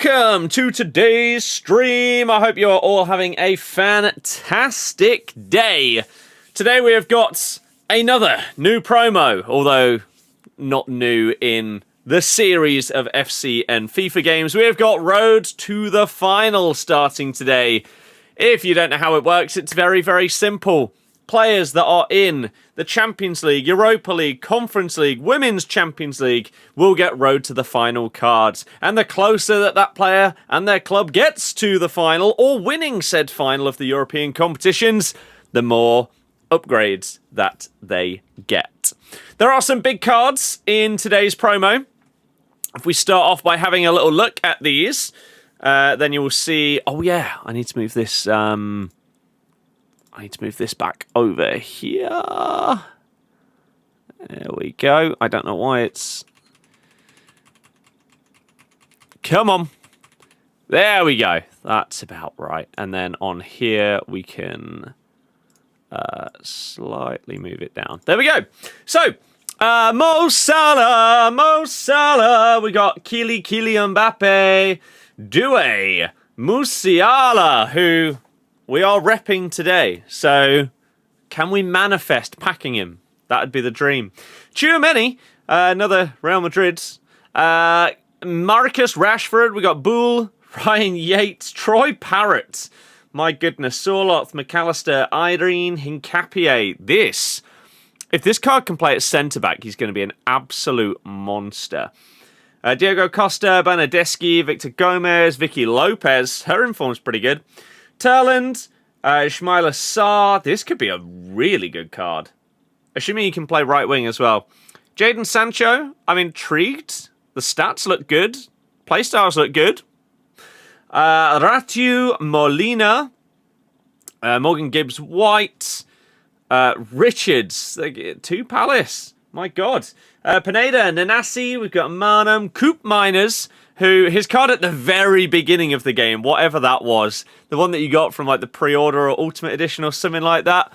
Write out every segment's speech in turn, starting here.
Welcome to today's stream. I hope you are all having a fantastic day. Today we have got another new promo, although not new in the series of FC and FIFA games. We have got Road to the Final starting today. If you don't know how it works, it's very, very simple. Players that are in the Champions League, Europa League, Conference League, Women's Champions League will get Road to the Final cards. And the closer that player and their club gets to the final, or winning said final of the European competitions, the more upgrades that they get. There are some big cards in today's promo. If we start off by having a little look at these, then you will see... Oh yeah, I need to move this... I need to move this back over here. There we go. I don't know why it's... Come on. There we go. That's about right. And then on here, we can slightly move it down. There we go. So, Mo Salah. We got Kylian Mbappe. Doué. Musiala, who... we are repping today, so can we manifest packing him? That would be the dream. Tchouaméni, another Real Madrid. Marcus Rashford, we got Bull, Ryan Yates, Troy Parrott. My goodness, Sorloth, McAllister, Irene, Hincapié. If this card can play at centre-back, he's going to be an absolute monster. Diego Costa, Bernadeschi, Victor Gomez, Vicky Lopez. Her inform's pretty good. Turland, Ismaila Sarr. This could be a really good card. Assuming he can play right wing as well. Jadon Sancho, I'm intrigued. The stats look good. Playstyles look good. Ratu Molina, Morgan Gibbs White, Richards, 2 Palace. My God. Pineda, Nanasi, we've got Marnham, Coop Miners, who, his card at the very beginning of the game, whatever that was, the one that you got from like the pre-order or Ultimate Edition or something like that,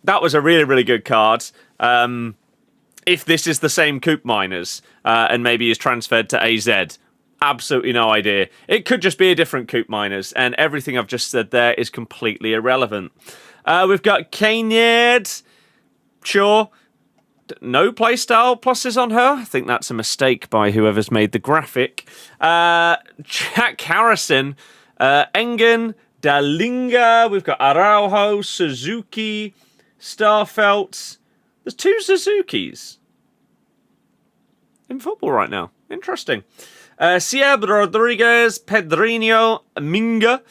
that was a really, really good card. If this is the same Coop Miners, and maybe he's transferred to AZ, absolutely no idea. It could just be a different Coop Miners, and everything I've just said there is completely irrelevant. We've got Kanyard, sure. No playstyle pluses on her. I think that's a mistake by whoever's made the graphic. Jack Harrison, Engen, Dalinga. We've got Araujo, Suzuki, Starfelt. There's 2 Suzukis in football right now. Interesting. Sieb Rodriguez, Pedrinho, Minga,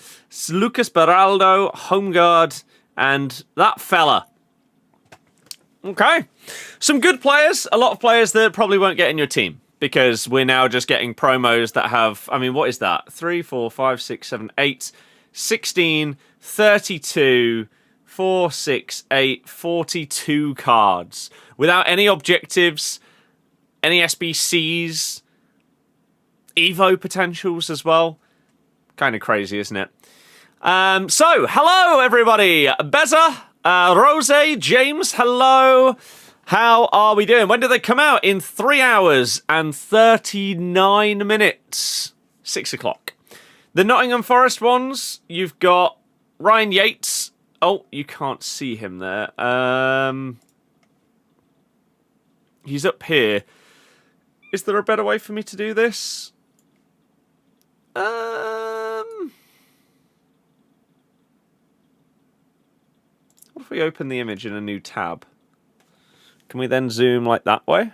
Lucas Beraldo, Homeguard, and that fella. Okay. Some good players. A lot of players that probably won't get in your team because we're now just getting promos that have, I mean, what is that? 3, 4, 5, 6, 7, 8, 16, 32, 4, 6, 8, 42 cards without any objectives, any SBCs, Evo potentials as well. Kind of crazy, isn't it? So, hello everybody. Beza. Rose, James, hello. How are we doing? When do they come out? In 3 hours and 39 minutes. 6 o'clock. The Nottingham Forest ones, you've got Ryan Yates. Oh, you can't see him there. He's up here. Is there a better way for me to do this? What if we open the image in a new tab? Can we then zoom like that way?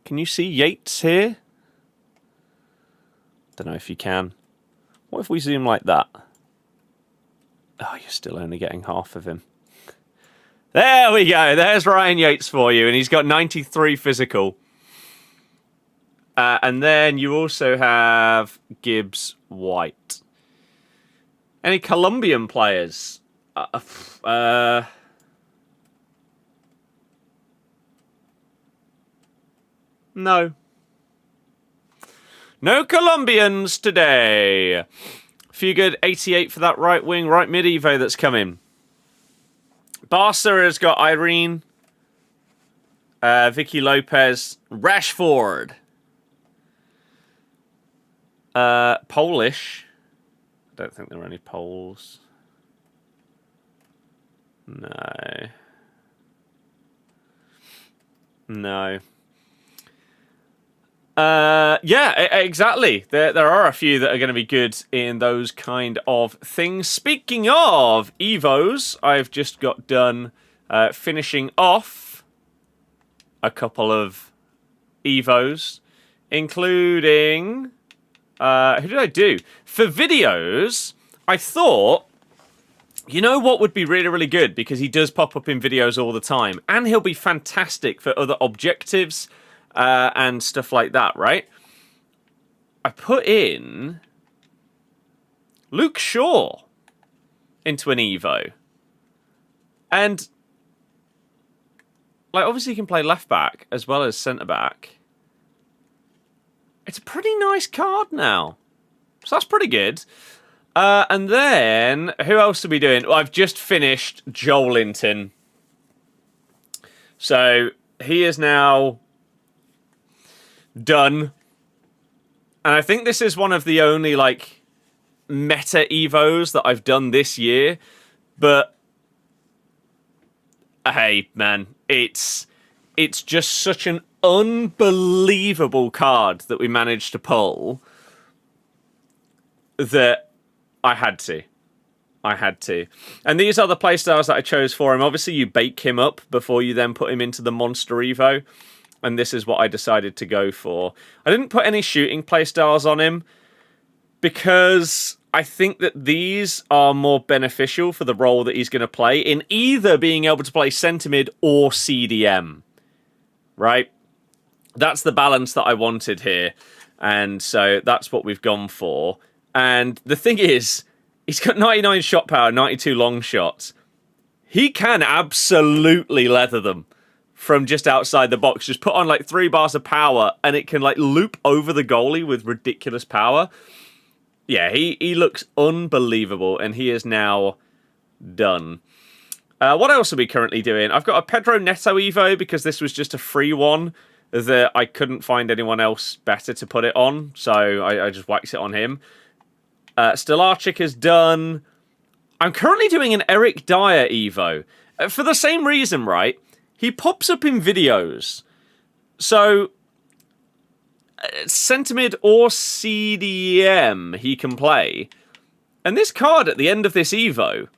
Can you see Yates here? Don't know if you can. What if we zoom like that? Oh, you're still only getting half of him. There we go. There's Ryan Yates for you, and he's got 93 physical. And then you also have Gibbs White. Any Colombian players? No. No Colombians today. A few good 88 for that right wing, right mid Evo that's coming. Barca has got Irene, Vicky Lopez, Rashford. Polish. I don't think there are any Poles. No. No. Yeah, exactly. There are a few that are going to be good in those kind of things. Speaking of Evos, I've just got done finishing off a couple of Evos, including... who did I do? For videos, I thought, you know what would be really, really good? Because he does pop up in videos all the time. And he'll be fantastic for other objectives and stuff like that, right? I put in Luke Shaw into an Evo. And, like, obviously he can play left back as well as centre back. It's a pretty nice card now. So that's pretty good. And then, who else are we doing? Well, I've just finished Joelinton. So, he is now done. And I think this is one of the only, like, meta Evos that I've done this year. But, hey, man, it's just such an unbelievable card that we managed to pull that I had to. And these are the playstyles that I chose for him. Obviously, you bake him up before you then put him into the Monster Evo. And this is what I decided to go for. I didn't put any shooting playstyles on him because I think that these are more beneficial for the role that he's going to play in either being able to play centre mid or CDM. Right? That's the balance that I wanted here. And so that's what we've gone for. And the thing is, he's got 99 shot power, 92 long shots. He can absolutely leather them from just outside the box. Just put on like 3 bars of power and it can like loop over the goalie with ridiculous power. Yeah, he looks unbelievable and he is now done. What else are we currently doing? I've got a Pedro Neto Evo because this was just a free one that I couldn't find anyone else better to put it on. So I just waxed it on him. Stelarczyk is done. I'm currently doing an Eric Dyer Evo. For the same reason, right? He pops up in videos. So, centre mid or CDM he can play. And this card at the end of this Evo,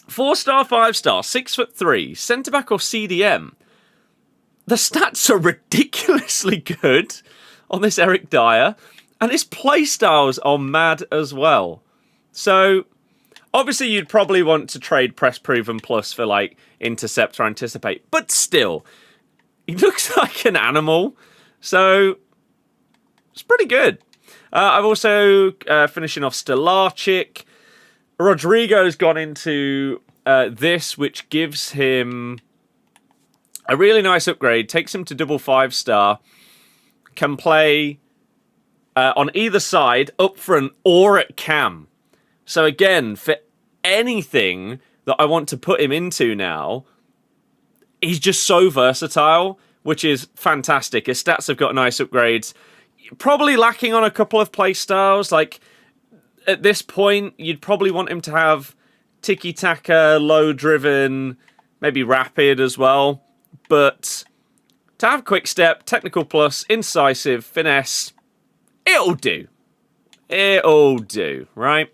4-star, 5-star, 6'3", centre back or CDM. The stats are ridiculously good on this Eric Dyer. And his playstyles are mad as well. So, obviously you'd probably want to trade Press Proven Plus for, like, Intercept or Anticipate. But still, he looks like an animal. So, it's pretty good. I've also finishing off Stelarczyk. Rodrigo's gone into this, which gives him a really nice upgrade. Takes him to double 5-star. Can play... on either side, up front, or at cam. So again, for anything that I want to put him into now, he's just so versatile, which is fantastic. His stats have got nice upgrades. Probably lacking on a couple of play styles. Like, at this point, you'd probably want him to have tiki-taka, low-driven, maybe rapid as well. But to have quick step, technical plus, incisive, finesse... it'll do. It'll do, right?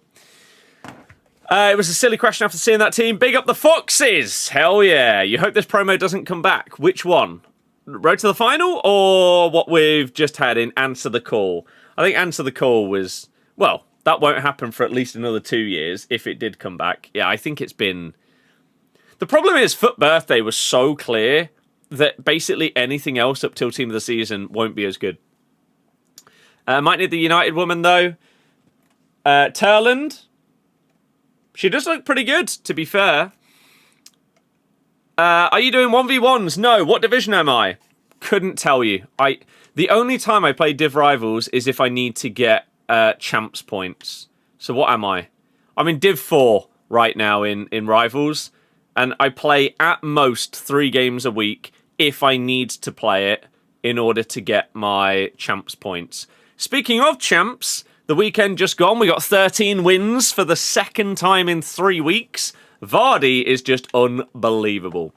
It was a silly question after seeing that team. Big up the Foxes! Hell yeah. You hope this promo doesn't come back. Which one? Road to the Final or what we've just had in Answer the Call? I think Answer the Call was... well, that won't happen for at least another 2 years if it did come back. Yeah, I think it's been... the problem is Foot Birthday was so clear that basically anything else up till Team of the Season won't be as good. Might need the United woman, though. Turland. She does look pretty good, to be fair. Are you doing 1v1s? No. What division am I? Couldn't tell you. The only time I play Div Rivals is if I need to get champs points. So what am I? I'm in Div 4 right now in Rivals. And I play at most 3 games a week if I need to play it in order to get my champs points. Speaking of champs, the weekend just gone, we got 13 wins for the second time in 3 weeks. Vardy is just unbelievable.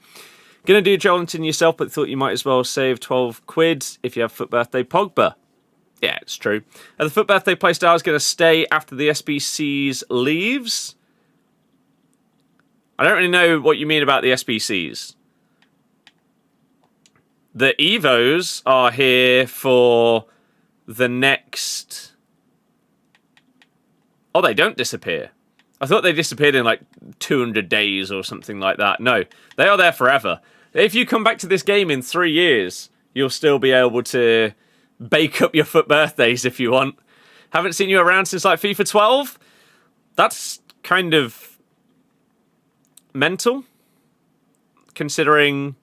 Gonna do Jolinton yourself, but thought you might as well save 12 quid if you have Foot Birthday Pogba. Yeah, it's true. The Foot Birthday playstyle is going to stay after the SBCs leaves. I don't really know what you mean about the SBCs. The Evos are here for the next... Oh, they don't disappear. I thought they disappeared in like 200 days or something like that. No, they are there forever. If you come back to this game in 3 years, you'll still be able to bake up your Foot Birthdays if you want. Haven't seen you around since like FIFA 12? That's kind of mental, considering...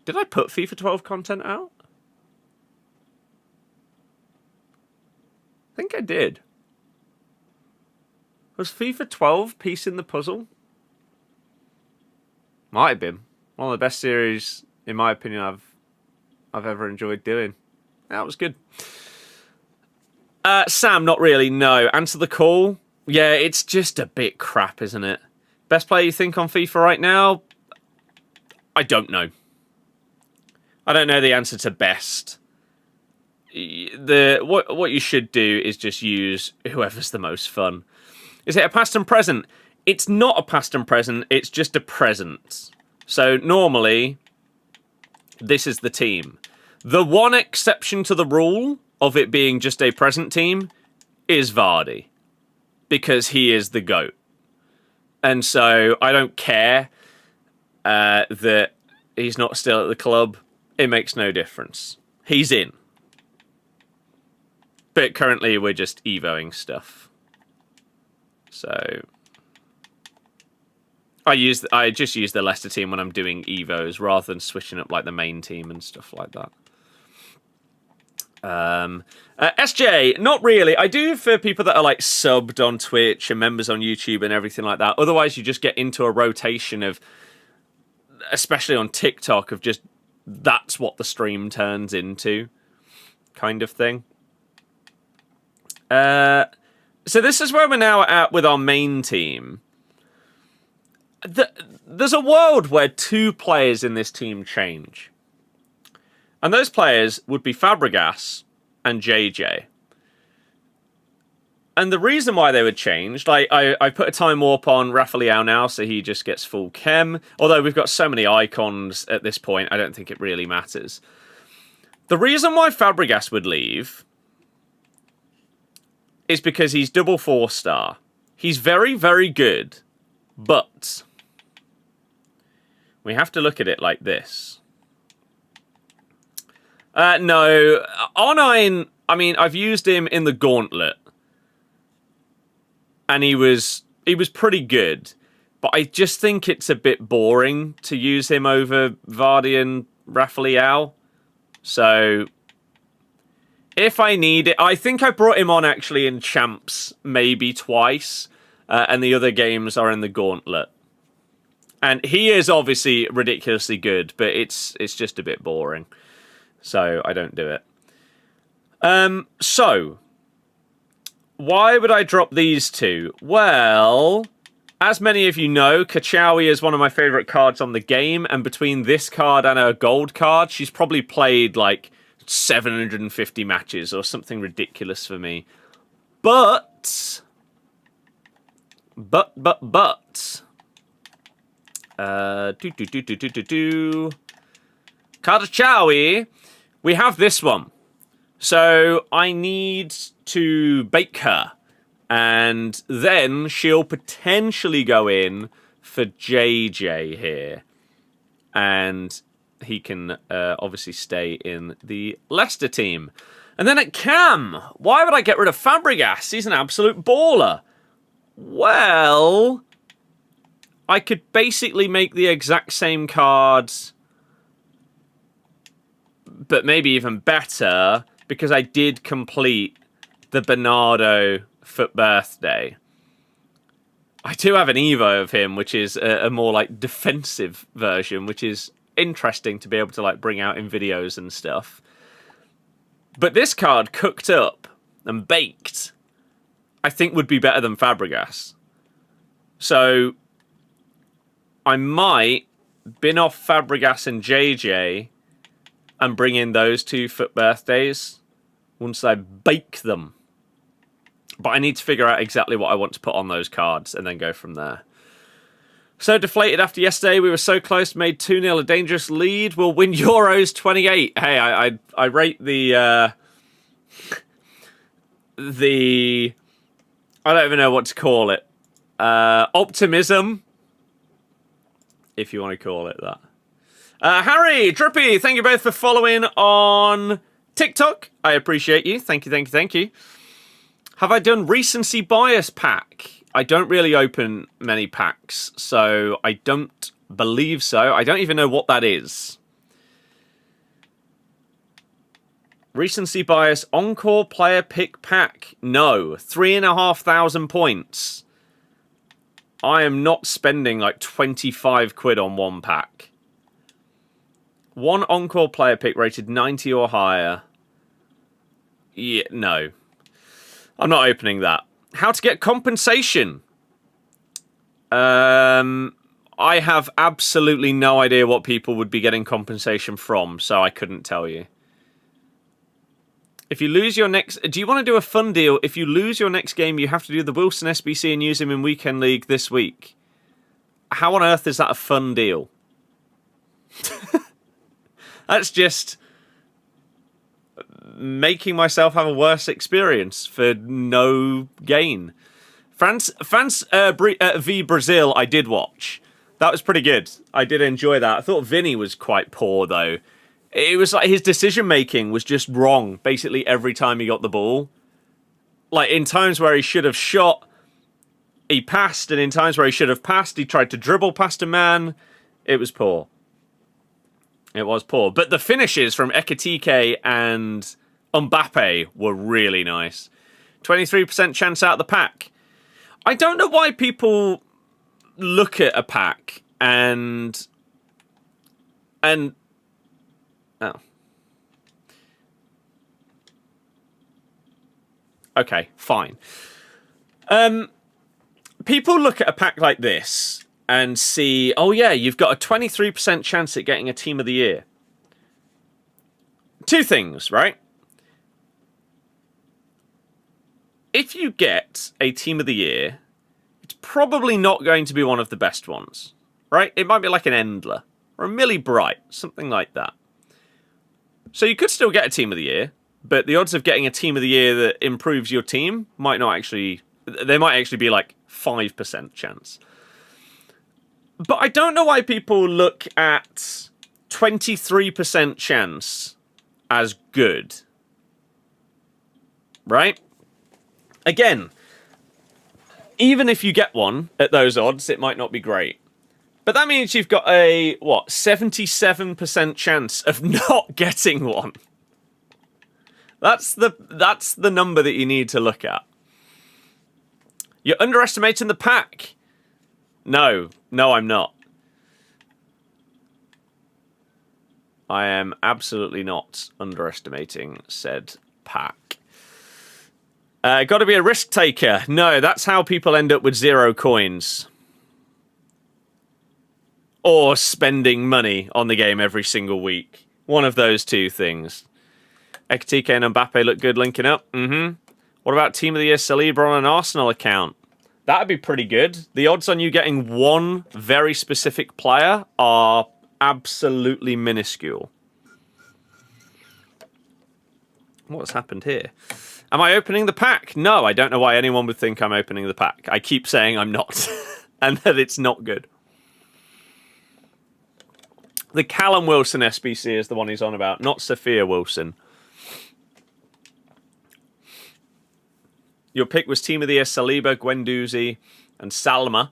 Did I put FIFA 12 content out? I think I did. Was FIFA 12 piecing the puzzle? Might have been. One of the best series, in my opinion, I've ever enjoyed doing. That was good. Sam, not really, no. Answer the call. Yeah, it's just a bit crap, isn't it? Best player you think on FIFA right now? I don't know. I don't know the answer to best. What you should do is just use whoever's the most fun. Is it a past and present? It's not a past and present, it's just a present. So normally, this is the team. The one exception to the rule of it being just a present team is Vardy. Because he is the GOAT. And so I don't care that he's not still at the club. It makes no difference. He's in. But currently we're just evoing stuff. So I just use the Leicester team when I'm doing evos rather than switching up like the main team and stuff like that. SJ, not really. I do for people that are like subbed on Twitch and members on YouTube and everything like that. Otherwise, you just get into a rotation of, especially on TikTok, of just that's what the stream turns into, kind of thing. So this is where we're now at with our main team. There's a world where 2 players in this team change. And those players would be Fabregas and JJ. And the reason why they would change, like I put a time warp on Rafael now, so he just gets full chem. Although we've got so many icons at this point, I don't think it really matters. The reason why Fabregas would leave is because he's double 4-star. He's very, very good, but we have to look at it like this. No, R9, I mean, I've used him in the Gauntlet. And he was pretty good. But I just think it's a bit boring to use him over Vardy and Rafael. So, if I need it, I think I brought him on actually in Champs maybe twice. And the other games are in the Gauntlet. And he is obviously ridiculously good, but it's just a bit boring. So I don't do it. So, why would I drop these 2? Well, as many of you know, Kachawi is one of my favourite cards on the game, and between this card and her gold card, she's probably played like 750 matches or something ridiculous for me. But... Kachawi, we have this one. So I need to bake her. And then she'll potentially go in for JJ here. And he can obviously stay in the Leicester team. And then at Cam, why would I get rid of Fabregas? He's an absolute baller. Well, I could basically make the exact same cards, but maybe even better, because I did complete the Bernardo Foot Birthday. I do have an Evo of him, which is a more like defensive version, which is interesting to be able to like bring out in videos and stuff. But this card, cooked up and baked, I think would be better than Fabregas. So I might bin off Fabregas and JJ and bring in those 2 FUT birthdays once I bake them. But I need to figure out exactly what I want to put on those cards and then go from there. So deflated after yesterday. We were so close. Made 2-0 a dangerous lead. We'll win Euros 28. Hey, I rate the I don't even know what to call it. Optimism, if you want to call it that. Harry, Drippy, thank you both for following on TikTok. I appreciate you. Thank you, thank you, thank you. Have I done recency bias pack? I don't really open many packs, so I don't believe so. I don't even know what that is. Recency bias encore player pick pack. No. 3,500 points. I am not spending like 25 quid on one pack. One encore player pick rated 90 or higher. Yeah, no. I'm not opening that. How to get compensation? I have absolutely no idea what people would be getting compensation from, so I couldn't tell you. If you lose your next... Do you want to do a fun deal? If you lose your next game, you have to do the Wilson SBC and use him in Weekend League this week. How on earth is that a fun deal? That's just making myself have a worse experience for no gain. France v Brazil, I did watch. That was pretty good. I did enjoy that. I thought Vinny was quite poor, though. It was like his decision-making was just wrong, basically every time he got the ball. Like, in times where he should have shot, he passed, and in times where he should have passed, he tried to dribble past a man. It was poor. It was poor. But the finishes from Ekitike and Mbappe were really nice. 23% chance out of the pack. I don't know why people look at a pack and oh. Okay, fine. People look at a pack like this and see, oh yeah, you've got a 23% chance at getting a Team of the Year. Two things, right? If you get a Team of the Year, it's probably not going to be one of the best ones, right? It might be like an Endler or a Millie Bright, something like that. So you could still get a Team of the Year, but the odds of getting a Team of the Year that improves your team might not actually... They might actually be like 5% chance. But I don't know why people look at 23% chance as good. Right? Again, even if you get one at those odds, it might not be great. But that means you've got a, 77% chance of not getting one. That's the number that you need to look at. You're underestimating the pack. No, I'm not. I am absolutely not underestimating said pack. Got to be a risk taker. No, that's how people end up with 0 coins. Or spending money on the game every single week. One of those two things. Ekitike and Mbappe look good linking up. What about Team of the Year Saliba on an Arsenal account? That'd be pretty good. The odds on you getting one very specific player are absolutely minuscule. What's happened here? Am I opening the pack? No, I don't know why anyone would think I'm opening the pack. I keep saying I'm not. And that it's not good. The Callum Wilson SBC is the one he's on about, not Sophia Wilson. Your pick was Team of the Year Saliba, Guendouzi, and Salma.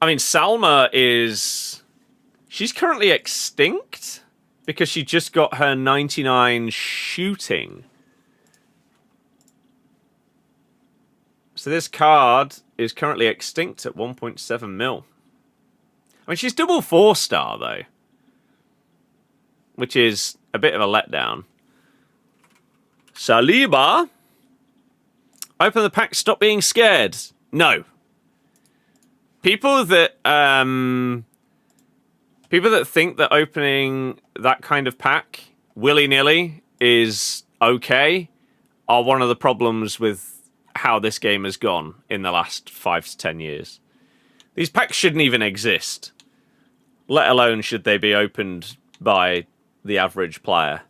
I mean, Salma is... She's currently extinct because she just got her 99 shooting. So this card is currently extinct at 1.7 mil. I mean, she's double 4-star, though. which is a bit of a letdown. Saliba. Open the pack, stop being scared. No. People that think that opening that kind of pack willy-nilly is okay are one of the problems with how this game has gone in the last 5 to 10 years. These packs shouldn't even exist, let alone should they be opened by the average player.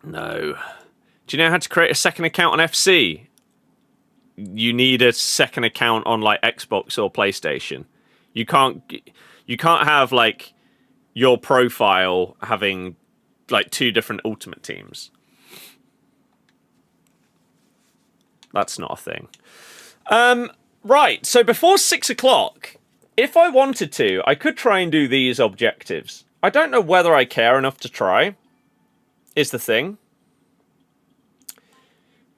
No. Do you know how to create a second account on FC? You need a second account on like Xbox or PlayStation. You can't have like your profile having like 2 different Ultimate Teams. That's not a thing. Right, so before 6 o'clock, if I wanted to, I could try and do these objectives. I don't know whether I care enough to try, is the thing.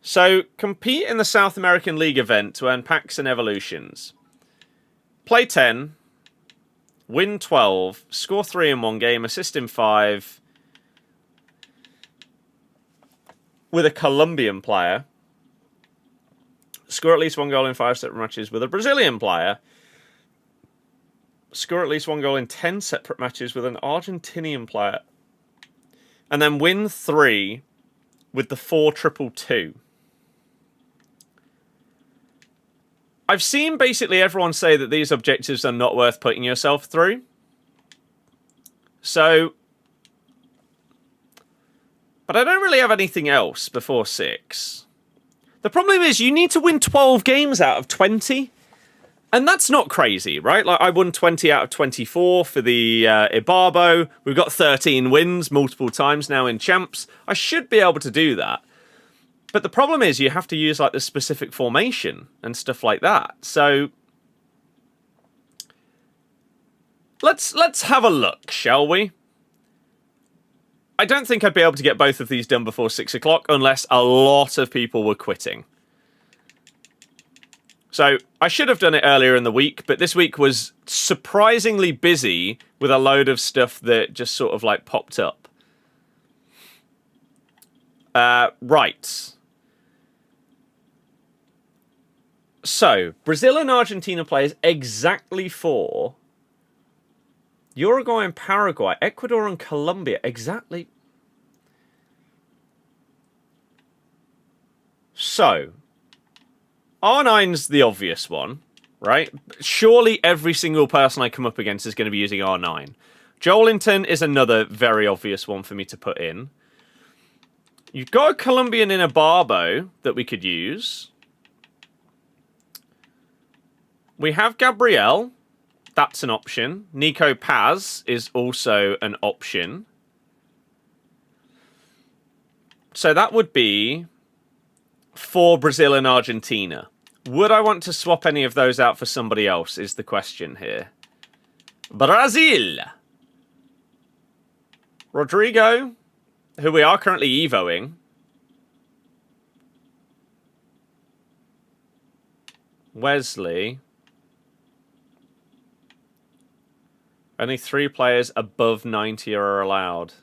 So, compete in the South American League event to earn packs and evolutions. Play 10, win 12, score 3 in one game, assist in 5, with a Colombian player. Score at least 1 goal in 5 separate matches with a Brazilian player. Score at least 1 goal in 10 separate matches with an Argentinian player. And then win 3 with the 4-2-2. I've seen basically everyone say that these objectives are not worth putting yourself through. So, but I don't really have anything else before 6. The problem is you need to win 12 games out of 20. And that's not crazy, right? Like I won 20 out of 24 for the Ibarbo. We've got 13 wins multiple times now in Champs. I should be able to do that. But the problem is you have to use like the specific formation and stuff like that. So let's have a look, shall we? I don't think I'd be able to get both of these done before 6 o'clock unless a lot of people were quitting. So I should have done it earlier in the week, but this week was surprisingly busy with a load of stuff that just sort of like popped up. Right. So, Brazil and Argentina players exactly 4. Uruguay and Paraguay. Ecuador and Colombia. Exactly. So, R9's the obvious one, right? Surely every single person I come up against is going to be using R9. Joelinton is another very obvious one for me to put in. You've got a Colombian in a Barbo that we could use. We have Gabriel. That's an option. Nico Paz is also an option. So that would be for Brazil and Argentina. Would I want to swap any of those out for somebody else is the question here. Brazil. Rodrigo, who we are currently evoing. Wesley. Only 3 players above 90 are allowed.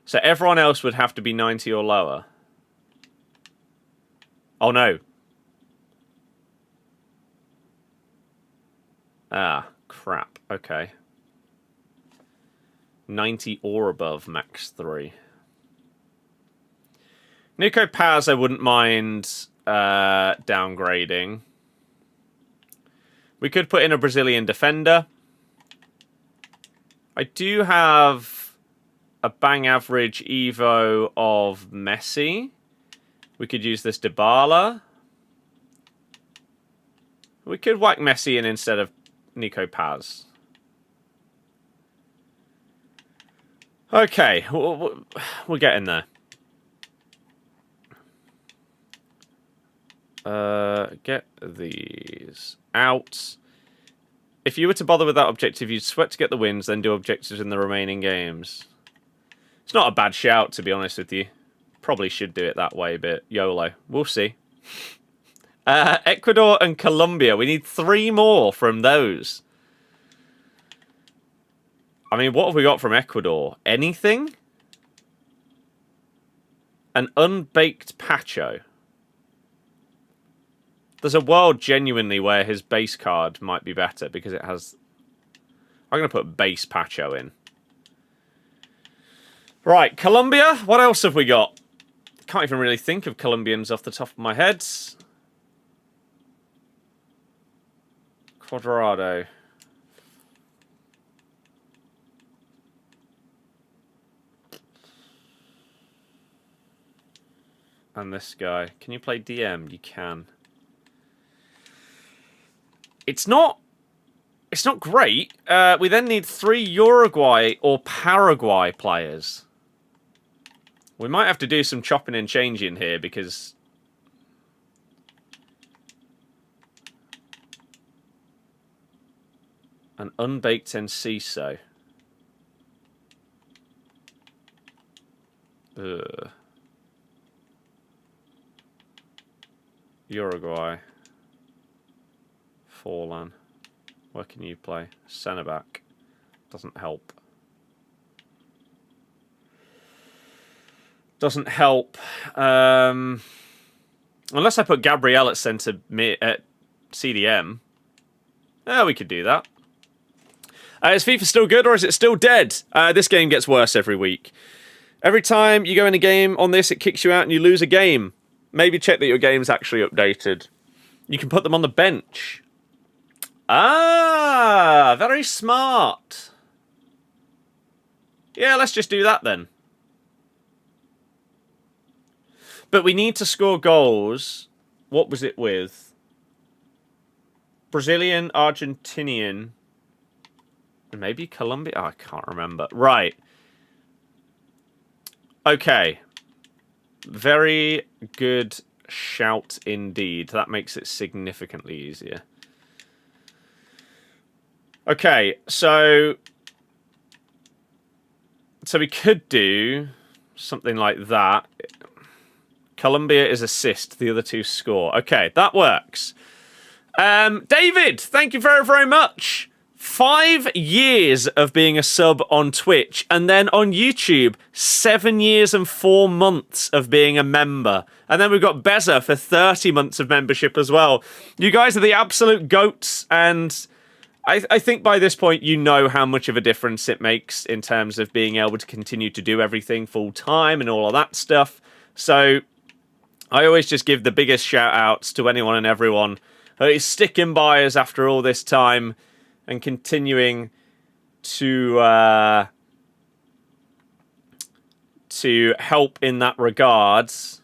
So everyone else would have to be 90 or lower. Oh no. Ah, crap. Okay. 90 or above, max 3. Nico Paz, I wouldn't mind downgrading. We could put in a Brazilian defender. I do have a bang average Evo of Messi. We could use this Dybala. We could whack Messi in instead of Nico Paz. Okay, we're getting there. Get these out. If you were to bother with that objective, you'd sweat to get the wins, then do objectives in the remaining games. It's not a bad shout, to be honest with you. Probably should do it that way, but YOLO. We'll see. Ecuador and Colombia. We need 3 more from those. I mean, what have we got from Ecuador? Anything? An unbaked Pacho. There's a world genuinely where his base card might be better because it has... I'm going to put base Pacho in. Right, Colombia. What else have we got? Can't even really think of Colombians off the top of my head. Cuadrado. And this guy. Can you play DM? You can. It's not great. We then need 3 Uruguay or Paraguay players. We might have to do some chopping and changing here because... An unbaked Enciso. Ugh. Uruguay. Forlan. Where can you play? Centre back. Doesn't help. Doesn't help. Unless I put Gabriel at centre at CDM. We could do that. Is FIFA still good or is it still dead? This game gets worse every week. Every time you go in a game on this, it kicks you out and you lose a game. Maybe check that your game's actually updated. You can put them on the bench. Ah, very smart. Yeah, let's just do that then. But we need to score goals. What was it with? Brazilian, Argentinian, and maybe Colombia? Oh, I can't remember. Right. Okay. Very good shout indeed. That makes it significantly easier. Okay, so we could do something like that. Colombia is assist, the other 2 score. Okay, that works. David, thank you very, very much. 5 years of being a sub on Twitch, and then on YouTube, 7 years and 4 months of being a member. And then we've got Beza for 30 months of membership as well. You guys are the absolute goats, and I think by this point you know how much of a difference it makes in terms of being able to continue to do everything full time and all of that stuff. So I always just give the biggest shout outs to anyone and everyone who is sticking by us after all this time and continuing to help in that regards.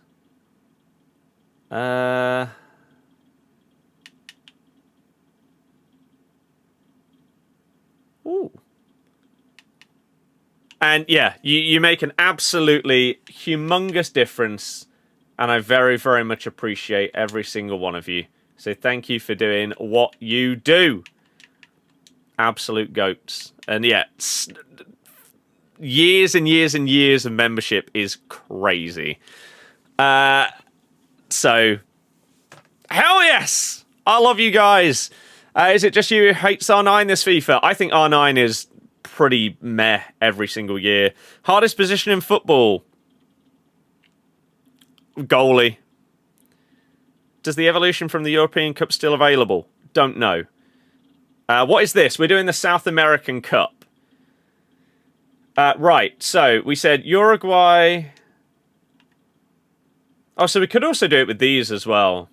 Ooh. And yeah, you make an absolutely humongous difference, and I very, very much appreciate every single one of you. So thank you for doing what you do. Absolute goats. And yeah, years and years and years of membership is crazy. So, hell yes! I love you guys. Is it just you who hates R9 this FIFA? I think R9 is pretty meh every single year. Hardest position in football? Goalie. Does the evolution from the European Cup still available? Don't know. What is this? We're doing the South American Cup. Right, so we said Uruguay. Oh, so we could also do it with these as well.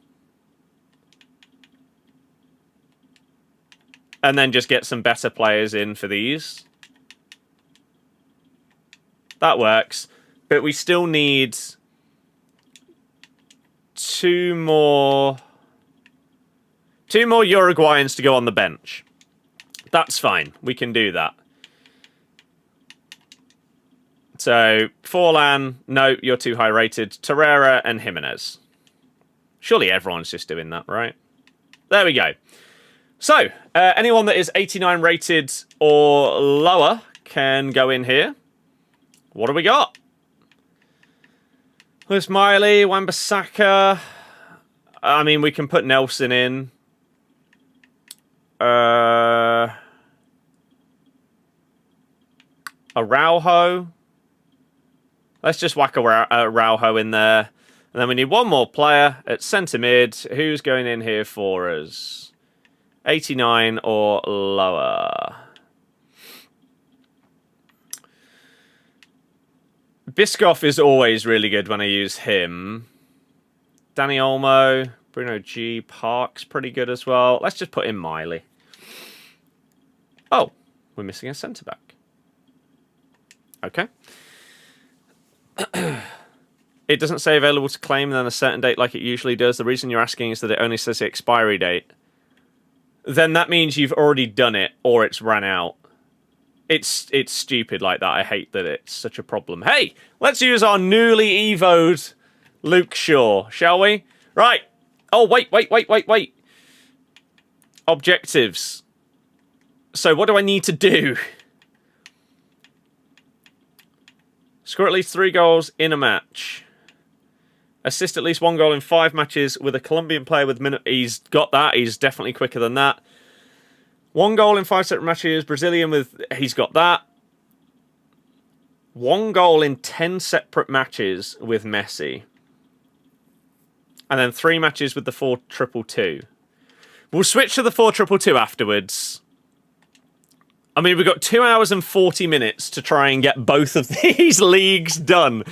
And then just get some better players in for these. That works. But we still need 2 more Uruguayans to go on the bench. That's fine. We can do that. So, Forlan, no, you're too high rated. Torreira and Jimenez. Surely everyone's just doing that, right? There we go. So, anyone that is 89 rated or lower can go in here. What do we got? Lewis Miley, Wan-Bissaka. I mean, we can put Nelson in. Araujo. Let's just whack Araujo in there. And then we need one more player at centre mid. Who's going in here for us? 89 or lower. Biscoff is always really good when I use him. Danny Olmo, Bruno G, Park's pretty good as well. Let's just put in Miley. Oh, we're missing a centre-back. Okay. It doesn't say available to claim then a certain date like it usually does. The reason you're asking is that it only says the expiry date. Then that means you've already done it or it's ran out. It's stupid like that. I hate that it's such a problem. Hey, let's use our newly evoed Luke Shaw, shall we? Right. Oh, wait. Objectives. So what do I need to do? Score at least 3 goals in a match. Assist at least 1 goal in 5 matches with a Colombian player with minute. He's got that. He's definitely quicker than that. 1 goal in 5 separate matches. Brazilian with. He's got that. 1 goal in 10 separate matches with Messi. And then 3 matches with the 4-2-2. We'll switch to the 4-2-2 afterwards. I mean, we've got 2 hours and 40 minutes to try and get both of these leagues done.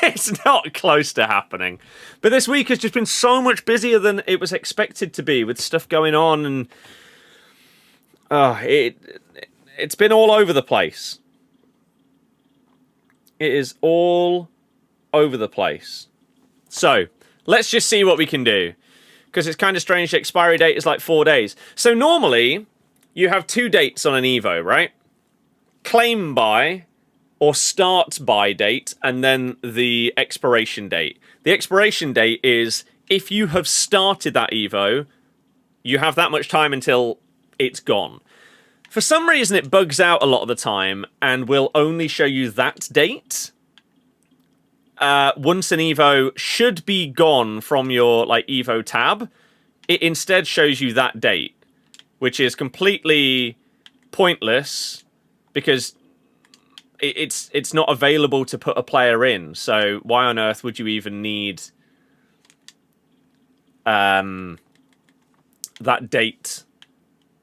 It's not close to happening. But this week has just been so much busier than it was expected to be with stuff going on. And it's been all over the place. It is all over the place. So, let's just see what we can do. Because it's kind of strange, the expiry date is like 4 days. So normally, you have 2 dates on an Evo, right? Claim by or start by date, and then the expiration date. The expiration date is if you have started that Evo, you have that much time until it's gone. For some reason, it bugs out a lot of the time and will only show you that date. Once an Evo should be gone from your Evo tab, it instead shows you that date, which is completely pointless because it's not available to put a player in. So why on earth would you even need that date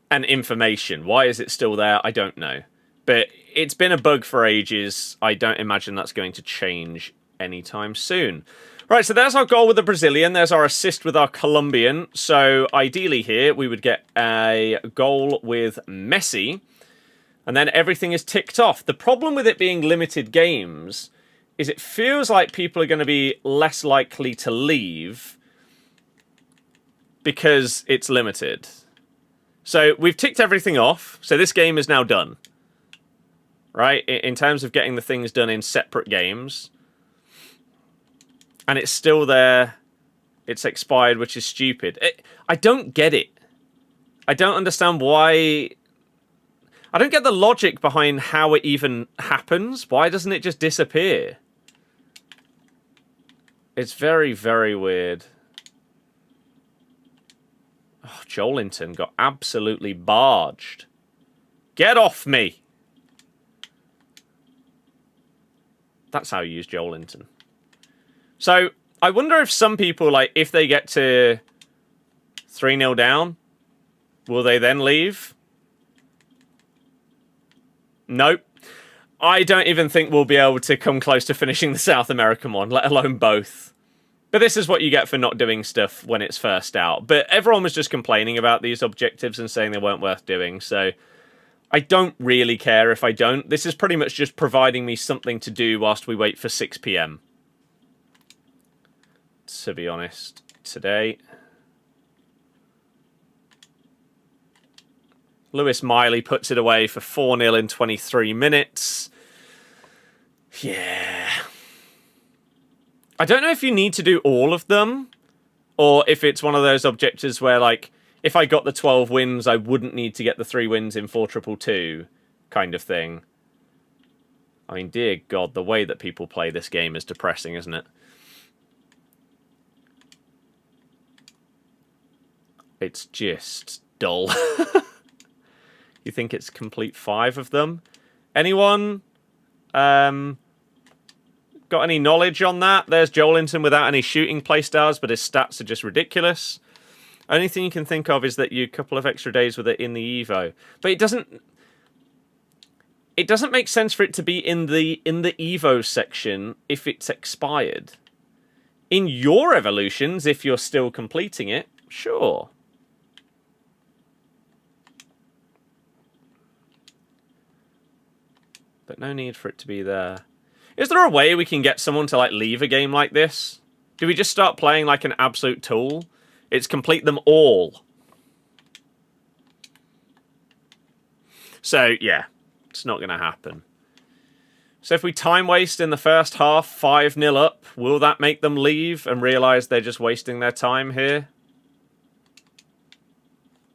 and information? Why is it still there? I don't know. But it's been a bug for ages. I don't imagine that's going to change anytime soon. Right, so there's our goal with the Brazilian. There's our assist with our Colombian. So ideally here, we would get a goal with Messi. And then everything is ticked off. The problem with it being limited games is it feels like people are going to be less likely to leave because it's limited. So we've ticked everything off. So this game is now done. Right? In terms of getting the things done in separate games. And it's still there. It's expired, which is stupid. I don't get it. I don't understand why. I don't get the logic behind how it even happens. Why doesn't it just disappear? It's very, very weird. Oh, Joelinton got absolutely barged. Get off me! That's how you use Joelinton. So, I wonder if some people, if they get to 3-0 down, will they then leave? Nope. I don't even think we'll be able to come close to finishing the South American one, let alone both. But this is what you get for not doing stuff when it's first out. But everyone was just complaining about these objectives and saying they weren't worth doing, so I don't really care if I don't. This is pretty much just providing me something to do whilst we wait for 6 PM. To be honest, today. Lewis Miley puts it away for 4-0 in 23 minutes. Yeah. I don't know if you need to do all of them, or if it's one of those objectives where, if I got the 12 wins, I wouldn't need to get the 3 wins in 4-2-2 kind of thing. I mean, dear God, the way that people play this game is depressing, isn't it? It's just dull. You think it's complete 5 of them? Anyone? Got any knowledge on that? There's Joelinton without any shooting play stars, but his stats are just ridiculous. Only thing you can think of is that you a couple of extra days with it in the Evo. But it doesn't make sense for it to be in the Evo section if it's expired. In your evolutions, if you're still completing it, sure. But no need for it to be there. Is there a way we can get someone to like leave a game like this? Do we just start playing like an absolute tool? It's complete them all. So, yeah. It's not going to happen. So if we time waste in the first half, 5-0 up, will that make them leave and realise they're just wasting their time here?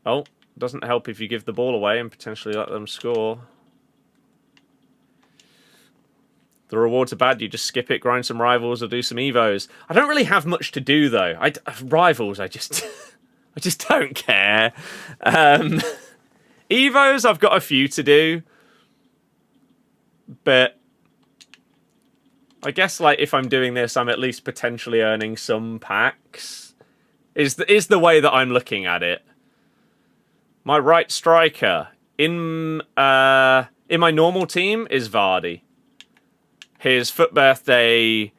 Oh, doesn't help if you give the ball away and potentially let them score. The rewards are bad, you just skip it, grind some rivals, or do some evos. I don't really have much to do, though. Rivals, I just don't care. Evos, I've got a few to do. But I guess, like, if I'm doing this, I'm at least potentially earning some packs. Is the way that I'm looking at it. My right striker in my normal team is Vardy. His foot birthday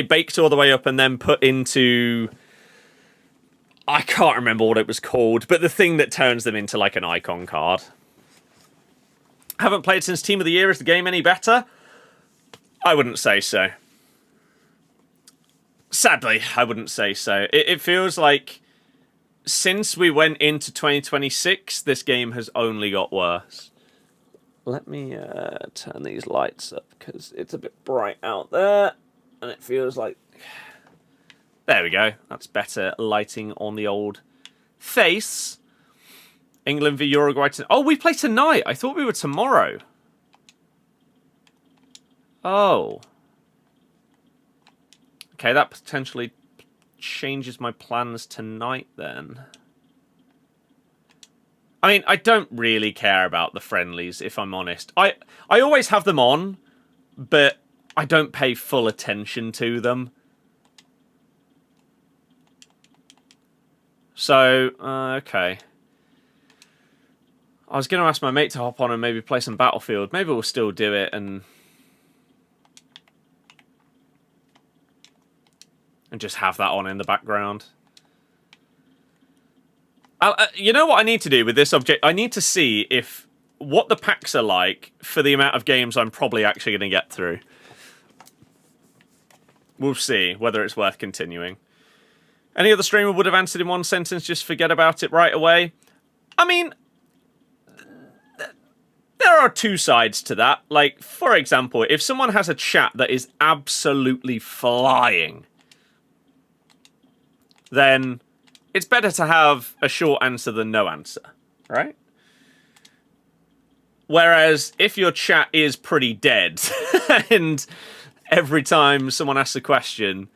baked all the way up and then put into, I can't remember what it was called, but the thing that turns them into like an icon card. Haven't played since Team of the Year. Is the game any better? I wouldn't say so. Sadly, I wouldn't say so. It feels like since we went into 2026, this game has only got worse. Let me turn these lights up because it's a bit bright out there. And it feels like... There we go. That's better lighting on the old face. England v Uruguay. Oh, we play tonight. I thought we were tomorrow. Oh. Okay, that potentially changes my plans tonight then. I mean, I don't really care about the friendlies, if I'm honest. I always have them on, but I don't pay full attention to them. So, okay. I was going to ask my mate to hop on and maybe play some Battlefield. Maybe we'll still do it and just have that on in the background. You know what I need to do with this object? I need to see what the packs are like for the amount of games I'm probably actually going to get through. We'll see whether it's worth continuing. Any other streamer would have answered in one sentence, just forget about it right away. I mean, there are two sides to that. Like, for example, if someone has a chat that is absolutely flying, then it's better to have a short answer than no answer, right? Whereas if your chat is pretty dead, and every time someone asks a question,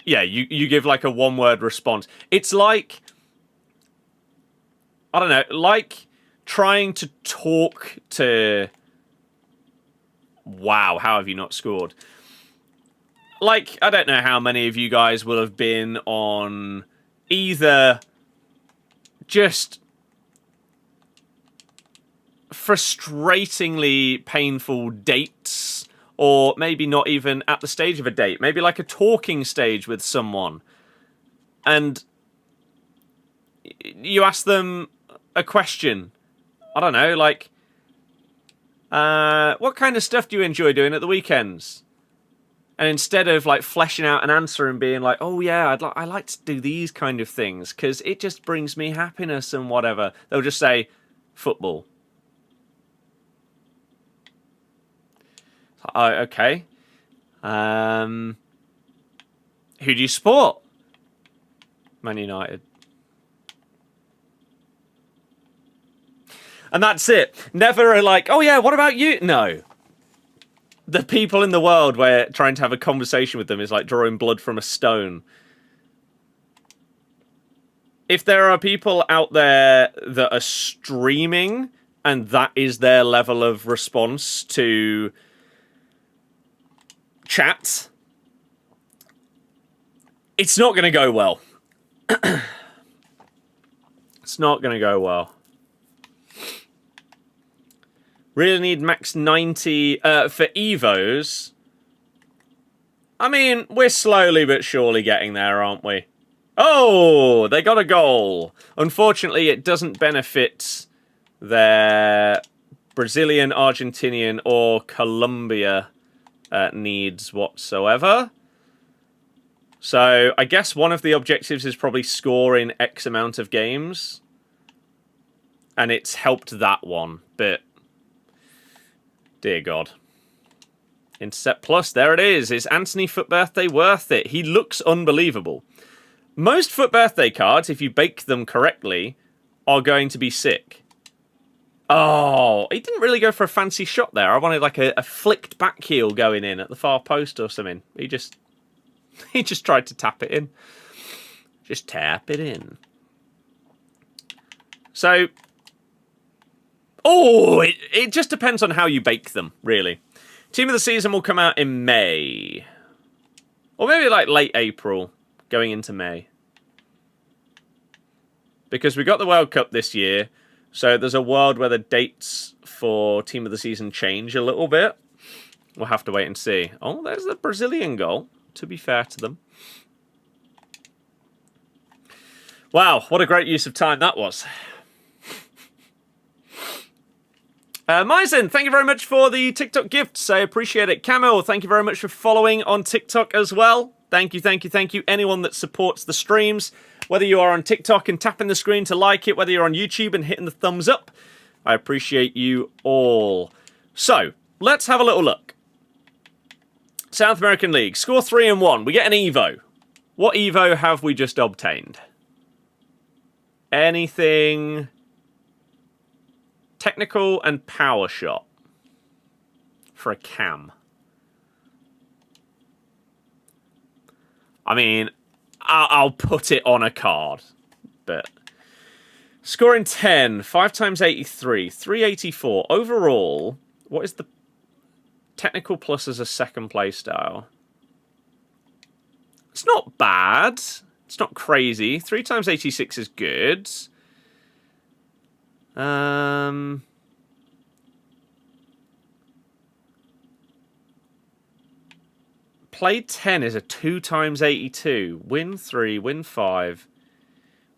yeah, you give like a one-word response. It's like, I don't know, like trying to talk to... Wow, how have you not scored? Like, I don't know how many of you guys will have been on either just frustratingly painful dates, or maybe not even at the stage of a date. Maybe like a talking stage with someone. And you ask them a question. I don't know, like, what kind of stuff do you enjoy doing at the weekends? And instead of like fleshing out an answer and being like, oh yeah, I like to do these kind of things because it just brings me happiness and whatever, they'll just say football. Oh, okay. Who do you support? Man United. And that's it. Never like, oh yeah, what about you? No. The people in the world where trying to have a conversation with them is like drawing blood from a stone. if there are people out there that are streaming and that is their level of response to chat, it's not going to go well. It's not going to go well. Really need max 90 for Evos. I mean, we're slowly but surely getting there, aren't we? Oh, they got a goal. Unfortunately, it doesn't benefit their Brazilian, Argentinian, or Colombia needs whatsoever. So I guess one of the objectives is probably score in X amount of games. And it's helped that one, but dear God. Intercept Plus, there it is. Is Anthony Foot Birthday worth it? He looks unbelievable. Most Foot Birthday cards, if you bake them correctly, are going to be sick. Oh, he didn't really go for a fancy shot there. I wanted like a flicked back heel going in at the far post or something. He just tried to tap it in. Just tap it in. So, it just depends on how you bake them, really. Team of the season will come out in May. Or maybe like late April, going into May. Because we got the World Cup this year, so there's a world where the dates for Team of the Season change a little bit. We'll have to wait and see. Oh, there's the Brazilian goal, to be fair to them. Wow, what a great use of time that was. Myzen, thank you very much for the TikTok gifts. I appreciate it. Camel, thank you very much for following on TikTok as well. Thank you, thank you, thank you. Anyone that supports the streams, whether you are on TikTok and tapping the screen to like it, whether you're on YouTube and hitting the thumbs up, I appreciate you all. So, let's have a little look. South American League, score 3-1. We get an Evo. What Evo have we just obtained? Anything technical and power shot for a cam. I mean, I'll put it on a card, but scoring 10, 5 times 83, 384. Overall, what is the technical plus as a second play style? It's not bad. It's not crazy. 3 times 86 is good. Play 10 is a 2 times 82. Win 3, win 5,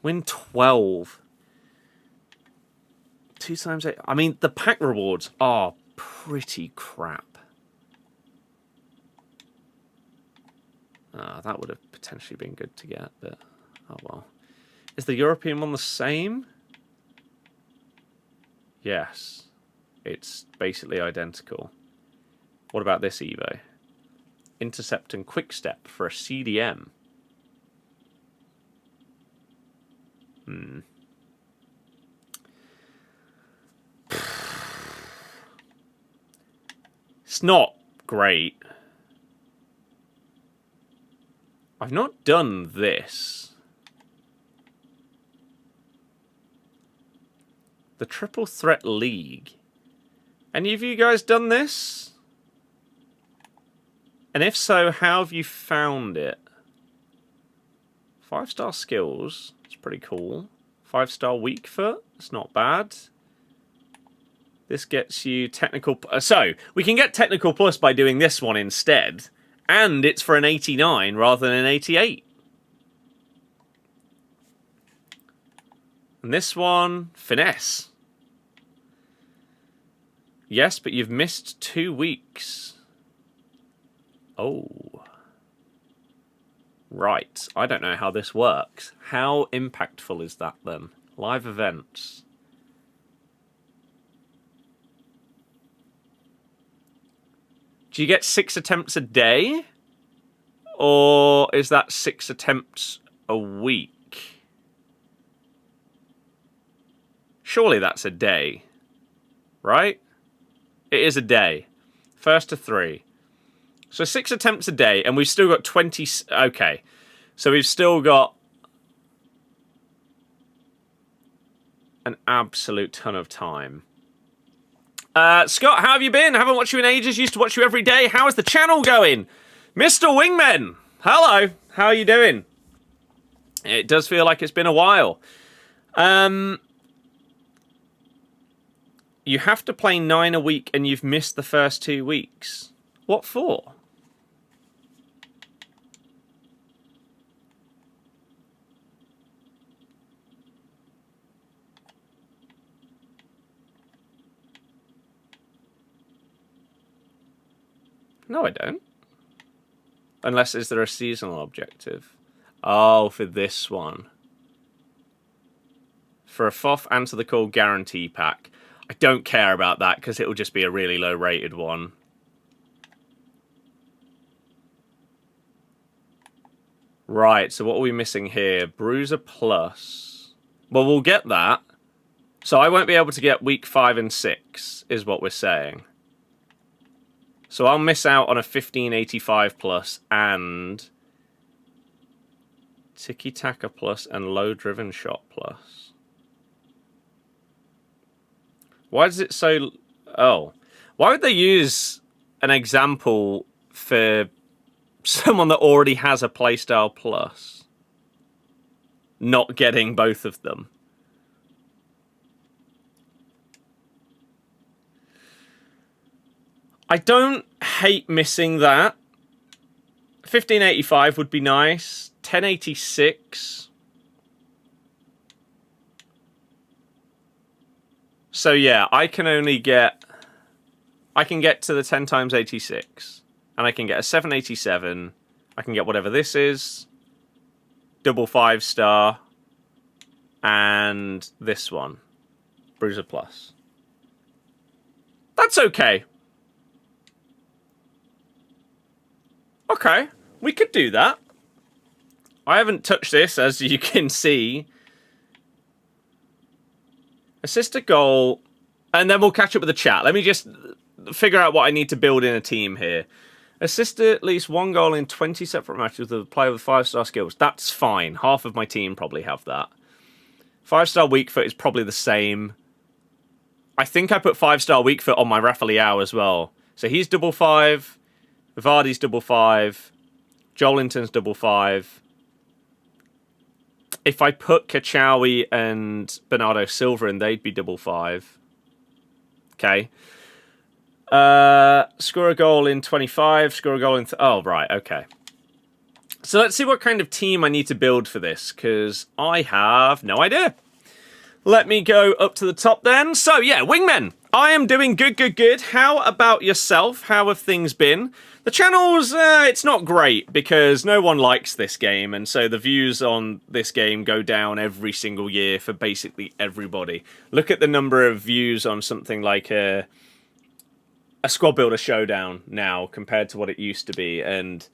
win 12. 2 times 8. I mean, the pack rewards are pretty crap. That would have potentially been good to get, but oh well. Is the European one the same? Yes. It's basically identical. What about this Evo? Intercept and Quick Step for a CDM. It's not great. I've not done this. The Triple Threat League. Any of you guys done this? And if so, how have you found it? 5-star skills. It's pretty cool. 5-star weak foot. It's not bad. This gets you technical... So, we can get technical plus by doing this one instead. And it's for an 89 rather than an 88. And this one, finesse. Yes, but you've missed 2 weeks. Oh. Right. I don't know how this works. How impactful is that then? Live events. Do you get 6 attempts a day? Or is that 6 attempts a week? Surely that's a day. Right? It is a day. 1st to 3. So 6 attempts a day, and we've still got 20... Okay. So we've still got an absolute ton of time. Scott, how have you been? Haven't watched you in ages. Used to watch you every day. How is the channel going? Mr. Wingman, hello. How are you doing? It does feel like it's been a while. You have to play 9 a week and you've missed the first 2 weeks. What for? No, I don't. Unless, is there a seasonal objective? Oh, for this one. For a FOF Answer the Call guarantee pack. I don't care about that because it will just be a really low rated one. Right, so what are we missing here? Bruiser Plus. Well, we'll get that. So I won't be able to get week 5 and 6, is what we're saying. So I'll miss out on a 1585 plus and Tiki Taka plus and low driven shot plus. Why is it so... Oh. Why would they use an example for someone that already has a playstyle plus not getting both of them? I don't hate missing that. 1585 would be nice. 1086. So yeah, I can get to the 10 times 86. And I can get a 787. I can get whatever this is. Double 5-star. And this one. Bruiser Plus. That's okay. Okay, we could do that. I haven't touched this, as you can see. Assist a goal, and then we'll catch up with the chat. Let me just figure out what I need to build in a team here. Assist at least 1 goal in 20 separate matches with a player with 5-star skills. That's fine. Half of my team probably have that. 5-star weak foot is probably the same. I think I put 5-star weak foot on my Rafael as well. So he's double 5. Vardy's double 5. Jolinton's double 5. If I put Kachawi and Bernardo Silva in, they'd be double 5. Okay. Score a goal in 25. Score a goal in... Oh, right. Okay. So let's see what kind of team I need to build for this, because I have no idea. Let me go up to the top then. So, yeah, Wingmen. I am doing good, good, good. How about yourself? How have things been? The channel's, it's not great because no one likes this game, and so the views on this game go down every single year for basically everybody. Look at the number of views on something like a Squad Builder Showdown now compared to what it used to be, and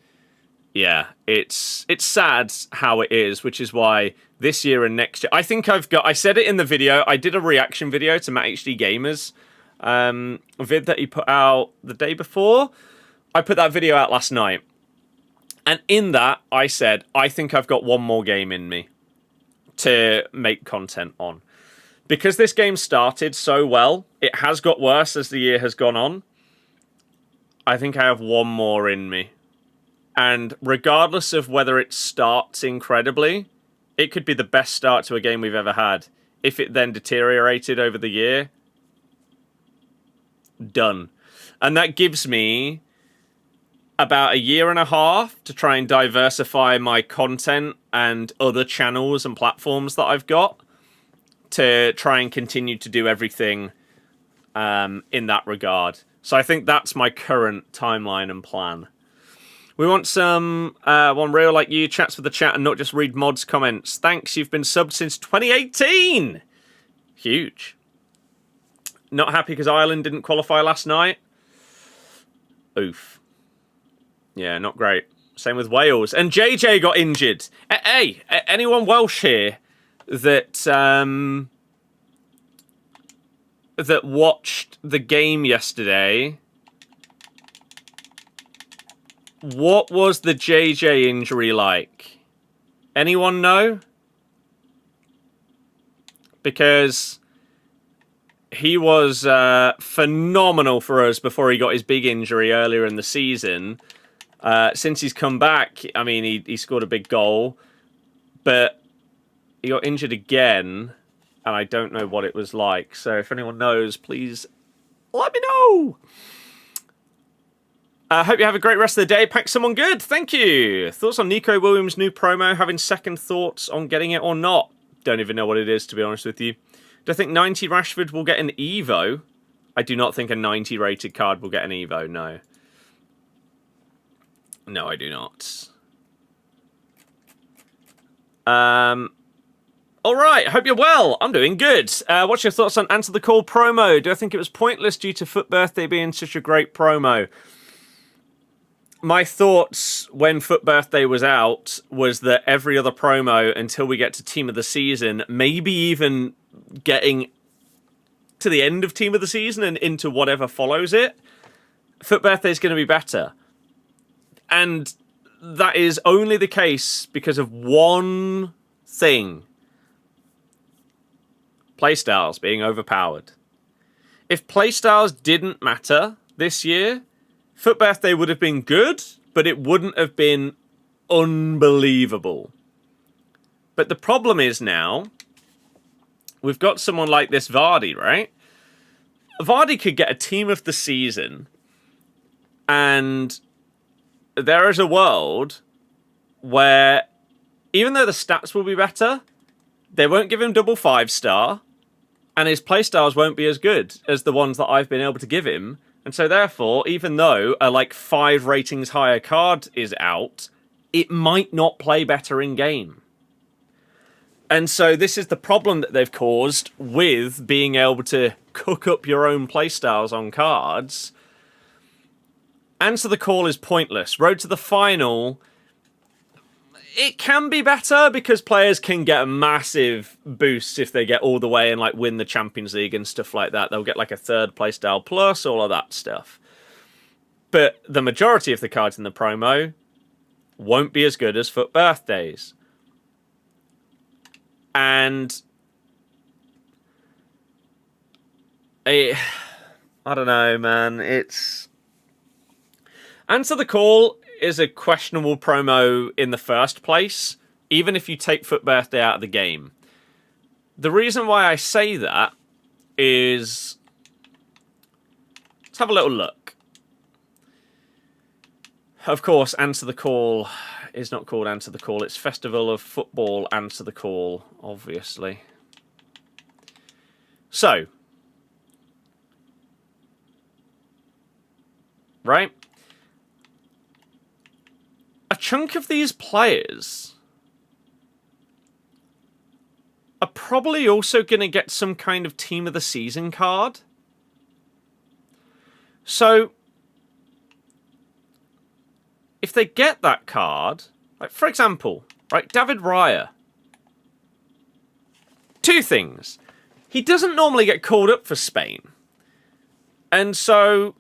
yeah, it's sad how it is, which is why this year and next year, I think I said it in the video, I did a reaction video to Matt HD Gamer's vid that he put out the day before. I put that video out last night. And in that, I said, I think I've got one more game in me to make content on. Because this game started so well, it has got worse as the year has gone on. I think I have one more in me. And regardless of whether it starts incredibly, it could be the best start to a game we've ever had. If it then deteriorated over the year, done. And that gives me about 1.5 years to try and diversify my content and other channels and platforms that I've got to try and continue to do everything in that regard. So I think that's my current timeline and plan. We want some one real like you chats with the chat and not just read mods comments. Thanks, you've been subbed since 2018. Huge. Not happy because Ireland didn't qualify last night. Oof. Yeah, not great. Same with Wales. And JJ got injured. Hey, anyone Welsh here that that watched the game yesterday? What was the JJ injury like? Anyone know? Because He was phenomenal for us before he got his big injury earlier in the season. Since he's come back, I mean, he scored a big goal, but he got injured again, and I don't know what it was like. So if anyone knows, please let me know. Hope you have a great rest of the day. Pack someone good. Thank you. Thoughts on Nico Williams' new promo? Having second thoughts on getting it or not? Don't even know what it is, to be honest with you. Do I think 90 Rashford will get an Evo? I do not think a 90 rated card will get an Evo, no. No, I do not. Alright, hope you're well. I'm doing good. What's your thoughts on Answer the Call promo? Do I think it was pointless due to Foot Birthday being such a great promo? My thoughts when Foot Birthday was out was that every other promo until we get to Team of the Season, maybe even getting to the end of Team of the Season and into whatever follows it, Foot Birthday is going to be better. And that is only the case because of one thing. Playstyles being overpowered. If playstyles didn't matter this year, Foot Birthday would have been good, but it wouldn't have been unbelievable. But the problem is now, we've got someone like this Vardy, right? Vardy could get a Team of the Season, and there is a world where, even though the stats will be better, they won't give him double 5-star, and his playstyles won't be as good as the ones that I've been able to give him. And so therefore, even though a like 5 ratings higher card is out, it might not play better in game. And so this is the problem that they've caused with being able to cook up your own playstyles on cards. Answer the Call is pointless. Road to the Final, it can be better because players can get massive boosts if they get all the way and like win the Champions League and stuff like that. They'll get like a 3rd playstyle plus, all of that stuff. But the majority of the cards in the promo won't be as good as Foot Birthdays. And I don't know, man. It's Answer the Call is a questionable promo in the first place, even if you take Foot Birthday out of the game. The reason why I say that is, let's have a little look. Of course, Answer the Call is not called Answer the Call. It's Festival of Football Answer the Call, obviously. So, right? A chunk of these players are probably also going to get some kind of Team of the Season card. So, if they get that card, like for example, right, David Raya. 2 things. He doesn't normally get called up for Spain. And so,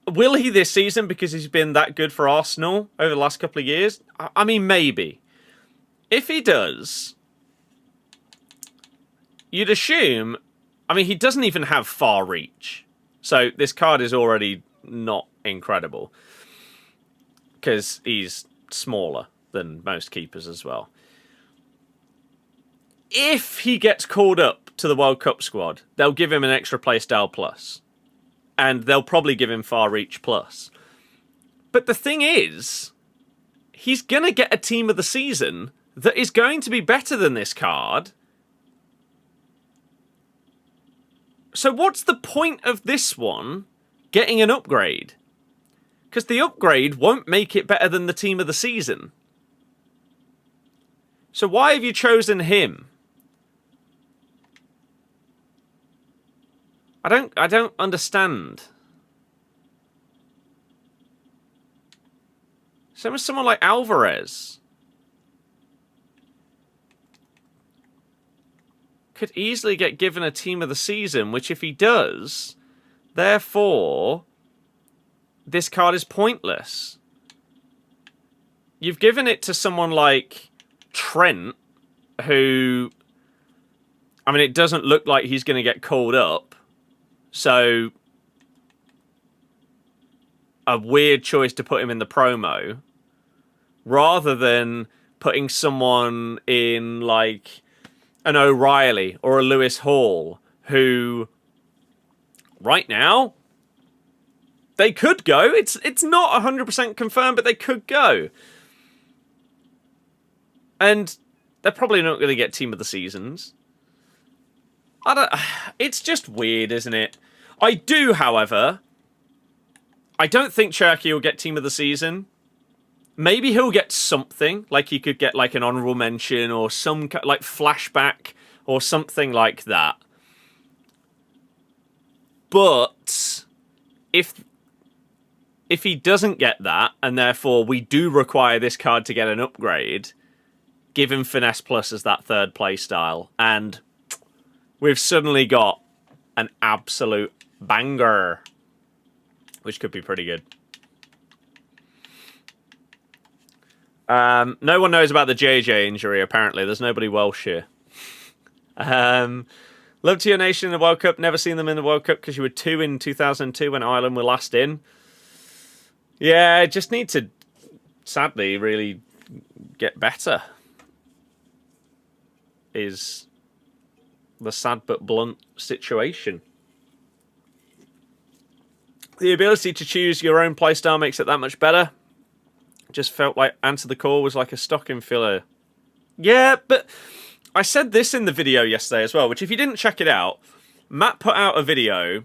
will he this season because he's been that good for Arsenal over the last couple of years? I mean, maybe. If he does, you'd assume, I mean, he doesn't even have far reach. So this card is already not incredible. Because he's smaller than most keepers as well. If he gets called up to the World Cup squad, they'll give him an extra playstyle plus. And they'll probably give him far reach plus. But the thing is, he's going to get a Team of the Season that is going to be better than this card. So what's the point of this one getting an upgrade? Because the upgrade won't make it better than the Team of the Season. So why have you chosen him? I don't understand. Same as someone like Alvarez. Could easily get given a Team of the Season, which if he does, therefore, this card is pointless. You've given it to someone like Trent, who, I mean, it doesn't look like he's going to get called up. So, a weird choice to put him in the promo, rather than putting someone in like an O'Reilly or a Lewis Hall, who right now they could go. It's not 100% confirmed, but they could go. And they're probably not going to get Team of the Seasons. It's just weird, isn't it? I do, however, I don't think Cherky will get Team of the Season. Maybe he'll get something, like he could get like an honorable mention or some like flashback or something like that. But if he doesn't get that, and therefore we do require this card to get an upgrade, give him Finesse Plus as that third play style, and we've suddenly got an absolute banger, which could be pretty good. No one knows about the JJ injury, apparently. There's nobody Welsh here. Love to your nation in the World Cup. Never seen them in the World Cup because you were 2 in 2002 when Ireland were last in. Yeah, just need to, sadly, really get better. Is the sad but blunt situation. The ability to choose your own playstyle makes it that much better. Just felt like Answer the Call was like a stocking filler. Yeah, but I said this in the video yesterday as well, which if you didn't check it out, Matt put out a video.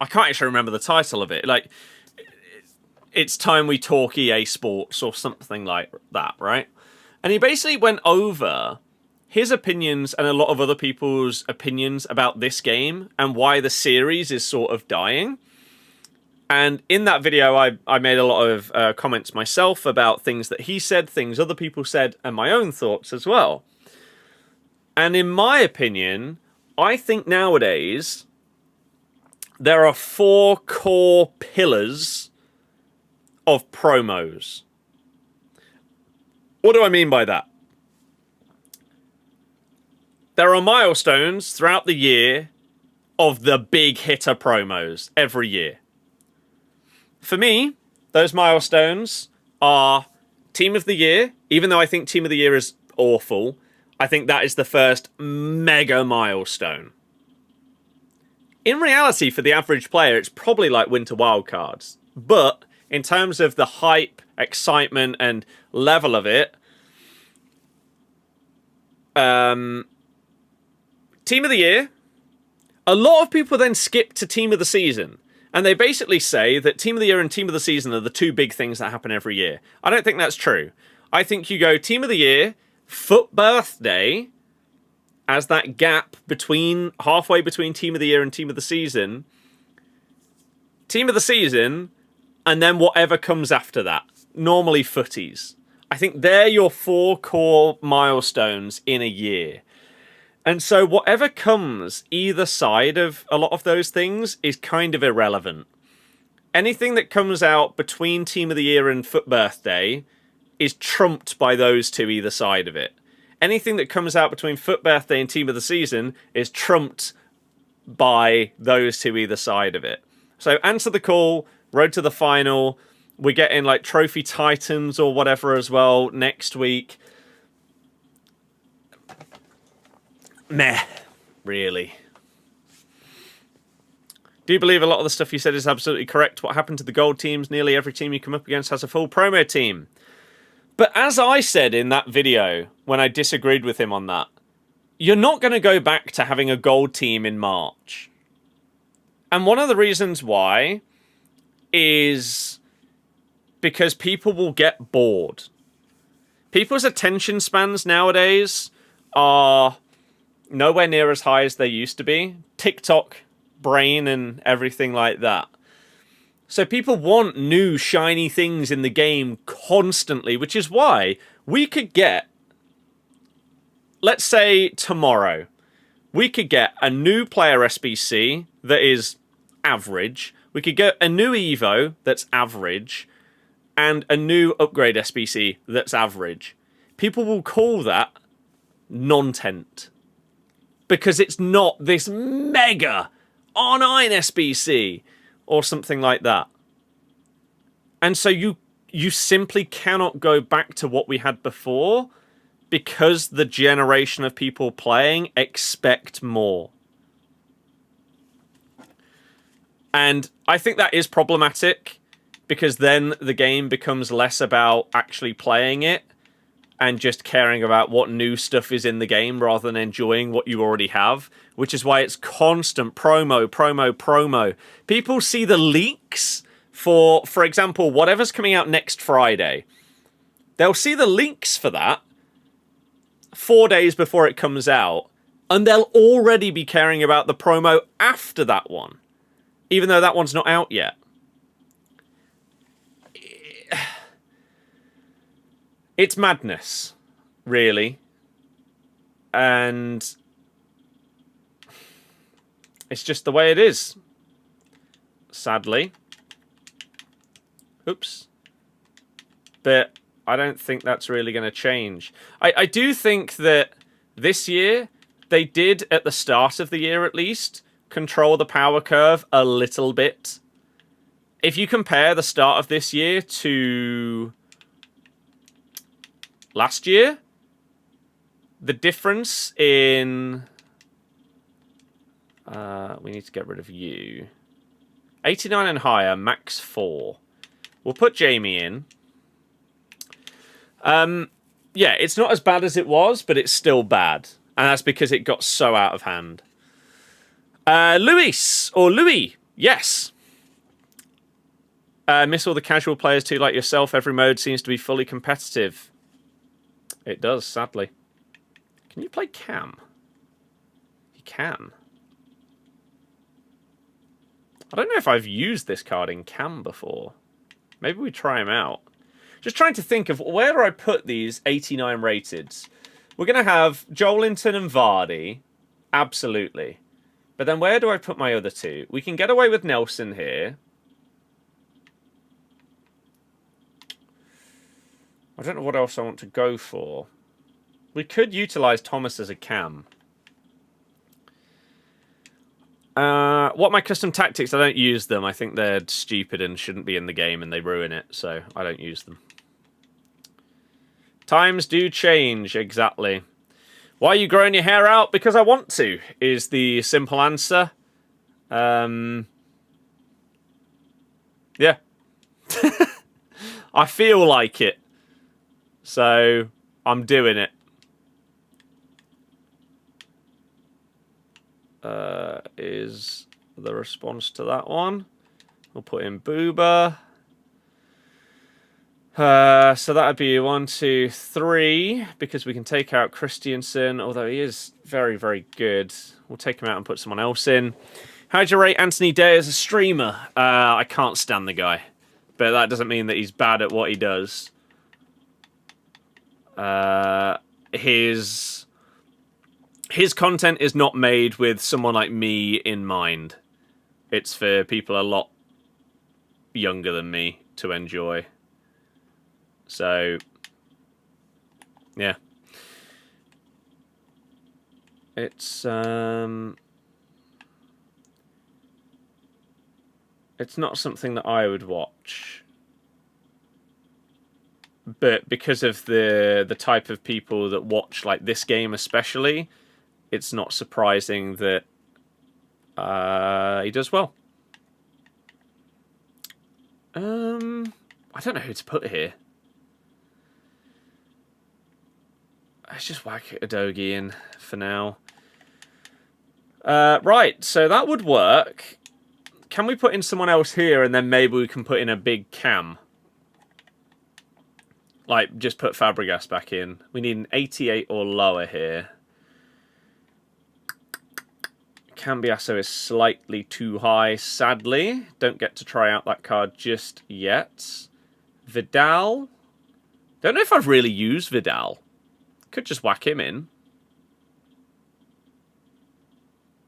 I can't actually remember the title of it. Like, it's time we talk EA Sports or something like that, right? And he basically went over his opinions and a lot of other people's opinions about this game and why the series is sort of dying. And in that video, I made a lot of comments myself about things that he said, things other people said, and my own thoughts as well. And in my opinion, I think nowadays there are 4 core pillars of promos. What do I mean by that? There are milestones throughout the year of the big hitter promos every year. For me, those milestones are Team of the Year. Even though I think Team of the Year is awful, I think that is the first mega milestone. In reality, for the average player, it's probably like Winter Wildcards. But in terms of the hype, excitement, and level of it, Team of the Year, a lot of people then skip to Team of the Season. And they basically say that Team of the Year and Team of the Season are the 2 big things that happen every year. I don't think that's true. I think you go Team of the Year, Foot Birthday, as that gap halfway between Team of the Year and Team of the Season, Team of the Season, and then whatever comes after that. Normally footies. I think they're your 4 core milestones in a year. And so whatever comes either side of a lot of those things is kind of irrelevant. Anything that comes out between Team of the Year and Foot Birthday is trumped by those 2 either side of it. Anything that comes out between Foot Birthday and Team of the Season is trumped by those 2 either side of it. So Answer the Call, Road to the Final, we're getting like Trophy Titans or whatever as well next week. Meh, really. Do you believe a lot of the stuff you said is absolutely correct? What happened to the gold teams? Nearly every team you come up against has a full promo team. But as I said in that video, when I disagreed with him on that, you're not going to go back to having a gold team in March. And one of the reasons why is because people will get bored. People's attention spans nowadays are nowhere near as high as they used to be. TikTok, brain, and everything like that. So people want new, shiny things in the game constantly, which is why we could get, let's say tomorrow, we could get a new player SBC that is average. We could get a new Evo that's average, and a new upgrade SBC that's average. People will call that non-tent. because it's not this mega on-iron SBC or something like that. And so you simply cannot go back to what we had before because the generation of people playing expect more. And I think that is problematic because then the game becomes less about actually playing it and just caring about what new stuff is in the game rather than enjoying what you already have, which is why it's constant promo, promo, promo. People see the leaks for example, whatever's coming out next Friday. They'll see the leaks for that 4 days before it comes out, and they'll already be caring about the promo after that one, even though that one's not out yet. It's madness, really. And it's just the way it is, sadly. Oops. But I don't think that's really going to change. I do think that this year, they did, at the start of the year at least, control the power curve a little bit. If you compare the start of this year to last year, the difference in... we need to get rid of you. 89 and higher, max 4. We'll put Jamie in. Yeah, it's not as bad as it was, but it's still bad. And that's because it got so out of hand. Luis, or Louis, yes. Miss all the casual players too, like yourself. Every mode seems to be fully competitive. It does, sadly. Can you play Cam? You can. I don't know if I've used this card in Cam before. Maybe we try him out. Just trying to think of where do I put these 89 rateds. We're going to have Joelinton and Vardy. Absolutely. But then where do I put my other two? We can get away with Nelson here. I don't know what else I want to go for. We could utilise Thomas as a cam. What my custom tactics? I don't use them. I think they're stupid and shouldn't be in the game and they ruin it, so I don't use them. Times do change, exactly. Why are you growing your hair out? Because I want to, is the simple answer. Yeah. I feel like it. So, I'm doing it. Is the response to that one. We'll put in Booba. So that would be 1, 2, 3, because we can take out Christiansen, although he is very, very good. We'll take him out and put someone else in. How'd you rate Anthony Day as a streamer? I can't stand the guy, but that doesn't mean that he's bad at what he does. His content is not made with someone like me in mind. It's for people a lot younger than me to enjoy. So, yeah. It's not something that I would watch. But because of the type of people that watch like this game especially, it's not surprising that he does well. I don't know who to put here. Let's just whack Udogie in for now. Right, so that would work. Can we put in someone else here and then maybe we can put in a big cam? Like, just put Fabregas back in. We need an 88 or lower here. Cambiasso is slightly too high, sadly. Don't get to try out that card just yet. Vidal. Don't know if I've really used Vidal. Could just whack him in.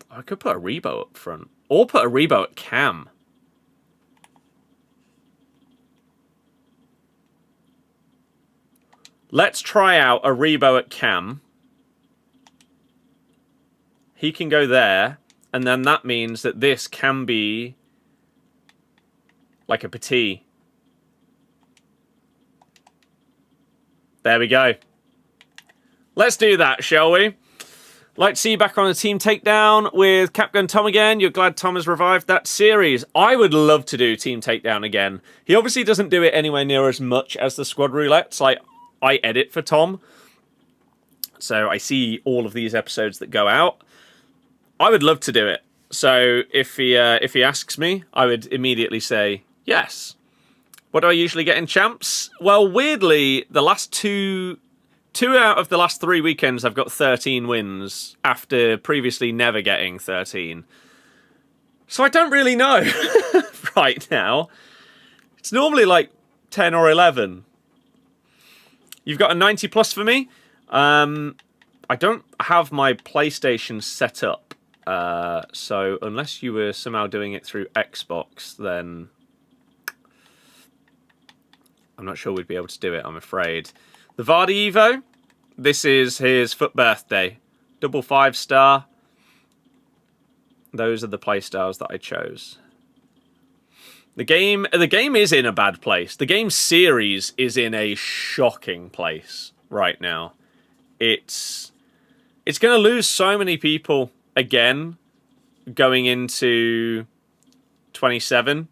I could put a Rebo up front. Or put a Rebo at cam. Let's try out a Rebo at cam. he can go there, and then that means that this can be like a petit. There we go. Let's do that, shall we? Like to see you back on a team takedown with Capgun Tom again. You're glad Tom has revived that series. I would love to do team takedown again. He obviously doesn't do it anywhere near as much as the squad roulettes. Like, I edit for Tom, so I see all of these episodes that go out. I would love to do it. So if he asks me, I would immediately say yes. What do I usually get in champs? Well, weirdly, the last two out of the last 3 weekends, I've got 13 wins after previously never getting 13. So I don't really know right now. It's normally like 10 or 11. You've got a 90 plus for me. I don't have my PlayStation set up. So unless you were somehow doing it through Xbox, then I'm not sure we'd be able to do it, I'm afraid. The Vardy Evo, this is his FUT birthday. Double 5-star. Those are the play styles that I chose. The game is in a bad place. The game series is in a shocking place right now. It's going to lose so many people again going into 27.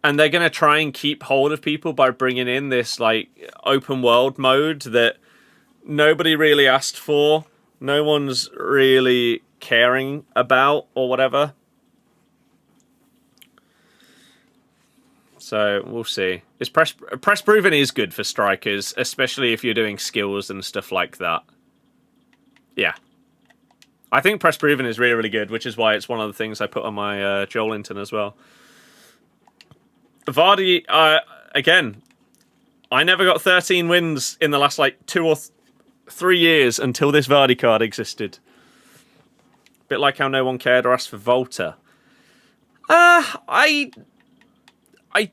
And they're going to try and keep hold of people by bringing in this, like, open world mode that nobody really asked for. No one's really caring about or whatever. So, we'll see. Press proven is good for strikers, especially if you're doing skills and stuff like that. Yeah. I think press proven is really, really good, which is why it's one of the things I put on my Joelinton as well. Vardy, again, I never got 13 wins in the last, like, 2 or 3 years until this Vardy card existed. Bit like how no one cared or asked for Volta. I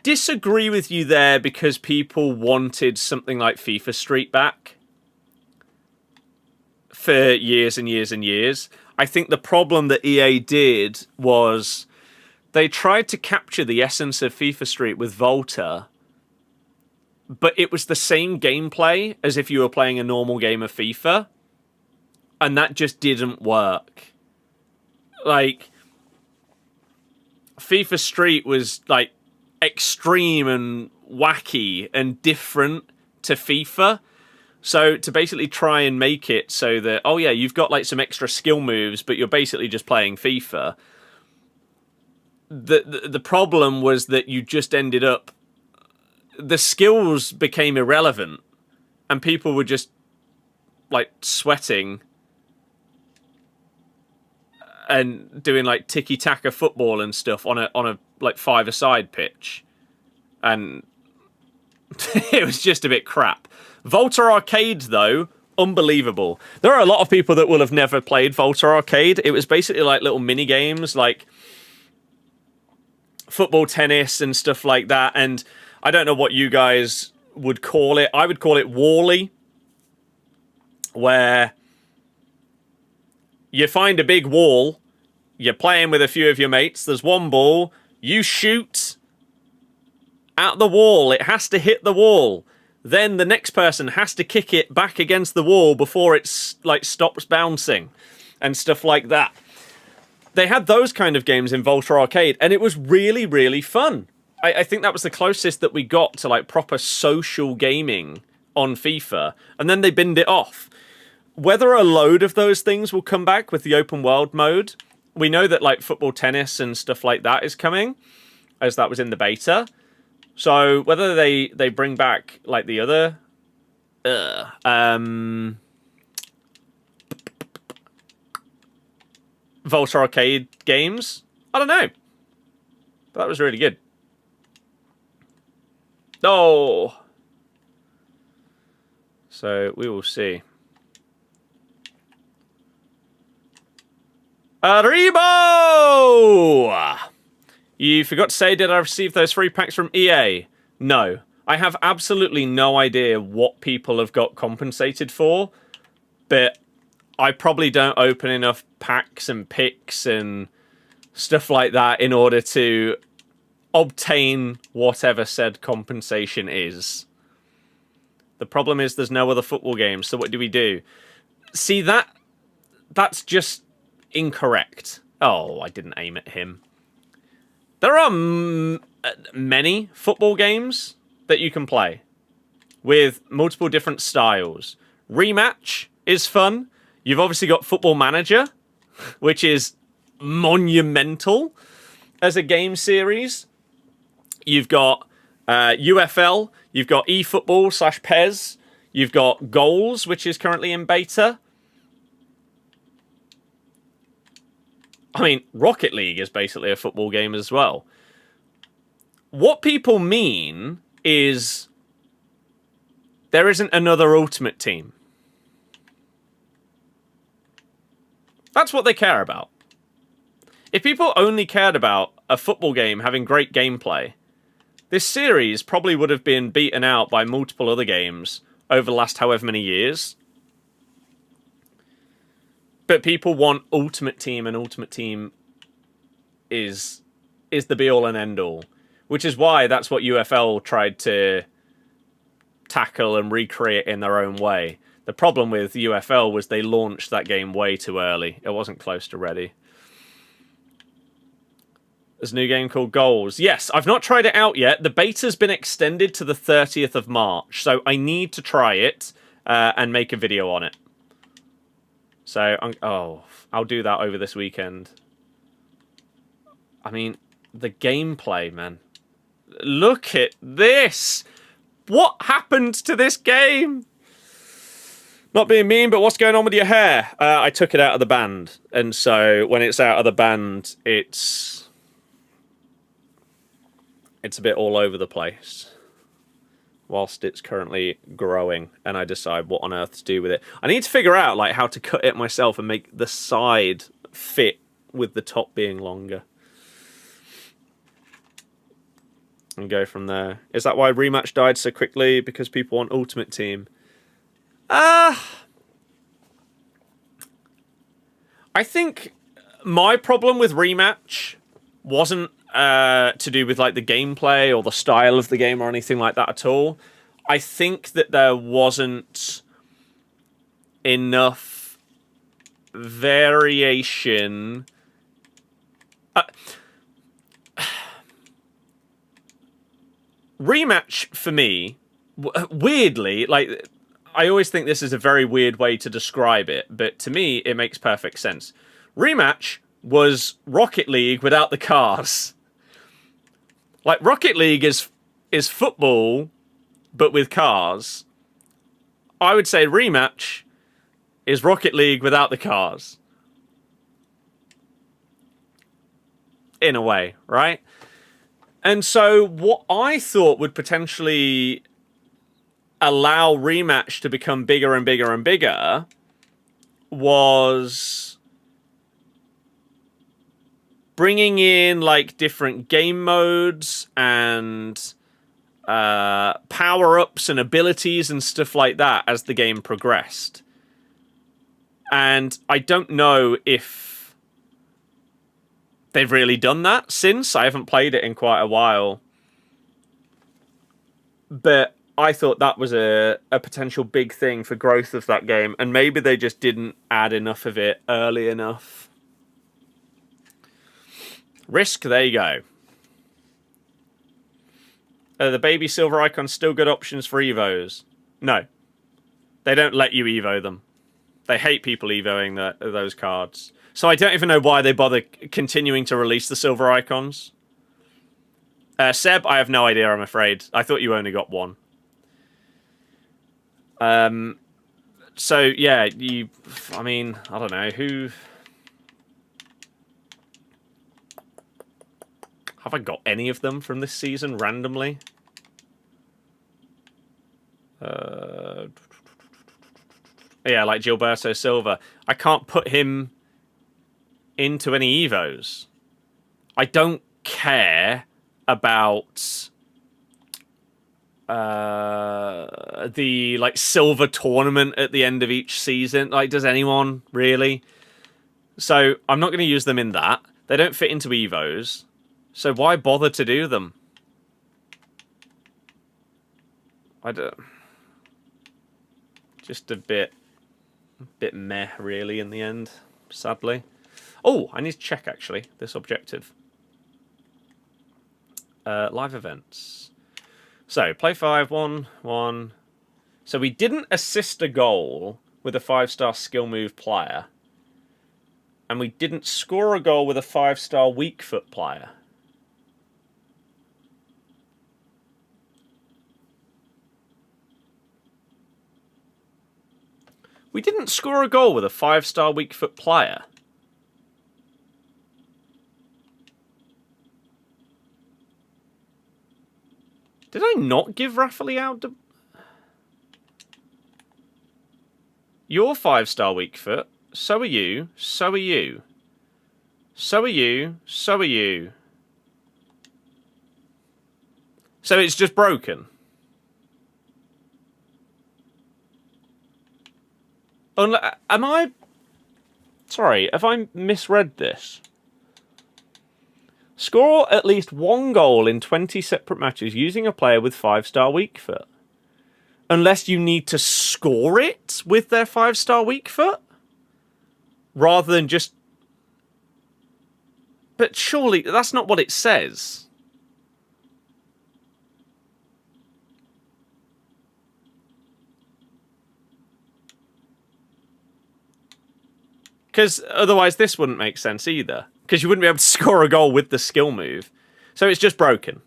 disagree with you there because people wanted something like FIFA Street back for years and years and years. I think the problem that EA did was they tried to capture the essence of FIFA Street with Volta, but it was the same gameplay as if you were playing a normal game of FIFA, and that just didn't work. Like, FIFA Street was, like, extreme and wacky and different to FIFA. So to basically try and make it so that, oh yeah, you've got, like, some extra skill moves, but you're basically just playing FIFA. The problem was that you just ended up... The skills became irrelevant. And people were just, like, sweating and doing, like, tiki-taka football and stuff on a like, 5-a-side pitch. And it was just a bit crap. Volta Arcade, though, unbelievable. There are a lot of people that will have never played Volta Arcade. It was basically like little mini-games, like football, tennis, and stuff like that. And I don't know what you guys would call it. I would call it Wall-E, where you find a big wall, you're playing with a few of your mates, there's one ball, you shoot at the wall, it has to hit the wall. Then the next person has to kick it back against the wall before it's, like, stops bouncing and stuff like that. They had those kind of games in Volta Arcade, and it was really, really fun. I think that was the closest that we got to, like, proper social gaming on FIFA, and then they binned it off. Whether a load of those things will come back with the open world mode, we know that, like, football, tennis, and stuff like that is coming, as that was in the beta. So whether they bring back, like, the other Volta Arcade games, I don't know. But that was really good. Oh. So we will see. Arribo! You forgot to say, did I receive those free packs from EA? No. I have absolutely no idea what people have got compensated for, but I probably don't open enough packs and picks and stuff like that in order to obtain whatever said compensation is. The problem is there's no other football games, so what do we do? See, that's just incorrect. Oh, I didn't aim at him. There are many football games that you can play with multiple different styles. Rematch is fun. You've obviously got Football Manager, which is monumental as a game series. You've got UFL. You've got eFootball / PES. You've got Goals, which is currently in beta. I mean, Rocket League is basically a football game as well. What people mean is there isn't another Ultimate Team. That's what they care about. If people only cared about a football game having great gameplay, this series probably would have been beaten out by multiple other games over the last however many years. But people want Ultimate Team, and Ultimate Team is the be-all and end-all. Which is why that's what UFL tried to tackle and recreate in their own way. The problem with UFL was they launched that game way too early. It wasn't close to ready. There's a new game called Goals. Yes, I've not tried it out yet. The beta's been extended to the 30th of March, so I need to try it and make a video on it. So, I'll do that over this weekend. I mean, the gameplay, man. Look at this! What happened to this game? Not being mean, but what's going on with your hair? I took it out of the band. And so, when it's out of the band, it's a bit all over the place. Whilst it's currently growing, and I decide what on earth to do with it. I need to figure out like how to cut it myself and make the side fit with the top being longer. And go from there. Is that why Rematch died so quickly? Because people want Ultimate Team? I think my problem with Rematch wasn't to do with like the gameplay or the style of the game or anything like that at all. I think that there wasn't enough variation. Rematch for me, weirdly, like I always think this is a very weird way to describe it, but to me it makes perfect sense. Rematch was Rocket League without the cars. Like, Rocket League is football, but with cars. I would say Rematch is Rocket League without the cars. In a way, right? And so, what I thought would potentially allow Rematch to become bigger and bigger and bigger was bringing in like different game modes and power-ups and abilities and stuff like that as the game progressed. And I don't know if they've really done that since. I haven't played it in quite a while. But I thought that was a potential big thing for growth of that game. And maybe they just didn't add enough of it early enough. Risk, there you go. The baby silver icons still good options for Evos? No. They don't let you Evo them. They hate people Evoing those cards. So I don't even know why they bother continuing to release the silver icons. Seb, I have no idea, I'm afraid. I thought you only got one. So, yeah, I mean, I don't know, who... Have I got any of them from this season randomly? Yeah, like Gilberto Silva. I can't put him into any Evos. I don't care about the like silver tournament at the end of each season. Like, does anyone really? So I'm not going to use them in that. They don't fit into Evos. So why bother to do them? I don't. Just a bit meh, really, in the end. Sadly. Oh, I need to check actually this objective. Live events. So play 5, 1, 1. So we didn't assist a goal with a 5-star skill move player. And we didn't score a goal with a 5-star weak foot player. We didn't score a goal with a 5-star weak foot player. Did I not give Rafael de... You're 5-star weak foot. So are you. So are you. So are you. So are you. So it's just broken. Am I... Sorry, have I misread this? Score at least one goal in 20 separate matches using a player with 5-star weak foot. Unless you need to score it with their 5-star weak foot? Rather than just... But surely, that's not what it says. Because otherwise this wouldn't make sense either. Because you wouldn't be able to score a goal with the skill move. So it's just broken.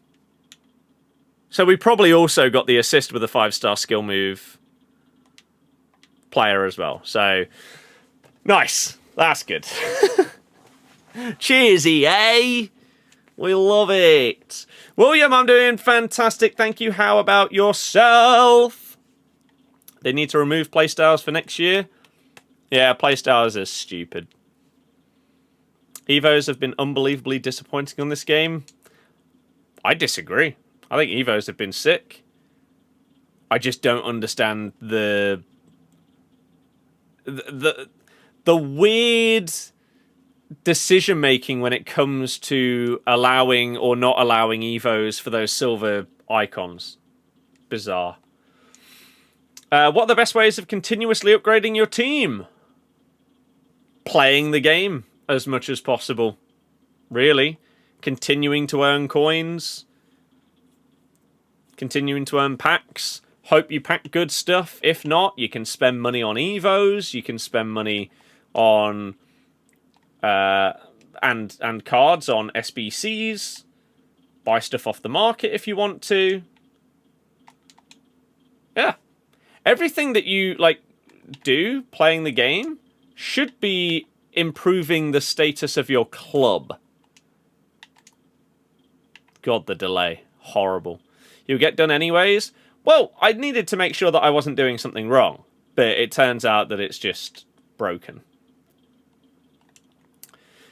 So we probably also got the assist with a 5-star skill move player as well. So, nice. That's good. Cheers, EA. We love it. William, I'm doing fantastic. Thank you. How about yourself? They need to remove playstyles for next year. Yeah, playstyles are stupid. Evos have been unbelievably disappointing on this game. I disagree. I think Evos have been sick. I just don't understand the weird decision making when it comes to allowing or not allowing Evos for those silver icons. Bizarre. What are the best ways of continuously upgrading your team? Playing the game as much as possible. Really. Continuing to earn coins. Continuing to earn packs. Hope you pack good stuff. If not, you can spend money on Evos. You can spend money on and cards on SBCs. Buy stuff off the market if you want to. Yeah. Everything that you do playing the game should be improving the status of your club. God, the delay. Horrible. You'll get done anyways. Well, I needed to make sure that I wasn't doing something wrong. But it turns out that it's just broken.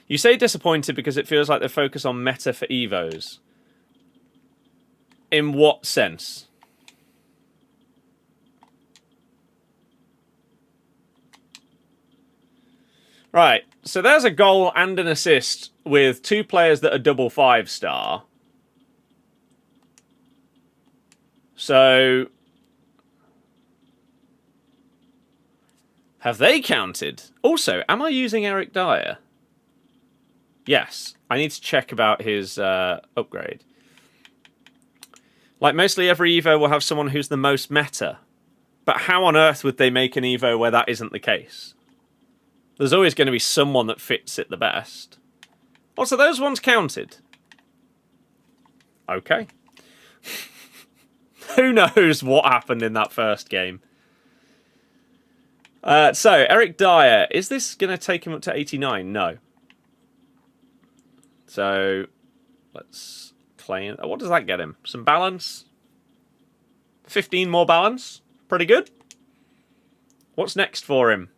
You say disappointed because it feels like they focus on meta for Evos. In what sense? Right, so there's a goal and an assist with two players that are double 5-star. So, have they counted? Also, am I using Eric Dyer? Yes, I need to check about his upgrade. Like, mostly every Evo will have someone who's the most meta. But how on earth would they make an Evo where that isn't the case? There's always going to be someone that fits it the best. Also, those ones counted. Okay. Who knows what happened in that first game? So, Eric Dyer. Is this going to take him up to 89? No. So, let's claim... What does that get him? Some balance? 15 more balance? Pretty good. What's next for him?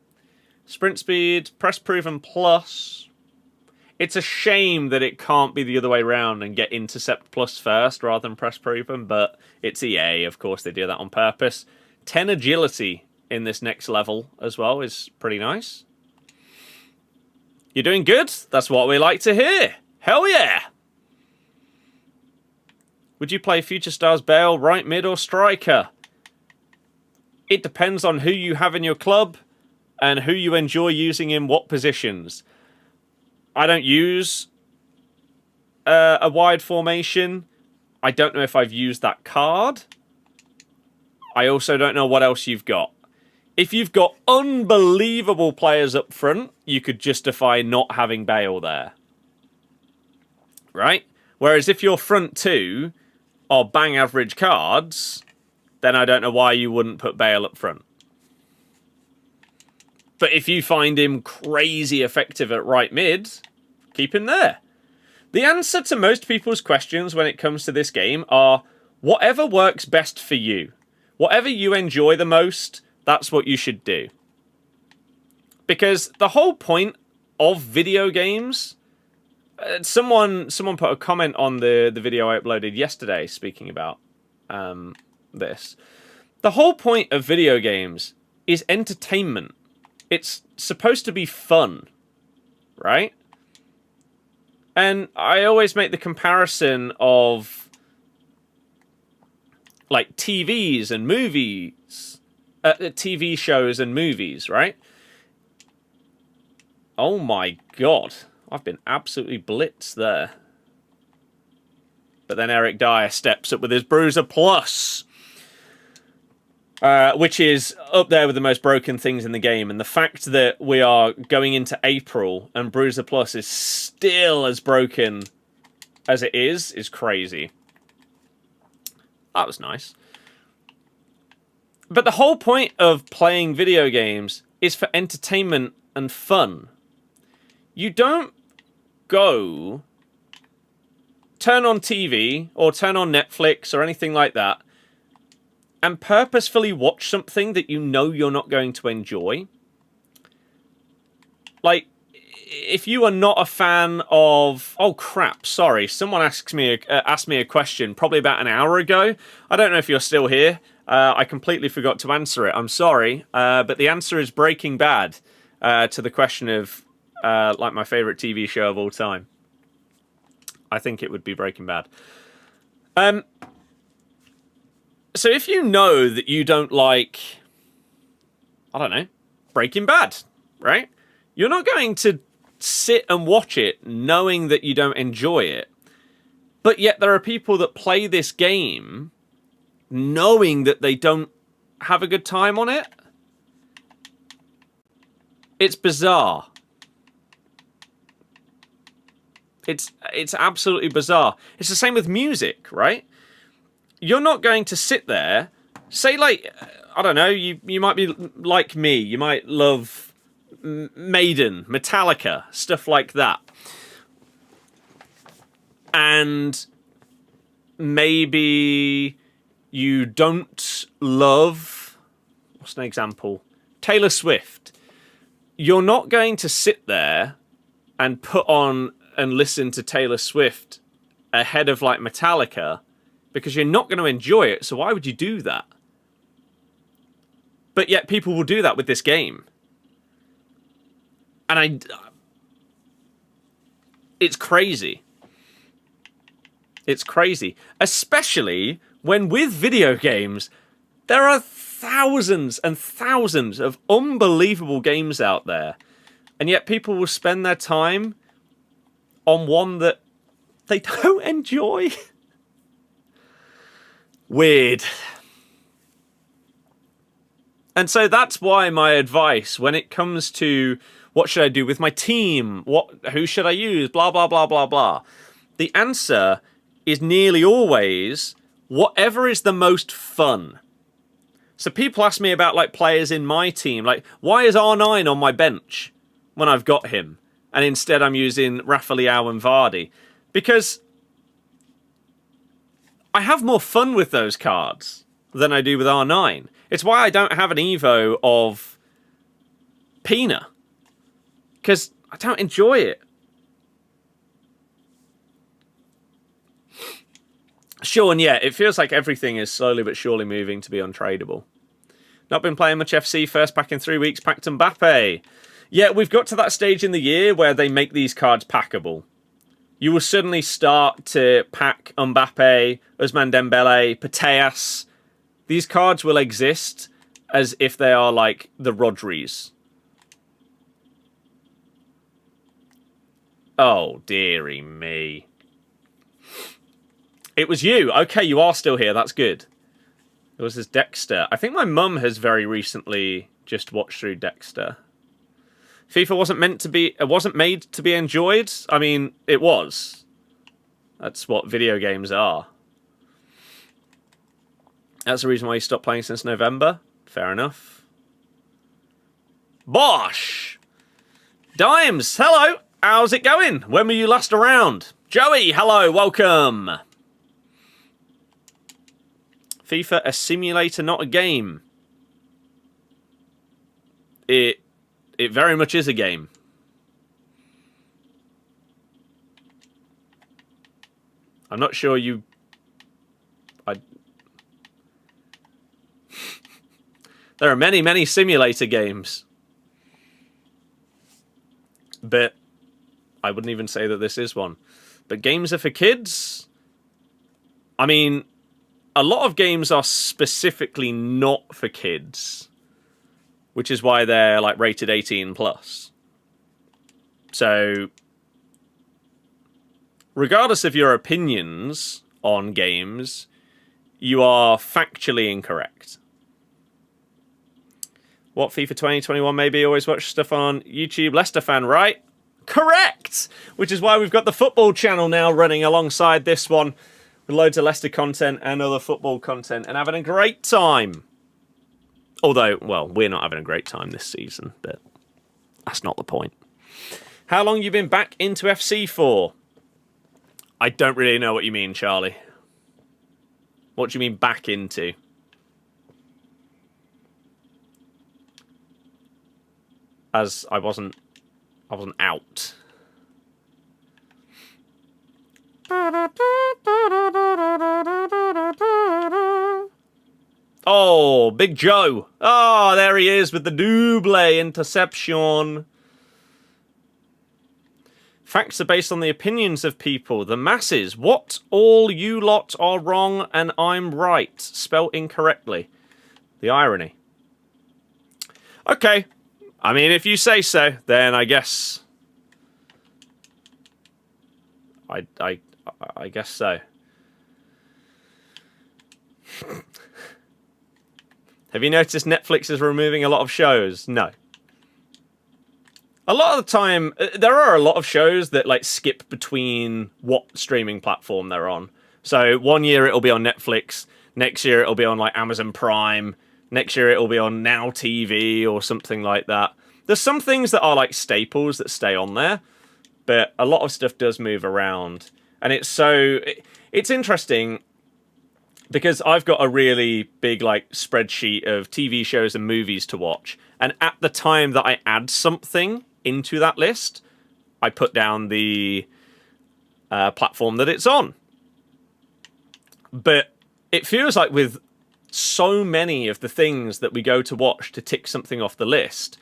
Sprint speed, press proven plus. It's a shame that it can't be the other way around and get intercept plus first rather than press proven, but it's EA, of course they do that on purpose. 10 agility in this next level as well is pretty nice. You're doing good? That's what we like to hear. Hell yeah! Would you play Future Stars Bale, right mid or striker? It depends on who you have in your club and who you enjoy using in what positions. I don't use a wide formation. I don't know if I've used that card. I also don't know what else you've got. If you've got unbelievable players up front, you could justify not having Bale there. Right? Whereas if your front two are bang average cards, then I don't know why you wouldn't put Bale up front. But if you find him crazy effective at right mid, keep him there. The answer to most people's questions when it comes to this game are whatever works best for you. Whatever you enjoy the most, that's what you should do. Because the whole point of video games... Someone put a comment on the video I uploaded yesterday speaking about this. The whole point of video games is entertainment. It's supposed to be fun, right? And I always make the comparison of like TVs and movies, TV shows and movies, right? Oh my god. I've been absolutely blitzed there. But then Eric Dyer steps up with his Bruiser Plus. Which is up there with the most broken things in the game. And the fact that we are going into April and Bruiser Plus is still as broken as it is crazy. That was nice. But the whole point of playing video games is for entertainment and fun. You don't go turn on TV or turn on Netflix or anything like that and purposefully watch something that you know you're not going to enjoy. Like, if you are not a fan of... Oh, crap, sorry. Someone asked me a question probably about an hour ago. I don't know if you're still here. I completely forgot to answer it. I'm sorry. But the answer is Breaking Bad to the question of, like, my favourite TV show of all time. I think it would be Breaking Bad. So if you know that you don't like, I don't know, Breaking Bad, right? You're not going to sit and watch it knowing that you don't enjoy it. But yet there are people that play this game knowing that they don't have a good time on it. It's bizarre. It's absolutely bizarre. It's the same with music, right? You're not going to sit there, say like, I don't know, you might be like me, you might love Maiden, Metallica, stuff like that. And maybe you don't love, what's an example? Taylor Swift. You're not going to sit there and put on and listen to Taylor Swift ahead of like Metallica, because you're not going to enjoy it, so why would you do that? But yet people will do that with this game. And it's crazy. It's crazy. Especially when with video games, there are thousands and thousands of unbelievable games out there. And yet people will spend their time on one that they don't enjoy. Weird. And so that's why my advice when it comes to what should I do with my team, who should I use, blah, blah, blah, blah, blah. The answer is nearly always whatever is the most fun. So people ask me about like players in my team, like why is R9 on my bench when I've got him? And instead I'm using Rafa Leao and Vardy. Because I have more fun with those cards than I do with R9. It's why I don't have an Evo of Pina. Because I don't enjoy it. Sure, and yeah, it feels like everything is slowly but surely moving to be untradeable. Not been playing much FC. First pack in 3 weeks. Packed Mbappe. Yeah, we've got to that stage in the year where they make these cards packable. You will suddenly start to pack Mbappe, Ousmane Dembele, Pateas. These cards will exist as if they are like the Rodris. Oh, dearie me. It was you. Okay, you are still here. That's good. It was this Dexter. I think my mum has very recently just watched through Dexter. FIFA wasn't made to be enjoyed. I mean, it was. That's what video games are. That's the reason why you stopped playing since November. Fair enough. Bosh! Dimes, hello! How's it going? When were you last around? Joey, hello, welcome! FIFA, a simulator, not a game. It very much is a game. I'm not sure you... There are many, many simulator games. But I wouldn't even say that this is one. But games are for kids? I mean, a lot of games are specifically not for kids. Which is why they're like rated 18 plus. So, regardless of your opinions on games, you are factually incorrect. What FIFA 2021 maybe? Always watch stuff on YouTube. Leicester fan, right? Correct! Which is why we've got the football channel now running alongside this one. With loads of Leicester content and other football content. And having a great time. Although, well, we're not having a great time this season, but that's not the point. How long you been back into FC for? I don't really know what you mean, Charlie. What do you mean back into? As I wasn't out. Oh, Big Joe. Oh, there he is with the double interception. Facts are based on the opinions of people, the masses. What? All you lot are wrong and I'm right. Spelt incorrectly. The irony. Okay. I mean, if you say so, then I guess... I guess so. Have you noticed Netflix is removing a lot of shows? No. A lot of the time, there are a lot of shows that like skip between what streaming platform they're on. So one year it'll be on Netflix, next year it'll be on like Amazon Prime, next year it'll be on Now TV or something like that. There's some things that are like staples that stay on there, but a lot of stuff does move around. And it's interesting because I've got a really big like spreadsheet of TV shows and movies to watch. And at the time that I add something into that list, I put down the platform that it's on. But it feels like with so many of the things that we go to watch to tick something off the list,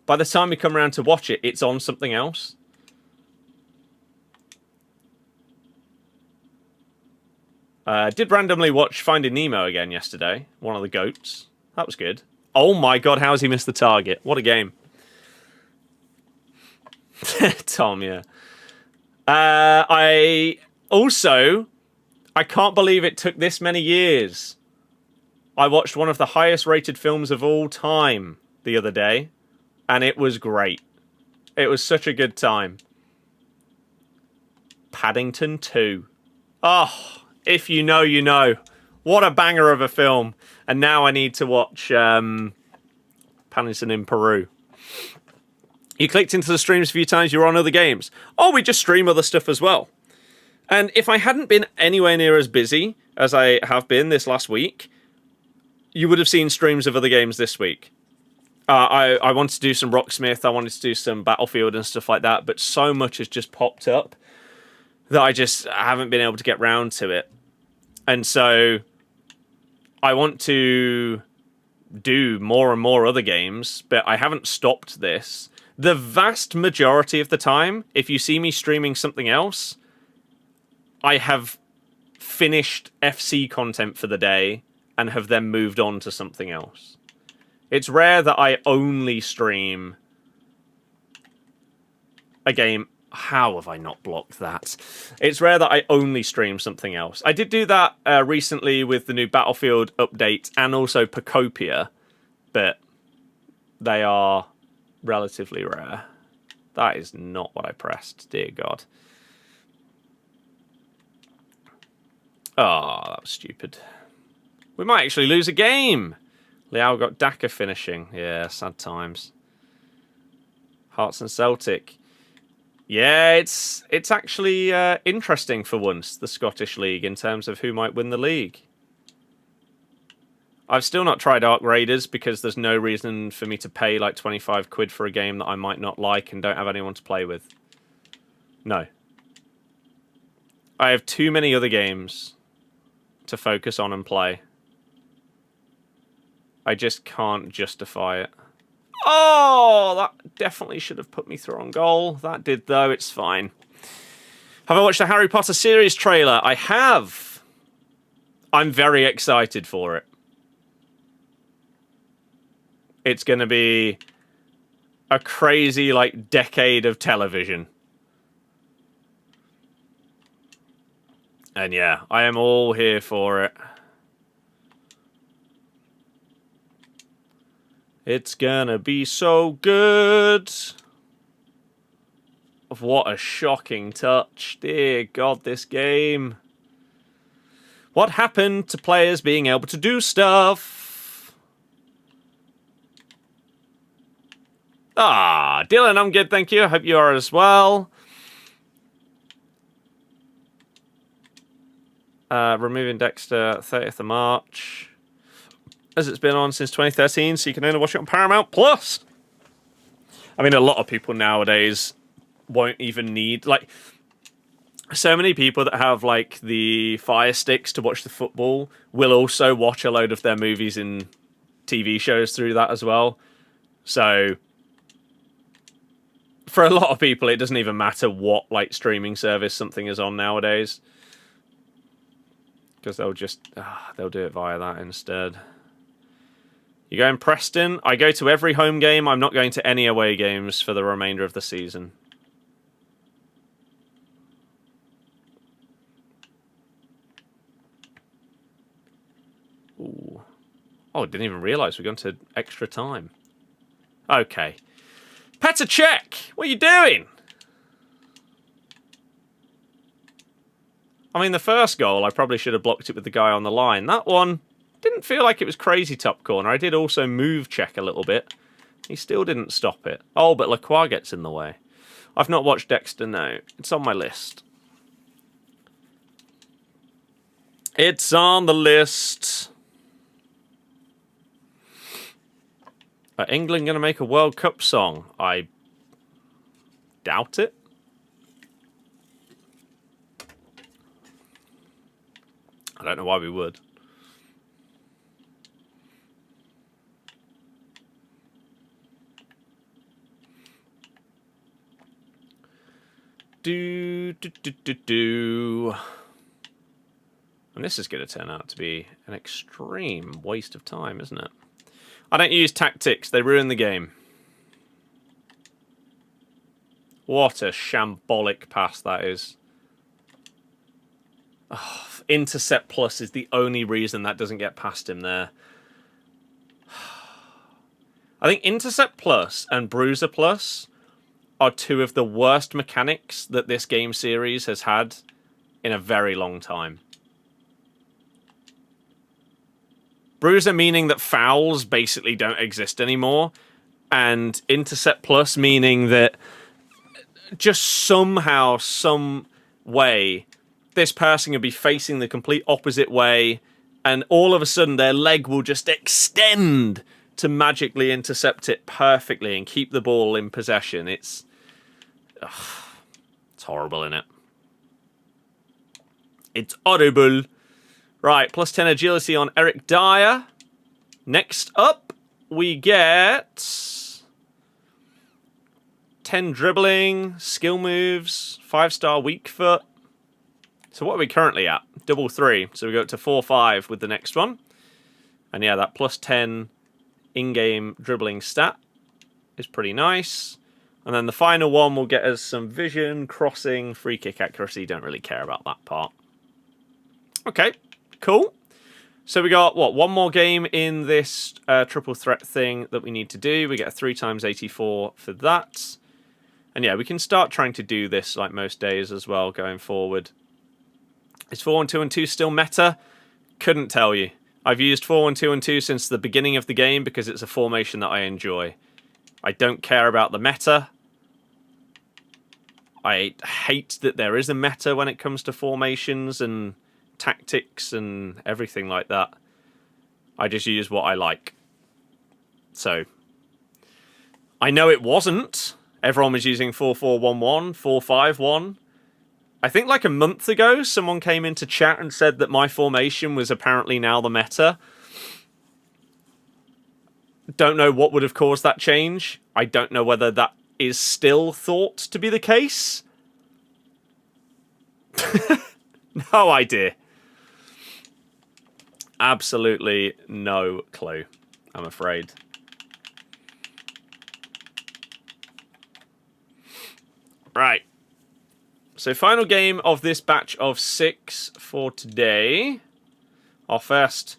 by the time we come around to watch it, it's on something else. Did randomly watch Finding Nemo again yesterday. One of the goats. That was good. Oh my god, how has he missed the target? What a game. Tom, yeah. I can't believe it took this many years. I watched one of the highest rated films of all time the other day, and it was great. It was such a good time. Paddington 2. Oh, if you know, you know. What a banger of a film. And now I need to watch Paddington in Peru. You clicked into the streams a few times, you're on other games. Oh, we just stream other stuff as well. And if I hadn't been anywhere near as busy as I have been this last week, you would have seen streams of other games this week. I wanted to do some Rocksmith, I wanted to do some Battlefield and stuff like that, but so much has just popped up that I just haven't been able to get round to it. And so I want to do more and more other games, but I haven't stopped this. The vast majority of the time, if you see me streaming something else, I have finished FC content for the day and have then moved on to something else. It's rare that I only stream a game. How have I not blocked that? It's rare that I only stream something else. I did do that recently with the new Battlefield update and also Pacopia, but they are relatively rare. That is not what I pressed, dear God. Oh, that was stupid. We might actually lose a game. Liao got Daka finishing. Yeah, sad times. Hearts and Celtic. Yeah, it's actually interesting for once, the Scottish League, in terms of who might win the league. I've still not tried Ark Raiders because there's no reason for me to pay like 25 quid for a game that I might not like and don't have anyone to play with. No. I have too many other games to focus on and play. I just can't justify it. Oh, that definitely should have put me through on goal. That did, though. It's fine. Have I watched the Harry Potter series trailer? I have. I'm very excited for it. It's going to be a crazy, like, decade of television. And yeah, I am all here for it. It's gonna be so good. What a shocking touch. Dear God, this game. What happened to players being able to do stuff? Ah, Dylan, I'm good, thank you. I hope you are as well. Removing Dexter, 30th of March. As it's been on since 2013, so you can only watch it on Paramount Plus. I mean, a lot of people nowadays won't even need, like, so many people that have, like, the Fire Sticks to watch the football will also watch a load of their movies and TV shows through that as well. So, for a lot of people, it doesn't even matter what, like, streaming service something is on nowadays. Because they'll just, they'll do it via that instead. You going Preston? I go to every home game. I'm not going to any away games for the remainder of the season. Ooh. Oh, I didn't even realise we're going to extra time. Okay. Petr Cech! What are you doing? I mean, the first goal, I probably should have blocked it with the guy on the line. That one didn't feel like it was crazy top corner. I did also move Cech a little bit. He still didn't stop it. Oh, but Lacroix gets in the way. I've not watched Dexter, no. It's on my list. It's on the list. Are England going to make a World Cup song? I doubt it. I don't know why we would. And this is going to turn out to be an extreme waste of time, isn't it? I don't use tactics. They ruin the game. What a shambolic pass that is. Oh, Intercept Plus is the only reason that doesn't get past him there. I think Intercept Plus and Bruiser Plus are two of the worst mechanics that this game series has had in a very long time. Bruiser meaning that fouls basically don't exist anymore, and Intercept Plus meaning that just somehow, some way, this person will be facing the complete opposite way, and all of a sudden their leg will just extend to magically intercept it perfectly and keep the ball in possession. It's horrible, isn't it? It's horrible. Right, plus 10 agility on Eric Dyer. Next up, we get 10 dribbling, skill moves, 5-star weak foot. So what are we currently at? Double 3. So we go up to 4-5 with the next one. And yeah, that plus 10 in-game dribbling stat is pretty nice. And then the final one will get us some vision, crossing, free kick accuracy. Don't really care about that part. Okay, cool. So we got, what, one more game in this triple threat thing that we need to do. We get a 3 times 84 for that. And yeah, we can start trying to do this like most days as well going forward. Is 4-1-2-2 still meta? Couldn't tell you. I've used 4-1-2-2 since the beginning of the game because it's a formation that I enjoy. I don't care about the meta. I hate that there is a meta when it comes to formations and tactics and everything like that. I just use what I like. So, I know it wasn't. Everyone was using 4-4-1-1, 4-5-1. I think like a month ago, someone came into chat and said that my formation was apparently now the meta. Don't know what would have caused that change. I don't know whether that is still thought to be the case. No idea. Absolutely no clue, I'm afraid. Right. So final game of this batch of 6 for today. Our first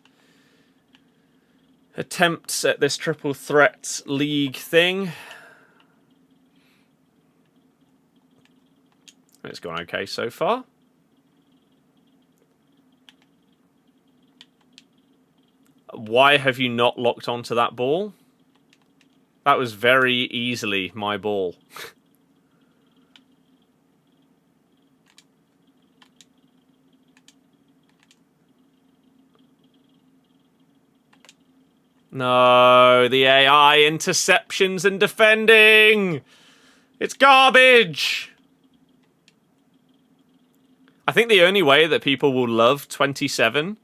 attempts at this triple threat league thing. It's gone okay so far. Why have you not locked onto that ball? That was very easily my ball. No, the AI interceptions and defending. It's garbage. I think the only way that people will love 27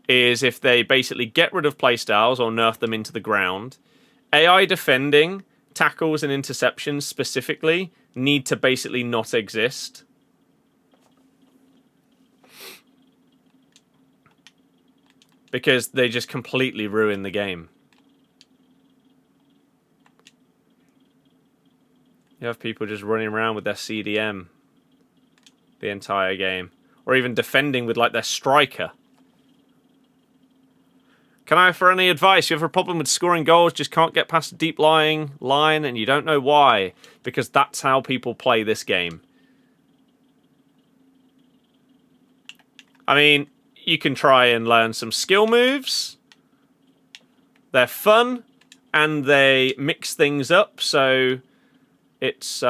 is if they basically get rid of playstyles or nerf them into the ground. AI defending, tackles and interceptions specifically need to basically not exist. Because they just completely ruin the game. You have people just running around with their CDM the entire game. Or even defending with like their striker. Can I offer any advice? You have a problem with scoring goals, just can't get past a deep lying line, and you don't know why. Because that's how people play this game. I mean, you can try and learn some skill moves. They're fun, and they mix things up, so it's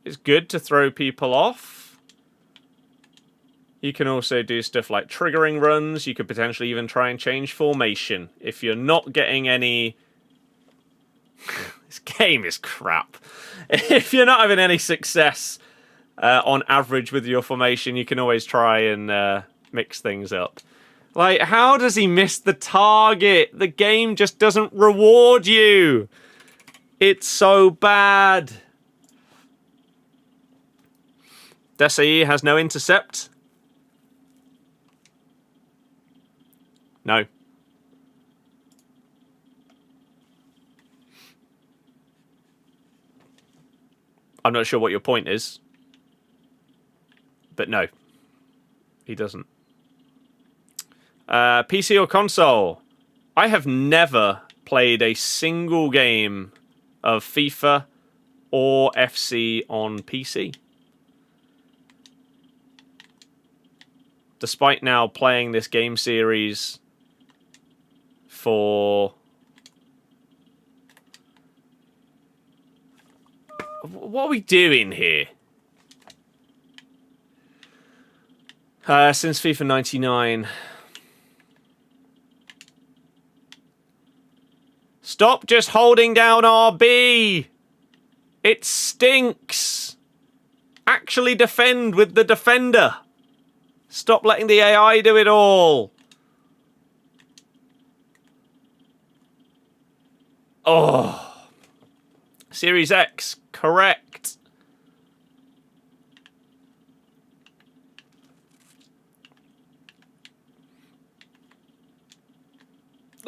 it's good to throw people off. You can also do stuff like triggering runs. You could potentially even try and change formation. If you're not getting any... This game is crap. If you're not having any success on average with your formation, you can always try and mix things up. Like, how does he miss the target? The game just doesn't reward you. It's so bad. Desai has no intercept. No. I'm not sure what your point is. But no. He doesn't. PC or console? I have never played a single game of FIFA or FC on PC. Despite now playing this game series for... What are we doing here? Since FIFA 99. Stop just holding down RB! It stinks! Actually defend with the defender. Stop letting the AI do it all. Oh. Series X, correct.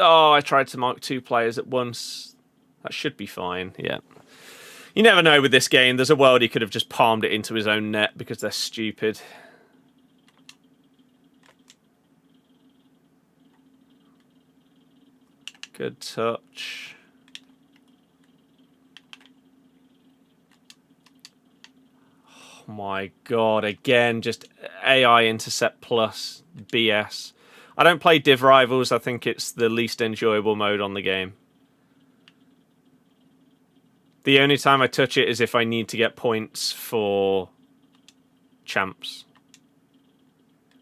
Oh, I tried to mark 2 players at once. That should be fine, yeah. You never know with this game. There's a world he could have just palmed it into his own net because they're stupid. Good touch. Oh my god, again, just AI intercept plus BS. I don't play Div Rivals. I think it's the least enjoyable mode on the game. The only time I touch it is if I need to get points for champs.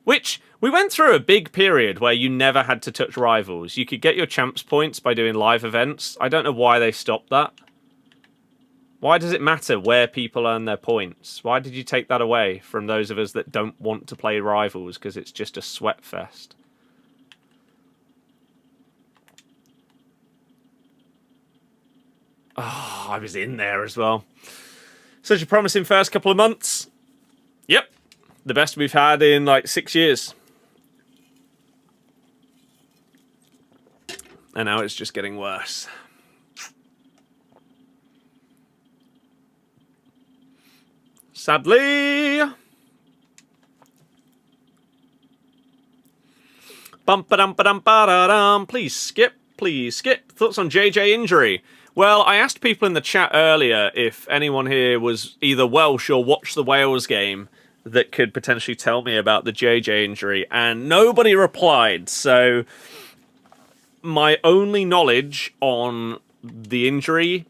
Which, we went through a big period where you never had to touch Rivals. You could get your champs points by doing live events. I don't know why they stopped that. Why does it matter where people earn their points? Why did you take that away from those of us that don't want to play Rivals because it's just a sweat fest? Oh, I was in there as well. Such a promising first couple of months. Yep. The best we've had in like 6 years. And now it's just getting worse. Sadly. Bum-ba-dum-ba-dum-ba-da-dum. Please skip. Please skip. Thoughts on JJ injury? Well, I asked people in the chat earlier if anyone here was either Welsh or watched the Wales game that could potentially tell me about the JJ injury, and nobody replied. So my only knowledge on the injury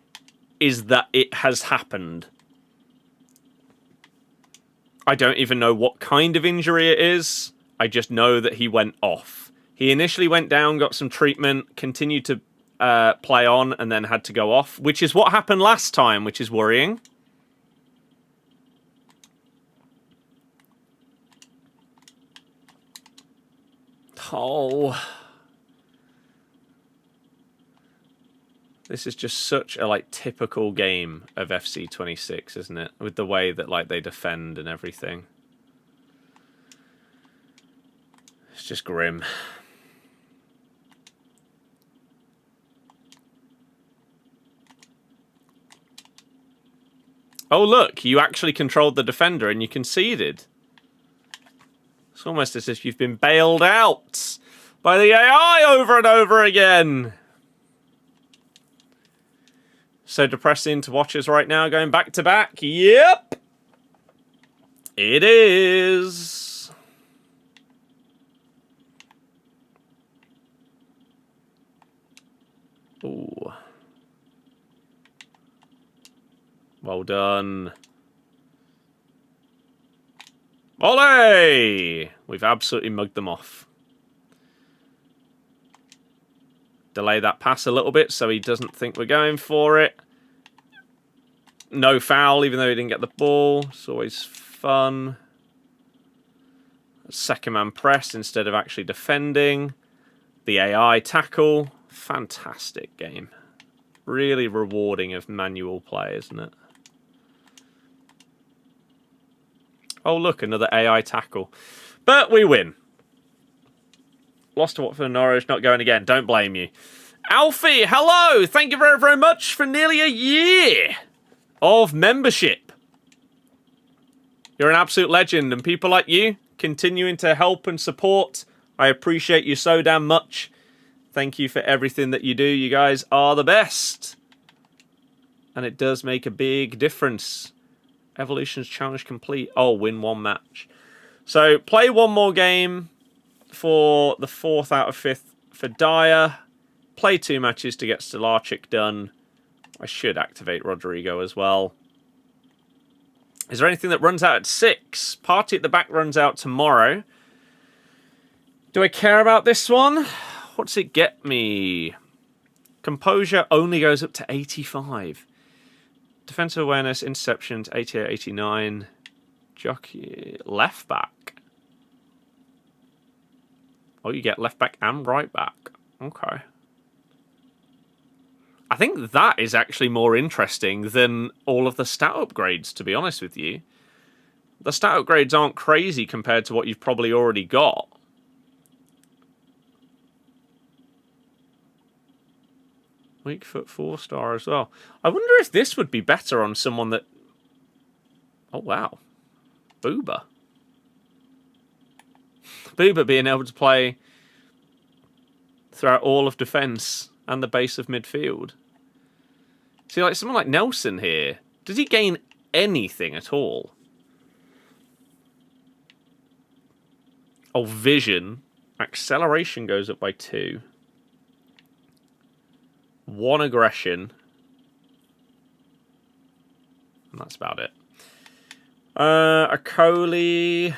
is that it has happened. I don't even know what kind of injury it is. I just know that he went off. He initially went down, got some treatment, continued to play on, and then had to go off, which is what happened last time, which is worrying. Oh. This is just such a like typical game of FC26, isn't it? With the way that like they defend and everything. It's just grim. Oh look, you actually controlled the defender and you conceded. It's almost as if you've been bailed out by the AI over and over again. So depressing to watch us right now, going back to back. Yep. It is. Ooh. Well done. Ole! We've absolutely mugged them off. Delay that pass a little bit so he doesn't think we're going for it. No foul, even though he didn't get the ball. It's always fun. Second man press instead of actually defending. The AI tackle. Fantastic game. Really rewarding of manual play, isn't it? Oh, look, another AI tackle. But we win. Lost to Watford and Norwich, not going again. Don't blame you. Alfie, hello! Thank you very, very much for nearly a year of membership. You're an absolute legend, and people like you continuing to help and support. I appreciate you so damn much. Thank you for everything that you do. You guys are the best. And it does make a big difference. Evolution's challenge complete. Oh, win one match. So, play one more game for the 4th out of 5th for Dyer. Play 2 matches to get Stolarczyk done. I should activate Rodrigo as well. Is there anything that runs out at 6? Party at the Back runs out tomorrow. Do I care about this one? What's it get me? Composure only goes up to 85. Defensive awareness, interceptions, 88, 89. Jockey, left back. Oh, you get left back and right back. Okay. I think that is actually more interesting than all of the stat upgrades, to be honest with you. The stat upgrades aren't crazy compared to what you've probably already got. Weak foot 4-star as well. I wonder if this would be better on someone that... Oh, wow. Booba. Booba being able to play throughout all of defence and the base of midfield. See, like someone like Nelson here, does he gain anything at all? Oh, vision. Acceleration goes up by 2. 1 aggression. And that's about it. Akoli.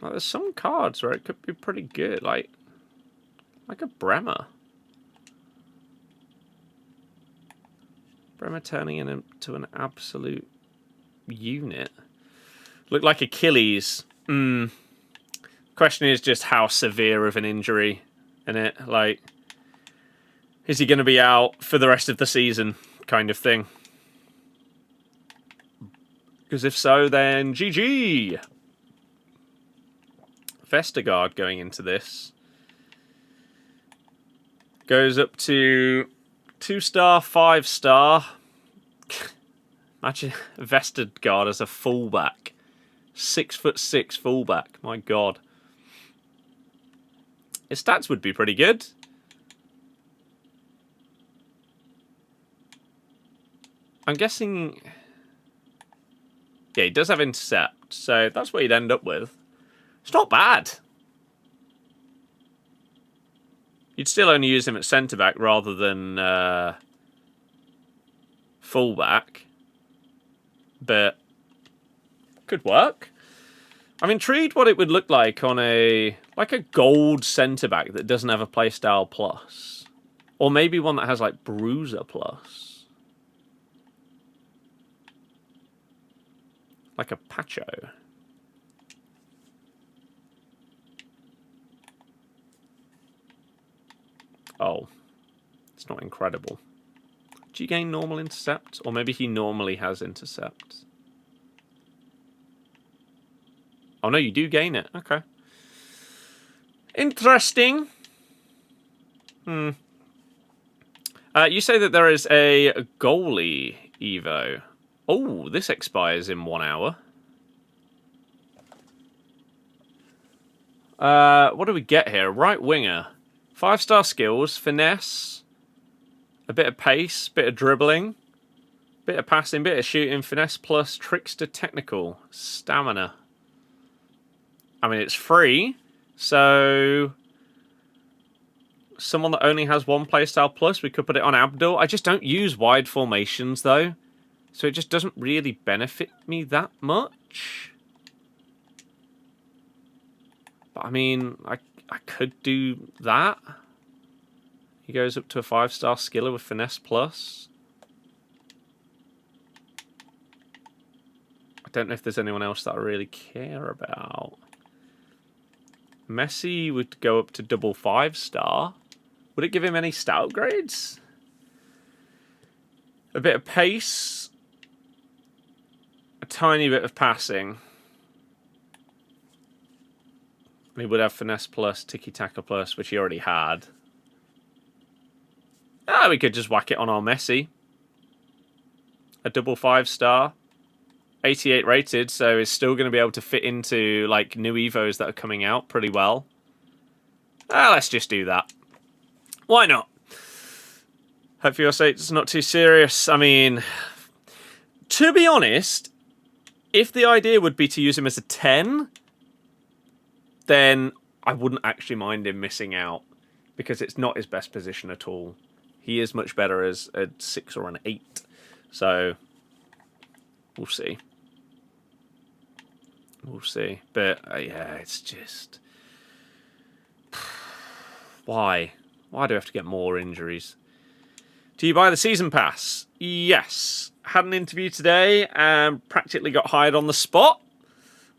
Well, there's some cards where it could be pretty good, like a Bremer. Bremer turning into an absolute unit. Look like Achilles. Question is just how severe of an injury, innit? Like, is he going to be out for the rest of the season, kind of thing? Because if so, then GG. Vestergaard going into this. Goes up to 2-star, 5-star. Imagine Vestergaard as a fullback. 6'6" fullback. My God. His stats would be pretty good. I'm guessing... Yeah, he does have intercept, so that's what he'd end up with. It's not bad. You'd still only use him at centre-back rather than full-back. But could work. I'm intrigued what it would look like on a gold centre-back that doesn't have a playstyle plus. Or maybe one that has like bruiser plus. Like a Pacho. Oh, it's not incredible. Do you gain normal intercept? Or maybe he normally has intercept. Oh no, you do gain it. Okay. Interesting. You say that there is a goalie Evo. Oh, this expires in 1 hour. What do we get here? Right winger. 5-star skills, finesse, a bit of pace, bit of dribbling, bit of passing, bit of shooting, finesse plus, trickster technical, stamina. I mean, it's free, so someone that only has 1 playstyle plus, we could put it on Abdul. I just don't use wide formations, though, so it just doesn't really benefit me that much. But, I mean, I could do that. He goes up to a 5-star skiller with finesse plus. I don't know if there's anyone else that I really care about. Messi would go up to double 5-star. Would it give him any stat upgrades? A bit of pace. A tiny bit of passing. He would have finesse plus, tiki-taka plus, which he already had. We could just whack it on our Messi. A double 5-star. 88 rated, so is still going to be able to fit into like new Evos that are coming out pretty well. Let's just do that. Why not? Hope for your sake it's not too serious. I mean, to be honest, if the idea would be to use him as a 10, then I wouldn't actually mind him missing out because it's not his best position at all. He is much better as a 6 or an 8. So, we'll see. We'll see. But, yeah, it's just... Why? Why do I have to get more injuries? Do you buy the season pass? Yes. Had an interview today and practically got hired on the spot.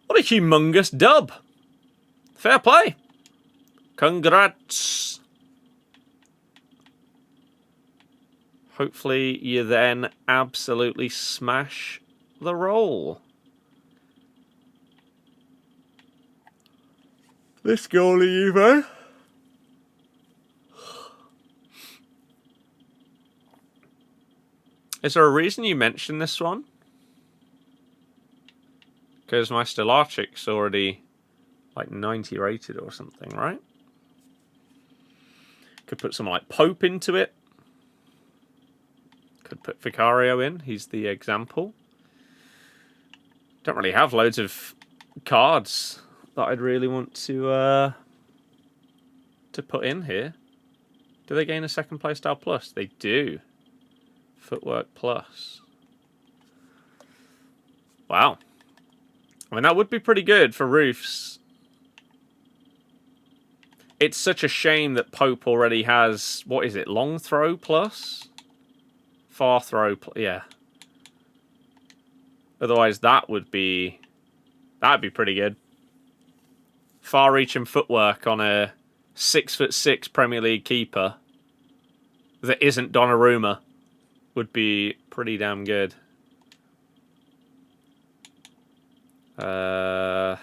What a humongous dub. Fair play. Congrats. Hopefully you then absolutely smash the roll. This goalie, Evo. Is there a reason you mentioned this one? Because my Stelarchic's already like 90 rated or something, right? Could put some like Pope into it. Could put Vicario in. He's the example. Don't really have loads of cards that I'd really want to put in here. Do they gain a second playstyle plus? They do. Footwork plus. Wow. I mean, that would be pretty good for roofs. It's such a shame that Pope already has, what is it, long throw plus? Far throw, yeah. Otherwise, that'd be pretty good. Far reach and footwork on a 6'6" Premier League keeper that isn't Donnarumma would be pretty damn good. Yeah,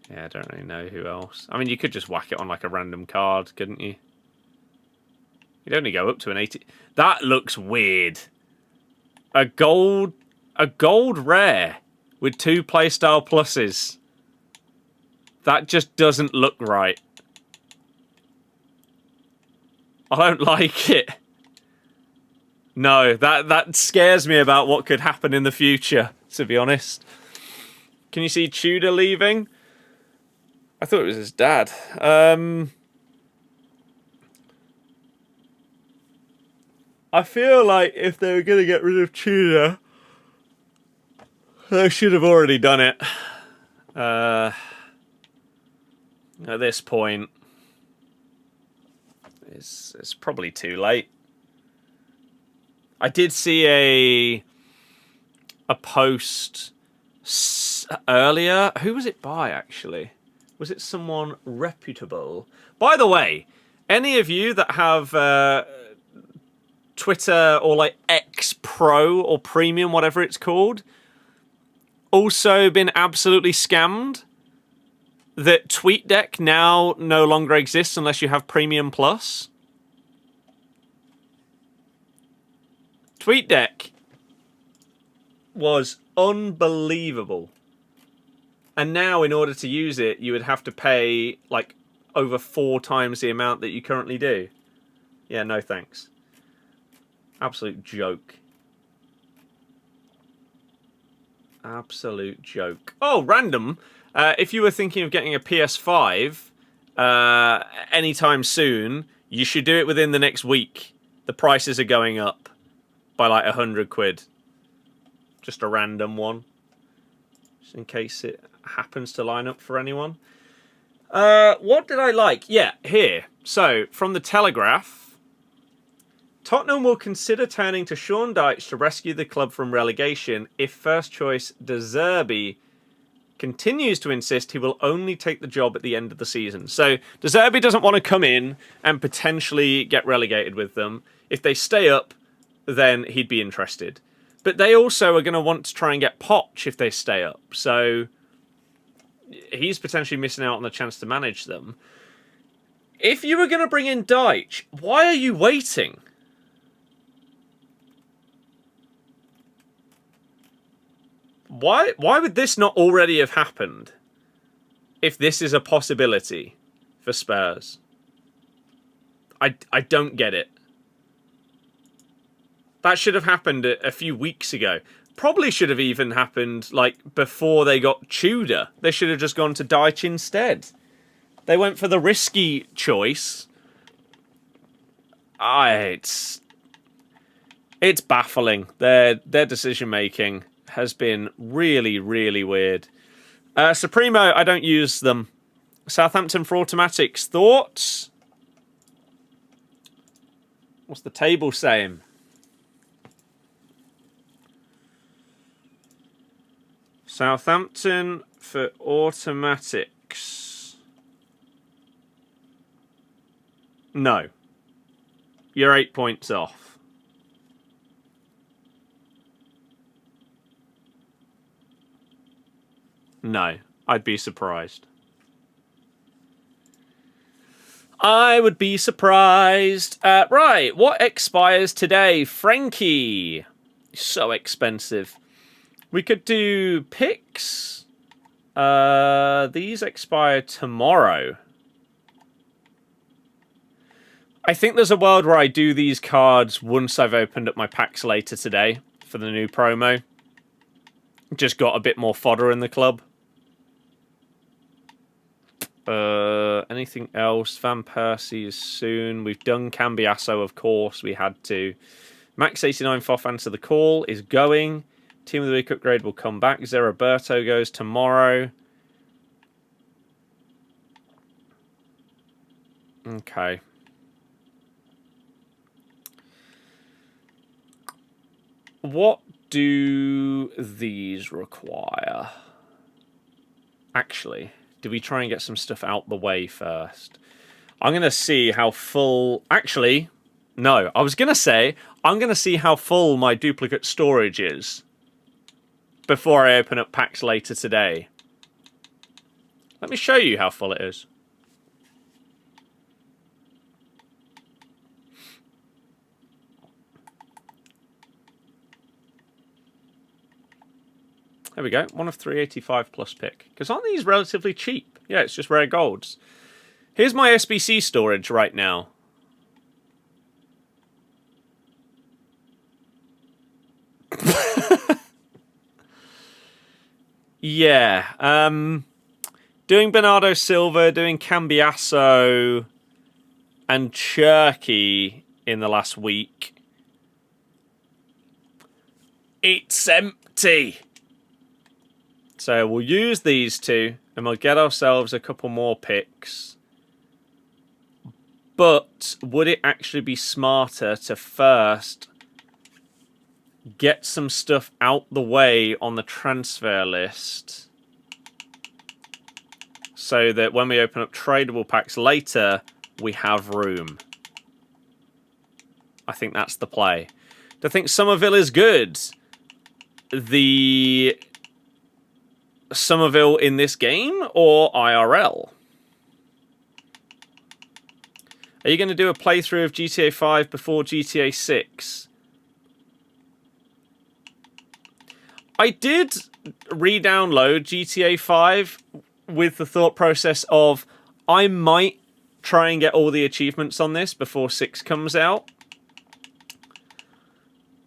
I don't really know who else. I mean, you could just whack it on like a random card, couldn't you? You'd only go up to an 80. That looks weird. A gold rare with 2 playstyle pluses. That just doesn't look right. I don't like it. No, that scares me about what could happen in the future, to be honest. Can you see Tudor leaving? I thought it was his dad. I feel like if they were going to get rid of Tudor, they should have already done it. At this point, it's probably too late. I did see a post earlier. Who was it by, actually? Was it someone reputable? By the way, any of you that have Twitter or like X Pro or Premium, whatever it's called, also been absolutely scammed? That TweetDeck now no longer exists unless you have Premium Plus? TweetDeck was unbelievable. And now, in order to use it, you would have to pay, like, over 4 times the amount that you currently do. Yeah, no thanks. Absolute joke. Absolute joke. Oh, random. If you were thinking of getting a PS5 anytime soon, you should do it within the next week. The prices are going up by, like, 100 quid. Just a random one. Just in case it happens to line up for anyone. What did I like? Yeah, here. So, from the Telegraph, Tottenham will consider turning to Sean Dyche to rescue the club from relegation if first choice De Zerbi continues to insist he will only take the job at the end of the season. So, De Zerbi doesn't want to come in and potentially get relegated with them. If they stay up, then he'd be interested. But they also are going to want to try and get Poch if they stay up. So he's potentially missing out on the chance to manage them. If you were going to bring in Dyche, why are you waiting? Why would this not already have happened if this is a possibility for Spurs? I don't get it. That should have happened a few weeks ago. Probably should have even happened like before they got Tudor. They should have just gone to Dyche instead. They went for the risky choice. It's baffling. Their decision making has been really, really weird. Supremo, I don't use them. Southampton for automatics. Thoughts? What's the table saying? Southampton for automatics. No. You're 8 points off. No. I'd be surprised. I would be surprised. Right, what expires today? Frankie. So expensive. We could do picks. These expire tomorrow. I think there's a world where I do these cards once I've opened up my packs later today for the new promo. Just got a bit more fodder in the club. Anything else? Van Persie is soon. We've done Cambiasso, of course. We had to. Max 89 Foff answer the call is going. Team of the Week upgrade will come back. Zeriberto goes tomorrow. Okay. What do these require? Actually, do we try and get some stuff out the way first? I'm going to see how full... Actually, no. I was going to say, I'm going to see how full my duplicate storage is before I open up packs later today. Let me show you how full it is. There we go. 1 of 385 plus pick. Because aren't these relatively cheap? Yeah, it's just rare golds. Here's my SBC storage right now. Yeah. Doing Bernardo Silva, doing Cambiasso, and Cherky in the last week. It's empty. So we'll use these two, and we'll get ourselves a couple more picks. But would it actually be smarter to first get some stuff out the way on the transfer list so that when we open up tradable packs later, we have room? I think that's the play. Do I think Somerville is good? The Somerville in this game or IRL? Are you going to do a playthrough of GTA 5 before GTA 6? I did re-download GTA 5 with the thought process of I might try and get all the achievements on this before 6 comes out.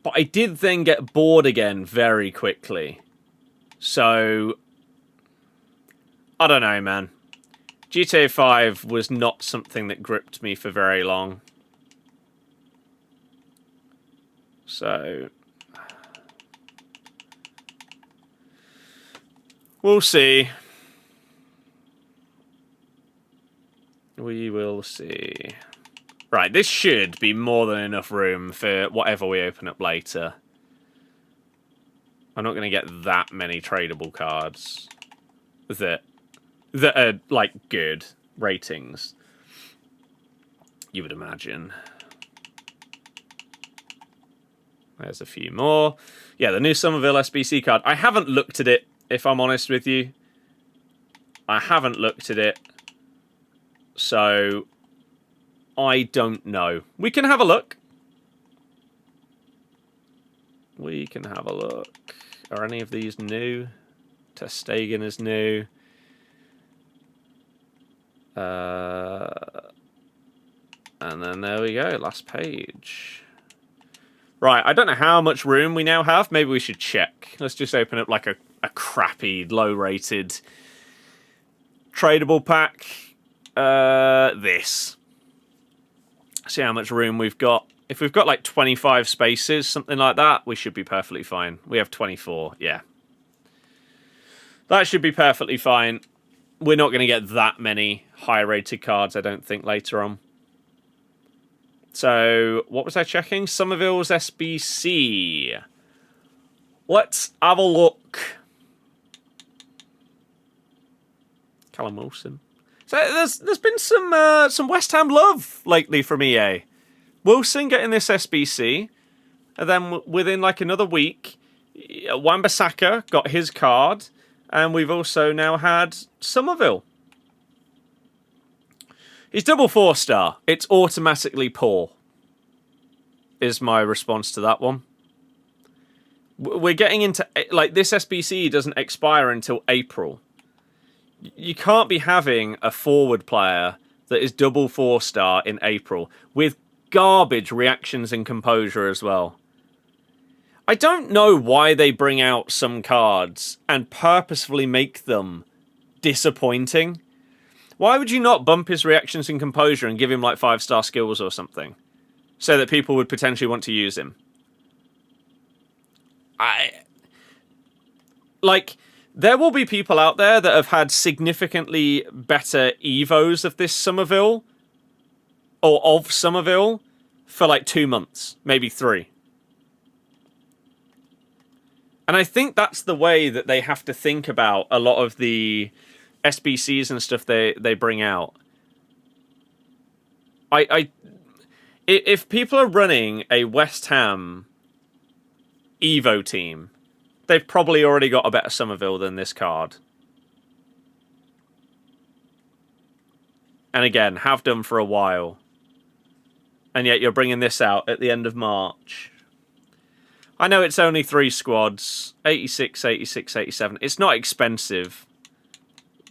But I did then get bored again very quickly. So I don't know, man. GTA 5 was not something that gripped me for very long. So we'll see. We will see. Right, this should be more than enough room for whatever we open up later. I'm not going to get that many tradable cards that are, like, good ratings, you would imagine. There's a few more. Yeah, the new Somerville SBC card. I haven't looked at it, if I'm honest with you. I haven't looked at it. So I don't know. We can have a look. We can have a look. Are any of these new? Testegen is new. And then there we go, last page. Right, I don't know how much room we now have. Maybe we should check. Let's just open up like a crappy, low-rated tradable pack. This. See how much room we've got. If we've got like 25 spaces, something like that, we should be perfectly fine. We have 24, yeah. That should be perfectly fine. we're not going to get that many high-rated cards, I don't think, later on. So, what was I checking? Somerville's SBC. Let's have a look. Callum Wilson. So there's been some West Ham love lately from EA. Wilson getting this SBC, and then within like another week, Wan-Bissaka got his card, and we've also now had Somerville. He's double 4-star. It's automatically poor, is my response to that one. We're getting into, like, this SBC doesn't expire until April. You can't be having a forward player that is double 4-star in April with garbage reactions and composure as well. I don't know why they bring out some cards and purposefully make them disappointing. Why would you not bump his reactions and composure and give him like 5-star skills or something so that people would potentially want to use him? There will be people out there that have had significantly better Evos of this Somerville, or of Somerville, for like 2 months, maybe 3. And I think that's the way that they have to think about a lot of the SBCs and stuff they bring out. If people are running a West Ham Evo team, they've probably already got a better Somerville than this card. And again, have done for a while. And yet you're bringing this out at the end of March. I know it's only 3 squads. 86, 86, 87. It's not expensive.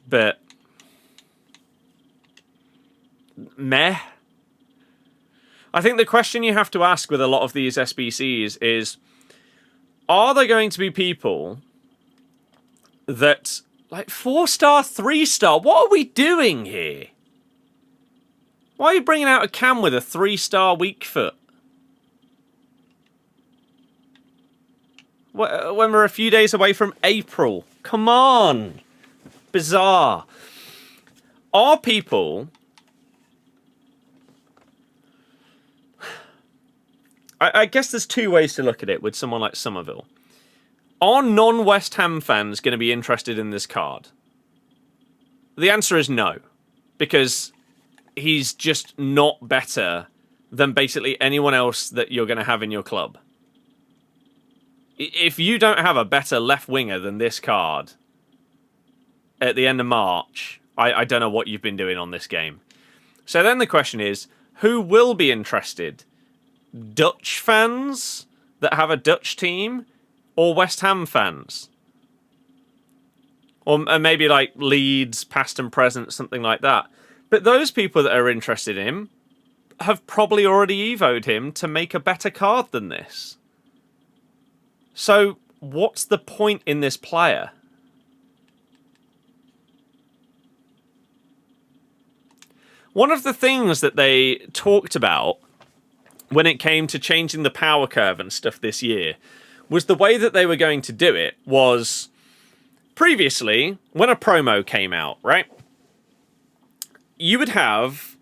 But meh. I think the question you have to ask with a lot of these SBCs is, are there going to be people that, like, 4-star, 3-star, what are we doing here? Why are you bringing out a cam with a 3-star weak foot? When we're a few days away from April. Come on. Bizarre. Are people... I guess there's 2 ways to look at it with someone like Somerville. Are non-West Ham fans going to be interested in this card? The answer is no. Because he's just not better than basically anyone else that you're going to have in your club. If you don't have a better left winger than this card at the end of March, I don't know what you've been doing on this game. So then the question is, who will be interested? Dutch fans that have a Dutch team, or West Ham fans? Or maybe like Leeds, past and present, something like that. But those people that are interested in him have probably already evoed him to make a better card than this. So what's the point in this player? One of the things that they talked about when it came to changing the power curve and stuff this year was the way that they were going to do it was previously, when a promo came out, right? You would have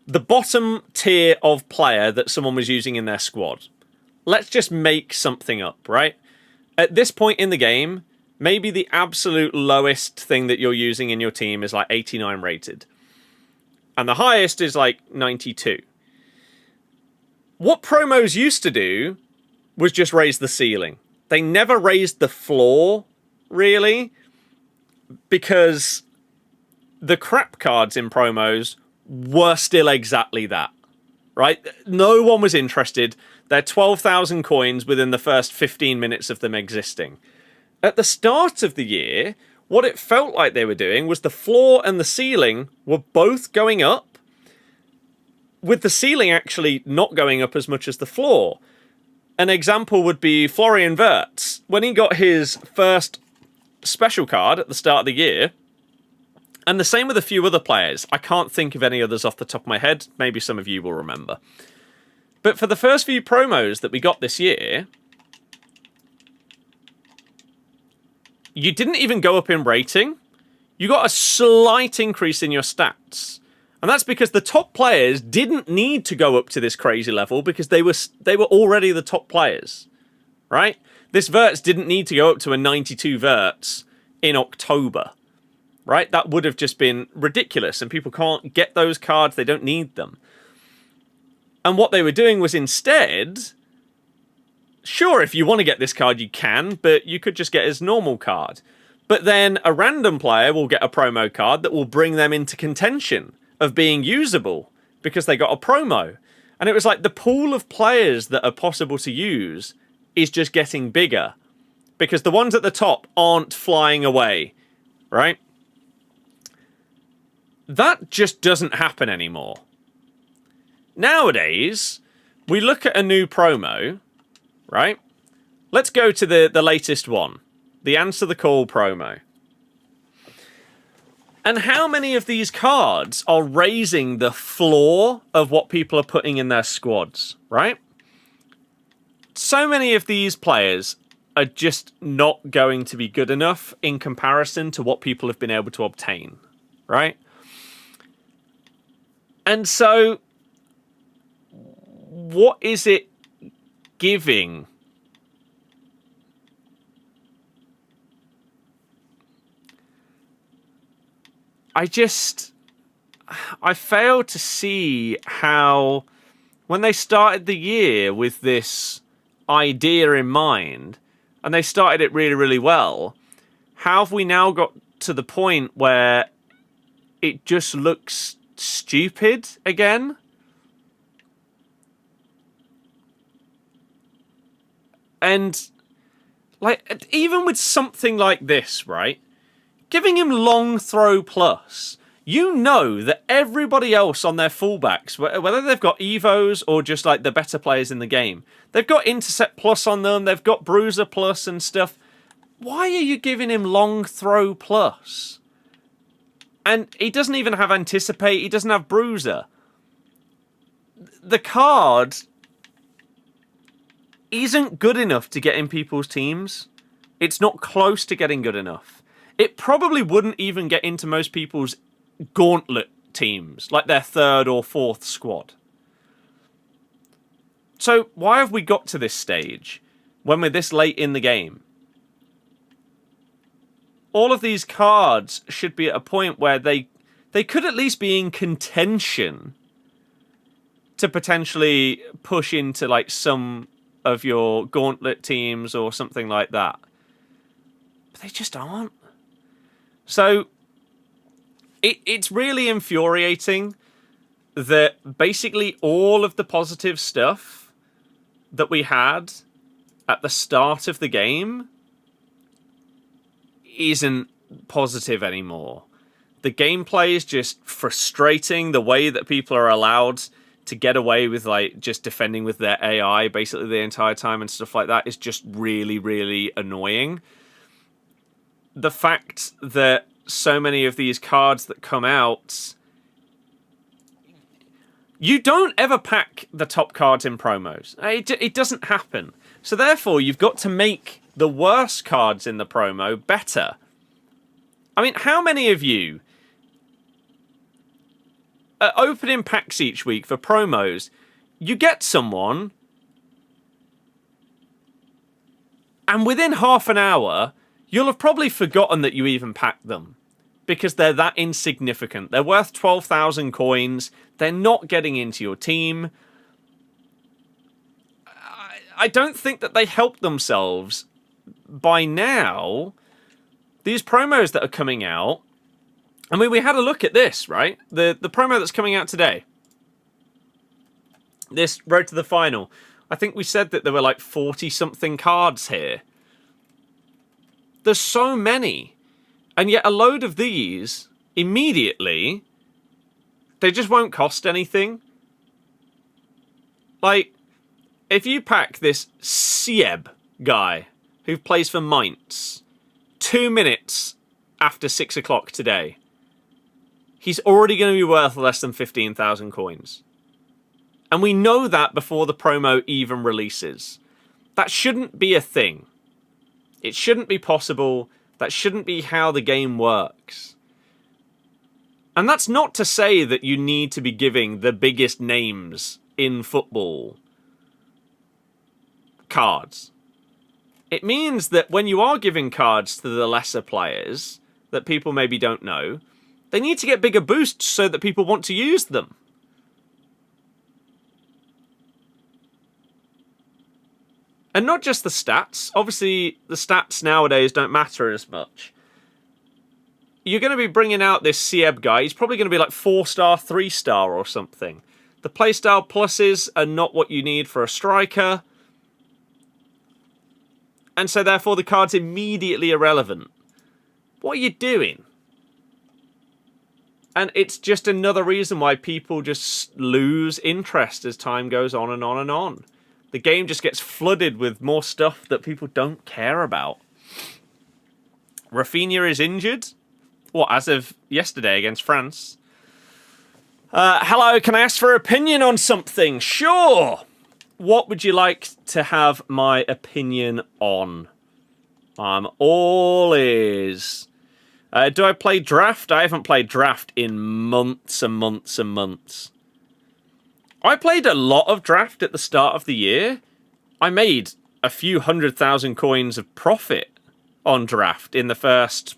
the bottom tier of player that someone was using in their squad. Let's just make something up, right? At this point in the game, maybe the absolute lowest thing that you're using in your team is like 89 rated. And the highest is like 92. What promos used to do was just raise the ceiling. They never raised the floor, really, because the crap cards in promos were still exactly that, right? No one was interested. They're 12,000 coins within the first 15 minutes of them existing. At the start of the year, what it felt like they were doing was the floor and the ceiling were both going up, with the ceiling actually not going up as much as the floor. An example would be Florian Wirtz. When he got his first special card at the start of the year, and the same with a few other players. I can't think of any others off the top of my head. Maybe some of you will remember. But for the first few promos that we got this year, you didn't even go up in rating. You got a slight increase in your stats. And that's because the top players didn't need to go up to this crazy level because they were already the top players, right? This verts didn't need to go up to a 92 verts in October, right? That would have just been ridiculous, and people can't get those cards. They don't need them. And what they were doing was instead, sure, if you want to get this card, you can, but you could just get his normal card. But then a random player will get a promo card that will bring them into contention of being usable because they got a promo. And it was like the pool of players that are possible to use is just getting bigger because the ones at the top aren't flying away, right? That just doesn't happen anymore. Nowadays, we look at a new promo, right? Let's go to the latest one, the Answer the Call promo. And how many of these cards are raising the floor of what people are putting in their squads, right? So many of these players are just not going to be good enough in comparison to what people have been able to obtain, right? And so, what is it giving? I fail to see how, when they started the year with this idea in mind, and they started it really, really well, how have we now got to the point where it just looks stupid again? And, like, even with something like this, right? Giving him long throw plus, you know that everybody else on their fullbacks, whether they've got Evos or just like the better players in the game, they've got intercept plus on them, they've got bruiser plus and stuff. Why are you giving him long throw plus? And he doesn't even have anticipate, he doesn't have bruiser. The card isn't good enough to get in people's teams. It's not close to getting good enough. It probably wouldn't even get into most people's gauntlet teams, like their third or fourth squad. So why have we got to this stage when we're this late in the game? All of these cards should be at a point where they could at least be in contention to potentially push into like some of your gauntlet teams or something like that. But they just aren't. So, it's really infuriating that basically all of the positive stuff that we had at the start of the game isn't positive anymore. The gameplay is just frustrating. The way that people are allowed to get away with like just defending with their AI basically the entire time and stuff like that is just really, really annoying. The fact that so many of these cards that come out, you don't ever pack the top cards in promos. It doesn't happen. So therefore, you've got to make the worst cards in the promo better. I mean, how many of you are opening packs each week for promos? You get someone, and within half an hour, you'll have probably forgotten that you even packed them because they're that insignificant. They're worth 12,000 coins. They're not getting into your team. I don't think that they help themselves by now. These promos that are coming out, I mean, we had a look at this, right? The promo that's coming out today. This Road to the Final. I think we said that there were like 40-something cards here. There's so many. And yet a load of these, immediately, they just won't cost anything. Like, if you pack this Sieb guy, who plays for Mainz, 2 minutes after 6 o'clock today, he's already going to be worth less than 15,000 coins. And we know that before the promo even releases. That shouldn't be a thing. It shouldn't be possible. That shouldn't be how the game works. And that's not to say that you need to be giving the biggest names in football cards. It means that when you are giving cards to the lesser players that people maybe don't know, they need to get bigger boosts so that people want to use them. And not just the stats. Obviously, the stats nowadays don't matter as much. You're going to be bringing out this Sieb guy. He's probably going to be like 4-star, 3-star or something. The playstyle pluses are not what you need for a striker. And so therefore the card's immediately irrelevant. What are you doing? And it's just another reason why people just lose interest as time goes on and on and on. The game just gets flooded with more stuff that people don't care about. Rafinha is injured. What, as of yesterday against France? Hello, can I ask for an opinion on something? Sure! What would you like to have my opinion on? I'm all ears. Do I play draft? I haven't played draft in months and months and months. I played a lot of draft at the start of the year. I made a few 100,000 coins of profit on draft in the first...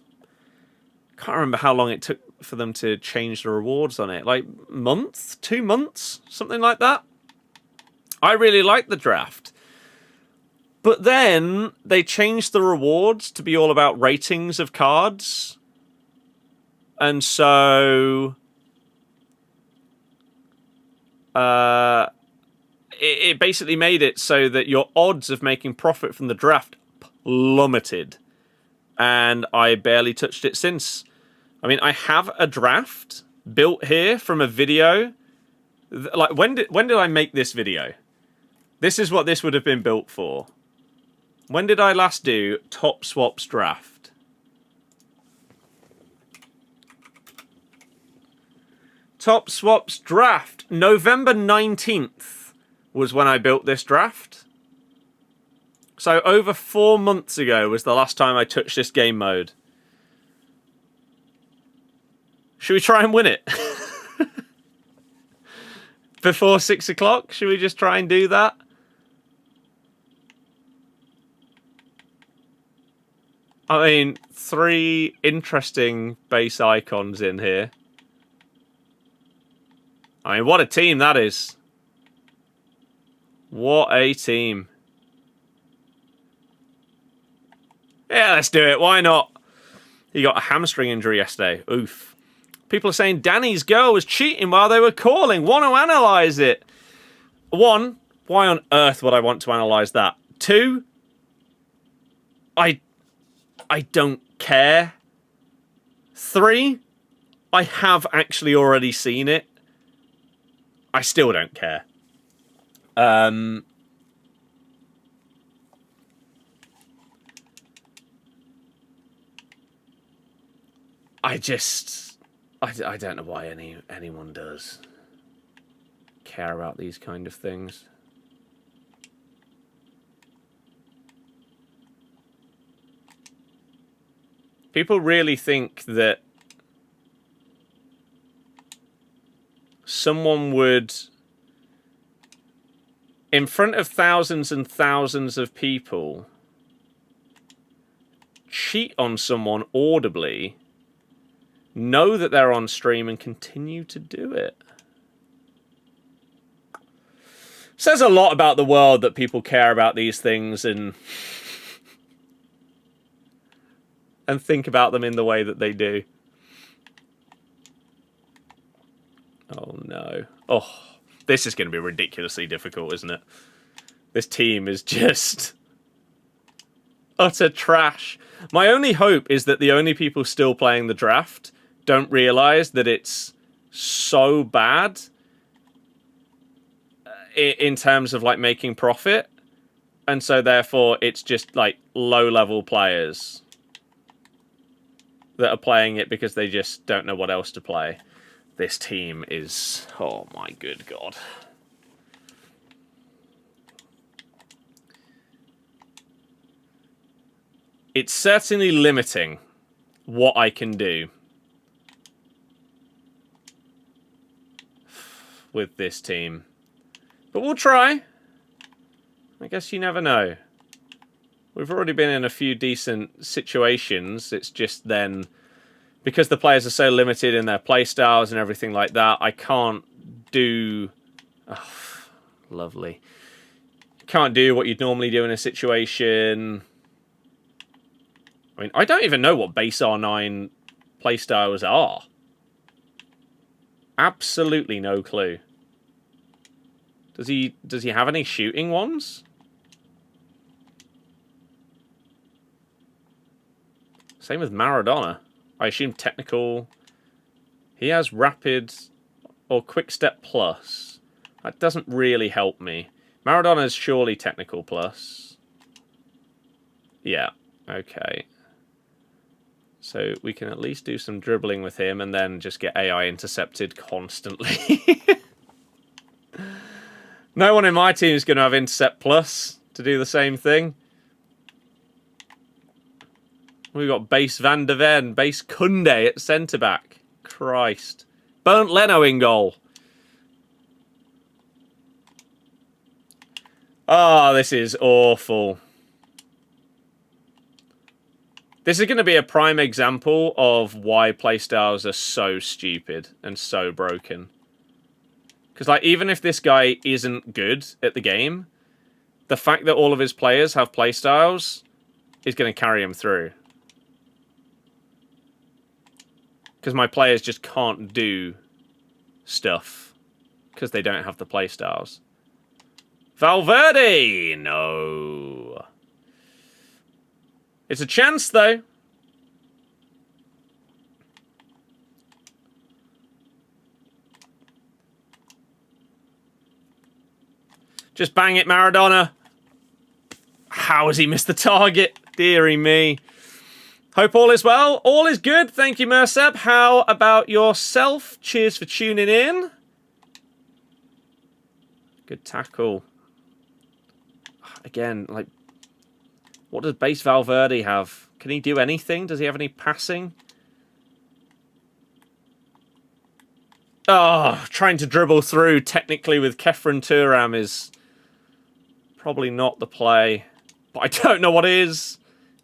Can't remember how long it took for them to change the rewards on it. Like, month? 2 months? Something like that? I really liked the draft. But then they changed the rewards to be all about ratings of cards. And so... it basically made it so that your odds of making profit from the draft plummeted. And I barely touched it since. I mean, I have a draft built here from a video. Like, when did I make this video? This is what this would have been built for. When did I last do Top Swaps draft? Top Swaps draft. November 19th was when I built this draft. So over 4 months ago was the last time I touched this game mode. Should we try and win it? Before 6 o'clock? Should we just try and do that? I mean, 3 interesting base icons in here. I mean, what a team that is. What a team. Yeah, let's do it. Why not? He got a hamstring injury yesterday. Oof. People are saying Danny's girl was cheating while they were calling. Want to analyse it. 1, why on earth would I want to analyse that? 2, I don't care. 3, I have actually already seen it. I still don't care. I don't know why anyone does care about these kind of things. People really think that someone would, in front of thousands and thousands of people, cheat on someone audibly, know that they're on stream and continue to do it. Says a lot about the world that people care about these things and think about them in the way that they do. Oh no. Oh, this is going to be ridiculously difficult, isn't it? This team is just utter trash. My only hope is that the only people still playing the draft don't realise that it's so bad in terms of like making profit, and so therefore it's just like low-level players that are playing it because they just don't know what else to play. This team is... oh my good God. It's certainly limiting what I can do. with this team. But we'll try. I guess you never know. We've already been in a few decent situations. It's just then, because the players are so limited in their play styles and everything like that, I can't do... Oh, lovely. Can't do what you'd normally do in a situation. I mean, I don't even know what base R9 playstyles are. Absolutely no clue. Does he have any shooting ones? Same with Maradona. I assume technical. He has rapid or quick step plus. That doesn't really help me. Maradona's surely technical plus. Yeah, okay. So we can at least do some dribbling with him and then just get AI intercepted constantly. No one in my team is going to have intercept plus to do the same thing. We've got base Van de Ven, base Kunde at centre-back. Christ. Bernd Leno in goal. Oh, this is awful. This is going to be a prime example of why playstyles are so stupid and so broken. Because, like, even if this guy isn't good at the game, the fact that all of his players have playstyles is going to carry him through. Because my players just can't do stuff because they don't have the playstyles. Valverde! No. It's a chance, though. Just bang it, Maradona. How has he missed the target? Deary me. Hope all is well. All is good. Thank you, Merseb. How about yourself? Cheers for tuning in. Good tackle. Again, like, what does base Valverde have? Can he do anything? Does he have any passing? Oh, trying to dribble through technically with Kefren Turam is probably not the play. But I don't know what is.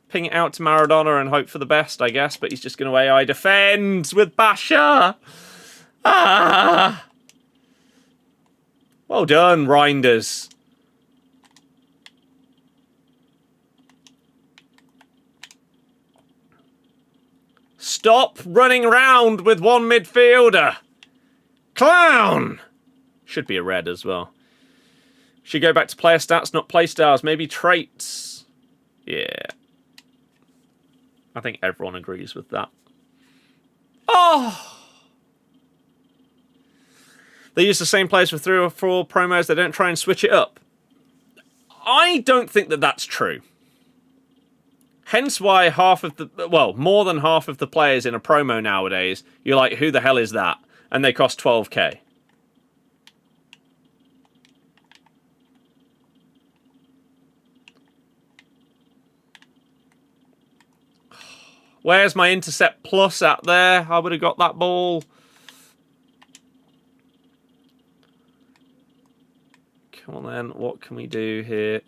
Ping it out to Maradona and hope for the best, I guess. But he's just going to AI defend with Basha. Ah! Well done, Reinders. Stop running around with one midfielder. Clown! Should be a red as well. Should go back to player stats, not play styles. Maybe traits. Yeah. I think everyone agrees with that. Oh! They use the same players for 3 or 4 promos. They don't try and switch it up. I don't think that that's true. Hence why half of the... Well, more than half of the players in a promo nowadays, you're like, who the hell is that? And they cost 12k. Where's my intercept plus out there? I would have got that ball. Come on then, what can we do here?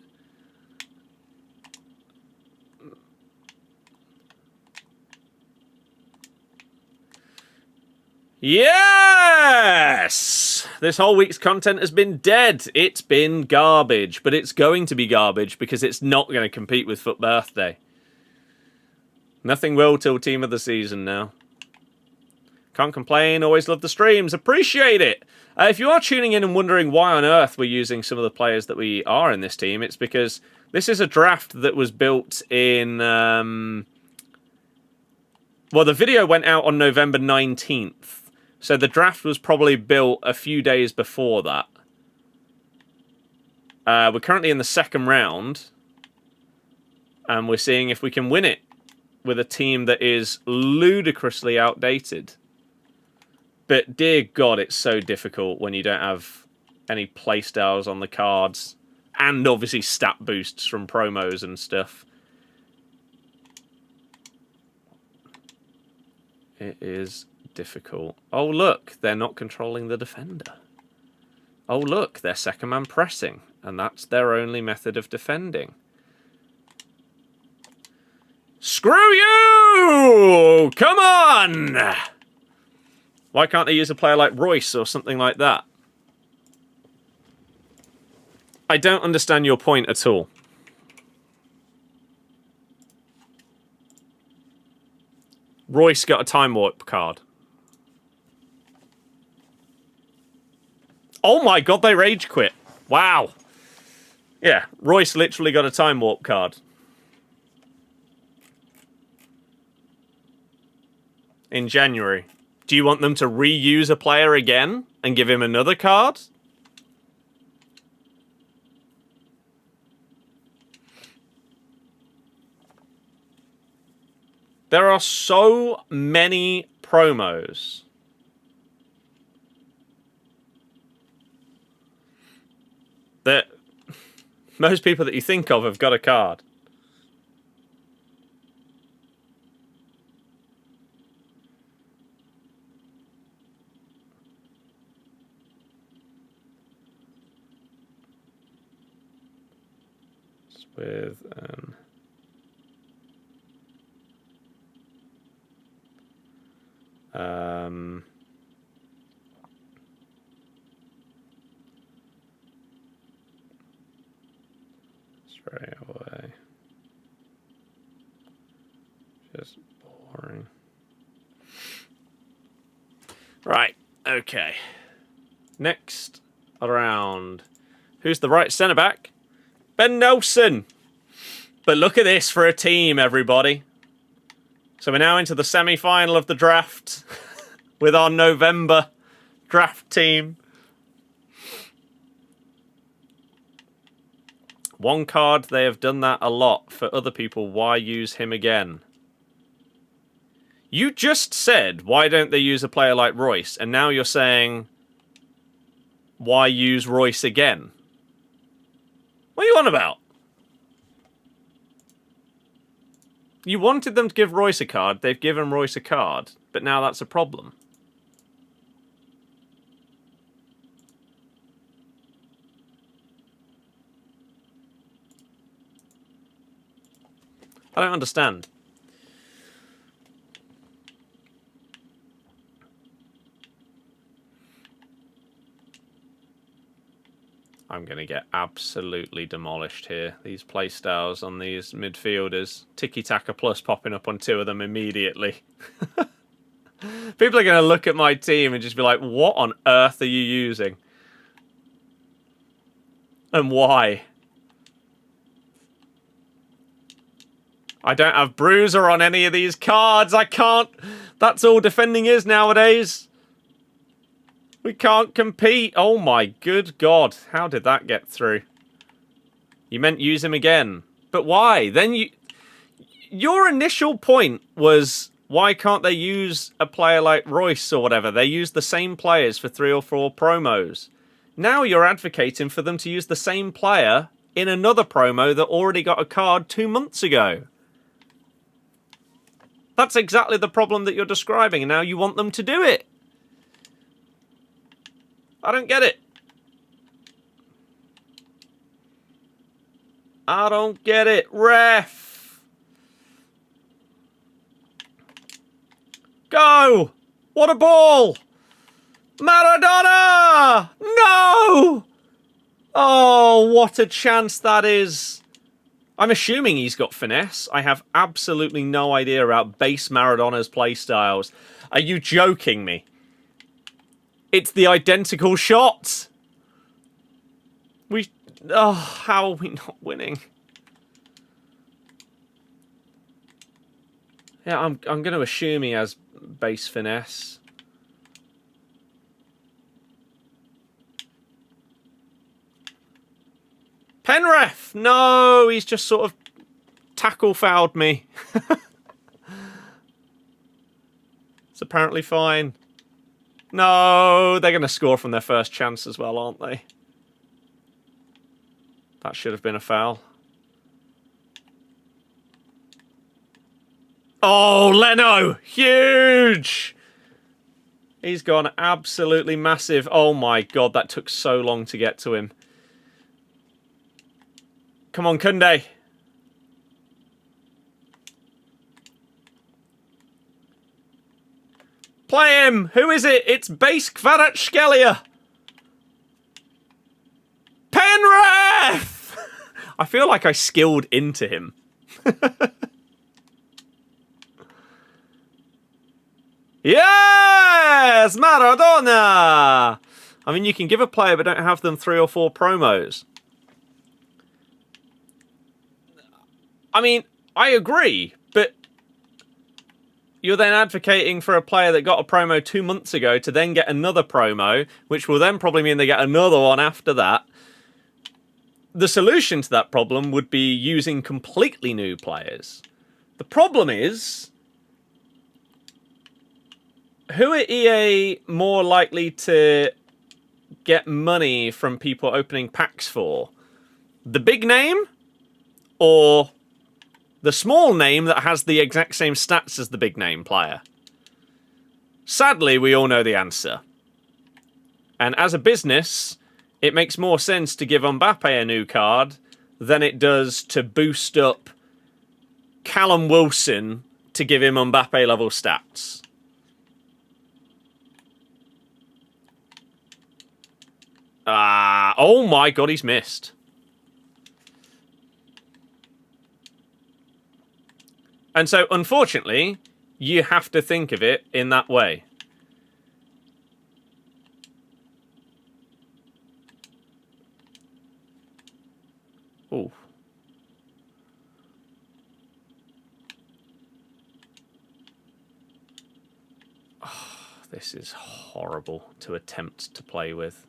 Yes! This whole week's content has been dead. It's been garbage, but it's going to be garbage because it's not going to compete with Foot Birthday. Nothing will till team of the season now. Can't complain, always love the streams, appreciate it! If you are tuning in and wondering why on earth we're using some of the players that we are in this team, it's because this is a draft that was built in... Well, the video went out on November 19th, so the draft was probably built a few days before that. We're currently in the second round, and we're seeing if we can win it with a team that is ludicrously outdated. But dear God, it's so difficult when you don't have any playstyles on the cards. And obviously stat boosts from promos and stuff. It is difficult. Oh look, they're not controlling the defender. Oh, look, they're second man pressing, and that's their only method of defending. Screw you! Come on! Why can't they use a player like Royce or something like that? I don't understand your point at all. Royce got a time warp card. Oh my god, they rage quit. Wow. Yeah, Royce literally got a time warp card. In January. Do you want them to reuse a player again and give him another card? There are so many promos. That most people that you think of have got a card. With straight away. Just boring. Right, okay. Next round. Who's the right centre back? Ben Nelson. But look at this for a team, everybody. So we're now into the semi-final of the draft with our November draft team. One card, they have done that a lot. For other people, why use him again? You just said, why don't they use a player like Royce? And now you're saying, why use Royce again? What are you on about? You wanted them to give Royce a card. They've given Royce a card. But now that's a problem. I don't understand. I'm going to get absolutely demolished here. These playstyles on these midfielders. Tiki-taka plus popping up on two of them immediately. People are going to look at my team and just be like, what on earth are you using? And why? I don't have Bruiser on any of these cards. I can't. That's all defending is nowadays. We can't compete. Oh my good God. How did that get through? You meant use him again. But why? Then you... Your initial point was, why can't they use a player like Royce or whatever? They use the same players for 3 or 4 promos. Now you're advocating for them to use the same player in another promo that already got a card 2 months ago. That's exactly the problem that you're describing, and now you want them to do it. I don't get it. I don't get it. Ref. Go. What a ball. Maradona. No. Oh, what a chance that is. I'm assuming he's got finesse. I have absolutely no idea about base Maradona's playstyles. Are you joking me? It's the identical shot. Oh, how are we not winning? Yeah, I'm going to assume he has base finesse. Penref! No, he's just sort of tackle fouled me. It's apparently fine. No, they're going to score from their first chance as well, aren't they? That should have been a foul. Oh, Leno! Huge! He's gone absolutely massive. Oh my god, that took so long to get to him. Come on, Kunde. Play him! Who is it? It's Base Kvaratskhelia! Penrith! I feel like I skilled into him. Yes! Maradona! I mean, you can give a player but don't have them 3 or 4 promos. I mean, I agree, but you're then advocating for a player that got a promo 2 months ago to then get another promo, which will then probably mean they get another one after that. The solution to that problem would be using completely new players. The problem is, who are EA more likely to get money from people opening packs for? The big name? Or the small name that has the exact same stats as the big name player? Sadly, we all know the answer. And as a business, it makes more sense to give Mbappe a new card than it does to boost up Callum Wilson to give him Mbappe level stats. Oh my god, he's missed. And so, unfortunately, you have to think of it in that way. Ooh. Oh, this is horrible to attempt to play with.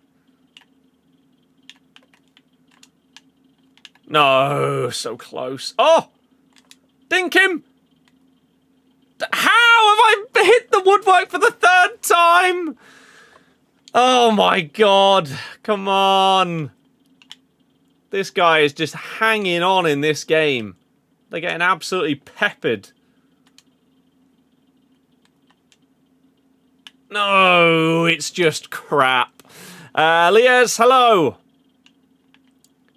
No, so close. Oh! Dink him! How have I hit the woodwork for the 3rd time? Oh my god. Come on. This guy is just hanging on in this game. They're getting absolutely peppered. No, it's just crap. Liaz, hello.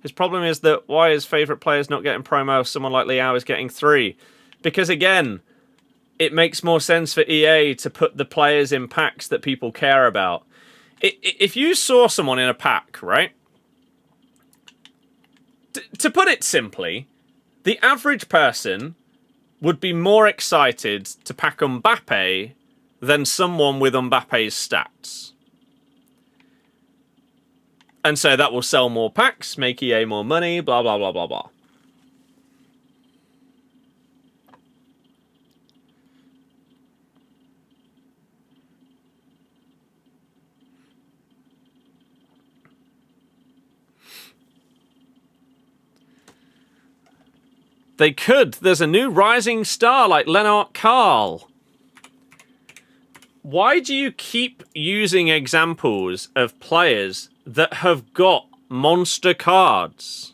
His problem is that why his favourite player is not getting promo, someone like Liao is getting 3. Because again, it makes more sense for EA to put the players in packs that people care about. If you saw someone in a pack, right? To put it simply, the average person would be more excited to pack Mbappe than someone with Mbappe's stats. And so that will sell more packs, make EA more money, blah, blah, blah, blah, blah. They could. There's a new rising star like Lennart Karl. Why do you keep using examples of players that have got monster cards?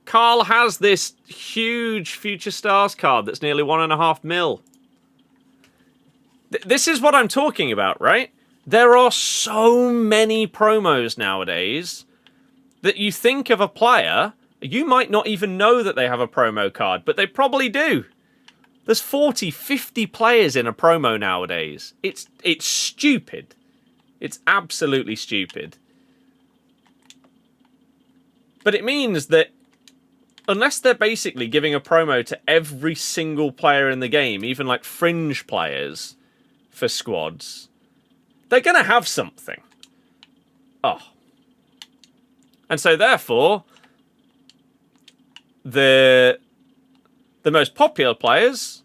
Karl has this huge Future Stars card that's nearly 1.5 mil. This is what I'm talking about, right? There are so many promos nowadays that you think of a player, you might not even know that they have a promo card, but they probably do. There's 40, 50 players in a promo nowadays. It's stupid. It's absolutely stupid. But it means that unless they're basically giving a promo to every single player in the game, even like fringe players for squads, they're going to have something. Oh. And so therefore, the most popular players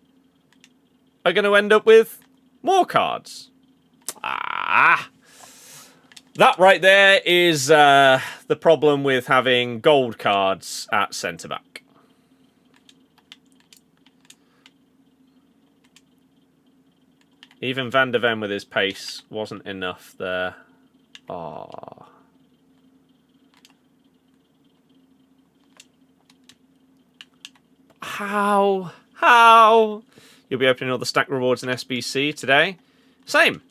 are going to end up with more cards. That right there is the problem with having gold cards at centre-back. Even Van de Ven with his pace wasn't enough there. Oh. How? You'll be opening all the stack rewards in SBC today. Same.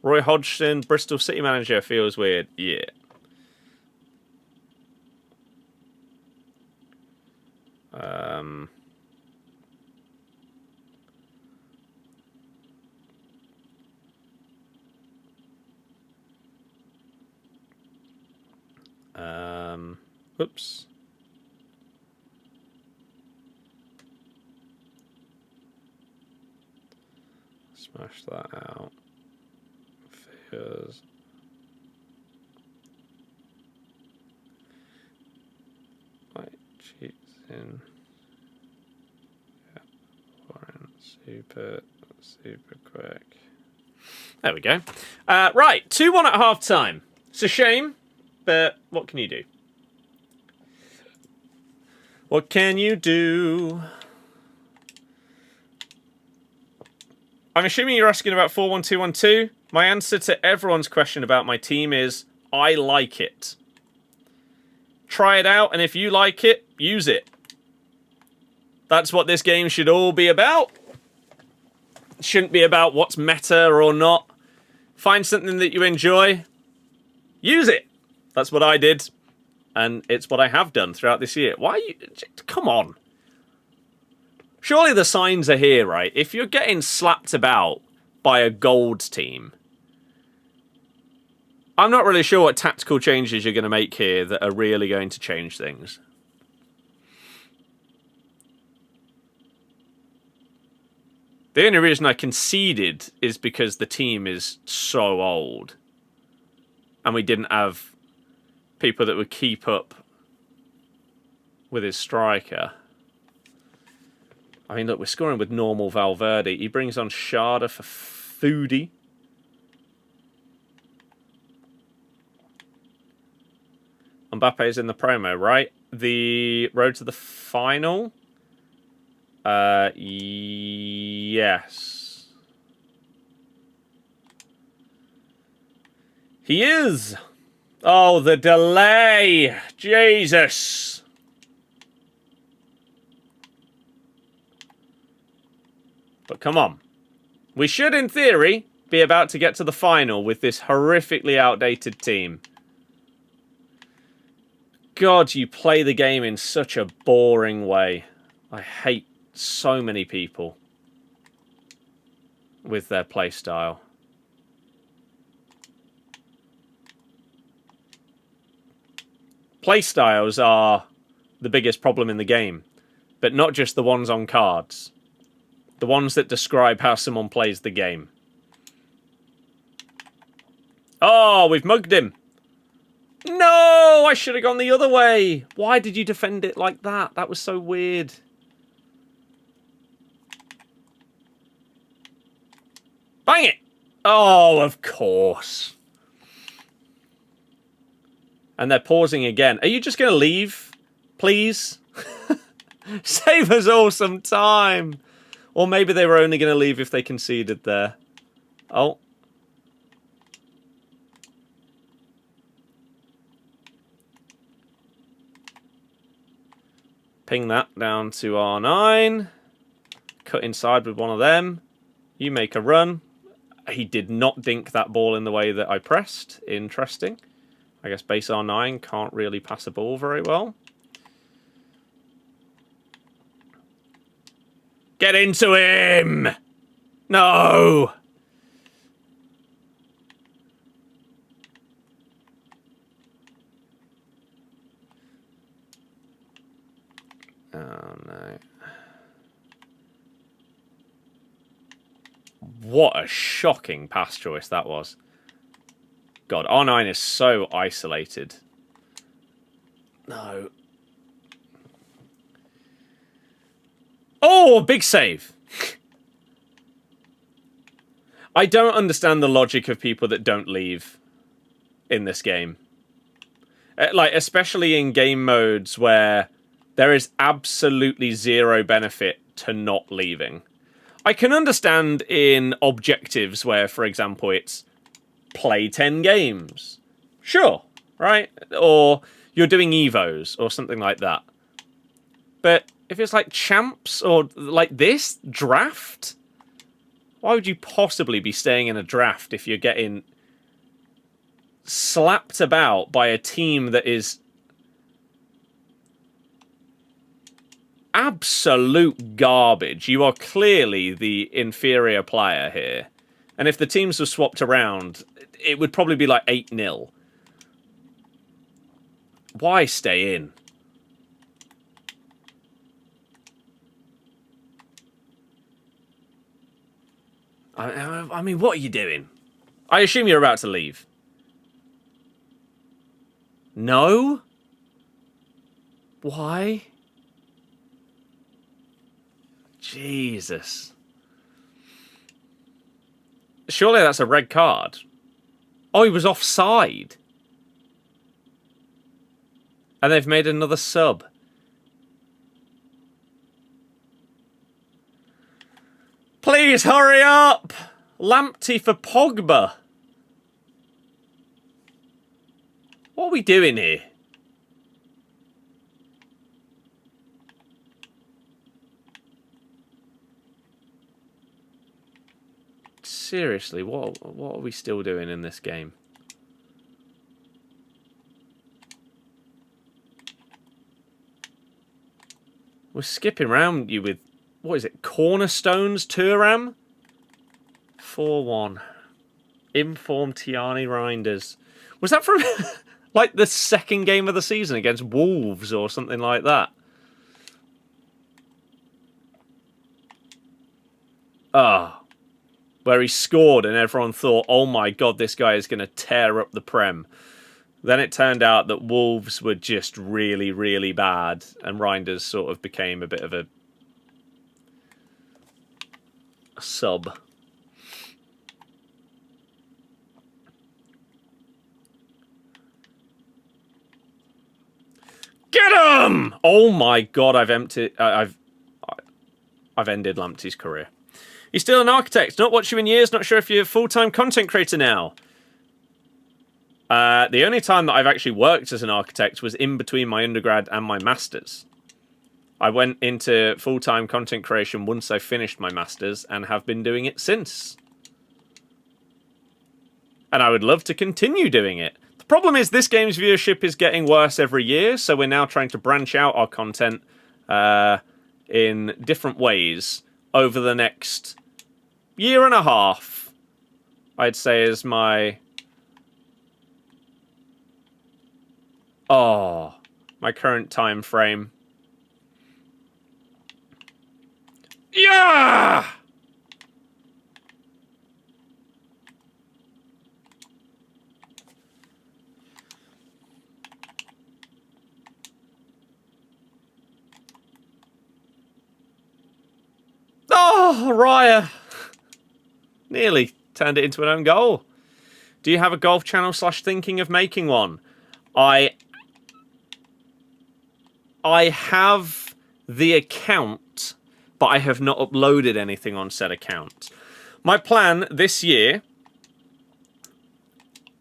Roy Hodgson, Bristol City manager, feels weird. Yeah. Oops. Smash that out. Fears. Right, cheats in. Yeah. Super quick. There we go. Right, 2-1 at half time. It's a shame, but what can you do? What can you do? I'm assuming you're asking about 4-1-2-1-2. My answer to everyone's question about my team is, I like it. Try it out, and if you like it, use it. That's what this game should all be about. It shouldn't be about what's meta or not. Find something that you enjoy. Use it. That's what I did. And it's what I have done throughout this year. Why are you... Come on. Surely the signs are here, right? If you're getting slapped about by a gold team, I'm not really sure what tactical changes you're going to make here that are really going to change things. The only reason I conceded is because the team is so old. And we didn't have people that would keep up with his striker. I mean, look, we're scoring with normal Valverde. He brings on Sharda for Foodie. Mbappe's in the promo, right? The road to the final? Yes. He is! Oh, the delay! Jesus! But come on. We should, in theory, be about to get to the final with this horrifically outdated team. God, you play the game in such a boring way. I hate so many people with their play style. Play styles are the biggest problem in the game, but not just the ones on cards. The ones that describe how someone plays the game. Oh, we've mugged him. No, I should have gone the other way. Why did you defend it like that? That was so weird. Bang it. Oh, of course. And they're pausing again. Are you just going to leave? Please? Save us all some time. Or maybe they were only going to leave if they conceded there. Oh. Ping that down to R9. Cut inside with one of them. You make a run. He did not dink that ball in the way that I pressed. Interesting. I guess base R9 can't really pass a ball very well. Get into him! No! Oh, no. What a shocking pass choice that was. God, R9 is so isolated. No. Oh, big save. I don't understand the logic of people that don't leave in this game. Like, especially in game modes where there is absolutely zero benefit to not leaving. I can understand in objectives where, for example, it's play 10 games. Sure, right? Or you're doing Evos or something like that. But if it's like champs or like this draft, why would you possibly be staying in a draft if you're getting slapped about by a team that is absolute garbage? You are clearly the inferior player here. And if the teams were swapped around, it would probably be like 8-0. Why stay in? I mean, what are you doing? I assume you're about to leave. No? Why? Jesus. Surely that's a red card. Oh, he was offside. And they've made another sub. Please hurry up! Lamptey for Pogba. What are we doing here? Seriously, what are we still doing in this game? We're skipping around you with, what is it, Cornerstones Turam? 4-1. Informed Tiani Reinders. Was that from like the second game of the season against Wolves or something like that? Ah. Where he scored and everyone thought, oh my god, this guy is going to tear up the Prem. Then it turned out that Wolves were just really, really bad, and Reinders sort of became a bit of a sub. Get him! Oh my god, I've ended Lamptey's career. He's still an architect. Not watched you in years. Not sure if you're a full-time content creator now. The only time that I've actually worked as an architect was in between my undergrad and my masters. I went into full-time content creation once I finished my masters and have been doing it since. And I would love to continue doing it. The problem is this game's viewership is getting worse every year, so we're now trying to branch out our content in different ways over the next year and a half, I'd say, is my... my current time frame. Yeah! Oh, Raya. Nearly turned it into an own goal. Do you have a golf channel / thinking of making one? I have the account, but I have not uploaded anything on said account. My plan this year,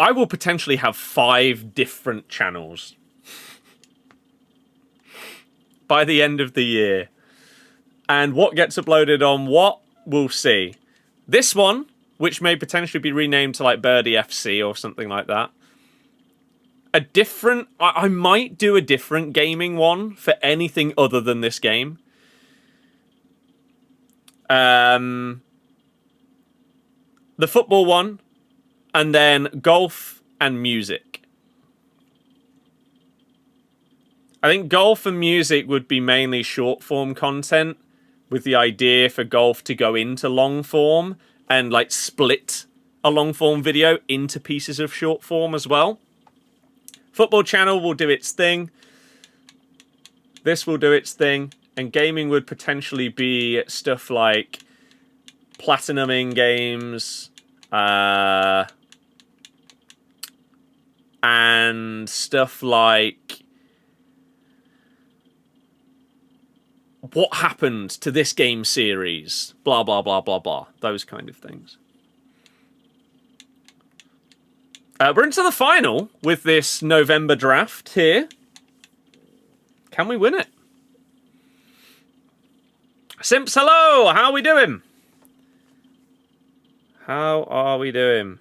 I will potentially have 5 different channels by the end of the year. And what gets uploaded on what, we'll see. This one, which may potentially be renamed to like Birdie FC or something like that. A different... I might do a different gaming one for anything other than this game. The football one. And then golf and music. I think golf and music would be mainly short form content, with the idea for golf to go into long form and like split a long form video into pieces of short form as well. Football channel will do its thing. This will do its thing. And gaming would potentially be stuff like platinuming games, and stuff like what happened to this game series, blah, blah, blah, blah, blah. Those kind of things. We're into the final with this November draft here. Can we win it? Simps, hello! How are we doing? How are we doing?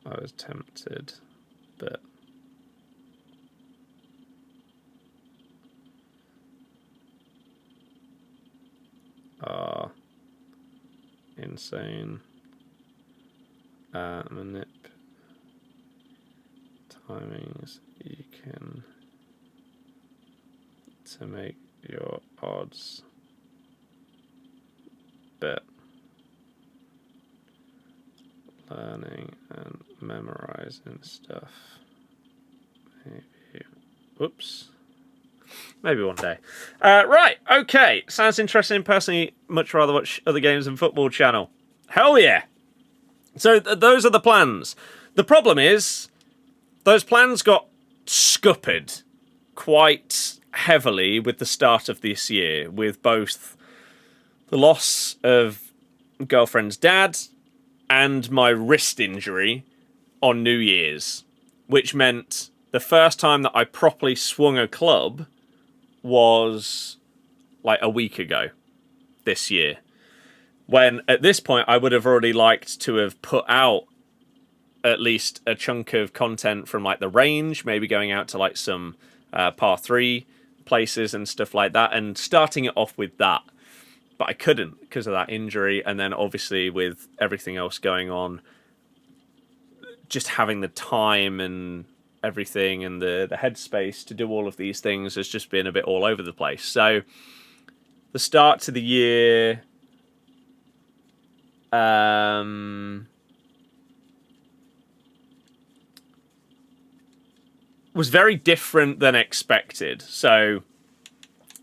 I was tempted, but... insane. Manip timings you can to make your odds bet. Learning and memorizing stuff. Maybe. Whoops. Maybe one day. Right, okay. Sounds interesting. Personally, much rather watch other games than Football Channel. Hell yeah. So those are the plans. The problem is, those plans got scuppered quite heavily with the start of this year, with both the loss of girlfriend's dad and my wrist injury on New Year's, which meant the first time that I properly swung a club was like a week ago this year. When at this point I would have already liked to have put out at least a chunk of content from like the range, maybe going out to like some par 3 places and stuff like that, and starting it off with that. But I couldn't because of that injury, and then obviously with everything else going on, just having the time and everything and the headspace to do all of these things has just been a bit all over the place. So the start to the year was very different than expected. So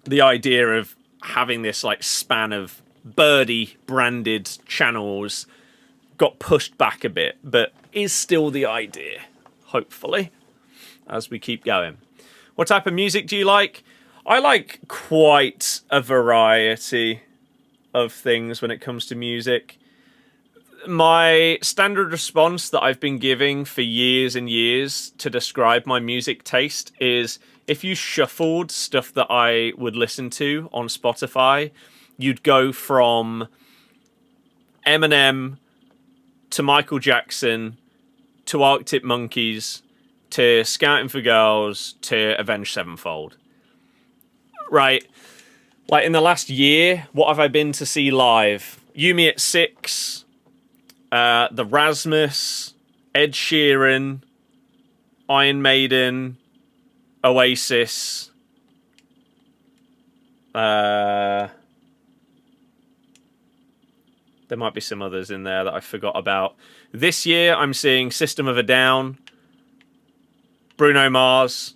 the idea of having this like span of birdie branded channels got pushed back a bit, but is still the idea, hopefully, as we keep going. What type of music do you like? I like quite a variety of things when it comes to music. My standard response that I've been giving for years and years to describe my music taste is, if you shuffled stuff that I would listen to on Spotify, you'd go from Eminem to Michael Jackson to Arctic Monkeys to Scouting for Girls to Avenged Sevenfold. Right? Like in the last year, what have I been to see live? Yumi at 6, The Rasmus, Ed Sheeran, Iron Maiden, Oasis, there might be some others in there that I forgot about. This year, I'm seeing System of a Down, Bruno Mars,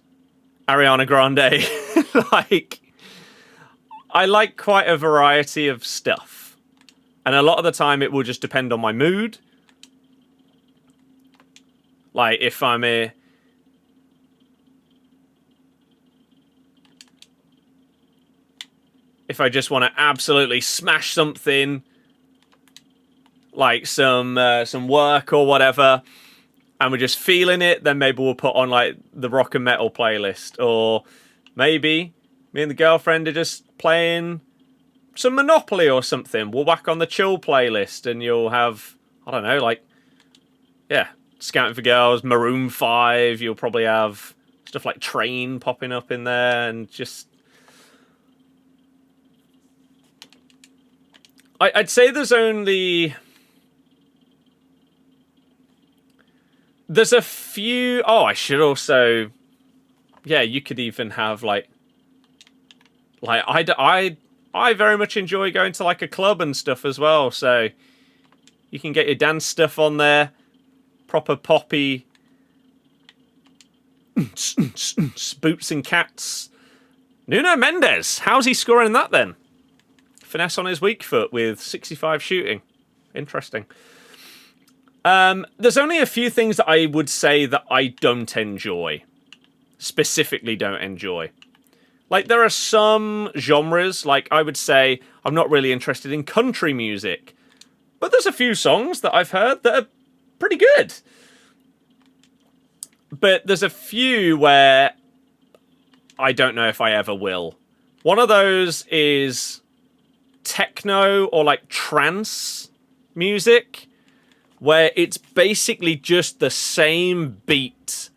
Ariana Grande. Like, I like quite a variety of stuff. And a lot of the time, it will just depend on my mood. Like, if I'm if I just want to absolutely smash something, like some work or whatever, and we're just feeling it, then maybe we'll put on like the rock and metal playlist. Or maybe me and the girlfriend are just playing some Monopoly or something. We'll whack on the chill playlist, and you'll have, I don't know, like, yeah, Scouting for Girls, Maroon 5. You'll probably have stuff like Train popping up in there, and just... I'd say there's a few... Oh, I should also... Yeah, you could even have, like... I very much enjoy going to, like, a club and stuff as well, so... You can get your dance stuff on there. Proper poppy... Boots and Cats. Nuno Mendes. How's he scoring that, then? Finesse on his weak foot with 65 shooting. Interesting. There's only a few things that I would say that I don't enjoy. Specifically don't enjoy. Like, there are some genres, like, I would say I'm not really interested in country music. But there's a few songs that I've heard that are pretty good. But there's a few where I don't know if I ever will. One of those is techno or like trance music, where it's basically just the same beat,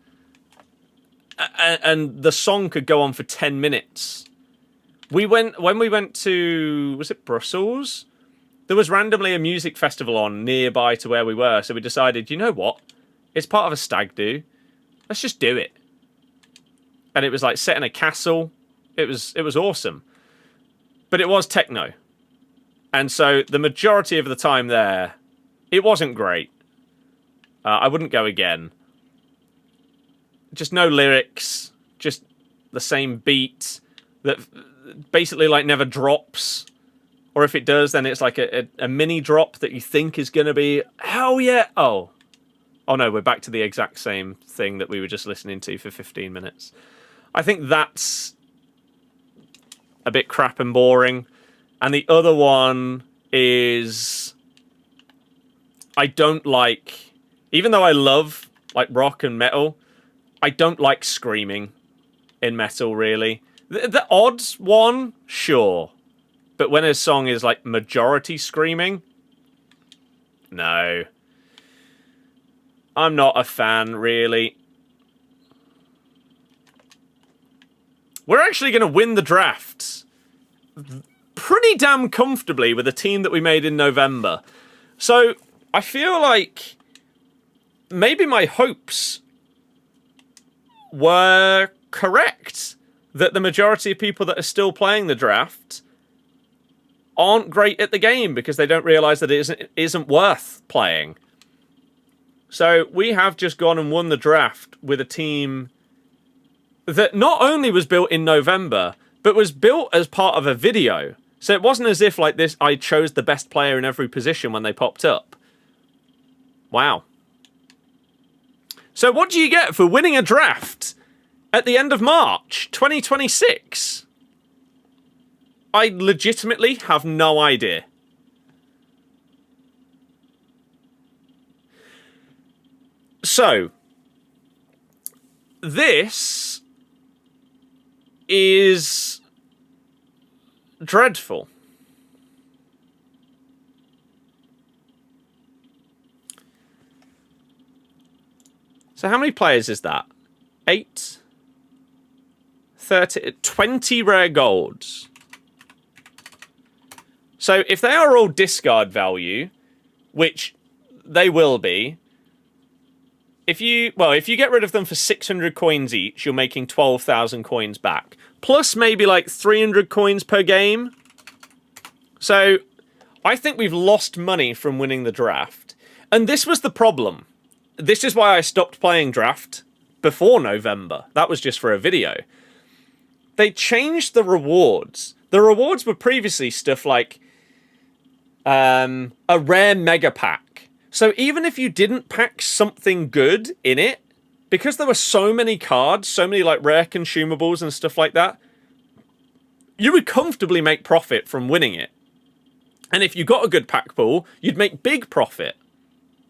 and the song could go on for 10 minutes. When we went to, was it Brussels? There was randomly a music festival on nearby to where we were, so we decided, you know what? It's part of a stag do. Let's just do it. And it was like set in a castle. It was awesome. But it was techno. And so the majority of the time there, it wasn't great. I wouldn't go again. Just no lyrics. Just the same beat that basically like never drops. Or if it does, then it's like a mini drop that you think is going to be, hell yeah. Oh no, we're back to the exact same thing that we were just listening to for 15 minutes. I think that's a bit crap and boring. And the other one is, I don't like, even though I love like rock and metal, I don't like screaming in metal, really. The odd one, sure. But when a song is like majority screaming, no. I'm not a fan, really. We're actually going to win the draft pretty damn comfortably with the team that we made in November. So I feel like maybe my hopes were correct. That the majority of people that are still playing the draft aren't great at the game because they don't realise that it isn't worth playing. So we have just gone and won the draft with a team that not only was built in November, but was built as part of a video. So it wasn't as if like this, I chose the best player in every position when they popped up. Wow. So what do you get for winning a draft at the end of March 2026? I legitimately have no idea. So, this is dreadful. So how many players is that? 8, 30, 20 rare golds. So if they are all discard value, which they will be, if you get rid of them for 600 coins each, you're making 12,000 coins back. Plus maybe like 300 coins per game. So I think we've lost money from winning the draft. And this was the problem. This is why I stopped playing draft before November. That was just for a video. They changed the rewards. The rewards were previously stuff like a rare mega pack. So even if you didn't pack something good in it, because there were so many cards, so many like rare consumables and stuff like that, you would comfortably make profit from winning it. And if you got a good pack pool, you'd make big profit.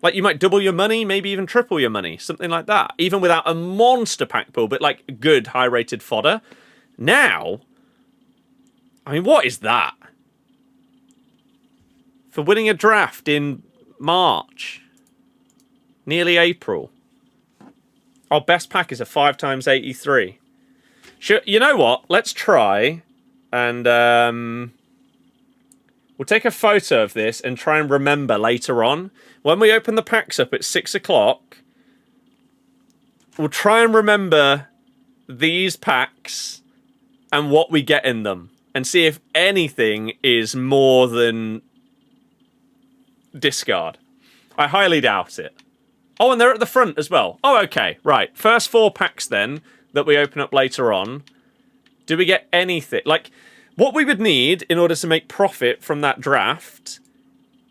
Like you might double your money, maybe even triple your money, something like that. Even without a monster pack pool, but like good high-rated fodder. Now, I mean, what is that? For winning a draft in March, nearly April. Our best pack is a 5x83. Sure, you know what? Let's try and we'll take a photo of this and try and remember later on. When we open the packs up at 6 o'clock, we'll try and remember these packs and what we get in them and see if anything is more than discard. I highly doubt it. Oh, and they're at the front as well. Oh, okay, right. First 4 packs then that we open up later on. Do we get anything? Like, what we would need in order to make profit from that draft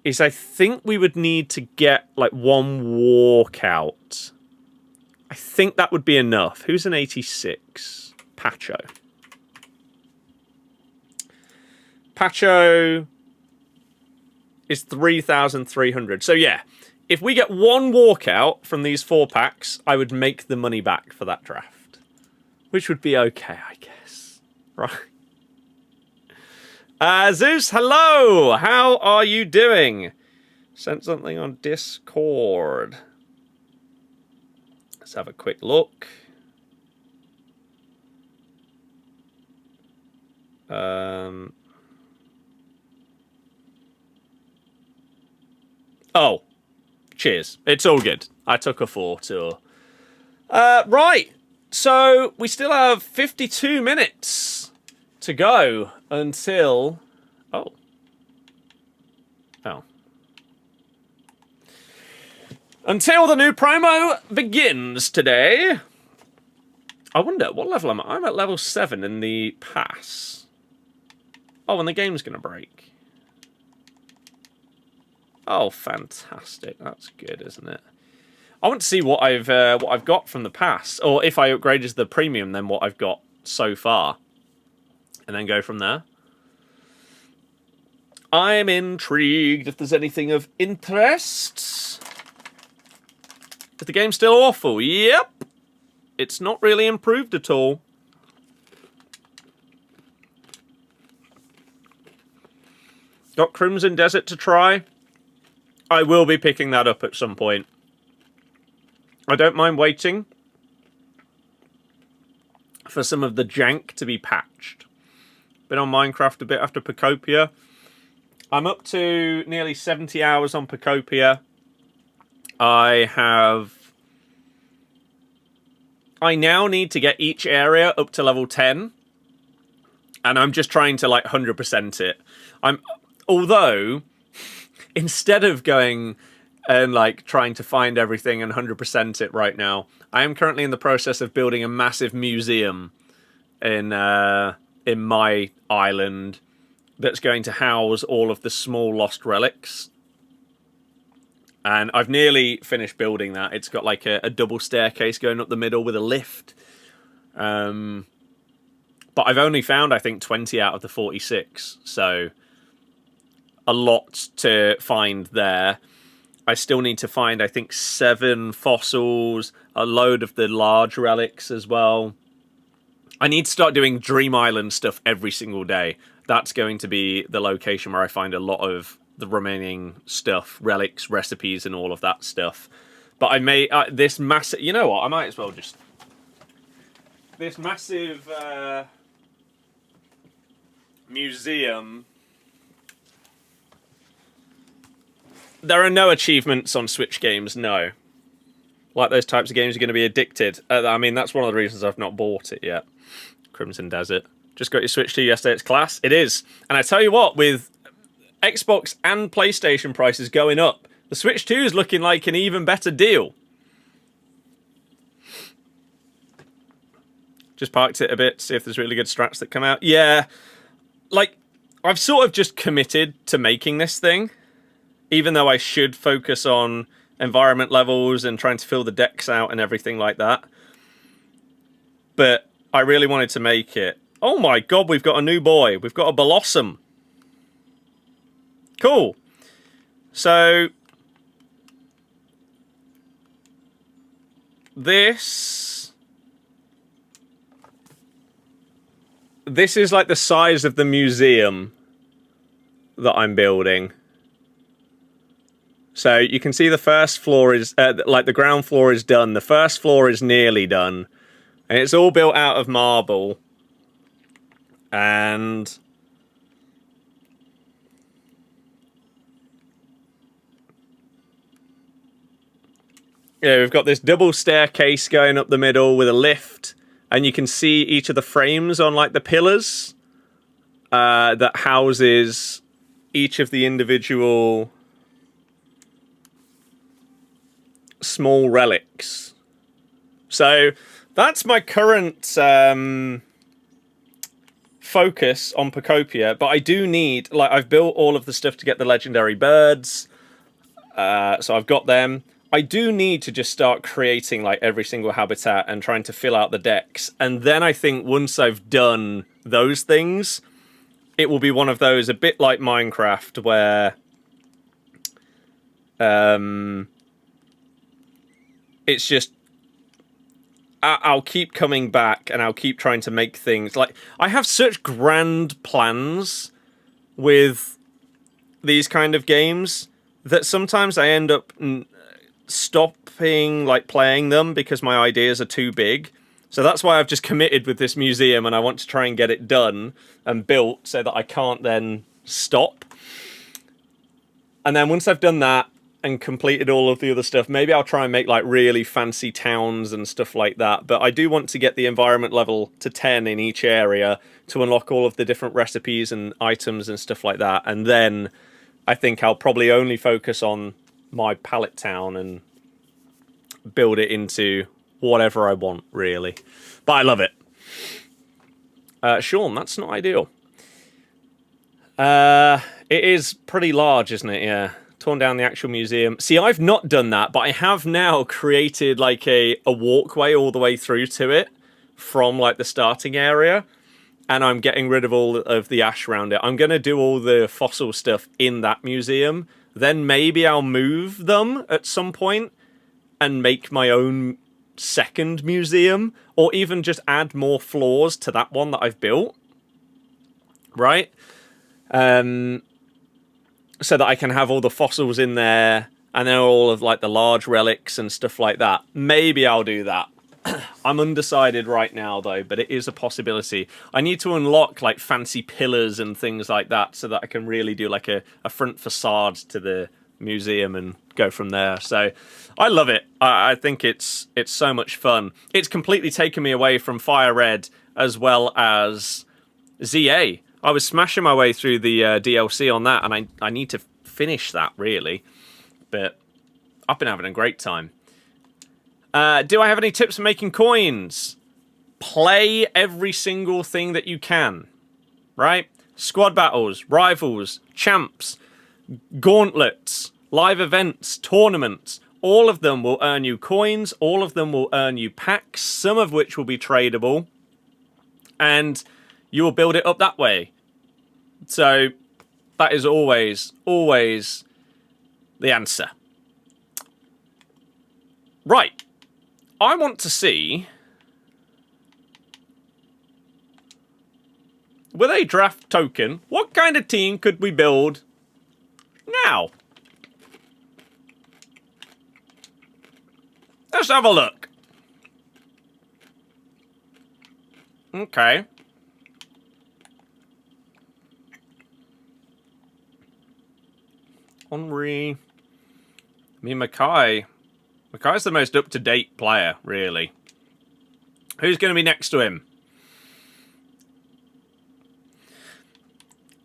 is I think we would need to get like 1 walkout. I think that would be enough. Who's an 86? Pacho. Pacho is 3,300. So yeah, if we get one walkout from these 4 packs, I would make the money back for that draft. Which would be okay, I guess. Right. Zeus, hello! How are you doing? Sent something on Discord. Let's have a quick look. Oh. Cheers. It's all good. I took a 4 tour. Right. So, we still have 52 minutes to go until... Oh. Until the new promo begins today. I wonder, what level am I? I'm at level 7 in the pass. Oh, and the game's going to break. Oh, fantastic. That's good, isn't it? I want to see what I've got from the pass. Or if I upgraded to the premium, then what I've got so far. And then go from there. I'm intrigued if there's anything of interest. Is the game still awful? Yep. It's not really improved at all. Got Crimson Desert to try. I will be picking that up at some point. I don't mind waiting for some of the jank to be patched. Been on Minecraft a bit after Pacopia. I'm up to nearly 70 hours on Pacopia. I now need to get each area up to level 10. And I'm just trying to, like, 100% it. Although, instead of going and, like, trying to find everything and 100% it right now, I am currently in the process of building a massive museum in my island that's going to house all of the small lost relics. And I've nearly finished building that. It's got like a double staircase going up the middle with a lift. But I've only found, I think, 20 out of the 46. So a lot to find there. I still need to find, I think, 7 fossils, a load of the large relics as well. I need to start doing Dream Island stuff every single day. That's going to be the location where I find a lot of the remaining stuff, relics, recipes, and all of that stuff. But I may, this massive, you know what, I might as well just, this massive museum, there are no achievements on Switch games, no. Like those types of games are going to be addicted. I mean, that's one of the reasons I've not bought it yet. Crimson Desert. Just got your Switch 2 yesterday, it's class. It is. And I tell you what, with Xbox and PlayStation prices going up, the Switch 2 is looking like an even better deal. Just parked it a bit, see if there's really good strats that come out. Yeah, like, I've sort of just committed to making this thing, even though I should focus on environment levels and trying to fill the decks out and everything like that. But I really wanted to make it. Oh my god, we've got a new boy. We've got a Blossom. Cool. So, this is like the size of the museum that I'm building. So you can see the first floor is, like the ground floor is done. The first floor is nearly done. And it's all built out of marble. And yeah, we've got this double staircase going up the middle with a lift, and you can see each of the frames on like the pillars that houses each of the individual small relics. So that's my current focus on Pacopia, but I do need, like, I've built all of the stuff to get the legendary birds, so I've got them. I do need to just start creating like every single habitat and trying to fill out the decks, and then I think once I've done those things, it will be one of those, a bit like Minecraft, where it's just I'll keep coming back and I'll keep trying to make things. Like, I have such grand plans with these kind of games that sometimes I end up stopping like playing them because my ideas are too big. So that's why I've just committed with this museum, and I want to try and get it done and built so that I can't then stop. And then once I've done that and completed all of the other stuff, maybe I'll try and make like really fancy towns and stuff like that. But I do want to get the environment level to 10 in each area to unlock all of the different recipes and items and stuff like that. And then I think I'll probably only focus on my pallet town and build it into whatever I want, really. But I love it. Sean, that's not ideal. It is pretty large, isn't it? Yeah. Torn down the actual museum. See, I've not done that, but I have now created like a walkway all the way through to it from like the starting area. And I'm getting rid of all of the ash around it. I'm going to do all the fossil stuff in that museum. Then maybe I'll move them at some point and make my own second museum, or even just add more floors to that one that I've built. Right? So that I can have all the fossils in there, and then all of like the large relics and stuff like that. Maybe I'll do that. I'm undecided right now though, but it is a possibility. I need to unlock like fancy pillars and things like that so that I can really do like a front facade to the museum and go from there. So I love it. I think it's so much fun. It's completely taken me away from Fire Red as well as ZA. I was smashing my way through the DLC on that, and I need to finish that, really. But I've been having a great time. Do I have any tips for making coins? Play every single thing that you can, right? Squad battles, rivals, champs, gauntlets, live events, tournaments. All of them will earn you coins. All of them will earn you packs, some of which will be tradable. And you will build it up that way. So that is always the answer. Right. I want to see, with a draft token, what kind of team could we build now? Let's have a look. Okay. Henry. I mean, Mackay's the most up-to-date player, really. Who's going to be next to him?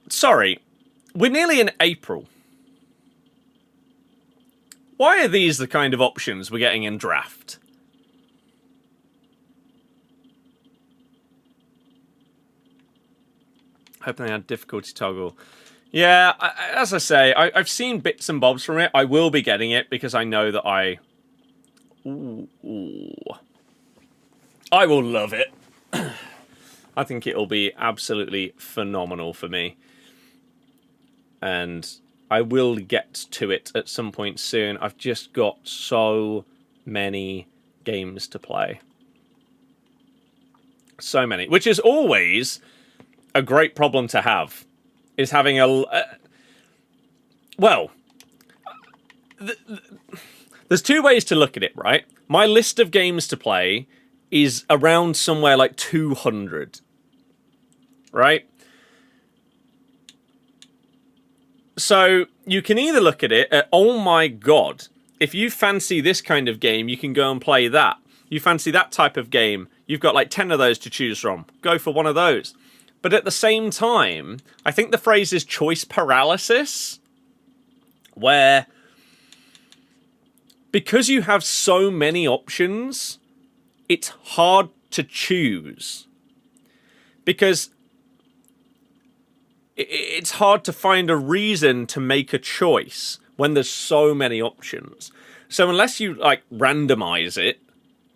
Sorry, we're nearly in April. Why are these the kind of options we're getting in draft? Hoping they had difficulty toggle. Yeah, as I say, I've seen bits and bobs from it. I will be getting it because I know that I will love it. I think it'll be absolutely phenomenal for me. And I will get to it at some point soon. I've just got so many games to play. So many. Which is always a great problem to have. Is having there's two ways to look at it, right? My list of games to play is around somewhere like 200, right? So you can either look at it at, oh my god, if you fancy this kind of game, you can go and play that. You fancy that type of game, you've got like 10 of those to choose from. Go for one of those. But at the same time, I think the phrase is choice paralysis, where because you have so many options, it's hard to choose. Because it's hard to find a reason to make a choice when there's so many options. So unless you like randomize it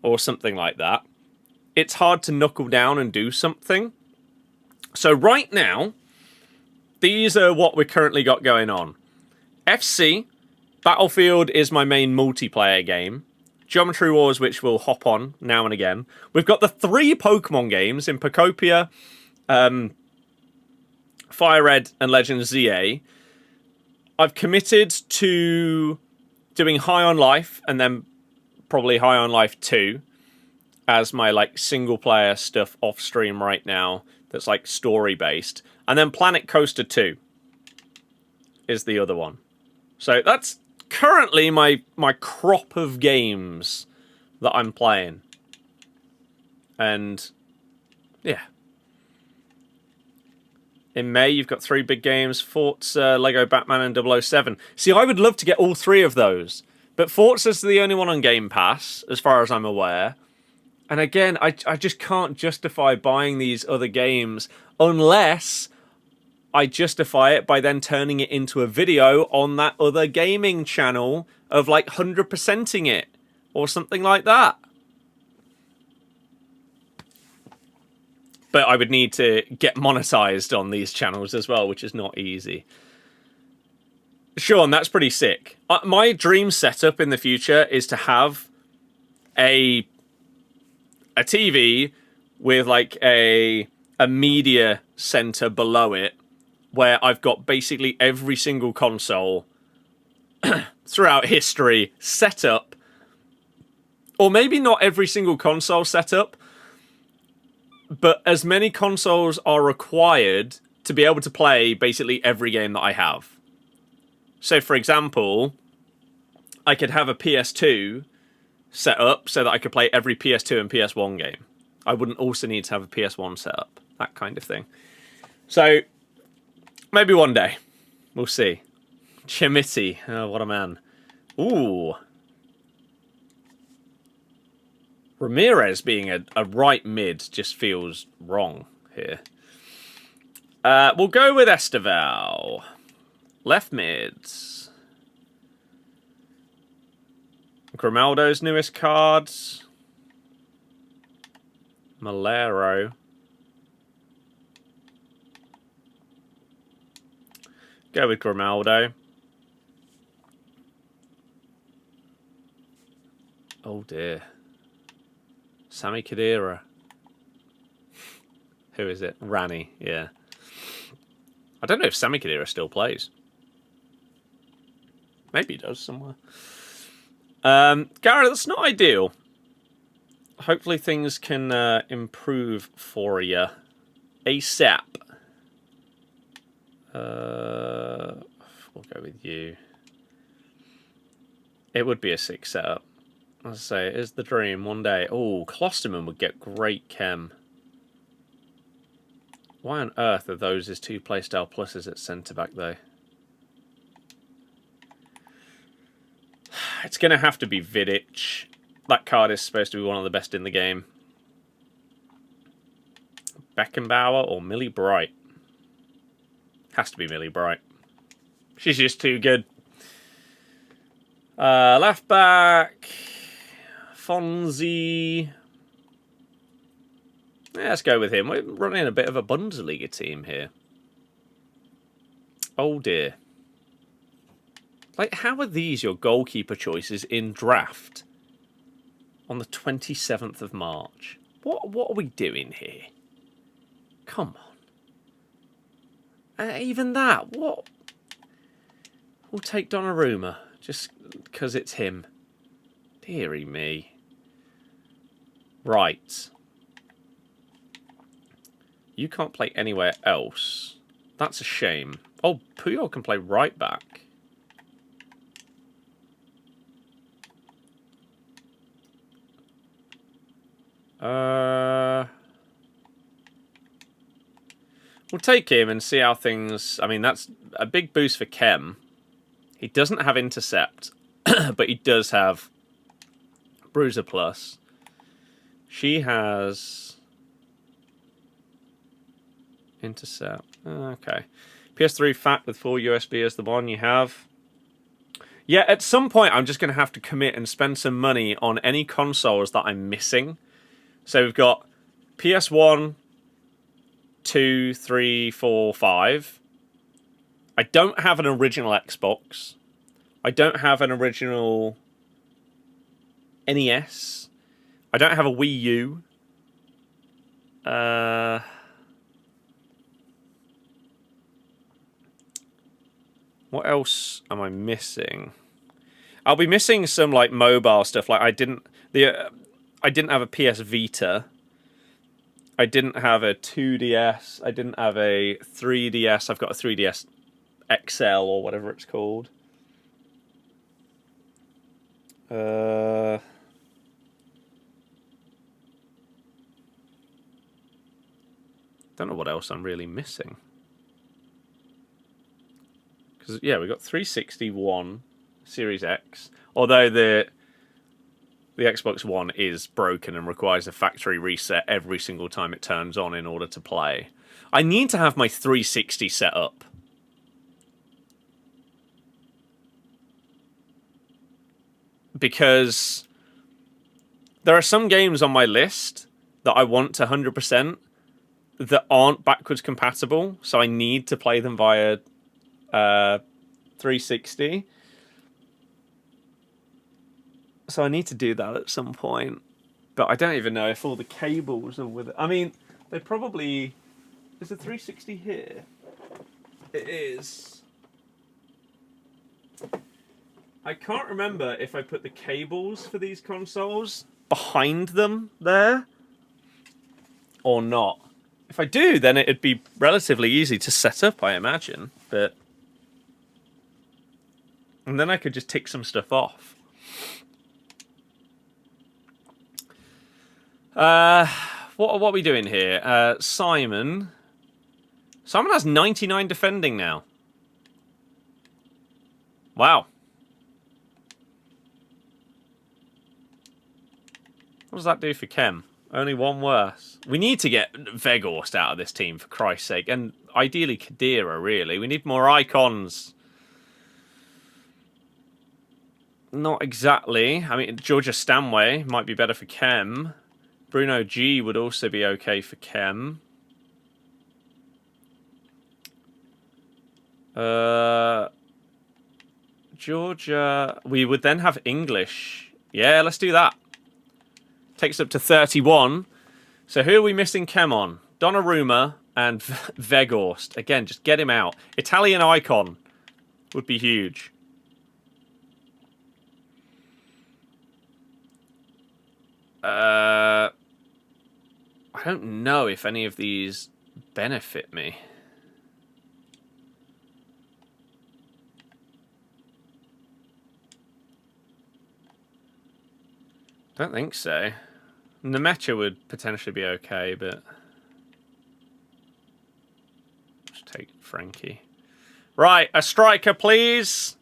or something like that, it's hard to knuckle down and do something. So right now, these are what we've currently got going on. FC, Battlefield is my main multiplayer game. Geometry Wars, which we'll hop on now and again. We've got the 3 Pokemon games in Pokopia, Fire Red, and Legend ZA. I've committed to doing High on Life, and then probably High on Life 2 as my like single player stuff off stream right now that's like story based. And then Planet Coaster 2 is the other one. So that's currently my crop of games that I'm playing. And yeah. In May, you've got 3 big games, Forza, Lego Batman, and 007. See, I would love to get all 3 of those. But Forza's the only one on Game Pass, as far as I'm aware. And again, I just can't justify buying these other games unless I justify it by then turning it into a video on that other gaming channel of like 100%ing it or something like that. But I would need to get monetized on these channels as well, which is not easy. Sean, that's pretty sick. My dream setup in the future is to have a TV with like a media center below it where I've got basically every single console throughout history set up. Or maybe not every single console set up, but as many consoles are required to be able to play basically every game that I have. So, for example, I could have a PS2 set up so that I could play every PS2 and PS1 game. I wouldn't also need to have a PS1 set up. That kind of thing. So, maybe one day. We'll see. Chimity. Oh, what a man. Ooh. Ramirez being a right mid just feels wrong here. We'll go with Esteval. Left mids. Grimaldo's newest cards. Malero. Go with Grimaldo. Oh dear. Sami Khedira. Who is it? Rani, yeah. I don't know if Sami Khedira still plays. Maybe he does somewhere. Garrett, that's not ideal. Hopefully things can improve for you ASAP. We'll go with you. It would be a sick setup. As I say, it is the dream one day. Oh, Klosterman would get great chem. Why on earth are those his 2 playstyle pluses at centre-back, though? It's going to have to be Vidic. That card is supposed to be one of the best in the game. Beckenbauer or Millie Bright? Has to be Millie Bright. She's just too good. Left back. Fonzie. Yeah, let's go with him. We're running a bit of a Bundesliga team here. Oh dear. Like, how are these your goalkeeper choices in draft on the 27th of March? What are we doing here? Come on. Even that, what? We'll take Donnarumma, just because it's him. Deary me. Right. You can't play anywhere else. That's a shame. Oh, Puyol can play right back. We'll take him and see how things... I mean, that's a big boost for Chem. He doesn't have Intercept, but he does have Bruiser Plus. She has Intercept. Okay. PS3 Fat with 4 USB is the one you have. Yeah, at some point I'm just going to have to commit and spend some money on any consoles that I'm missing. So we've got PS1, 2, 3, 4, 5. I don't have an original Xbox. I don't have an original NES. I don't have a Wii U. What else am I missing? I'll be missing some like mobile stuff. Like I didn't have a PS Vita. I didn't have a 2DS. I didn't have a 3DS. I've got a 3DS XL or whatever it's called. Don't know what else I'm really missing. Because yeah, we got 360 One, Series X. Although the Xbox One is broken and requires a factory reset every single time it turns on in order to play. I need to have my 360 set up. Because there are some games on my list that I want to 100% that aren't backwards compatible, so I need to play them via 360. So I need to do that at some point. But I don't even know if all the cables are with it. I mean, they probably... Is the 360 here? It is. I can't remember if I put the cables for these consoles behind them there or not. If I do, then it'd be relatively easy to set up, I imagine. But... And then I could just tick some stuff off. What are we doing here? Simon. Simon has 99 defending now. Wow. What does that do for Kem? Only one worse. We need to get Weghorst out of this team, for Christ's sake. And ideally Khedira, really. We need more icons. Not exactly. I mean, Georgia Stanway might be better for Kem. Bruno G would also be okay for Kem. Georgia... We would then have English. Yeah, let's do that. Takes up to 31. So who are we missing Kem on? Donnarumma and Weghorst. Again, just get him out. Italian icon would be huge. I don't know if any of these benefit me. Don't think so. Nemecha would potentially be okay, but... Just take Frankie. Right, a striker, please.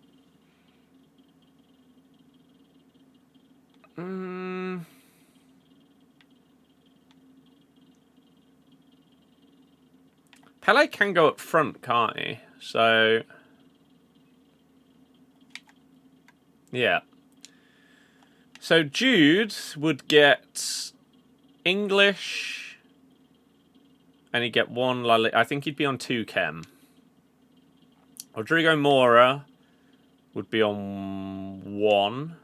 Pele can go up front, can't he? So... Yeah. So Jude would get English, and he'd get one. I think he'd be on 2 Kem. Rodrigo Mora would be on 1.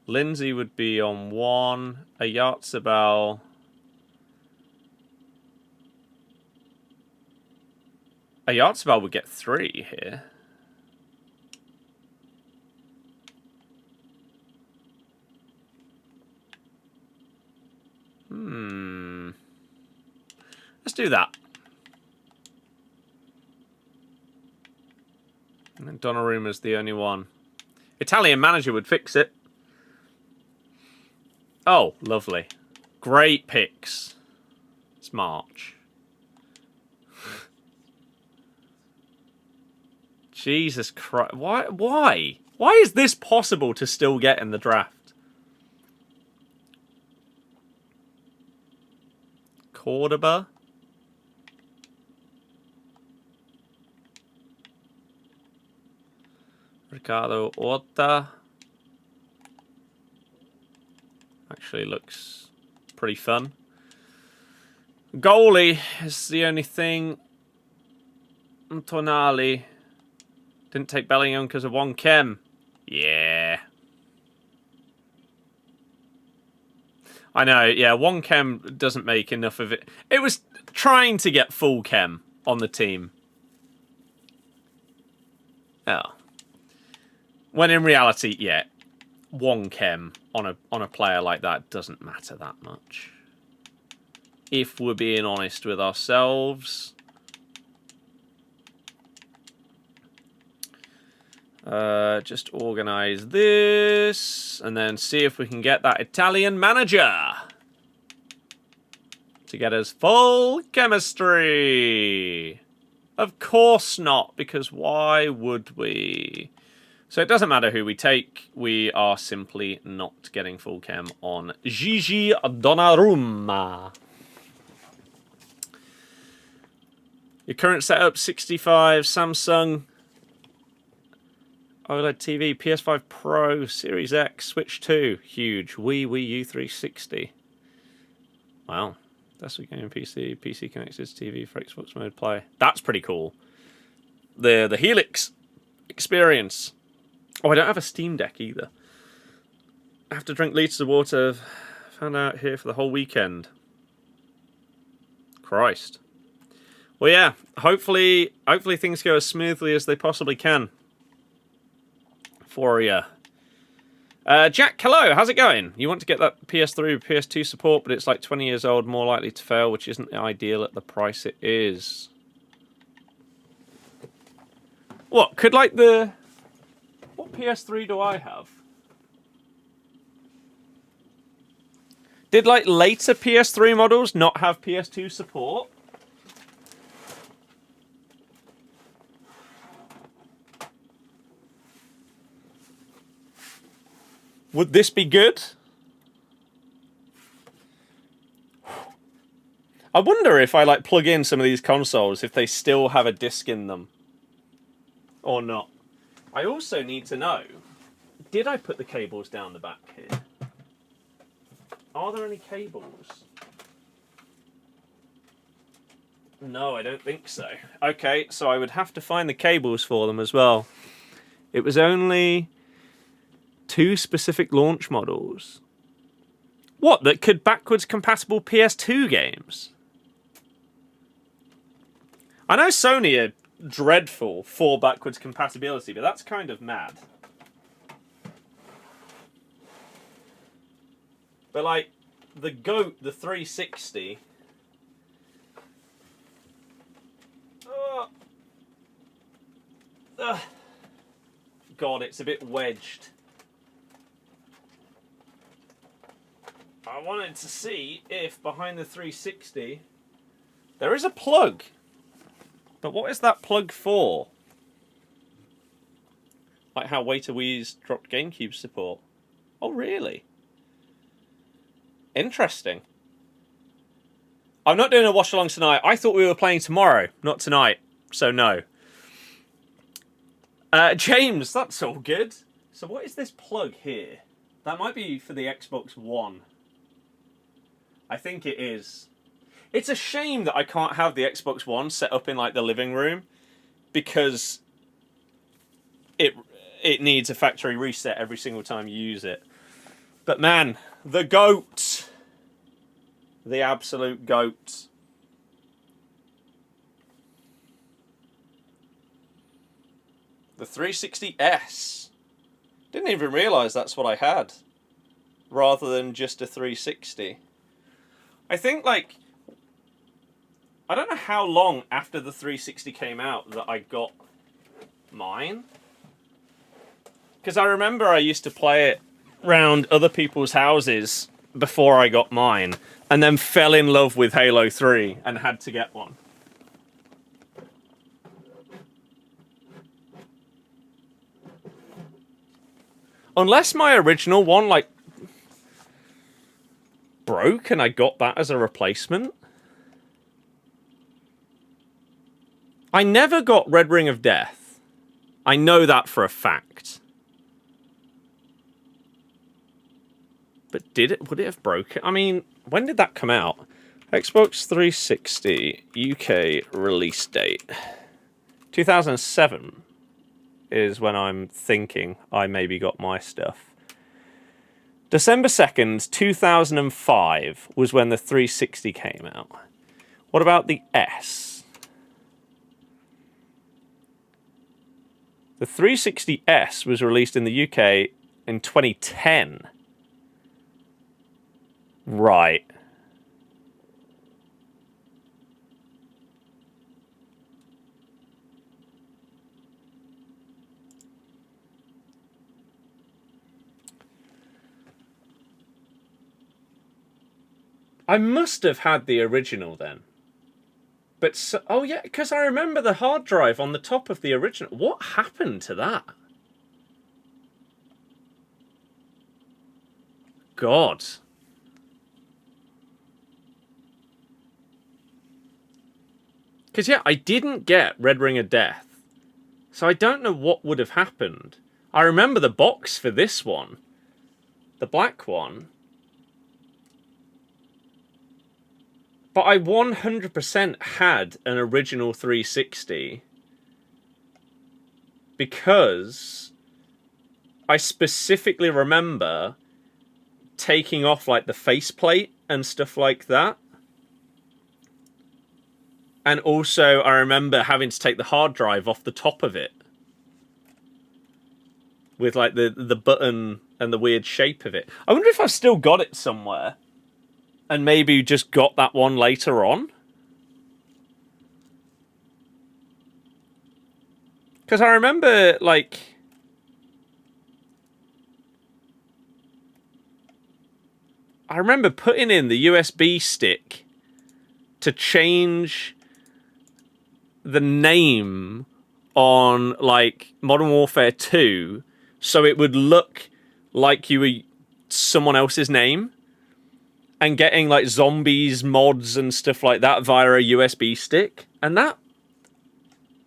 Lindsay would be on 1. Oyarzabal. Oyarzabal would get 3 here. Let's do that. And then Donnarumma's the only one. Italian manager would fix it. Oh, lovely. Great picks. It's March. Jesus Christ. Why? Why? Why is this possible to still get in the draft? Cordoba. Ricardo Horta. Actually looks pretty fun. Goalie is the only thing. Tonali. Didn't take Bellingham because of 1 Kem. Yeah. I know, yeah, 1 chem doesn't make enough of it. It was trying to get full chem on the team. Oh. When in reality, yeah, 1 chem on a player like that doesn't matter that much. If we're being honest with ourselves. Just organise this, and then see if we can get that Italian manager to get us full chemistry. Of course not, because why would we? So it doesn't matter who we take, we are simply not getting full chem on Gigi Donnarumma. Your current setup, 65, Samsung, OLED TV, PS5 Pro, Series X, Switch 2, huge, Wii U360. Wow, that's a game PC, PC connected to TV for Xbox Mode Play. That's pretty cool. The Helix experience. Oh, I don't have a Steam Deck either. I have to drink litres of water. Found out here for the whole weekend. Christ. Well, yeah, hopefully things go as smoothly as they possibly can. For you. Jack, hello, how's it going? You want to get that PS3 or PS2 support, but it's like 20 years old, more likely to fail, which isn't ideal at the price it is. What, could like the... What PS3 do I have? Did like later PS3 models not have PS2 support? Would this be good? I wonder if I like plug in some of these consoles, if they still have a disc in them. Or not. I also need to know, did I put the cables down the back here? Are there any cables? No, I don't think so. Okay, so I would have to find the cables for them as well. It was only 2 specific launch models. What, that could backwards compatible PS2 games? I know Sony are dreadful for backwards compatibility, but that's kind of mad. But like, the GOAT, the 360... God, it's a bit wedged. I wanted to see if behind the 360 there is a plug. But what is that plug for? Like how Waiter Wii's dropped GameCube support. Oh, really? Interesting. I'm not doing a watch along tonight. I thought we were playing tomorrow, not tonight. So no. James, that's all good. So what is this plug here? That might be for the Xbox One. I think it is. It's a shame that I can't have the Xbox One set up in like the living room, because it needs a factory reset every single time you use it. But man, the GOAT. The absolute GOAT. The 360S. Didn't even realise that's what I had. Rather than just a 360. I think, like... I don't know how long after the 360 came out that I got mine. Because I remember I used to play it round other people's houses before I got mine. And then fell in love with Halo 3 and had to get one. Unless my original one, like, broke and I got that as a replacement. I never got Red Ring of Death. I know that for a fact. But would it have broken? I mean, when did that come out? Xbox 360 UK release date. 2007 is when I'm thinking I maybe got my stuff. December 2nd, 2005 was when the 360 came out. What about the S? The 360S was released in the UK in 2010. Right. I must have had the original then. But, so, oh yeah, because I remember the hard drive on the top of the original. What happened to that? God. Because, yeah, I didn't get Red Ring of Death. So I don't know what would have happened. I remember the box for this one. The black one. But I 100% had an original 360. Because I specifically remember taking off like the faceplate and stuff like that. And also, I remember having to take the hard drive off the top of it. With, like, the button and the weird shape of it. I wonder if I've still got it somewhere. And maybe just got that one later on. Because I remember, like... I remember putting in the USB stick to change the name on, like, Modern Warfare 2 so it would look like you were someone else's name, and getting, like, zombies, mods, and stuff like that via a USB stick. And that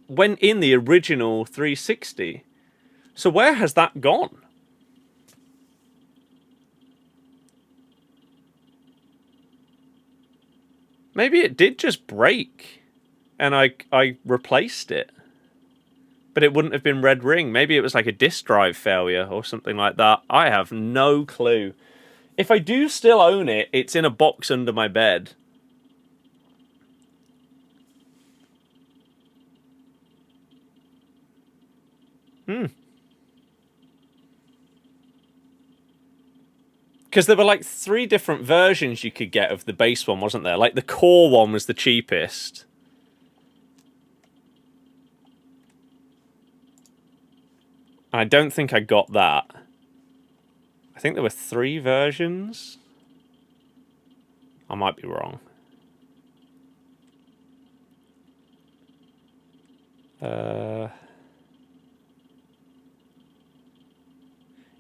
went in the original 360. So where has that gone? Maybe it did just break, and I replaced it. But it wouldn't have been Red Ring. Maybe it was like a disk drive failure or something like that. I have no clue. If I do still own it, it's in a box under my bed. Because there were like 3 different versions you could get of the base one, wasn't there? Like the core one was the cheapest. I don't think I got that. I think there were 3 versions. I might be wrong.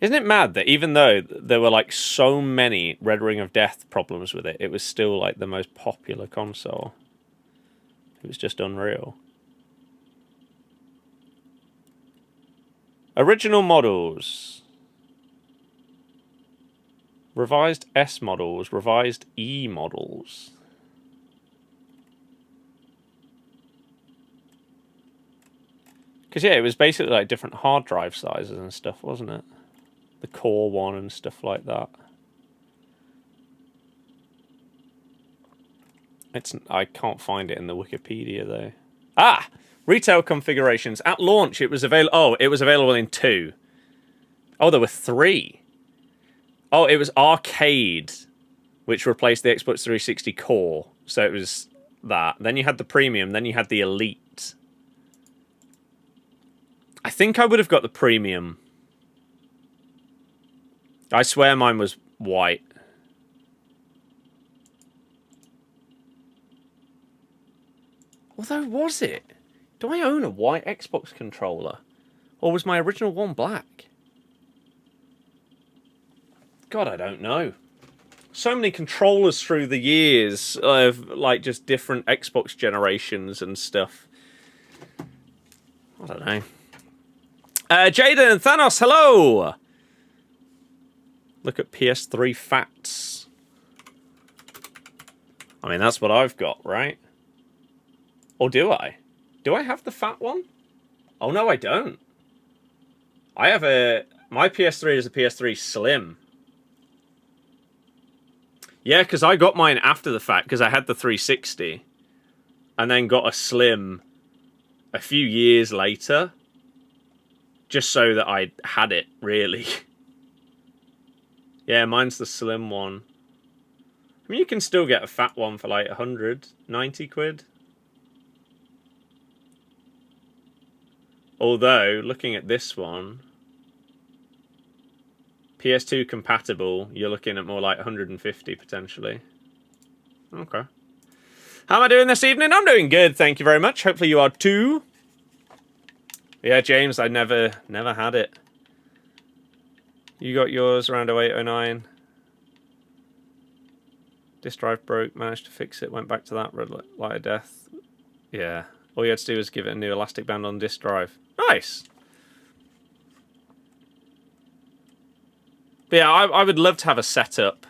Isn't it mad that even though there were like so many Red Ring of Death problems with it, it was still like the most popular console? It was just unreal. Original models. Revised S models, revised E models. Because, yeah, it was basically like different hard drive sizes and stuff, wasn't it? The core one and stuff like that. I can't find it in the Wikipedia, though. Ah! Retail configurations. At launch, it was available... Oh, it was available in 2. Oh, there were 3. Oh, it was Arcade, which replaced the Xbox 360 Core. So it was that. Then you had the Premium. Then you had the Elite. I think I would have got the Premium. I swear mine was white. Although, was it? Do I own a white Xbox controller? Or was my original one black? God, I don't know. So many controllers through the years of, like, just different Xbox generations and stuff. I don't know. Jaden and Thanos, hello! Look at PS3 facts. I mean, that's what I've got, right? Or do I? Do I have the fat one? Oh, no, I don't. I have a... My PS3 is a PS3 Slim. Yeah, because I got mine after the fact because I had the 360 and then got a Slim a few years later just so that I had it, really. Yeah, mine's the Slim one. I mean, you can still get a fat one for like 190 quid. Although, looking at this one, PS2 compatible, you're looking at more like 150 potentially. Okay. How am I doing this evening? I'm doing good, thank you very much. Hopefully you are too. Yeah, James, I never had it. You got yours around 0809. Disk drive broke, managed to fix it, went back to that red light of death. Yeah. All you had to do was give it a new elastic band on disk drive. Nice! But yeah, I would love to have a setup.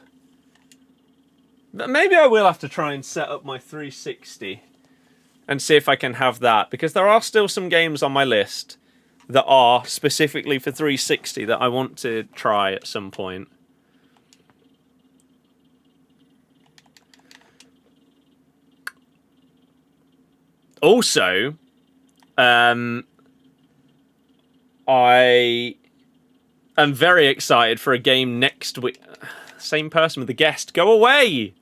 But maybe I will have to try and set up my 360 and see if I can have that. Because there are still some games on my list that are specifically for 360 that I want to try at some point. Also, I am very excited for a game next week. Same person with the guest. Go away!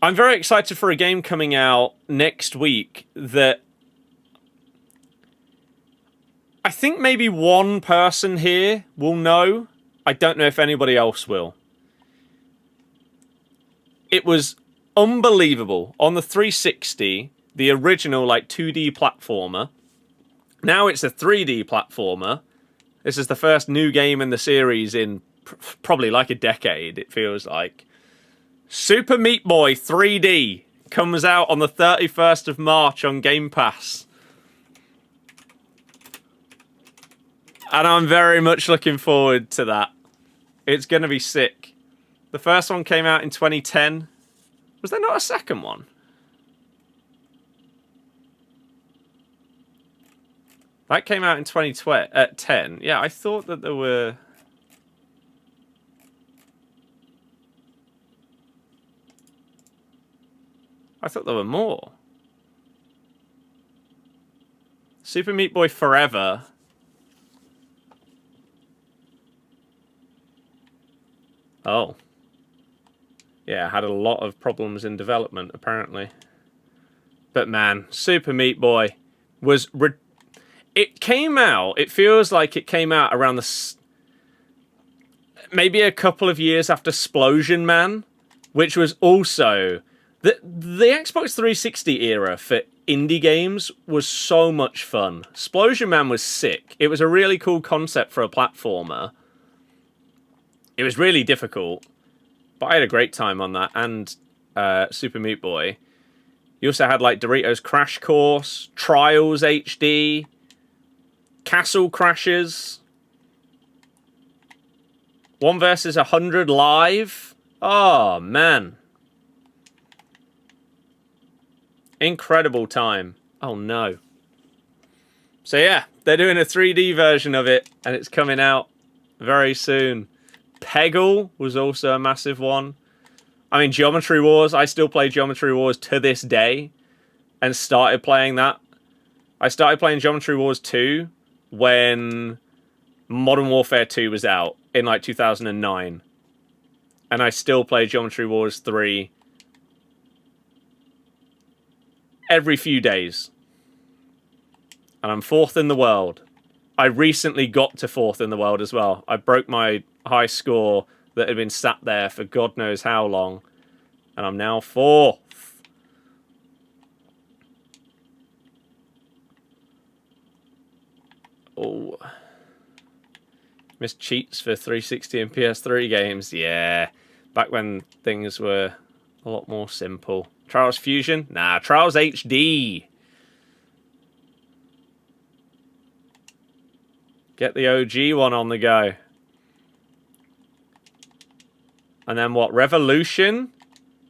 I'm very excited for a game coming out next week that I think maybe one person here will know. I don't know if anybody else will. It was unbelievable. On the 360, the original like 2D platformer. Now it's a 3D platformer. This is the first new game in the series in probably like a decade, it feels like. Super Meat Boy 3D comes out on the 31st of March on Game Pass. And I'm very much looking forward to that. It's going to be sick. The first one came out in 2010. Was there not a second one? That came out in 2010. Yeah, I thought that there were... I thought there were more. Super Meat Boy Forever. Oh. Yeah, had a lot of problems in development, apparently. But man, Super Meat Boy was... It came out, it feels like it came out around the... maybe a couple of years after Splosion Man, which was also... The Xbox 360 era for indie games was so much fun. Splosion Man was sick. It was a really cool concept for a platformer. It was really difficult. But I had a great time on that, and Super Meat Boy. You also had like Doritos Crash Course, Trials HD, Castle Crashers, 1 vs 100 Live. Oh, man. Incredible time. Oh, no. So yeah, they're doing a 3D version of it, and it's coming out very soon. Peggle was also a massive one. I mean, Geometry Wars. I still play Geometry Wars to this day. And started playing that. I started playing Geometry Wars 2 when Modern Warfare 2 was out in like 2009. And I still play Geometry Wars 3 every few days. And I'm 4th in the world. I recently got to 4th in the world as well. I broke my high score that had been sat there for God knows how long. And I'm now 4th. Oh. Missed cheats for 360 and PS3 games. Yeah. Back when things were a lot more simple. Trials Fusion? Nah, Trials HD. Get the OG one on the go. And then what? Revolution,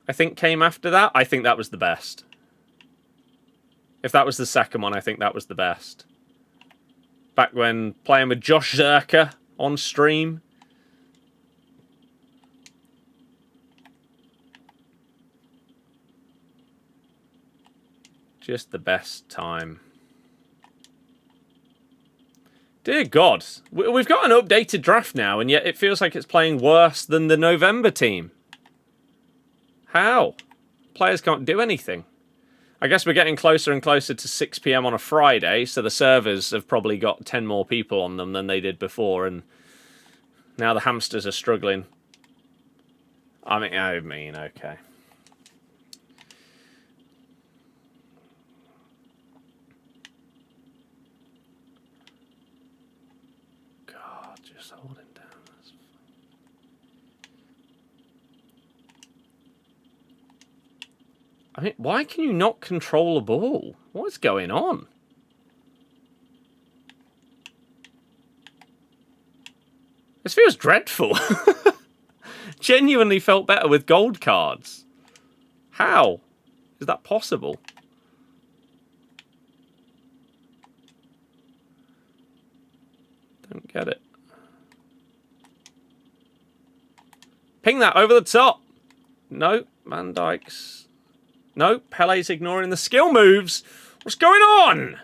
I think, came after that. I think that was the best. If that was the second one, I think that was the best. Back when playing with Josh Zerka on stream. Just the best time. Dear God. We've got an updated draft now, and yet it feels like it's playing worse than the November team. How? Players can't do anything. I guess we're getting closer and closer to 6 PM on a Friday, so the servers have probably got 10 more people on them than they did before, and now the hamsters are struggling. I mean, okay. God, just hold it down. I mean, why can you not control a ball? What's going on? This feels dreadful. Genuinely felt better with gold cards. How is that possible? Don't get it. Ping that over the top. No, Van Dijk's. No, Pele's ignoring the skill moves. What's going on?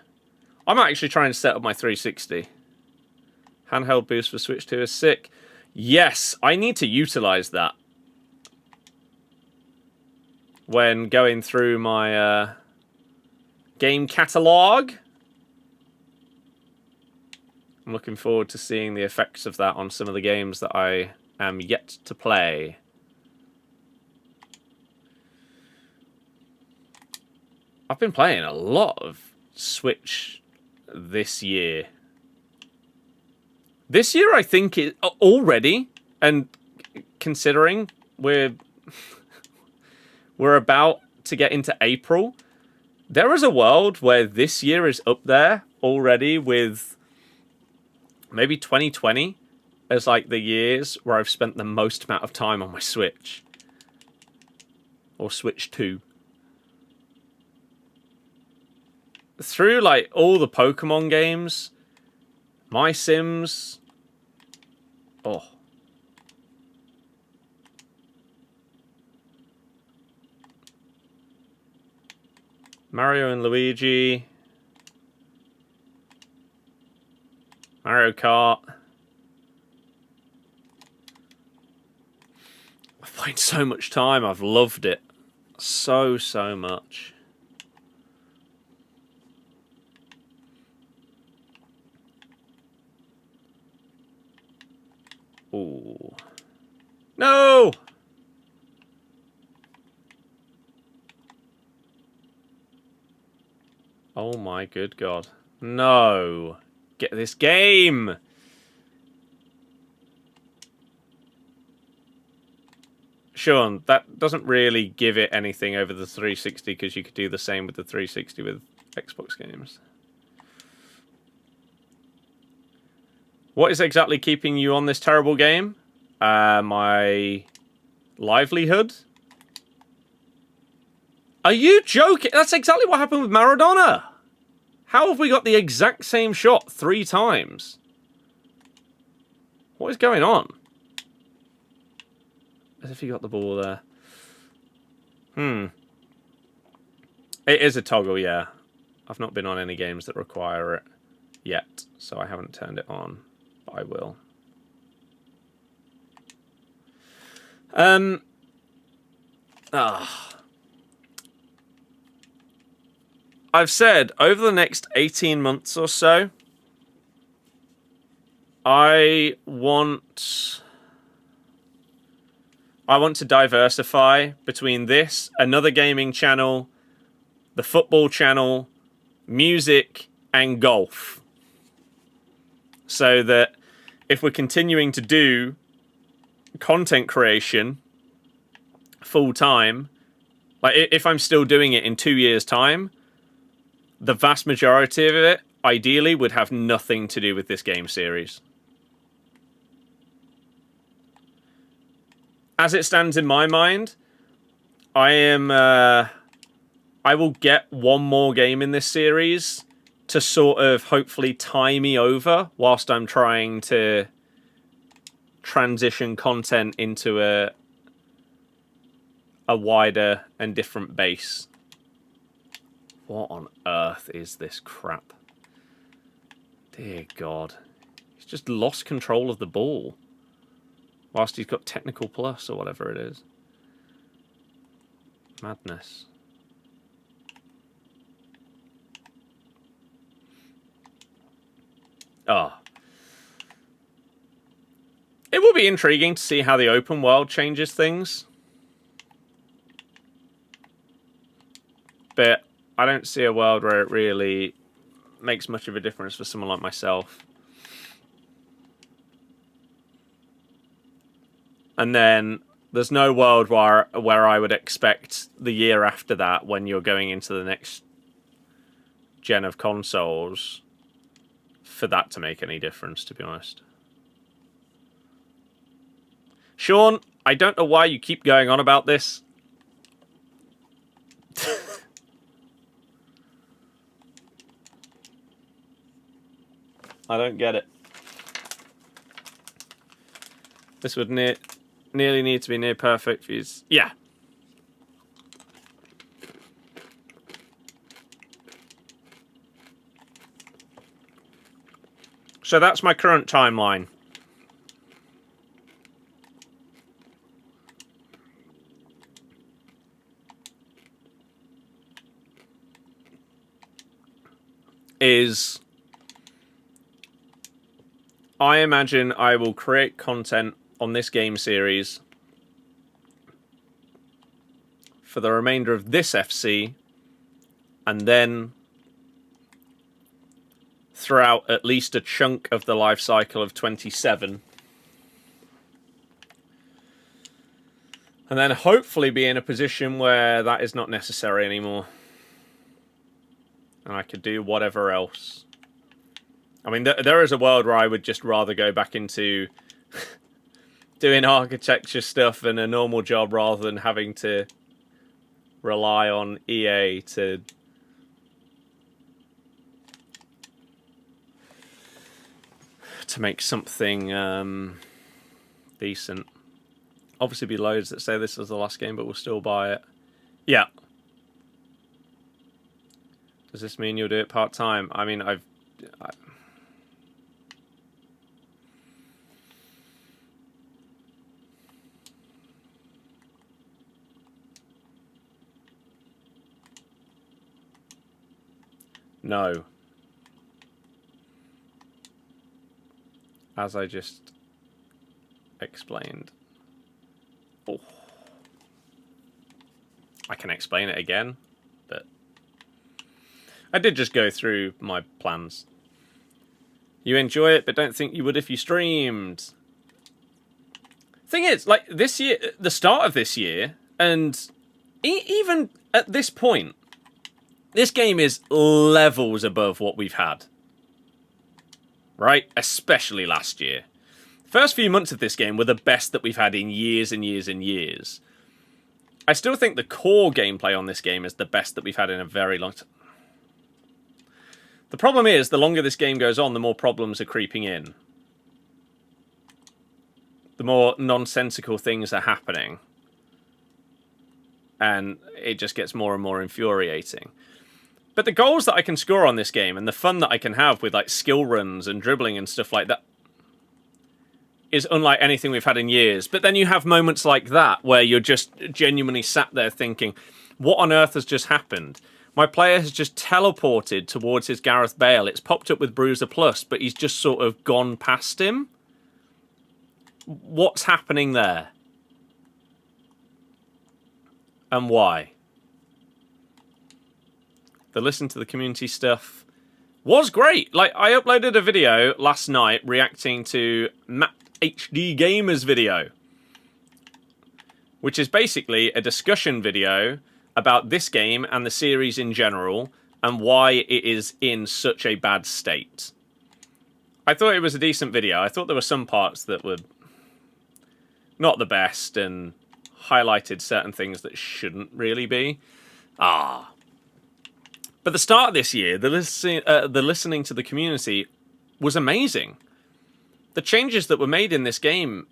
I'm actually trying to set up my 360. Handheld boost for Switch 2 is sick. Yes, I need to utilize that when going through my game catalog. I'm looking forward to seeing the effects of that on some of the games that I am yet to play. I've been playing a lot of Switch this year. This year, I think, it already, and considering we're about to get into April, there is a world where this year is up there already with maybe 2020 as like the years where I've spent the most amount of time on my Switch. Or Switch 2. Through like all the Pokemon games, My Sims. Oh. Mario and Luigi. Mario Kart. I've played so much time. I've loved it. So much. Ooh. No! Oh my good God. No. Get this game! Sean, that doesn't really give it anything over the 360 because you could do the same with the 360 with Xbox games. What is exactly keeping you on this terrible game? My livelihood? Are you joking? That's exactly what happened with Maradona. How have we got the exact same shot 3 times? What is going on? As if he got the ball there. It is a toggle, yeah. I've not been on any games that require it yet, so I haven't turned it on. But I will. I've said over the next 18 months or so, I want to diversify between this, another gaming channel, the football channel, music, and golf. So that if we're continuing to do content creation full time, like if I'm still doing it in 2 years' time, the vast majority of it, ideally, would have nothing to do with this game series. As it stands in my mind, I will get one more game in this series to sort of hopefully tie me over whilst I'm trying to transition content into a wider and different base. What on earth is this crap? Dear God. He's just lost control of the ball. Whilst he's got technical plus or whatever it is. Madness. Ah. Oh. It will be intriguing to see how the open world changes things. But I don't see a world where it really makes much of a difference for someone like myself. And then there's no world where I would expect the year after that, when you're going into the next gen of consoles, for that to make any difference, to be honest. Sean, I don't know why you keep going on about this. I don't get it. This would nearly need to be near perfect for you. Yeah. So that's my current timeline. I imagine I will create content on this game series for the remainder of this FC, and then throughout at least a chunk of the life cycle of 27. And then hopefully be in a position where that is not necessary anymore. And I could do whatever else. I mean, there is a world where I would just rather go back into doing architecture stuff and a normal job rather than having to rely on EA to make something decent. Obviously be loads that say this is the last game, but we'll still buy it. Yeah. Does this mean you'll do it part-time? I mean, No. As I just explained. Oh. I can explain it again, but I did just go through my plans. You enjoy it, but don't think you would if you streamed. Thing is, like, this year, the start of this year, and even at this point, this game is levels above what we've had. Right? Especially last year. First few months of this game were the best that we've had in years and years and years. I still think the core gameplay on this game is the best that we've had in a very long time. The problem is, the longer this game goes on, the more problems are creeping in. The more nonsensical things are happening. And it just gets more and more infuriating. But the goals that I can score on this game and the fun that I can have with like skill runs and dribbling and stuff like that is unlike anything we've had in years. But then you have moments like that where you're just genuinely sat there thinking, what on earth has just happened? My player has just teleported towards his Gareth Bale. It's popped up with Bruiser Plus, but he's just sort of gone past him. What's happening there? And why? The listen to the community stuff was great. Like, I uploaded a video last night reacting to Matt HD Gamer's video, which is basically a discussion video about this game and the series in general and why it is in such a bad state. I thought it was a decent video. I thought there were some parts that were not the best and highlighted certain things that shouldn't really be. But the start of this year, the listening to the community was amazing. The changes that were made in this game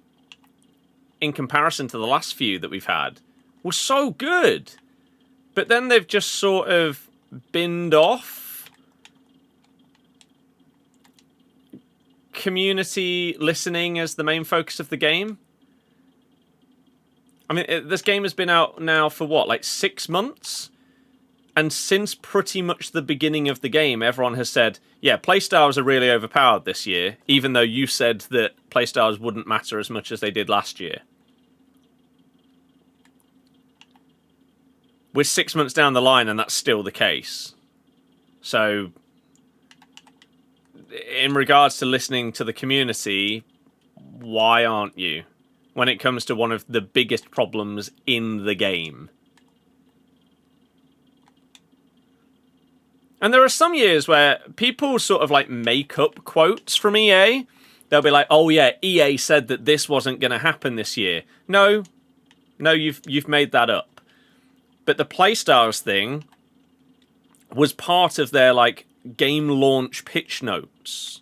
in comparison to the last few that we've had were so good. But then they've just sort of binned off community listening as the main focus of the game. I mean, this game has been out now for what, like 6 months? And since pretty much the beginning of the game, everyone has said, yeah, playstyles are really overpowered this year, even though you said that playstyles wouldn't matter as much as they did last year. We're 6 months down the line and that's still the case. So, in regards to listening to the community, why aren't you? When it comes to one of the biggest problems in the game. And there are some years where people sort of like make up quotes from EA. They'll be like, oh yeah, EA said that this wasn't going to happen this year. No, you've made that up. But the playstyles thing was part of their like game launch pitch notes.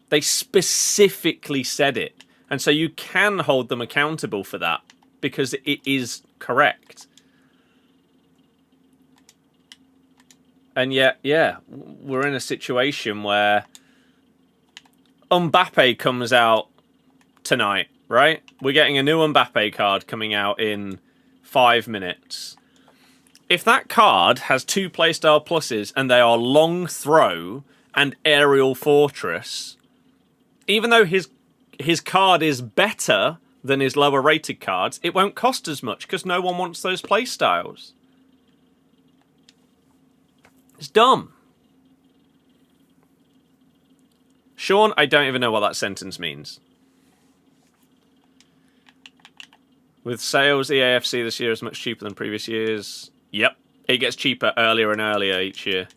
They specifically said it. And so you can hold them accountable for that because it is correct. And yet, yeah, we're in a situation where Mbappe comes out tonight, right? We're getting a new Mbappe card coming out in 5 minutes. If that card has 2 playstyle pluses and they are long throw and aerial fortress, even though his card is better than his lower rated cards, it won't cost as much because no one wants those playstyles. It's dumb. Sean, I don't even know what that sentence means. With sales, EAFC this year is much cheaper than previous years. Yep. It gets cheaper earlier and earlier each year.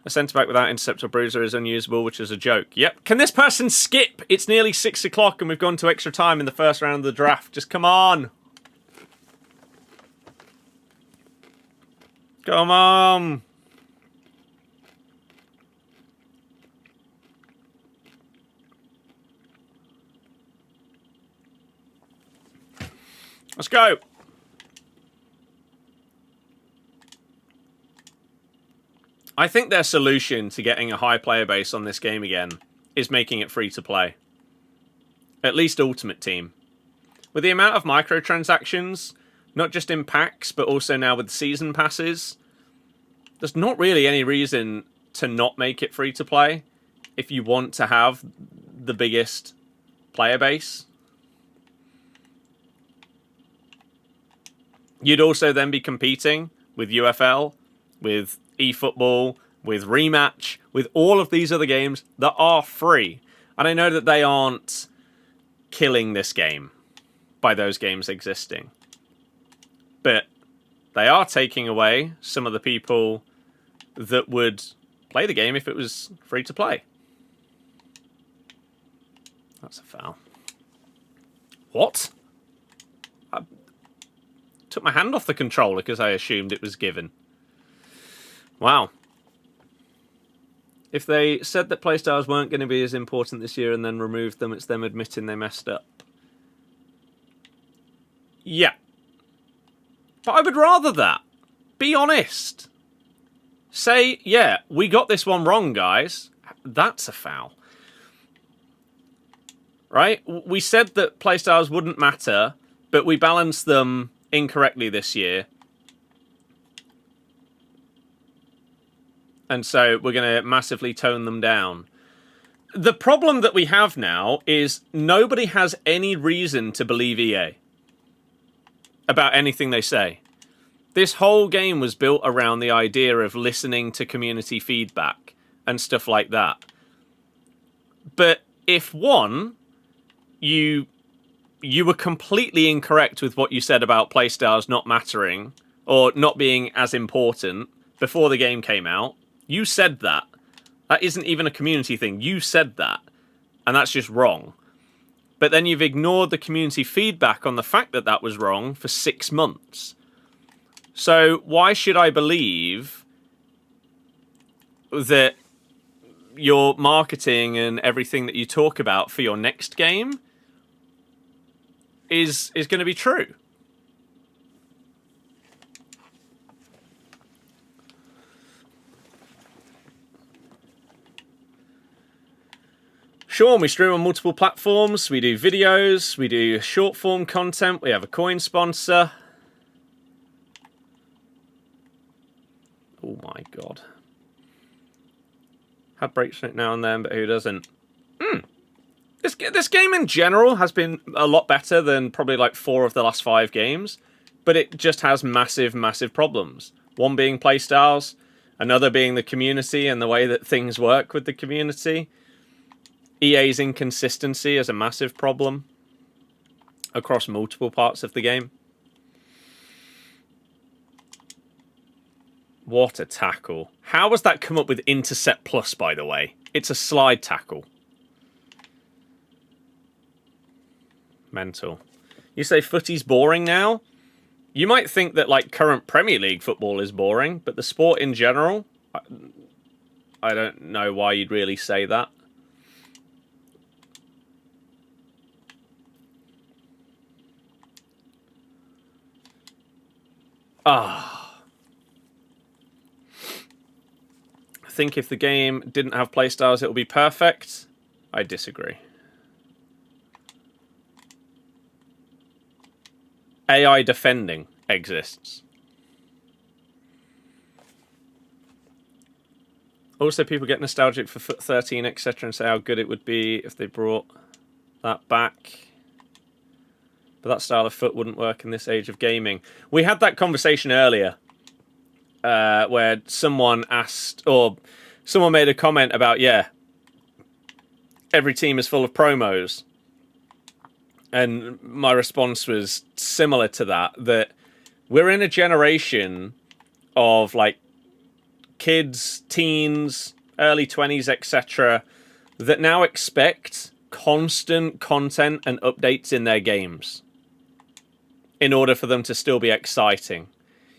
A centre-back without intercept or bruiser is unusable, which is a joke. Yep. Can this person skip? It's nearly 6 o'clock and we've gone to extra time in the first round of the draft. Just come on. Come on. Let's go. I think their solution to getting a high player base on this game again is making it free to play. At least Ultimate Team. With the amount of microtransactions, not just in packs, but also now with season passes, there's not really any reason to not make it free to play if you want to have the biggest player base. You'd also then be competing with UFL, with eFootball, with Rematch, with all of these other games that are free. And I know that they aren't killing this game by those games existing. But they are taking away some of the people that would play the game if it was free to play. That's a foul. What? I took my hand off the controller because I assumed it was given. Wow. If they said that playstyles weren't going to be as important this year and then removed them, it's them admitting they messed up. Yeah. But I would rather that. Be honest. Say, yeah, we got this one wrong, guys. That's a foul. Right? We said that playstyles wouldn't matter, but we balanced them incorrectly this year. And so we're going to massively tone them down. The problem that we have now is nobody has any reason to believe EA about anything they say. This whole game was built around the idea of listening to community feedback and stuff like that. But if one, you were completely incorrect with what you said about playstyles not mattering or not being as important before the game came out, you said that. That isn't even a community thing. You said that. And that's just wrong. But then you've ignored the community feedback on the fact that that was wrong for 6 months. So why should I believe that your marketing and everything that you talk about for your next game is going to be true? Sean, we stream on multiple platforms. We do videos. We do short form content. We have a coin sponsor. Oh my god. Had breaks in it now and then, but who doesn't? This game in general has been a lot better than probably like 4 of the last 5 games, but it just has massive, massive problems. One being playstyles, another being the community and the way that things work with the community. EA's inconsistency is a massive problem across multiple parts of the game. What a tackle. How has that come up with Intercept Plus, by the way? It's a slide tackle. Mental. You say footy's boring now? You might think that like current Premier League football is boring, but the sport in general, I don't know why you'd really say that. I think if the game didn't have playstyles, it would be perfect. I disagree. AI defending exists. Also, people get nostalgic for Foot 13, etc., and say how good it would be if they brought that back. But that style of foot wouldn't work in this age of gaming. We had that conversation earlier, where someone asked, or someone made a comment about, yeah, every team is full of promos. And my response was similar to that, that we're in a generation of like kids, teens, early 20s, etc., that now expect constant content and updates in their games in order for them to still be exciting.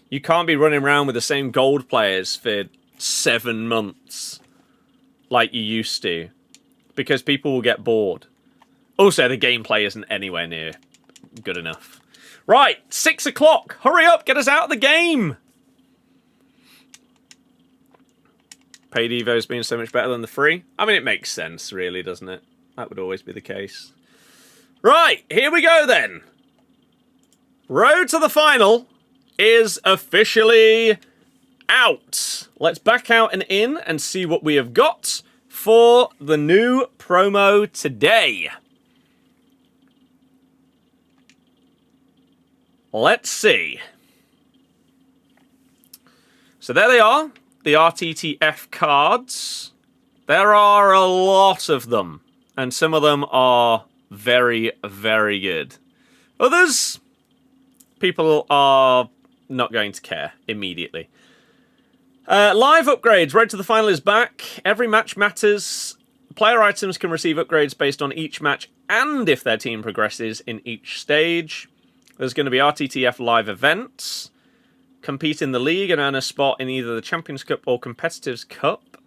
You can't be running around with the same gold players for 7 months like you used to, because people will get bored. Also, the gameplay isn't anywhere near good enough. Right, 6 o'clock. Hurry up, get us out of the game. Paid Evo's been so much better than the free. I mean, it makes sense, really, doesn't it? That would always be the case. Right, here we go then. Road to the final is officially out. Let's back out and in and see what we have got for the new promo today. Let's see. So there they are, the RTTF cards. There are a lot of them, and some of them are very, very good. Others, people are not going to care immediately. Live upgrades. Road to the final is back. Every match matters. Player items can receive upgrades based on each match and if their team progresses in each stage. There's going to be RTTF live events. Compete in the league and earn a spot in either the Champions Cup or Competitives Cup.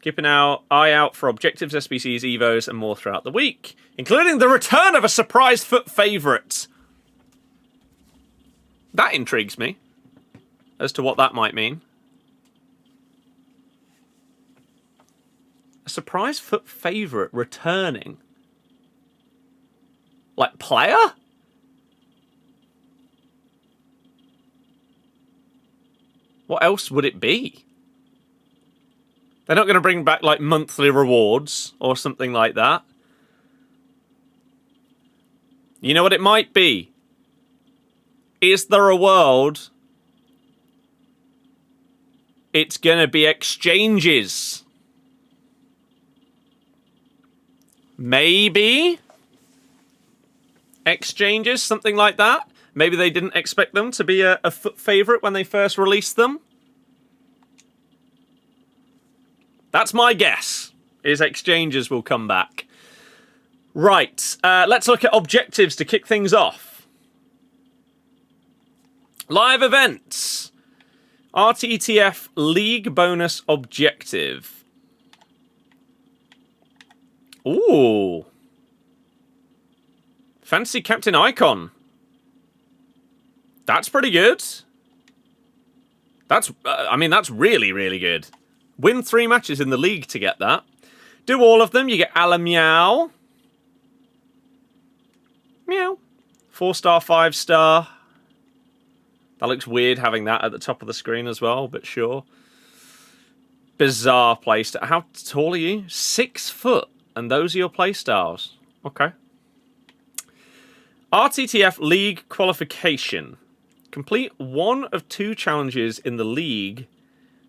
Keep an eye out for objectives, SBCs, Evos, and more throughout the week, including the return of a surprise foot favourite. That intrigues me as to what that might mean. A surprise foot favourite returning? Like player? What else would it be? They're not going to bring back like monthly rewards or something like that. You know what it might be? Is there a world it's going to be exchanges? Maybe exchanges, something like that. Maybe they didn't expect them to be a foot favourite when they first released them. That's my guess, is exchanges will come back. Right, let's look at objectives to kick things off. Live events. RTTF League Bonus Objective. Ooh. Fancy Captain Icon. That's pretty good. That's, I mean, that's really, really good. Win 3 matches in the league to get that. Do all of them. You get a la meow. Meow. 4-star, 5-star. That looks weird having that at the top of the screen as well, but sure. Bizarre playstyle. How tall are you? 6 foot. And those are your playstyles. Okay. RTTF League Qualification. Complete 1 of 2 challenges in the league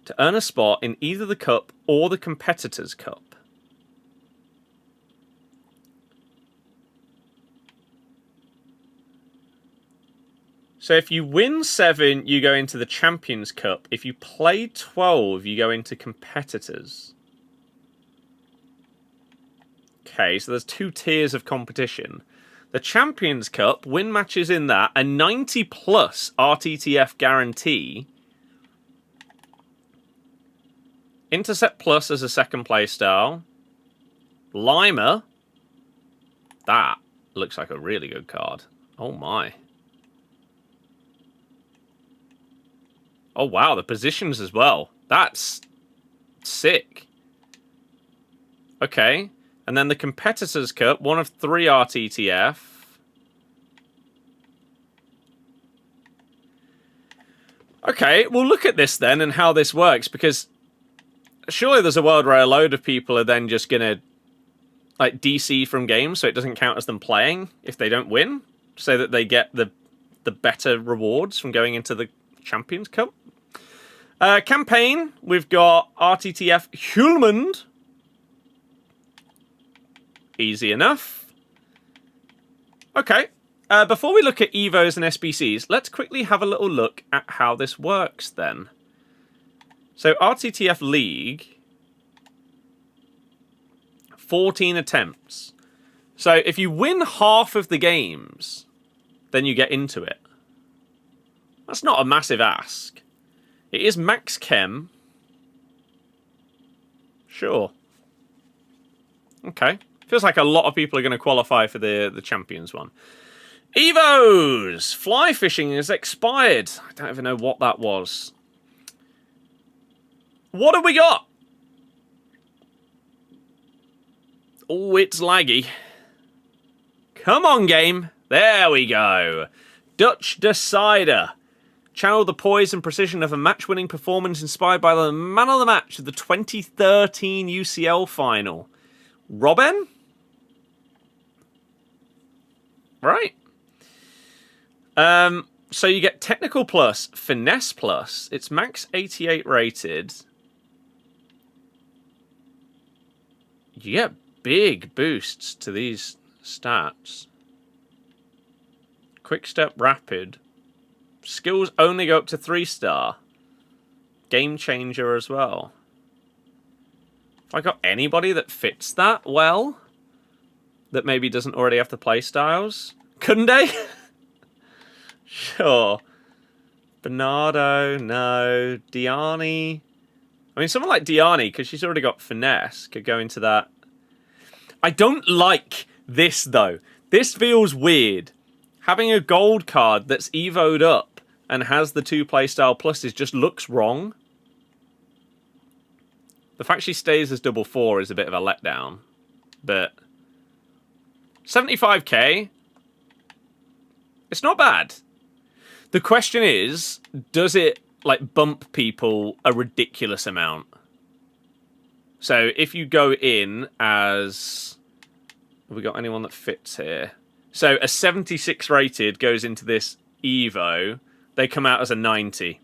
to earn a spot in either the Cup or the Competitors' Cup. So if you win 7, you go into the Champions' Cup. If you play 12, you go into Competitors. Okay, so there's 2 tiers of competition. The Champions' Cup, win matches in that, a 90-plus RTTF guarantee. Intercept Plus as a second playstyle. Lima. That looks like a really good card. Oh my. Oh wow, the positions as well. That's sick. Okay. And then the Competitors' Cup, 1 of 3 RTTF. Okay, we'll look at this then and how this works, because surely there's a world where a load of people are then just going to like DC from games so it doesn't count as them playing if they don't win, so that they get the better rewards from going into the Champions Cup. Campaign, we've got RTTF Hulmund. Easy enough. Okay. Before we look at EVOs and SBCs, let's quickly have a little look at how this works then. So RTTF League, 14 attempts. So if you win half of the games, then you get into it. That's not a massive ask. It is max chem. Sure. Okay. Feels like a lot of people are going to qualify for the Champions one. Evos! Fly fishing is expired. I don't even know what that was. What have we got? Oh, it's laggy. Come on, game. There we go. Dutch Decider. Channel the poise and precision of a match-winning performance inspired by the man of the match of the 2013 UCL final. Robben? Right. So you get Technical Plus, Finesse Plus. It's max 88 rated. You get big boosts to these stats. Quick Step Rapid. Skills only go up to 3-star. Game Changer as well. Have I got anybody that fits that well? That maybe doesn't already have the playstyles? Kunde? Sure. Bernardo, no. Diani. I mean, someone like Diani, because she's already got Finesse, could go into that. I don't like this, though. This feels weird. Having a gold card that's evoed up and has the 2 playstyle pluses just looks wrong. The fact she stays as double 4 is a bit of a letdown. But 75k, it's not bad. The question is, does it like bump people a ridiculous amount? So if you go in as... Have we got anyone that fits here? So a 76 rated goes into this Evo. They come out as a 90.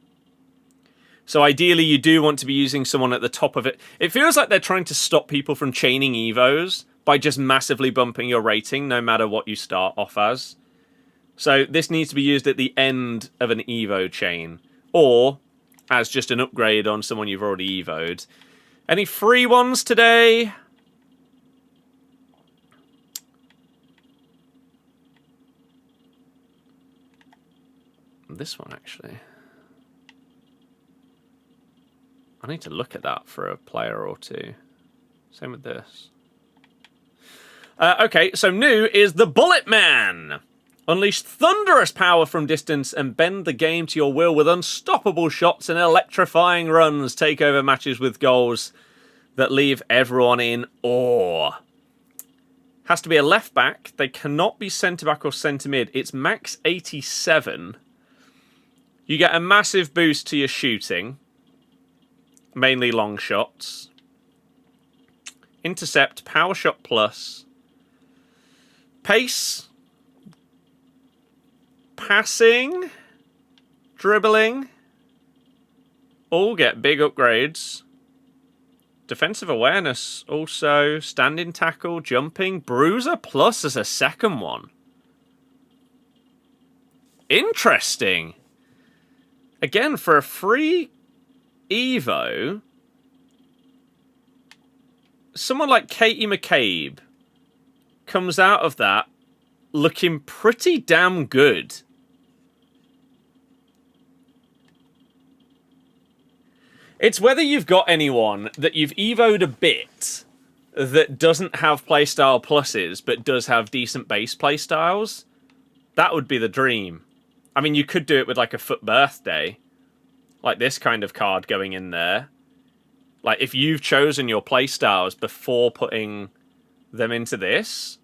So ideally you do want to be using someone at the top of it. It feels like they're trying to stop people from chaining Evos by just massively bumping your rating no matter what you start off as. So this needs to be used at the end of an Evo chain. Or as just an upgrade on someone you've already Evoed. Any free ones today? This one, actually. I need to look at that for a player or two. Same with this. Okay, so new is the Bullet Man. Unleash thunderous power from distance and bend the game to your will with unstoppable shots and electrifying runs. Take over matches with goals. that leave everyone in awe. Has to be a left back. They cannot be centre back or centre mid. It's max 87. You get a massive boost to your shooting. Mainly long shots. Intercept, power shot plus. Pace. Passing. Dribbling. All get big upgrades. Defensive awareness also. Standing tackle, jumping. Bruiser plus as a second one. Interesting. Again, for a free Evo, someone like Katie McCabe comes out of that looking pretty damn good. It's whether you've got anyone that you've evoed a bit that doesn't have playstyle pluses but does have decent base playstyles. That would be the dream. I mean, you could do it with like a foot birthday. Like this kind of card going in there. Like if you've chosen your playstyles before putting them into this,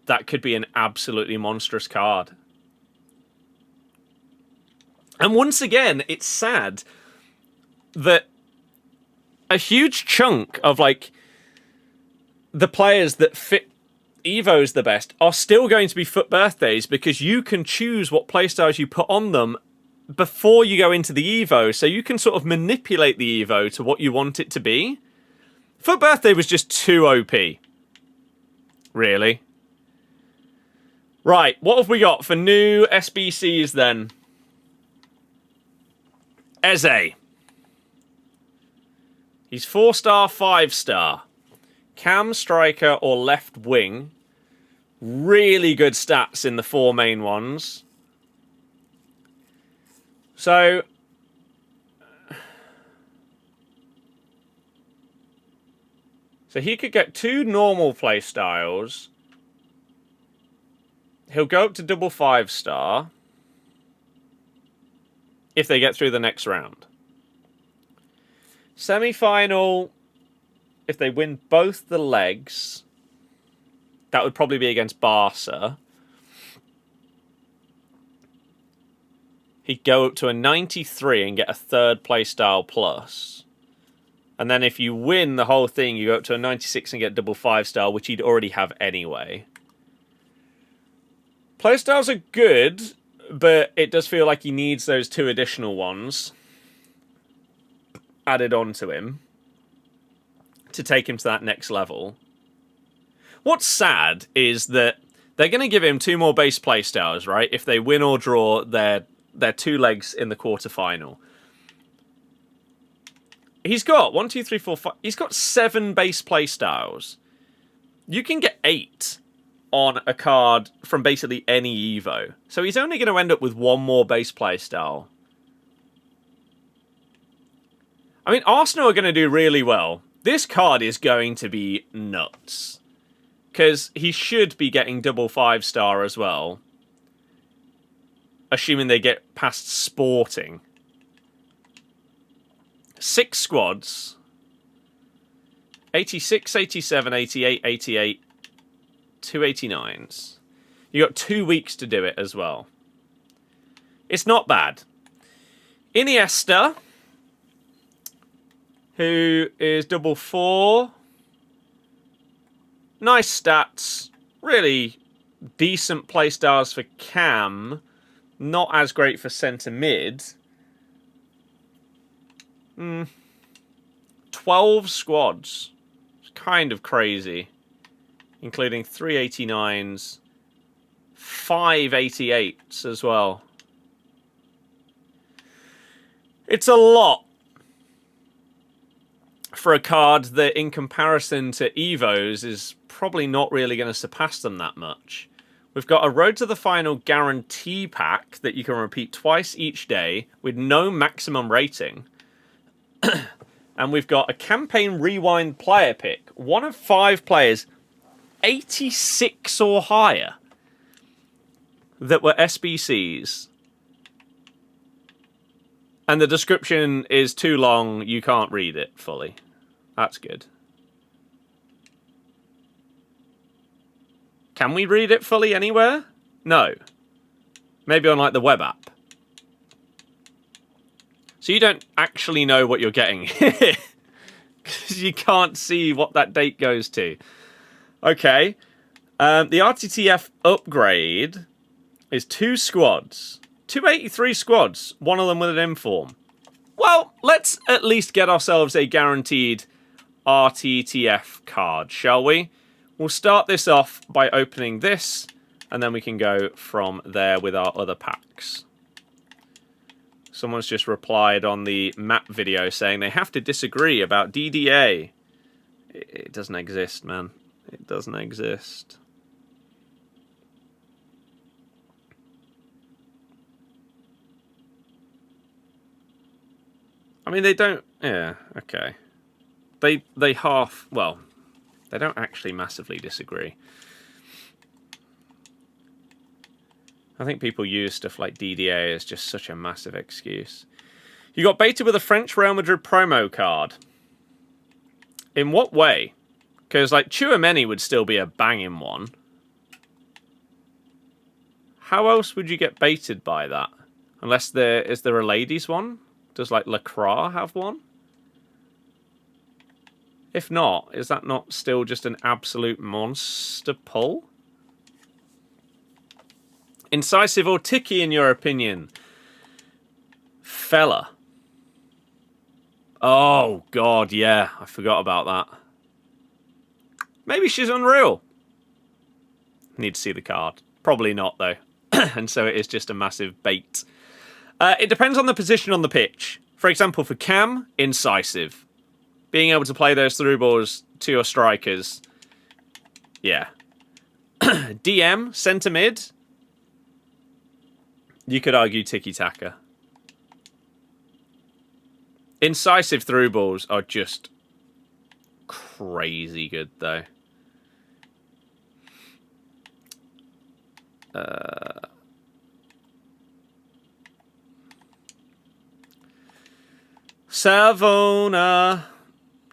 that could be an absolutely monstrous card. And once again, it's sad that a huge chunk of like the players that fit Evos the best are still going to be foot birthdays because you can choose what playstyles you put on them before you go into the Evo, so you can sort of manipulate the Evo to what you want it to be. Foot birthday was just too OP. Really. Right, what have we got for new SBCs then? Eze. He's 4-star, 5-star. Cam, striker, or left wing. Really good stats in the 4 main ones. So he could get 2 normal play styles. He'll go up to double 5-star if they get through the next round. Semi-final, if they win both the legs, that would probably be against Barca. He'd go up to a 93 and get a 3rd playstyle plus. And then if you win the whole thing, you go up to a 96 and get double 5-star, which he'd already have anyway. Playstyles are good, but it does feel like he needs those 2 additional ones added on to him to take him to that next level. What's sad is that they're going to give him 2 more base playstyles, right? If they win or draw their 2 legs in the quarterfinal. He's got 1, 2, 3, 4, 5. He's got 7 base playstyles. You can get 8 on a card from basically any Evo. So he's only going to end up with 1 more base playstyle. I mean, Arsenal are going to do really well. This card is going to be nuts. Because he should be getting double 5-star as well. Assuming they get past Sporting. 6 squads. 86, 87, 88, 88. 289s. You got 2 weeks to do it as well. It's not bad. Iniesta, who is double 4. Nice stats. Really decent playstyles for Cam. Not as great for centre mid. 12 squads. It's kind of crazy. Including 3 89s. 5 88s as well. It's a lot for a card that, in comparison to Evos, is probably not really going to surpass them that much. We've got a Road to the Final guarantee pack that you can repeat twice each day with no maximum rating. And we've got a campaign rewind player pick. 1 of 5 players, 86 or higher, that were SBCs. And the description is too long, you can't read it fully. That's good. Can we read it fully anywhere? No. Maybe on like the web app. So you don't actually know what you're getting. Because you can't see what that date goes to. Okay. The RTTF upgrade is 2 squads. 283 squads. One of them with an inform. Well, let's at least get ourselves a guaranteed RTTF card, shall we? We'll start this off by opening this, and then we can go from there with our other packs. Someone's just replied on the map video saying they have to disagree about DDA. It doesn't exist, man. It doesn't exist. I mean, they don't... Yeah, okay. They half... Well, they don't actually massively disagree. I think people use stuff like DDA as just such a massive excuse. You got baited with a French Real Madrid promo card. In what way? Because, like, Tchouaméni would still be a banging one. How else would you get baited by that? Unless there... Is there a ladies one? Does, like, Lacroix have one? If not, is that not still just an absolute monster pull? Incisive or Ticky, in your opinion? Fella. Oh, God, yeah. I forgot about that. Maybe she's unreal. Need to see the card. Probably not, though. And so it is just a massive bait. It depends on the position on the pitch. For example, for Cam, incisive. Being able to play those through balls to your strikers. Yeah. DM, centre mid. You could argue tiki-taka. Incisive through balls are just crazy good, though. Savona.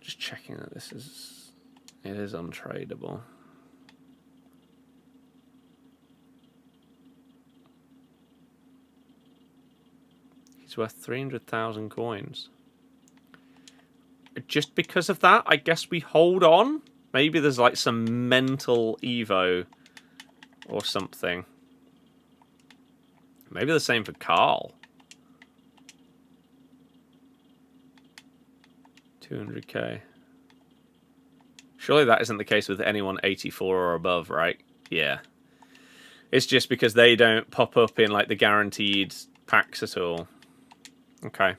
Just checking that this is... It is untradeable. He's worth 300,000 coins. Just because of that, I guess we hold on. Maybe there's like some mental Evo or something. Maybe the same for Carl. 200k. Surely that isn't the case with anyone 84 or above, right? Yeah. It's just because they don't pop up in like the guaranteed packs at all. Okay.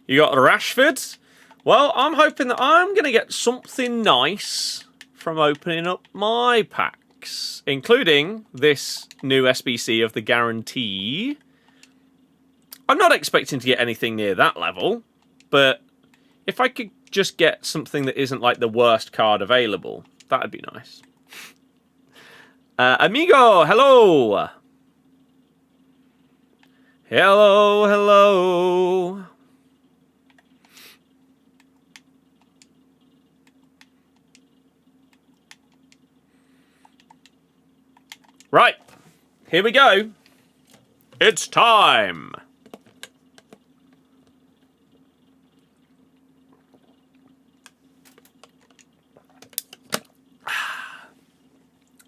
You got Rashford. Well, I'm hoping that I'm going to get something nice from opening up my packs, including this new SBC of the guarantee. I'm not expecting to get anything near that level, but if I could just get something that isn't like the worst card available, that'd be nice. Amigo, hello. Hello, hello. Right, here we go. It's time.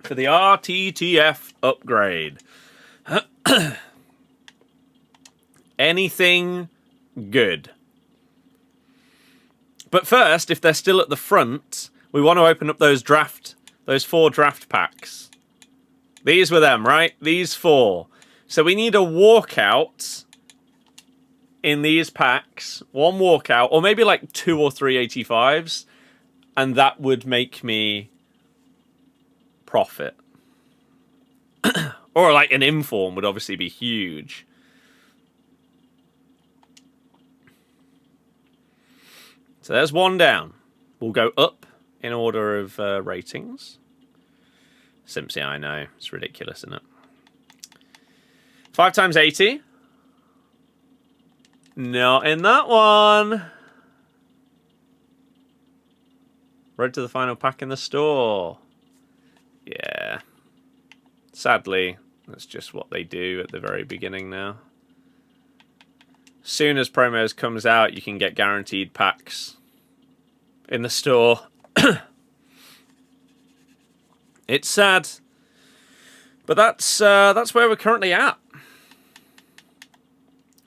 For the RTTF upgrade. Anything good. But first, if they're still at the front, we want to open up those 4 draft packs. These were them, right? These 4. So we need a walkout in these packs. 1 walkout, or maybe like 2 or 3 85s. And that would make me profit. Or like an inform would obviously be huge. So there's 1 down. We'll go up in order of ratings. Simpsy, I know. It's ridiculous, isn't it? 5 times 80. Not in that one. Road to the final pack in the store. Yeah. Sadly, that's just what they do at the very beginning now. Soon as promos comes out, you can get guaranteed packs in the store. It's sad, but that's where we're currently at.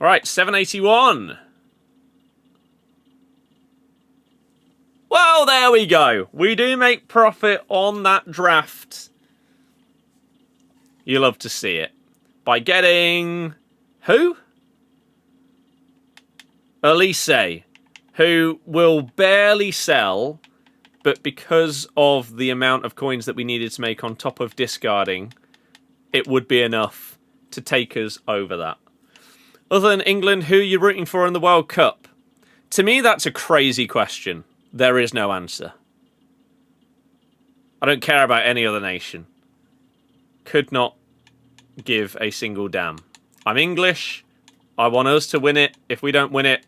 All right, 781. Well, there we go. We do make profit on that draft. You love to see it. By getting... who? Elise, who will barely sell, but because of the amount of coins that we needed to make on top of discarding, it would be enough to take us over that. Other than England, who are you rooting for in the World Cup? To me, that's a crazy question. There is no answer. I don't care about any other nation. Could not give a single damn. I'm English. I want us to win it. If we don't win it,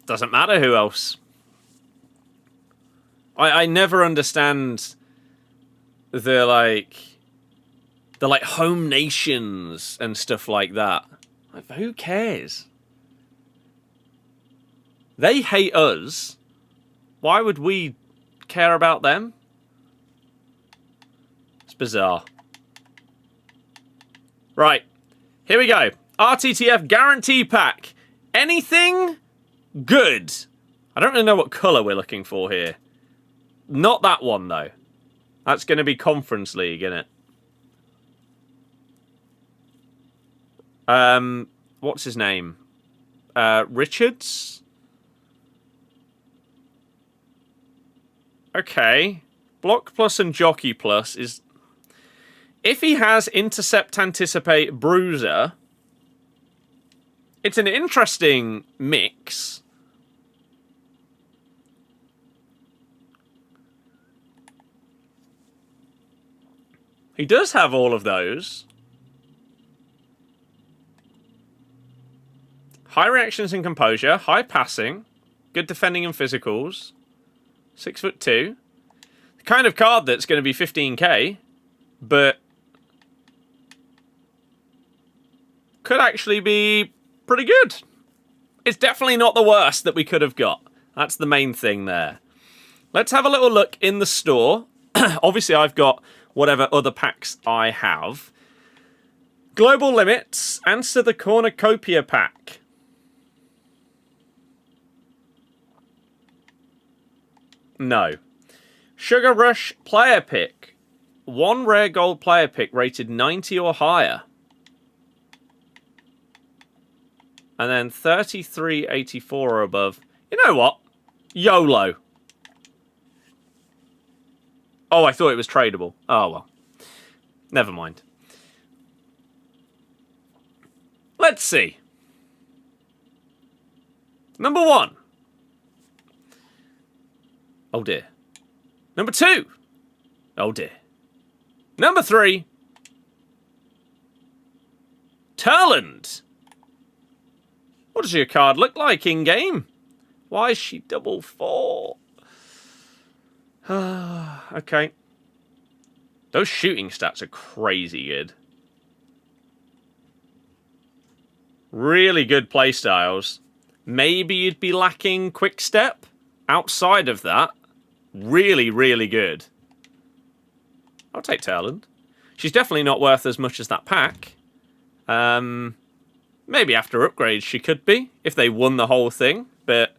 doesn't matter who else. I never understand the home nations and stuff like that. Like, who cares? They hate us. Why would we care about them? It's bizarre. Right. Here we go. RTTF Guarantee Pack. Anything good. I don't really know what colour we're looking for here. Not that one, though. That's going to be Conference League, isn't it? What's his name? Richards? Okay. Block Plus and Jockey Plus is... if he has Intercept, Anticipate, Bruiser, it's an interesting mix. He does have all of those. High reactions and composure, high passing, good defending and physicals, 6'2". The kind of card that's going to be 15k, but could actually be pretty good. It's definitely not the worst that we could have got. That's the main thing there. Let's have a little look in the store. Obviously, I've got whatever other packs I have. Global Limits. Answer the Cornucopia pack. No. Sugar Rush Player Pick. One rare gold player pick rated 90 or higher. And then 33.84 or above. You know what? YOLO. Oh, I thought it was tradable. Oh, well. Never mind. Let's see. Number 1. Oh, dear. Number 2. Oh, dear. Number 3. Turland. What does your card look like in-game? Why is she double 4? Okay. Those shooting stats are crazy good. Really good playstyles. Maybe you'd be lacking quick step. Outside of that, really, really good. I'll take Turland. She's definitely not worth as much as that pack. Maybe after upgrades she could be, if they won the whole thing. But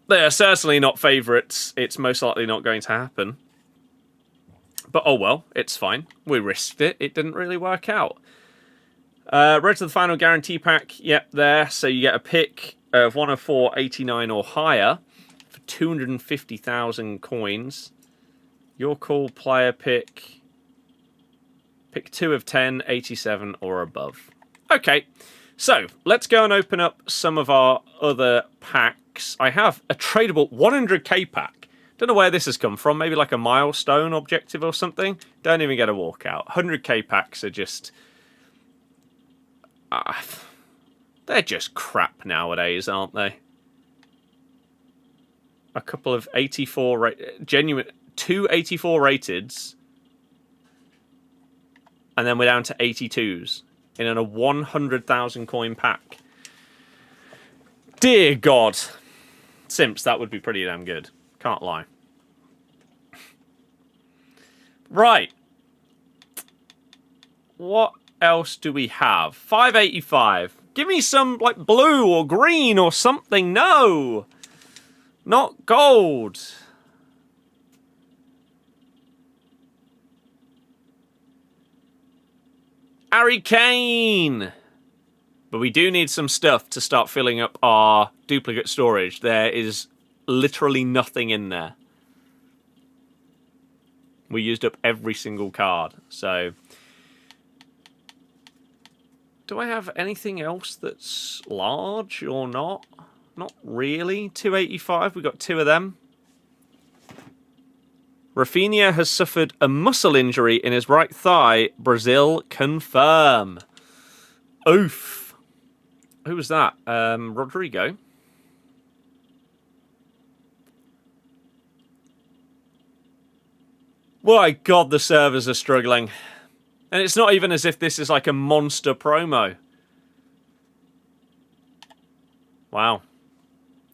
they are certainly not favourites. It's most likely not going to happen. But oh well, it's fine. We risked it. It didn't really work out. Road to the Final Guarantee Pack. Yep, there. So you get a pick of 1 of 4, 89 or higher for 250,000 coins. Your call, player pick. Pick 2 of 10, 87 or above. Okay, so let's go and open up some of our other packs. I have a tradable 100k pack. Don't know where this has come from. Maybe like a milestone objective or something. Don't even get a walkout. 100k packs are just... they're just crap nowadays, aren't they? A couple of 84... genuine... 2 84 rateds. And then we're down to 82s in a 100,000 coin pack. Dear God. Simps, that would be pretty damn good. Can't lie. Right. What else do we have? 585. Give me some, like, blue or green or something. No! Not gold. Harry Kane! But we do need some stuff to start filling up our duplicate storage. There is literally nothing in there. We used up every single card, so... Do I have anything else that's large or not? Not really. 285, we got 2 of them. Rafinha has suffered a muscle injury in his right thigh. Brazil confirm. Oof. Who was that? Rodrigo. My God, the servers are struggling. And it's not even as if this is like a monster promo. Wow.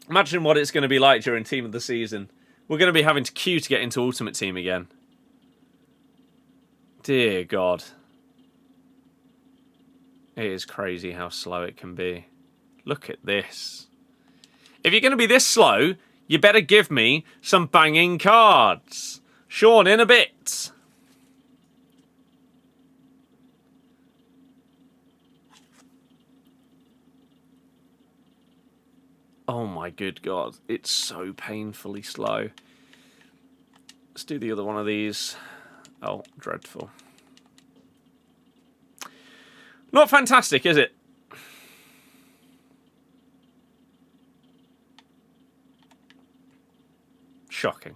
Imagine what it's going to be like during Team of the Season. We're going to be having to queue to get into Ultimate Team again. Dear God. It is crazy how slow it can be. Look at this. If you're going to be this slow, you better give me some banging cards. Sean, in a bit. Oh my good God. It's so painfully slow. Let's do the other one of these. Oh, dreadful. Not fantastic, is it? Shocking.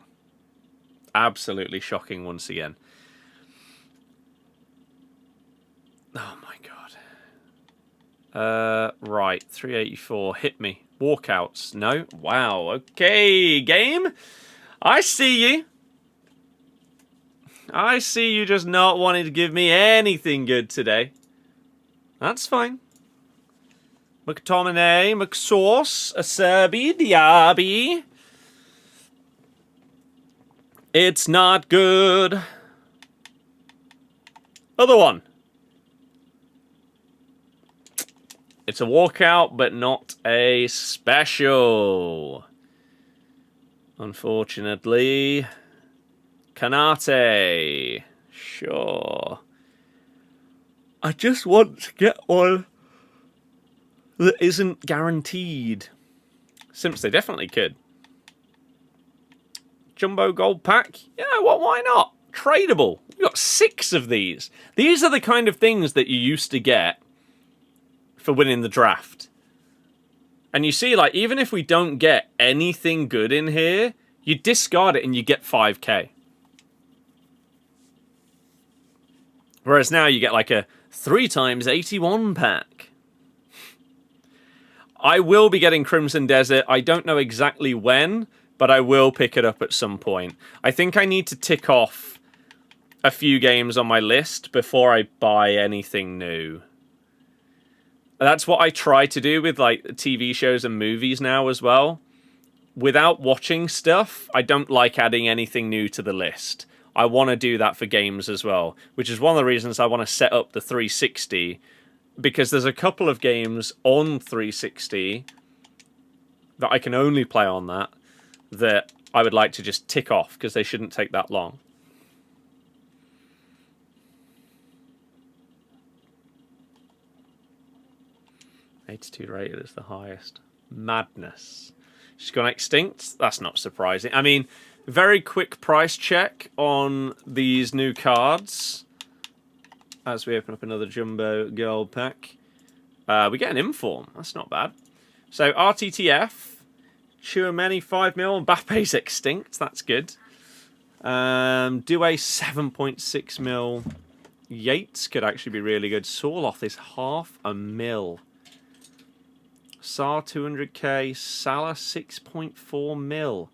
Absolutely shocking once again. Oh my God. Right, 384. Hit me. Walkouts. No? Wow. Okay, game. I see you. I see you just not wanting to give me anything good today. That's fine. McTominay, McSauce, Acerbi, Diaby. It's not good. Other one. It's a walkout, but not a special. Unfortunately. Kanate. Sure. I just want to get one that isn't guaranteed. Simps, they definitely could. Jumbo gold pack? Yeah, well, why not? Tradable. We've got 6 of these. These are the kind of things that you used to get for winning the draft. And you see, like, even if we don't get anything good in here, you discard it and you get 5k. Whereas now you get like a 3x81 pack. I will be getting Crimson Desert. I don't know exactly when, but I will pick it up at some point. I think I need to tick off a few games on my list before I buy anything new. That's what I try to do with like TV shows and movies now as well. Without watching stuff, I don't like adding anything new to the list. I want to do that for games as well, which is one of the reasons I want to set up the 360, because there's a couple of games on 360 that I can only play on that I would like to just tick off because they shouldn't take that long. $82 rated is the highest. Madness. She's gone extinct? That's not surprising. I mean, very quick price check on these new cards. As we open up another Jumbo Gold pack. We get an Inform. That's not bad. So, RTTF. Chouameni 5 mil. Mbappe's extinct. That's good. Do a 7.6 mil. Yates could actually be really good. Sorloth is $500,000. Sar 200k. Salah 6.4 mil.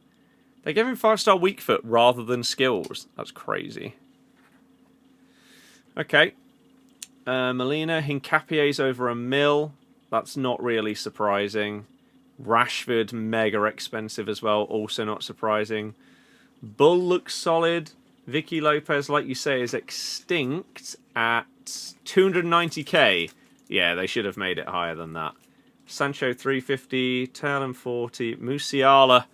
They gave him 5-star weak foot rather than skills. That's crazy. Okay. Molina, Hincapie's over $1 million. That's not really surprising. Rashford, mega expensive as well. Also not surprising. Bull looks solid. Vicky Lopez, like you say, is extinct at 290k. Yeah, they should have made it higher than that. Sancho 350, Taylor 40, Musiala,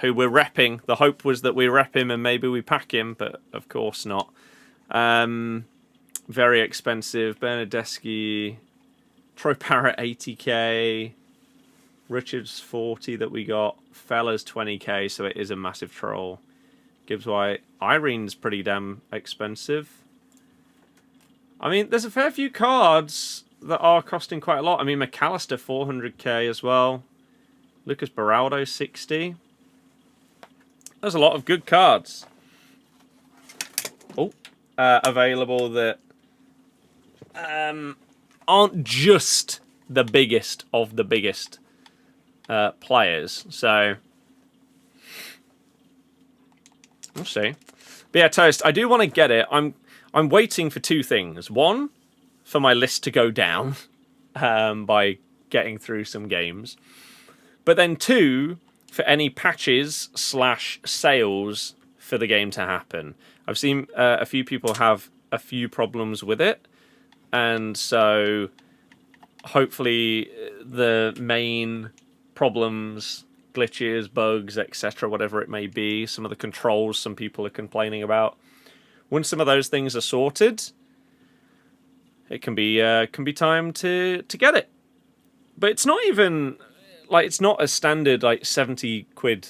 who we're repping. The hope was that we rep him and maybe we pack him, but of course not. Very expensive. Bernadeschi, Troy Parrott 80k, Richards 40 that we got, Fella's 20k, so it is a massive troll. Gibbs White, Irene's pretty damn expensive. I mean, there's a fair few cards that are costing quite a lot. I mean, McAllister 400k as well. Lucas Beraldo 60. There's a lot of good cards. Available that aren't just the biggest of the biggest players. So we'll see. But yeah, Toast, I do want to get it. I'm waiting for two things. One, for my list to go down by getting through some games. But then two, for any patches / sales for the game to happen. I've seen a few people have a few problems with it. And so hopefully the main problems, glitches, bugs, etc., whatever it may be, some of the controls some people are complaining about. Once some of those things are sorted, it can be time to get it. But it's not even like it's not a standard like 70 quid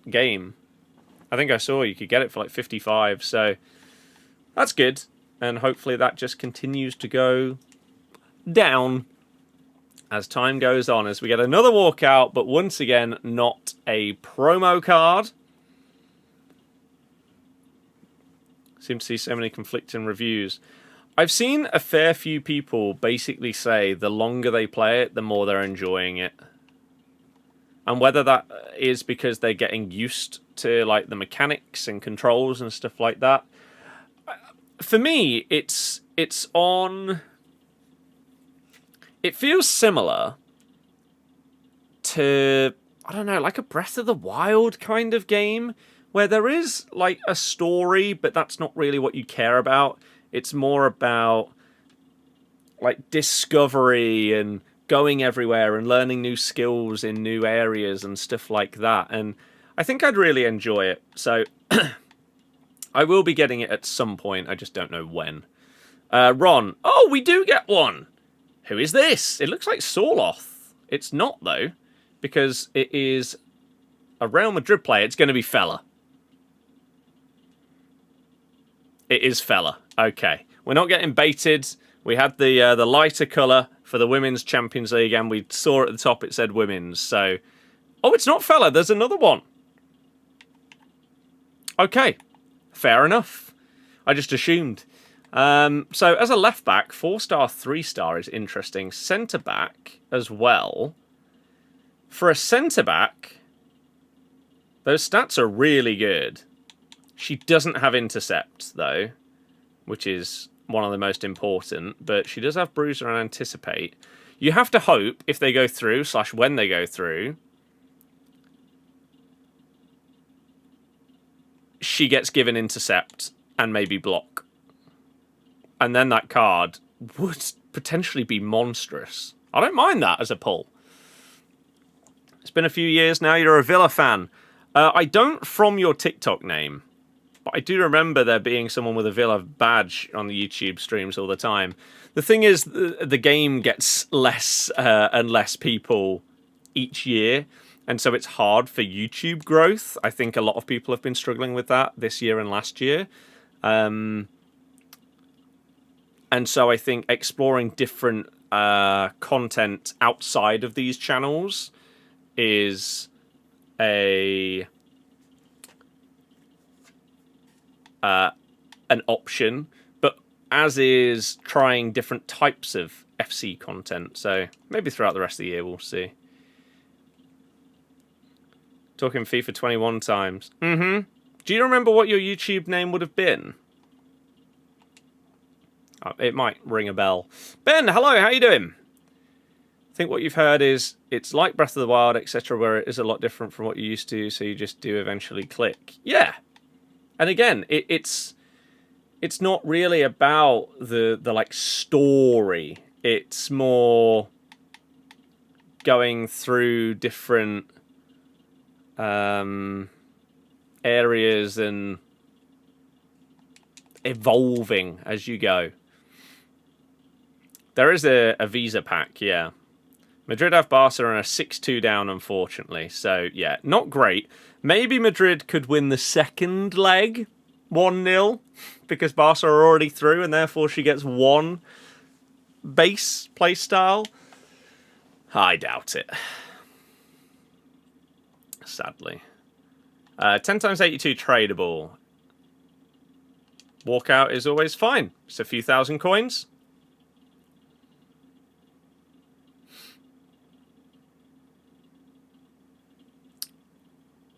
game. I think I saw you could get it for like 55, so that's good. And hopefully that just continues to go down as time goes on, as we get another walkout, but once again, not a promo card. Seem to see so many conflicting reviews. I've seen a fair few people basically say the longer they play it, the more they're enjoying it. And whether that is because they're getting used to like the mechanics and controls and stuff like that. For me, it's on... It feels similar to, I don't know, like a Breath of the Wild kind of game, where there is like a story, but that's not really what you care about. It's more about like discovery and going everywhere and learning new skills in new areas and stuff like that. And I think I'd really enjoy it. So I will be getting it at some point. I just don't know when. Ron. Oh, we do get one. Who is this? It looks like Sorloth. It's not, though, because it is a Real Madrid player. It's going to be Fella. It is Fella. Okay. We're not getting baited. We had the lighter colour for the Women's Champions League, and we saw at the top it said Women's. So, oh, it's not Fella. There's another one. Okay. Fair enough. I just assumed. So as a left back, 4-star, 3-star is interesting. Centre back as well. For a centre back, those stats are really good. She doesn't have intercept though, which is one of the most important. But she does have bruiser and anticipate. You have to hope if they go through / when they go through, she gets given intercept and maybe block. And then that card would potentially be monstrous. I don't mind that as a pull. It's been a few years now. You're a Villa fan. I don't from your TikTok name. But I do remember there being someone with a Villa badge on the YouTube streams all the time. The thing is, the game gets less and less people each year. And so it's hard for YouTube growth. I think a lot of people have been struggling with that this year and last year. And so I think exploring different content outside of these channels is an option, but as is trying different types of FC content. So maybe throughout the rest of the year we'll see. Talking FIFA 21 times. Mm-hmm. Do you remember what your YouTube name would have been? It might ring a bell. Ben, hello, how you doing? I think what you've heard is it's like Breath of the Wild, etc., where it is a lot different from what you used to, so you just do eventually click. Yeah. And again, it's not really about the like story. It's more going through different areas and evolving as you go. There is a Visa pack, yeah. Madrid have Barca on a 6-2 down, unfortunately. So, yeah, not great. Maybe Madrid could win the second leg 1-0 because Barca are already through and therefore she gets one base play style. I doubt it. Sadly. 10 times 82 tradable. Walkout is always fine. It's a few thousand coins.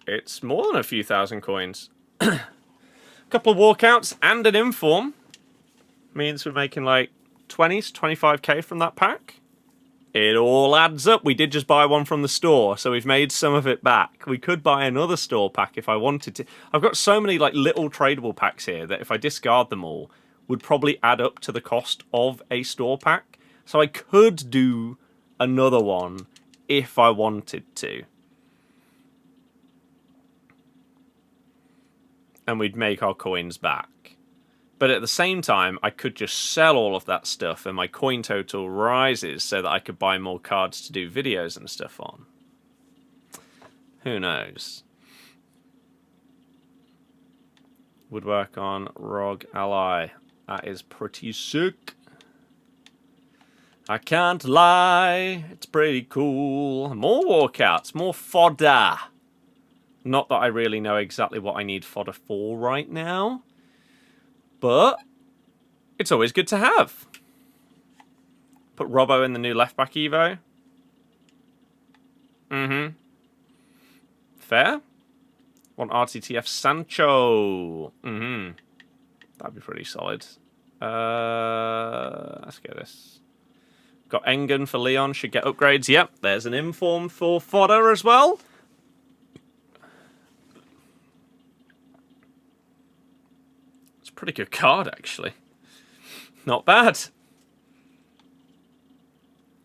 It's more than a few thousand coins. A couple of walkouts and an inform means we're making like 20 to 25k from that pack. It all adds up. We did just buy one from the store, so we've made some of it back. We could buy another store pack if I wanted to. I've got so many like little tradable packs here that if I discard them all, would probably add up to the cost of a store pack. So I could do another one if I wanted to. And we'd make our coins back. But at the same time, I could just sell all of that stuff and my coin total rises so that I could buy more cards to do videos and stuff on. Who knows? Would work on Rogue Ally. That is pretty sick. I can't lie. It's pretty cool. More walkouts, more fodder. Not that I really know exactly what I need fodder for right now. But it's always good to have. Put Robbo in the new left-back Evo. Mm-hmm. Fair. Want RTTF Sancho. Mm-hmm. That'd be pretty solid. Let's get this. Got Engen for Leon. Should get upgrades. Yep, there's an inform for fodder as well. Pretty good card, actually. Not bad.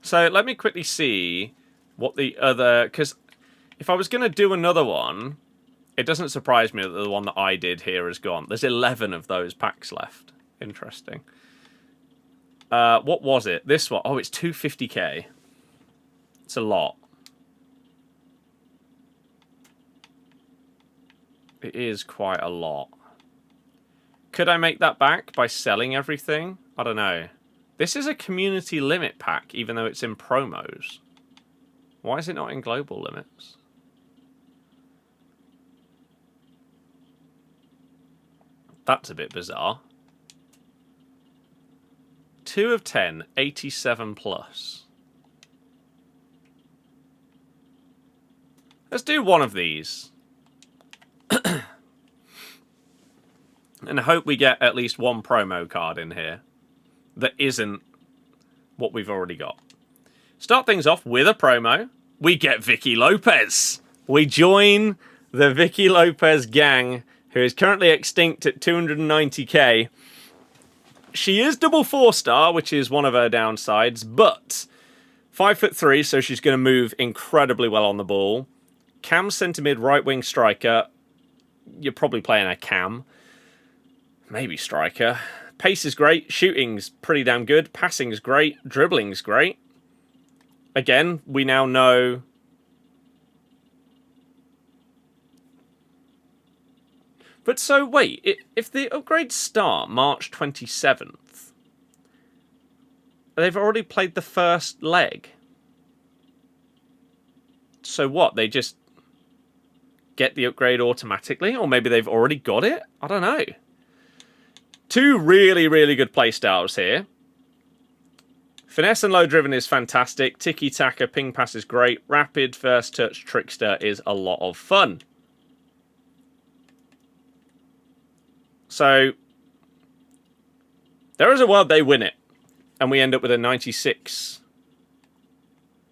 So let me quickly see what the other... Because if I was going to do another one, it doesn't surprise me that the one that I did here is gone. There's 11 of those packs left. Interesting. What was it? This one. Oh, it's 250k. It's a lot. It is quite a lot. Could I make that back by selling everything? I don't know. This is a community limit pack, even though it's in promos. Why is it not in global limits? That's a bit bizarre. 2 of 10, 87 plus. Let's do one of these. And I hope we get at least one promo card in here that isn't what we've already got. Start things off with a promo. We get Vicky Lopez. We join the Vicky Lopez gang, who is currently extinct at 290k. She is double 4-star, which is one of her downsides, but 5'3", so she's going to move incredibly well on the ball. Cam centre mid, right wing striker. You're probably playing a Cam. Maybe striker. Pace is great. Shooting's pretty damn good. Passing's great. Dribbling's great. Again, we now know... But so, wait. If the upgrades start March 27th, they've already played the first leg. So what? They just get the upgrade automatically? Or maybe they've already got it? I don't know. 2 really, really good playstyles here. Finesse and low driven is fantastic. Tiki-taka, ping pass is great. Rapid first touch trickster is a lot of fun. So, there is a world they win it. And we end up with a 96.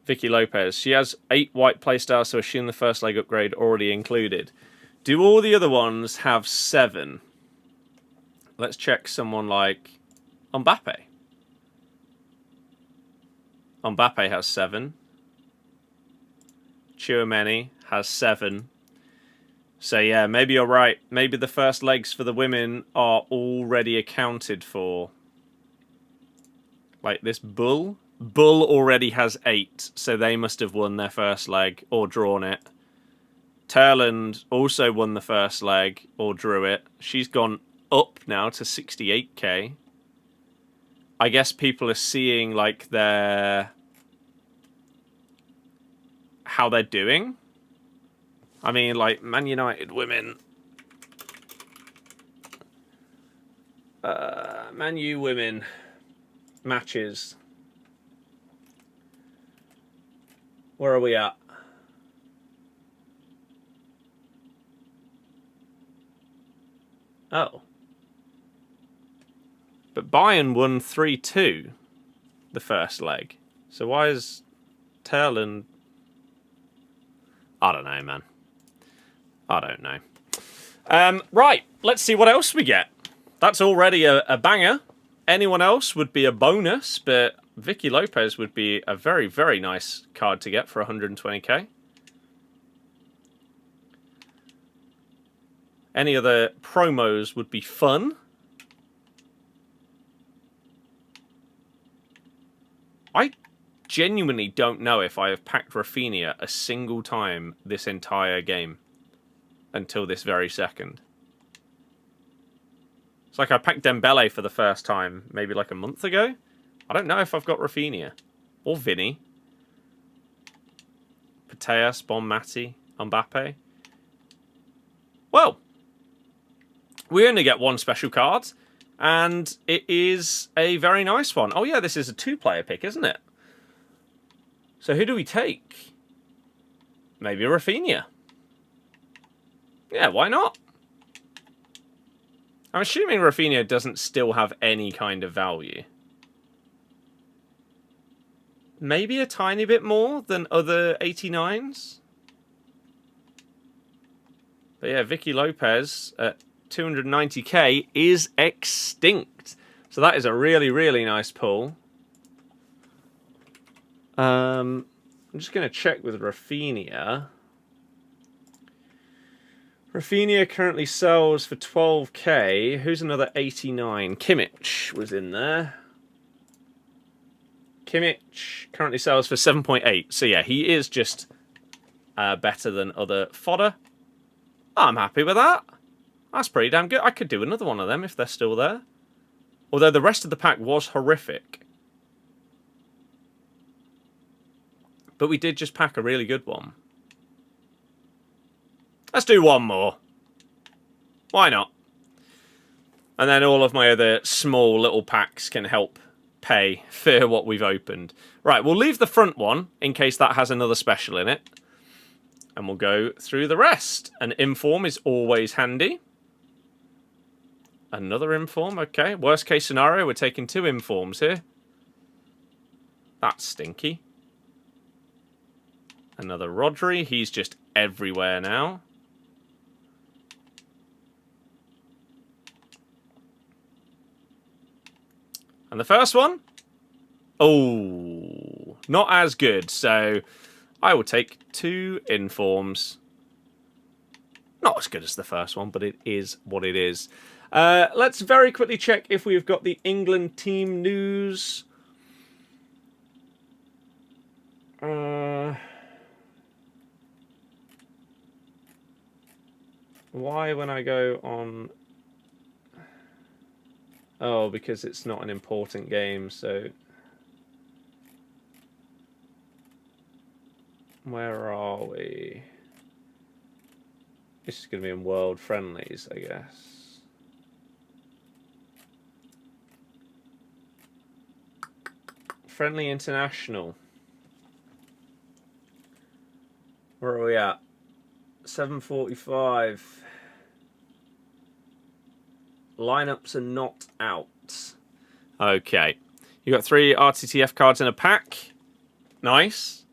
Vicky Lopez. She has 8 white playstyles, so assume the first leg upgrade already included. Do all the other ones have 7? Let's check someone like Mbappe. Mbappe has 7. Tchouameni has 7. So yeah, maybe you're right. Maybe the first legs for the women are already accounted for. Like this Bull. Bull already has 8, so they must have won their first leg or drawn it. Terland also won the first leg or drew it. She's gone up now to 68k. I guess people are seeing like how they're doing. I mean, like Man United women. Man U women matches. Where are we at? Oh. But Bayern won 3-2 the first leg. So why is Terland... I don't know, man. I don't know. Right, let's see what else we get. That's already a banger. Anyone else would be a bonus, but Vicky Lopez would be a very, very nice card to get for 120k. Any other promos would be fun. I genuinely don't know if I have packed Rafinha a single time this entire game. Until this very second. It's like I packed Dembele for the first time maybe like a month ago. I don't know if I've got Rafinha. Or Vinny. Pateas, Bonmati, Mbappe. Well, we only get one special card, and it is a very nice one. Oh yeah, this is a 2-player pick, isn't it? So who do we take? Maybe Rafinha. Yeah, why not? I'm assuming Rafinha doesn't still have any kind of value. Maybe a tiny bit more than other 89s. But yeah, Vicky Lopez at 290k is extinct. So that is a really, really nice pull. I'm just going to check with Rafinha. Rafinha currently sells for 12k. Who's another 89? Kimmich was in there. Kimmich currently sells for 7.8. So yeah, he is just better than other fodder. I'm happy with that. That's pretty damn good. I could do another one of them if they're still there. Although the rest of the pack was horrific. But we did just pack a really good one. Let's do one more. Why not? And then all of my other small little packs can help pay for what we've opened. Right, we'll leave the front one in case that has another special in it. And we'll go through the rest. An inform is always handy. Another inform, okay. Worst case scenario, we're taking 2 informs here. That's stinky. Another Rodri, he's just everywhere now. And the first one? Oh, not as good. So I will take 2 informs. Not as good as the first one, but it is what it is. Let's very quickly check if we've got the England team news. Why when I go on... Oh, because it's not an important game, so... Where are we? This is going to be in World Friendlies, I guess. Friendly international. Where are we at? 7:45. Lineups are not out. Okay. You got 3 RTTF cards in a pack. Nice.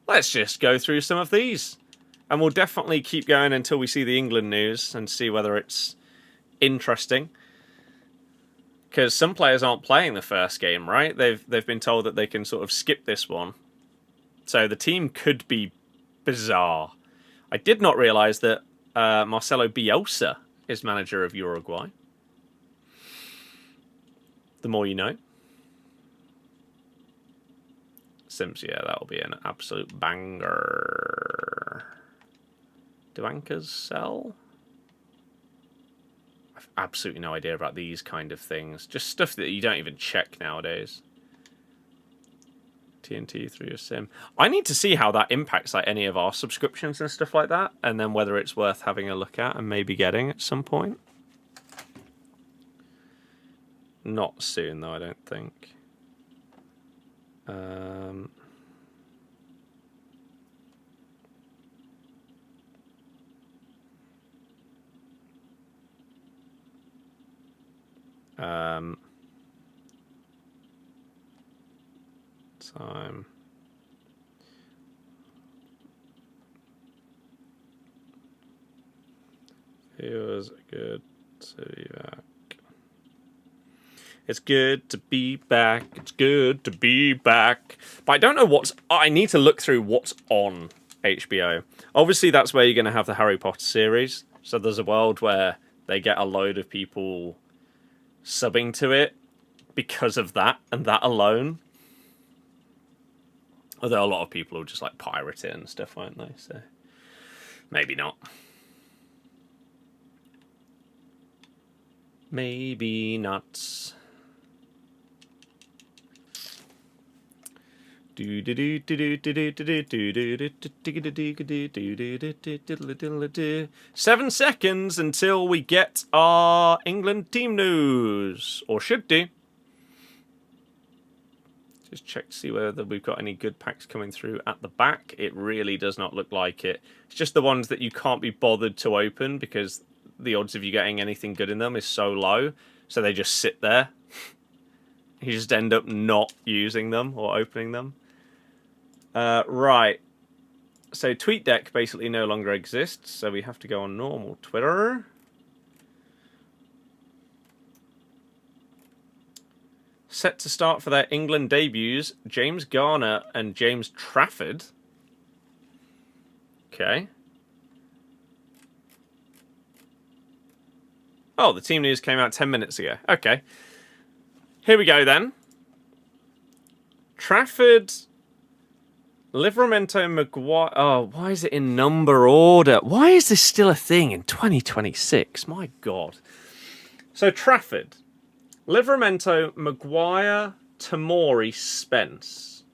Let's just go through some of these. And we'll definitely keep going until we see the England news and see whether it's interesting. Because some players aren't playing the first game, right? They've been told that they can sort of skip this one. So the team could be bizarre. I did not realise that Marcelo Bielsa is manager of Uruguay. The more you know. Sims, yeah, that'll be an absolute banger. Do anchors sell? I've absolutely no idea about these kind of things. Just stuff that you don't even check nowadays. TNT through your sim. I need to see how that impacts like any of our subscriptions and stuff like that, and then whether it's worth having a look at and maybe getting at some point. Not soon though, I don't think. Time. Feels good to be back. It's good to be back. It's good to be back. But I don't know what's... I need to look through what's on HBO. Obviously, that's where you're going to have the Harry Potter series. So there's a world where they get a load of people subbing to it because of that and that alone. Although a lot of people will just like pirate it and stuff, won't they? So maybe not. Maybe not. Seven seconds until we get our England team news, or should do. Just check to see whether we've got any good packs coming through at the back. It really does not look like it. It's just the ones that you can't be bothered to open because the odds of you getting anything good in them is so low. So they just sit there. You just end up not using them or opening them. Right. So TweetDeck basically no longer exists. So we have to go on normal Twitter. Set to start for their England debuts, James Garner and James Trafford. Okay. Oh, the team news came out 10 minutes ago. Okay. Here we go then. Trafford, Livramento, Maguire. Oh, why is it in number order? Why is this still a thing in 2026? My God. So Trafford, Livramento, Maguire, Tamori, Spence.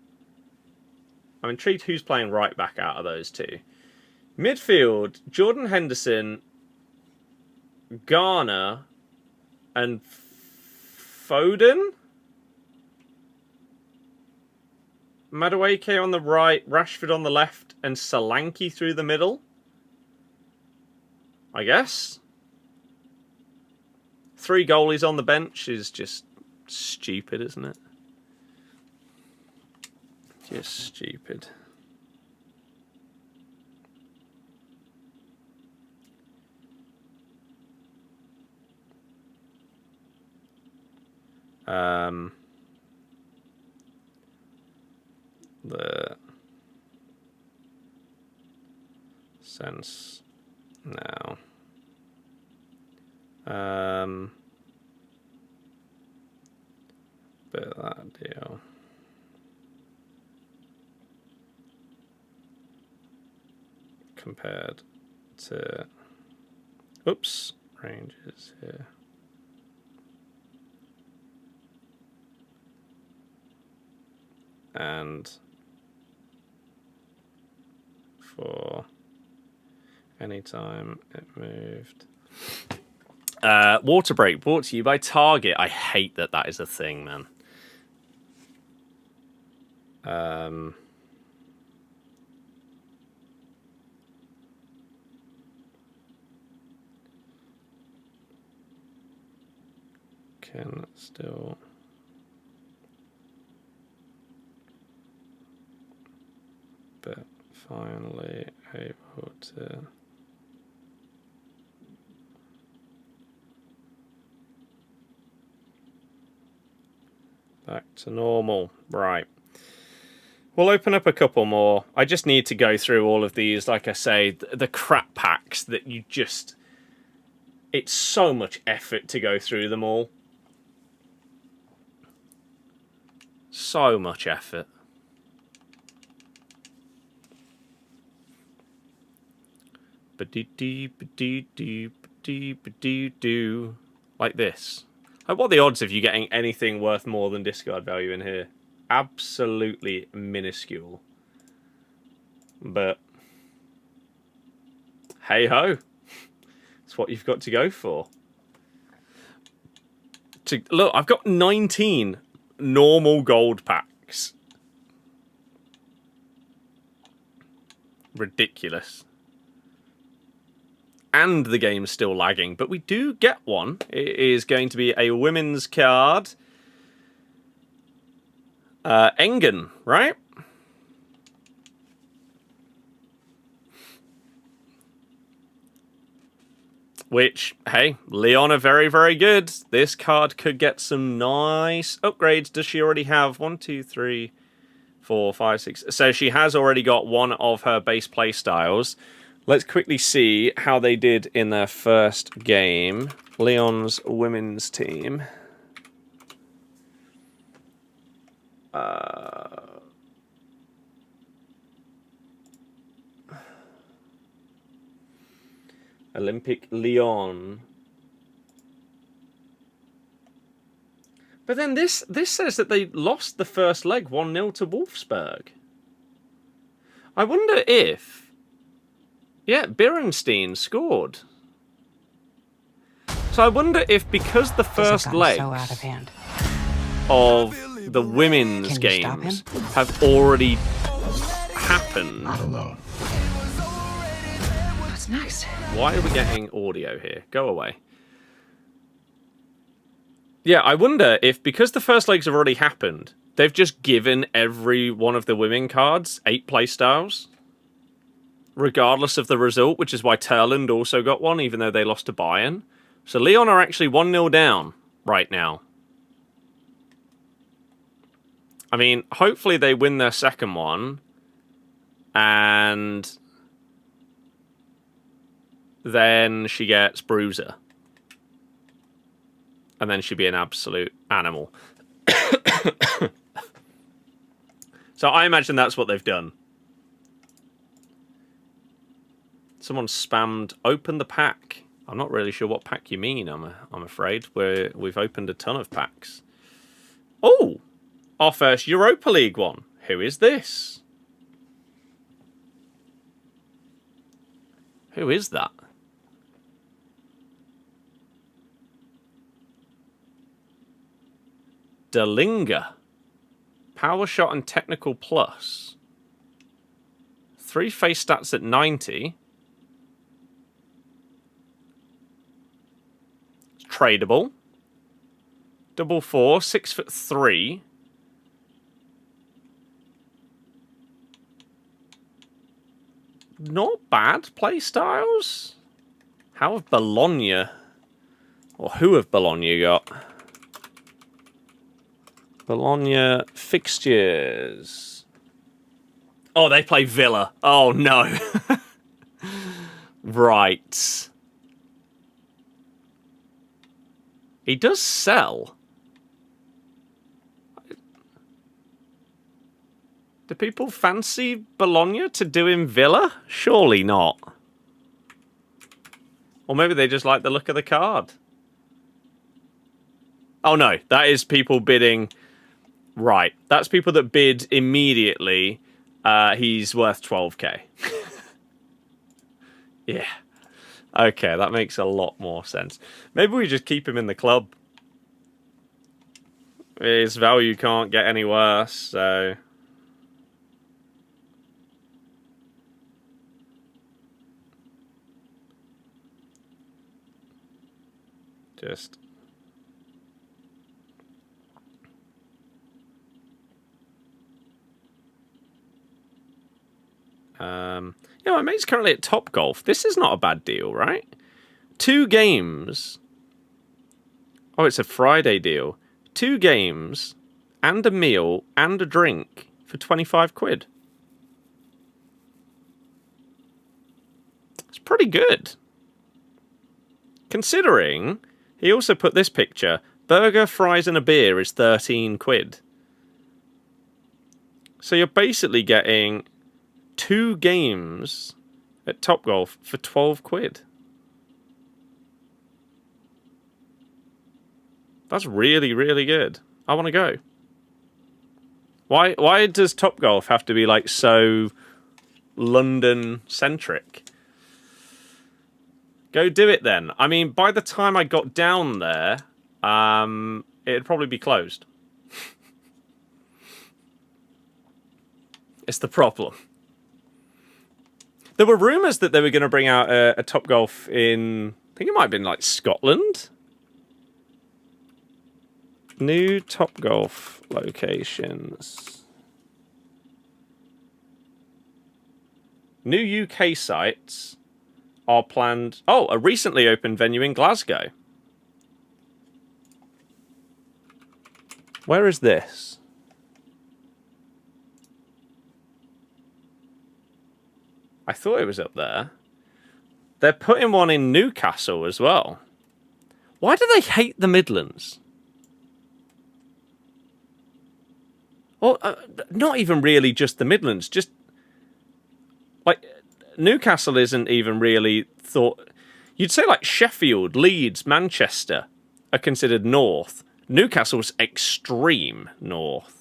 I'm intrigued who's playing right back out of those two. Midfield, Jordan Henderson, Garner, and Foden? Madueke on the right, Rashford on the left, and Solanke through the middle? I guess. 3 goalies on the bench is just stupid, isn't it? Just stupid. The sense now. Bit of that deal. Compared to, oops, ranges here. And for any time it moved. Water break brought to you by Target. I hate that that is a thing, man. Can still... But finally able to... Back to normal. Right. We'll open up a couple more. I just need to go through all of these, like I say, the crap packs that you just... It's so much effort to go through them all. So much effort. Like this. Like, what are the odds of you getting anything worth more than discard value in here? Absolutely minuscule. But hey ho. It's what you've got to go for. Look, I've got 19 normal gold packs. Ridiculous. And the game's still lagging, but we do get one. It is going to be a women's card. Engen, right? Which, hey, Leon are very, very good. This card could get some nice upgrades. Does she already have 1, 2, 3, 4, 5, 6? So she has already got one of her base play styles. Let's quickly see how they did in their first game. Leon's women's team. Olympic Lyon. But then this says that they lost the first leg 1-0 to Wolfsburg. I wonder if... Yeah, Berenstein scored. So I wonder if because the first leg so out of hand. of the women's games have already happened. Not alone. What's next? Why are we getting audio here? Go away. Yeah, I wonder if because the first legs have already happened, they've just given every one of the women cards 8 playstyles. Regardless of the result, which is why Terland also got one, even though they lost to Bayern. So Leon are actually 1-0 down right now. I mean, hopefully they win their second one. And then she gets Bruiser. And then she'd be an absolute animal. So I imagine that's what they've done. Someone spammed open the pack. I'm not really sure what pack you mean, I'm afraid. We've opened a ton of packs. Oh! Our first Europa League one. Who is this? Who is that? Delinga. Power shot and technical plus. 3 face stats at 90. Tradable. 4'4", 6'3". Not bad play styles. How have Bologna, or who have Bologna got? Bologna fixtures. Oh, they play Villa. Oh no. Right. He does sell. Do people fancy Bologna to do in Villa? Surely not. Or maybe they just like the look of the card. Oh no, that is people bidding. Right, that's people that bid immediately. He's worth 12k. Yeah. Okay, that makes a lot more sense. Maybe we just keep him in the club. His value can't get any worse, so... Just... Yeah, my mate's currently at Topgolf. This is not a bad deal, right? 2 games. Oh, it's a Friday deal. 2 games and a meal and a drink for 25 quid. It's pretty good. Considering he also put this picture. Burger, fries and a beer is 13 quid. So you're basically getting 2 games at Topgolf for 12 quid. That's really, really good. I want to go. Why does Topgolf have to be like so London-centric? Go do it then. I mean, by the time I got down there, it'd probably be closed. It's the problem. There were rumours that they were going to bring out a Topgolf in... I think it might have been like Scotland. New Topgolf locations. New UK sites are planned... Oh, a recently opened venue in Glasgow. Where is this? I thought it was up there. They're putting one in Newcastle as well. Why do they hate the Midlands? Well, not even really just the Midlands. Just like Newcastle isn't even really thought. You'd say like Sheffield, Leeds, Manchester are considered north. Newcastle's extreme north.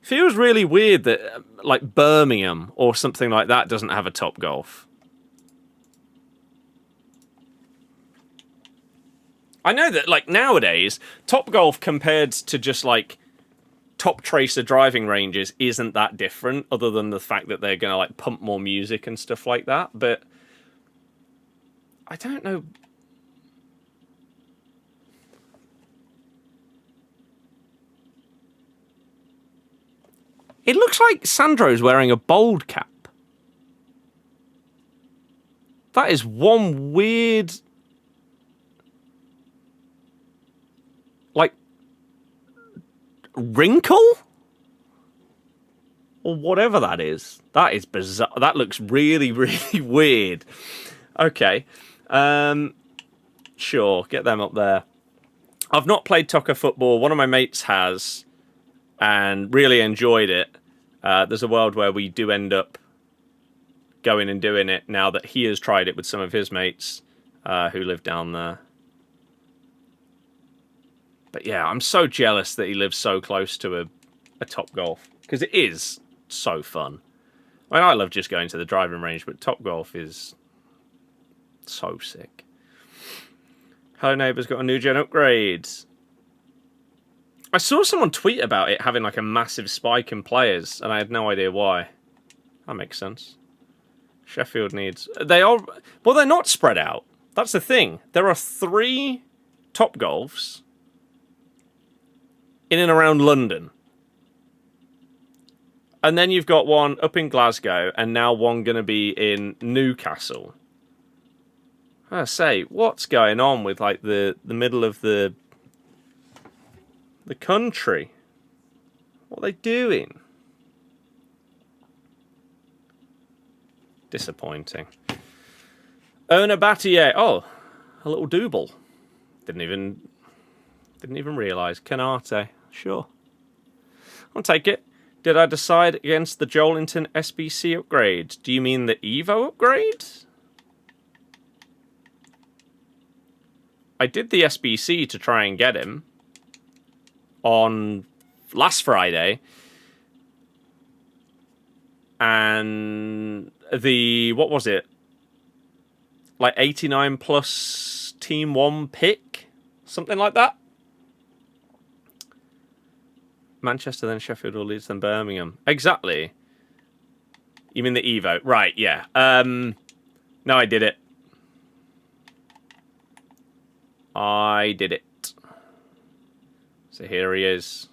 Feels really weird that like Birmingham or something like that doesn't have a Topgolf. I know that like nowadays, Topgolf compared to just like Top Tracer driving ranges isn't that different, other than the fact that they're going to like pump more music and stuff like that. But I don't know. It looks like Sandro's wearing a bold cap. That is one weird... like... wrinkle? Or whatever that is. That is bizarre. That looks really, really weird. Okay. Sure, get them up there. I've not played Toca Football. One of my mates has... and really enjoyed it. There's a world where we do end up going and doing it now that he has tried it with some of his mates who live down there. But yeah, I'm so jealous that he lives so close to a Topgolf, because it is so fun. I mean, I love just going to the driving range, but Topgolf is so sick. Hello Neighbours got a new gen upgrade. I saw someone tweet about it having like a massive spike in players, and I had no idea why. That makes sense. Sheffield needs... They are... Well, they're not spread out. That's the thing. There are 3 Topgolfs in and around London. And then you've got one up in Glasgow, and now one going to be in Newcastle. I say, what's going on with like the middle of the country? What are they doing? Disappointing. Erna Battier. Oh, a little double. Didn't even realise. Canate. Sure. I'll take it. Did I decide against the Joelinton SBC upgrade? Do you mean the Evo upgrade? I did the SBC to try and get him on last Friday, and the, what was it, like 89 plus Team 1 pick, something like that. Manchester, then Sheffield, or Leeds, then Birmingham. Exactly. You mean the Evo? Right, yeah. No, I did it. I did it. So here he is.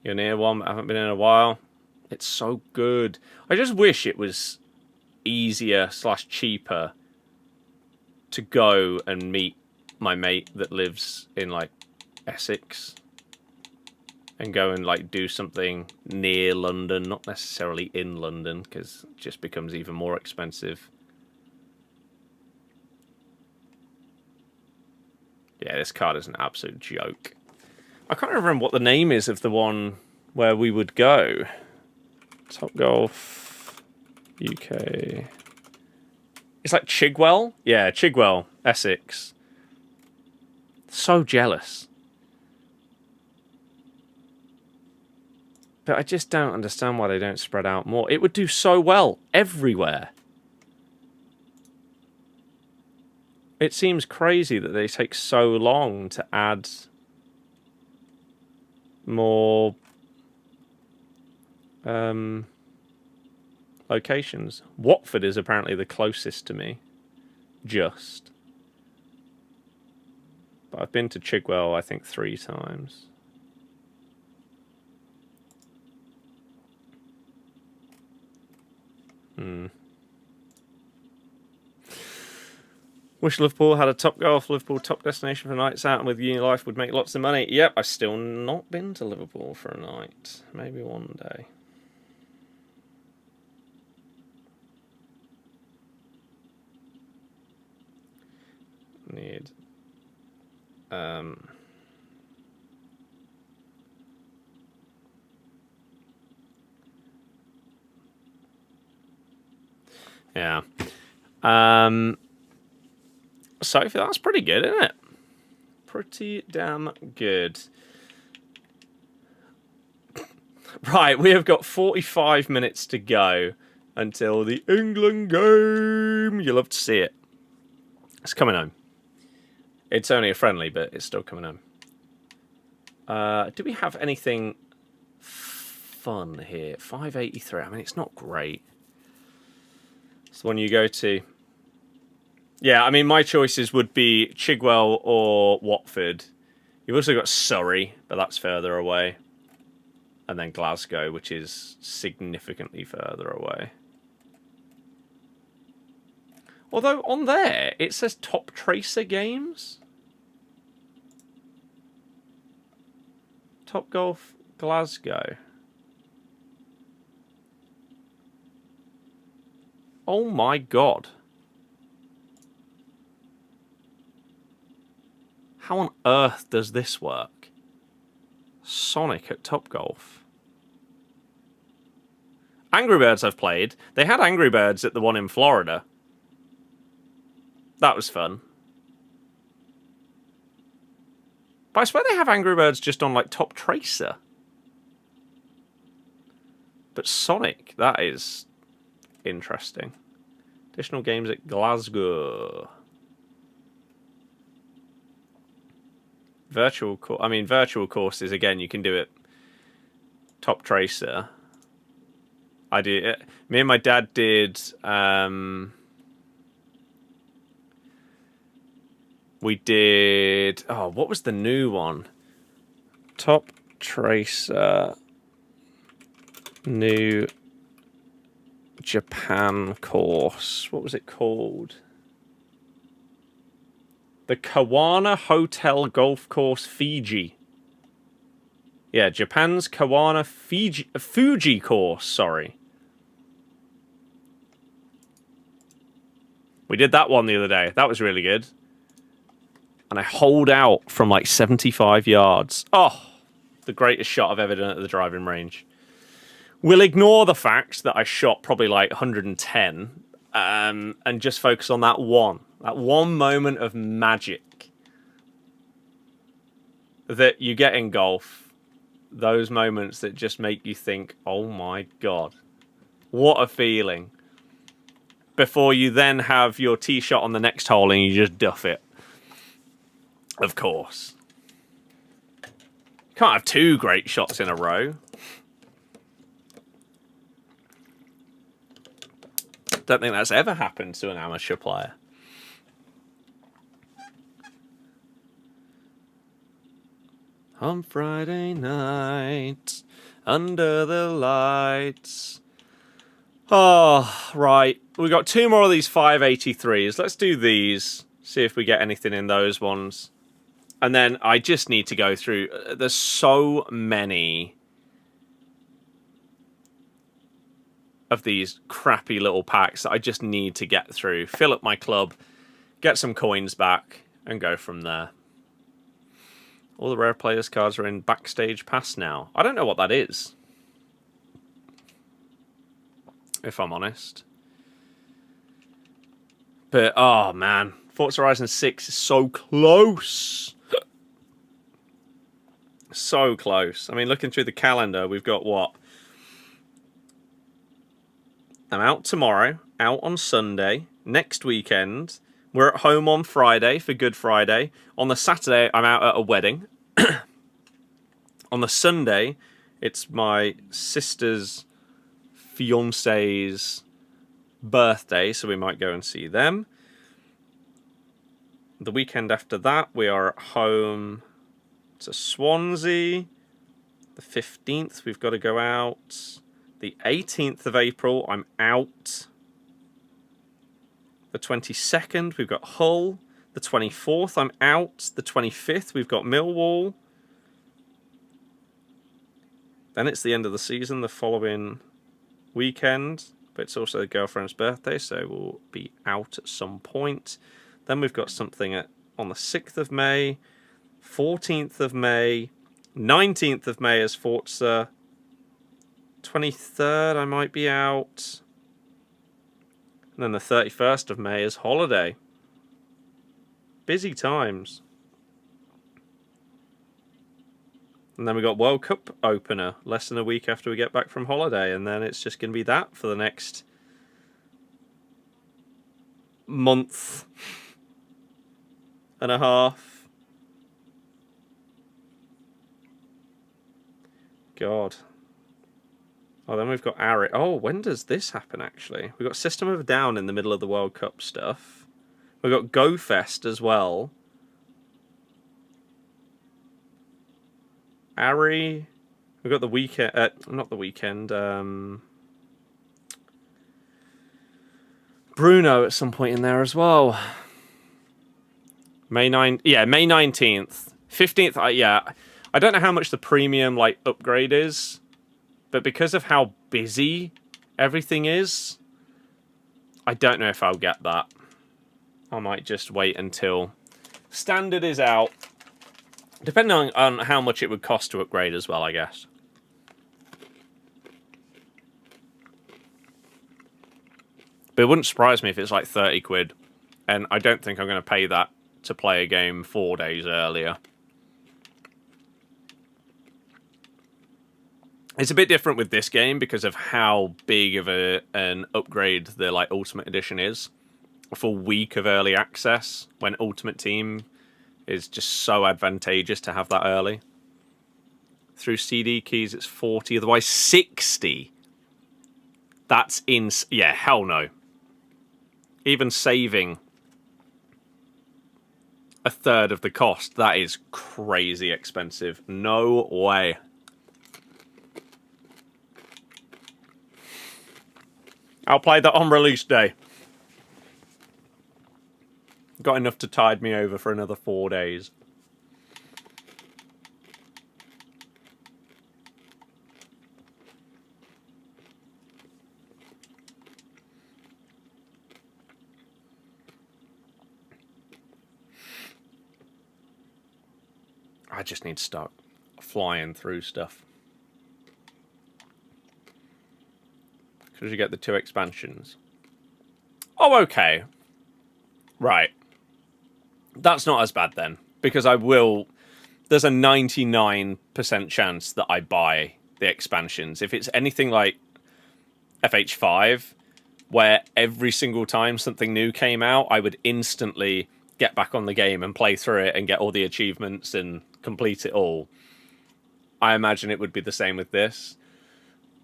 You're near one, but I haven't been in a while. It's so good. I just wish it was easier / cheaper to go and meet my mate that lives in, like, Essex. And go and, like, do something near London. Not necessarily in London, because it just becomes even more expensive. Yeah, this card is an absolute joke. I can't remember what the name is of the one where we would go. Top Golf UK. It's like Chigwell? Yeah, Chigwell, Essex. So jealous. But I just don't understand why they don't spread out more. It would do so well everywhere. It seems crazy that they take so long to add more locations. Watford is apparently the closest to me. Just. But I've been to Chigwell, I think, 3 times. Wish Liverpool had a Top Golf Liverpool top destination for nights out and with uni life would make lots of money. Yep, I've still not been to Liverpool for a night. Maybe one day. Need yeah. Sophie, that's pretty good, isn't it? Pretty damn good. Right, we have got 45 minutes to go until the England game. You'll love to see it. It's coming home. It's only a friendly, but it's still coming home. Do we have anything fun here? 583. I mean, it's not great. It's the one you go to. Yeah, I mean, my choices would be Chigwell or Watford. You've also got Surrey, but that's further away. And then Glasgow, which is significantly further away. Although, on there, it says Top Tracer Games. Top Golf Glasgow. Oh my god. How on earth does this work? Sonic at Topgolf. Angry Birds I've played. They had Angry Birds at the one in Florida. That was fun. But I swear they have Angry Birds just on, like, Top Tracer. But Sonic, that is interesting. Additional games at Glasgow. Virtual courses, again, you can do it Top Tracer. I did it. Me and my dad did we did what was the new one? Top Tracer new Japan course. What was it called? The Kawana Hotel Golf Course Fiji. Yeah, Japan's Kawana Fuji course, sorry. We did that one the other day. That was really good. And I holed out from like 75 yards. Oh, the greatest shot I've ever done at the driving range. We'll ignore the fact that I shot probably like 110 and just focus on that one. That one moment of magic that you get in golf. Those moments that just make you think, oh my God, what a feeling. Before you then have your tee shot on the next hole and you just duff it. Of course. You can't have 2 great shots in a row. Don't think that's ever happened to an amateur player. On Friday night, under the lights. Oh, right. We've got 2 more of these 583s. Let's do these. See if we get anything in those ones. And then I just need to go through. There's so many of these crappy little packs that I just need to get through. Fill up my club, get some coins back, and go from there. All the rare players cards are in Backstage Pass now. I don't know what that is, if I'm honest. But, oh man, Forza Horizon 6 is so close. So close. I mean, looking through the calendar, we've got what? I'm out tomorrow, out on Sunday, next weekend. We're at home on Friday for Good Friday. On the Saturday, I'm out at a wedding. On the Sunday, it's my sister's fiance's birthday, so we might go and see them. The weekend after that, we are at home to Swansea. The 15th, we've got to go out. The 18th of April, I'm out. The 22nd, we've got Hull. The 24th, I'm out. The 25th, we've got Millwall. Then it's the end of the season, the following weekend. But it's also the girlfriend's birthday, so we'll be out at some point. Then we've got something on the 6th of May. 14th of May. 19th of May is Forza. 23rd, I might be out. And then the 31st of May is holiday. Busy times. And then we got World Cup opener less than a week after we get back from holiday. And then it's just going to be that for the next month and a half. God. Oh, then we've got Ari. Oh, when does this happen, actually? We've got System of a Down in the middle of the World Cup stuff. We've got Go Fest as well. Ari. We've got the weekend. Not the weekend. Bruno at some point in there as well. May 19th. 15th. Yeah. I don't know how much the premium upgrade is. But because of how busy everything is, I don't know if I'll get that. I might just wait until Standard is out. Depending on how much it would cost to upgrade as well, I guess. But it wouldn't surprise me if it's like 30 quid. And I don't think I'm going to pay that to play a game 4 days earlier. It's a bit different with this game because of how big of an upgrade the Ultimate Edition is. A full week of early access when Ultimate Team is just so advantageous to have that early. Through CD keys, it's 40, otherwise 60. That's yeah, hell no. Even saving a third of the cost, that is crazy expensive. No way. I'll play that on release day. Got enough to tide me over for another 4 days. I just need to start flying through stuff. Because you get the 2 expansions. Oh, okay. Right. That's not as bad then. Because I will... There's a 99% chance that I buy the expansions. If it's anything like FH5, where every single time something new came out, I would instantly get back on the game and play through it and get all the achievements and complete it all. I imagine it would be the same with this.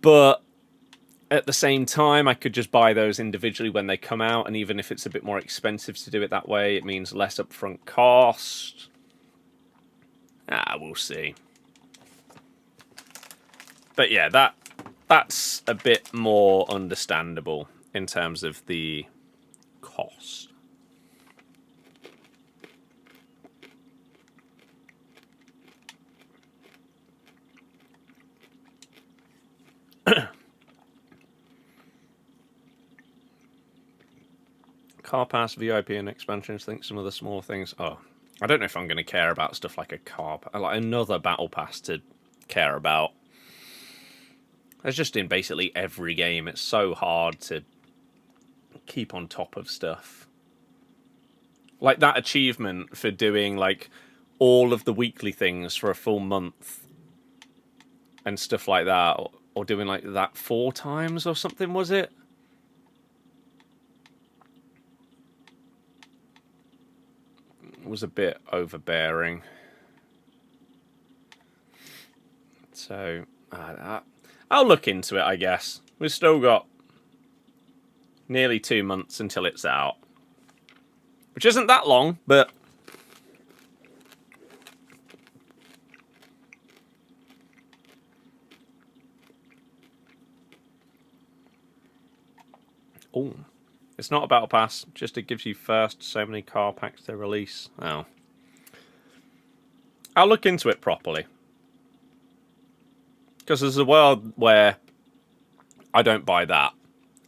But At the same time, I could just buy those individually when they come out, and even if it's a bit more expensive to do it that way, it means less upfront cost. We'll see. But yeah, that's a bit more understandable in terms of the cost. Car pass, VIP, and expansions. Think some of the small things. Oh, I don't know if I'm going to care about stuff like a car, like another battle pass to care about. It's just in basically every game. It's so hard to keep on top of stuff. Like that achievement for doing like all of the weekly things for a full month and stuff like that, or doing like that 4 times or something, was it? Was a bit overbearing. So I'll look into it, I guess. We've still got nearly 2 months until it's out, which isn't that long, but oh. It's not a battle pass, just it gives you first so many car packs to release. Oh. I'll look into it properly. Because there's a world where I don't buy that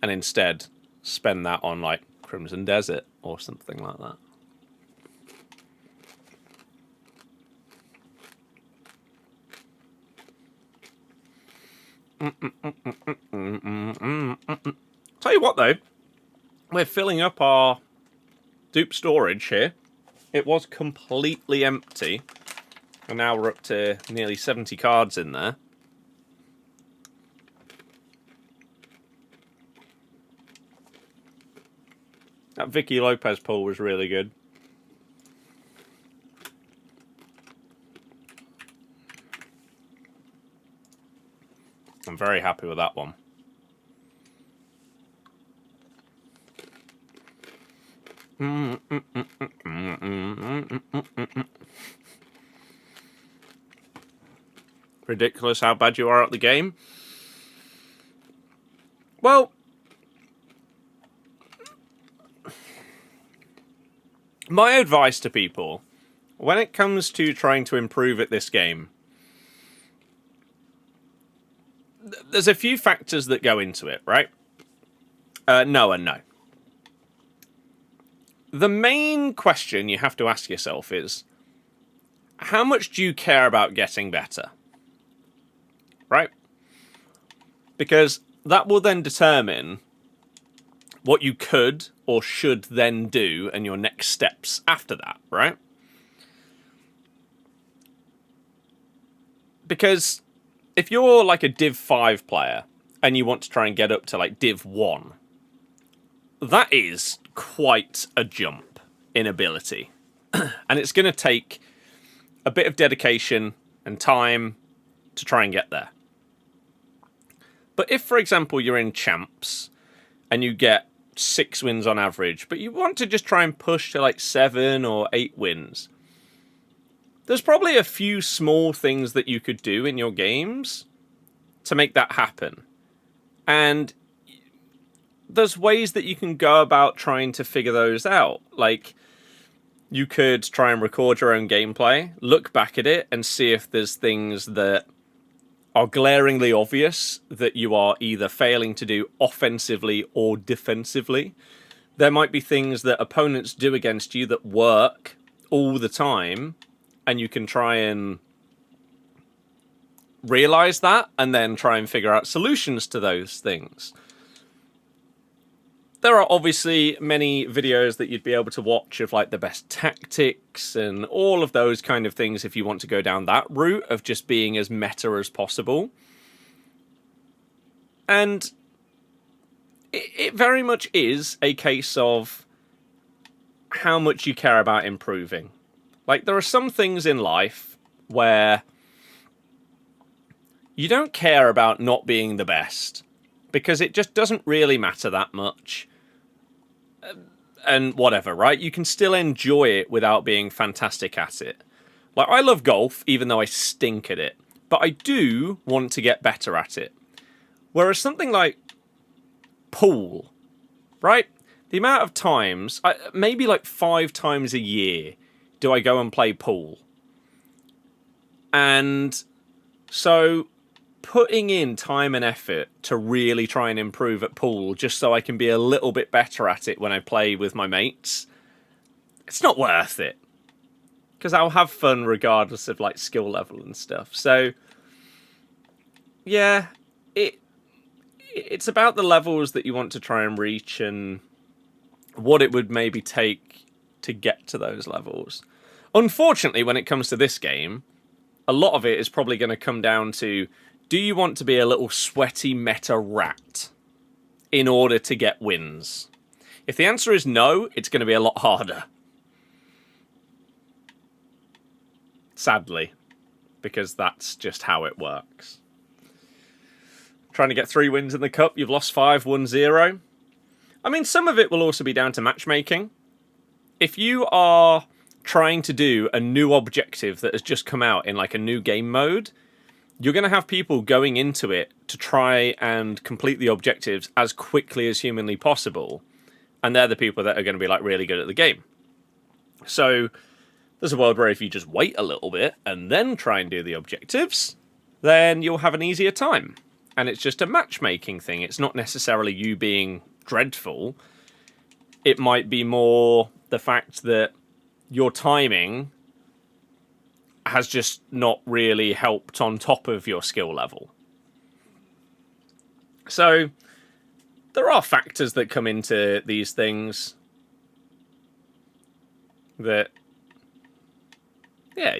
and instead spend that on like Crimson Desert or something like that. Tell you what though, we're filling up our dupe storage here. It was completely empty, and now we're up to nearly 70 cards in there. That Vicky Lopez pull was really good. I'm very happy with that one. Ridiculous how bad you are at the game. Well, my advice to people, when it comes to trying to improve at this game, there's a few factors that go into it, right? No and no. The main question you have to ask yourself is, how much do you care about getting better? Right? Because that will then determine what you could or should then do and your next steps after that, right? Because if you're like a Div 5 player and you want to try and get up to like Div 1, that is quite a jump in ability. And it's going to take a bit of dedication and time to try and get there. But if, for example, you're in Champs and you get 6 wins on average, but you want to just try and push to like 7 or 8 wins, there's probably a few small things that you could do in your games to make that happen. And there's ways that you can go about trying to figure those out. Like, you could try and record your own gameplay, look back at it, and see if there's things that are glaringly obvious that you are either failing to do offensively or defensively. There might be things that opponents do against you that work all the time, and you can try and realize that and then try and figure out solutions to those things. There are obviously many videos that you'd be able to watch of like the best tactics and all of those kind of things if you want to go down that route of just being as meta as possible. And it very much is a case of how much you care about improving. Like, there are some things in life where you don't care about not being the best, because it just doesn't really matter that much. And whatever, right? You can still enjoy it without being fantastic at it. Like, I love golf, even though I stink at it. But I do want to get better at it. Whereas something like pool, right? The amount of times, maybe like 5 times a year, do I go and play pool. And so putting in time and effort to really try and improve at pool just so I can be a little bit better at it when I play with my mates, it's not worth it. Because I'll have fun regardless of like skill level and stuff. So yeah, it's about the levels that you want to try and reach and what it would maybe take to get to those levels. Unfortunately, when it comes to this game, a lot of it is probably going to come down to, do you want to be a little sweaty meta rat in order to get wins? If the answer is no, it's going to be a lot harder. Sadly, because that's just how it works. Trying to get 3 wins in the cup, you've lost 5, won 0. I mean, some of it will also be down to matchmaking. If you are trying to do a new objective that has just come out in like a new game mode, you're going to have people going into it to try and complete the objectives as quickly as humanly possible. And they're the people that are going to be like really good at the game. So there's a world where if you just wait a little bit and then try and do the objectives, then you'll have an easier time. And it's just a matchmaking thing. It's not necessarily you being dreadful. It might be more the fact that your timing has just not really helped on top of your skill level. So there are factors that come into these things that, yeah,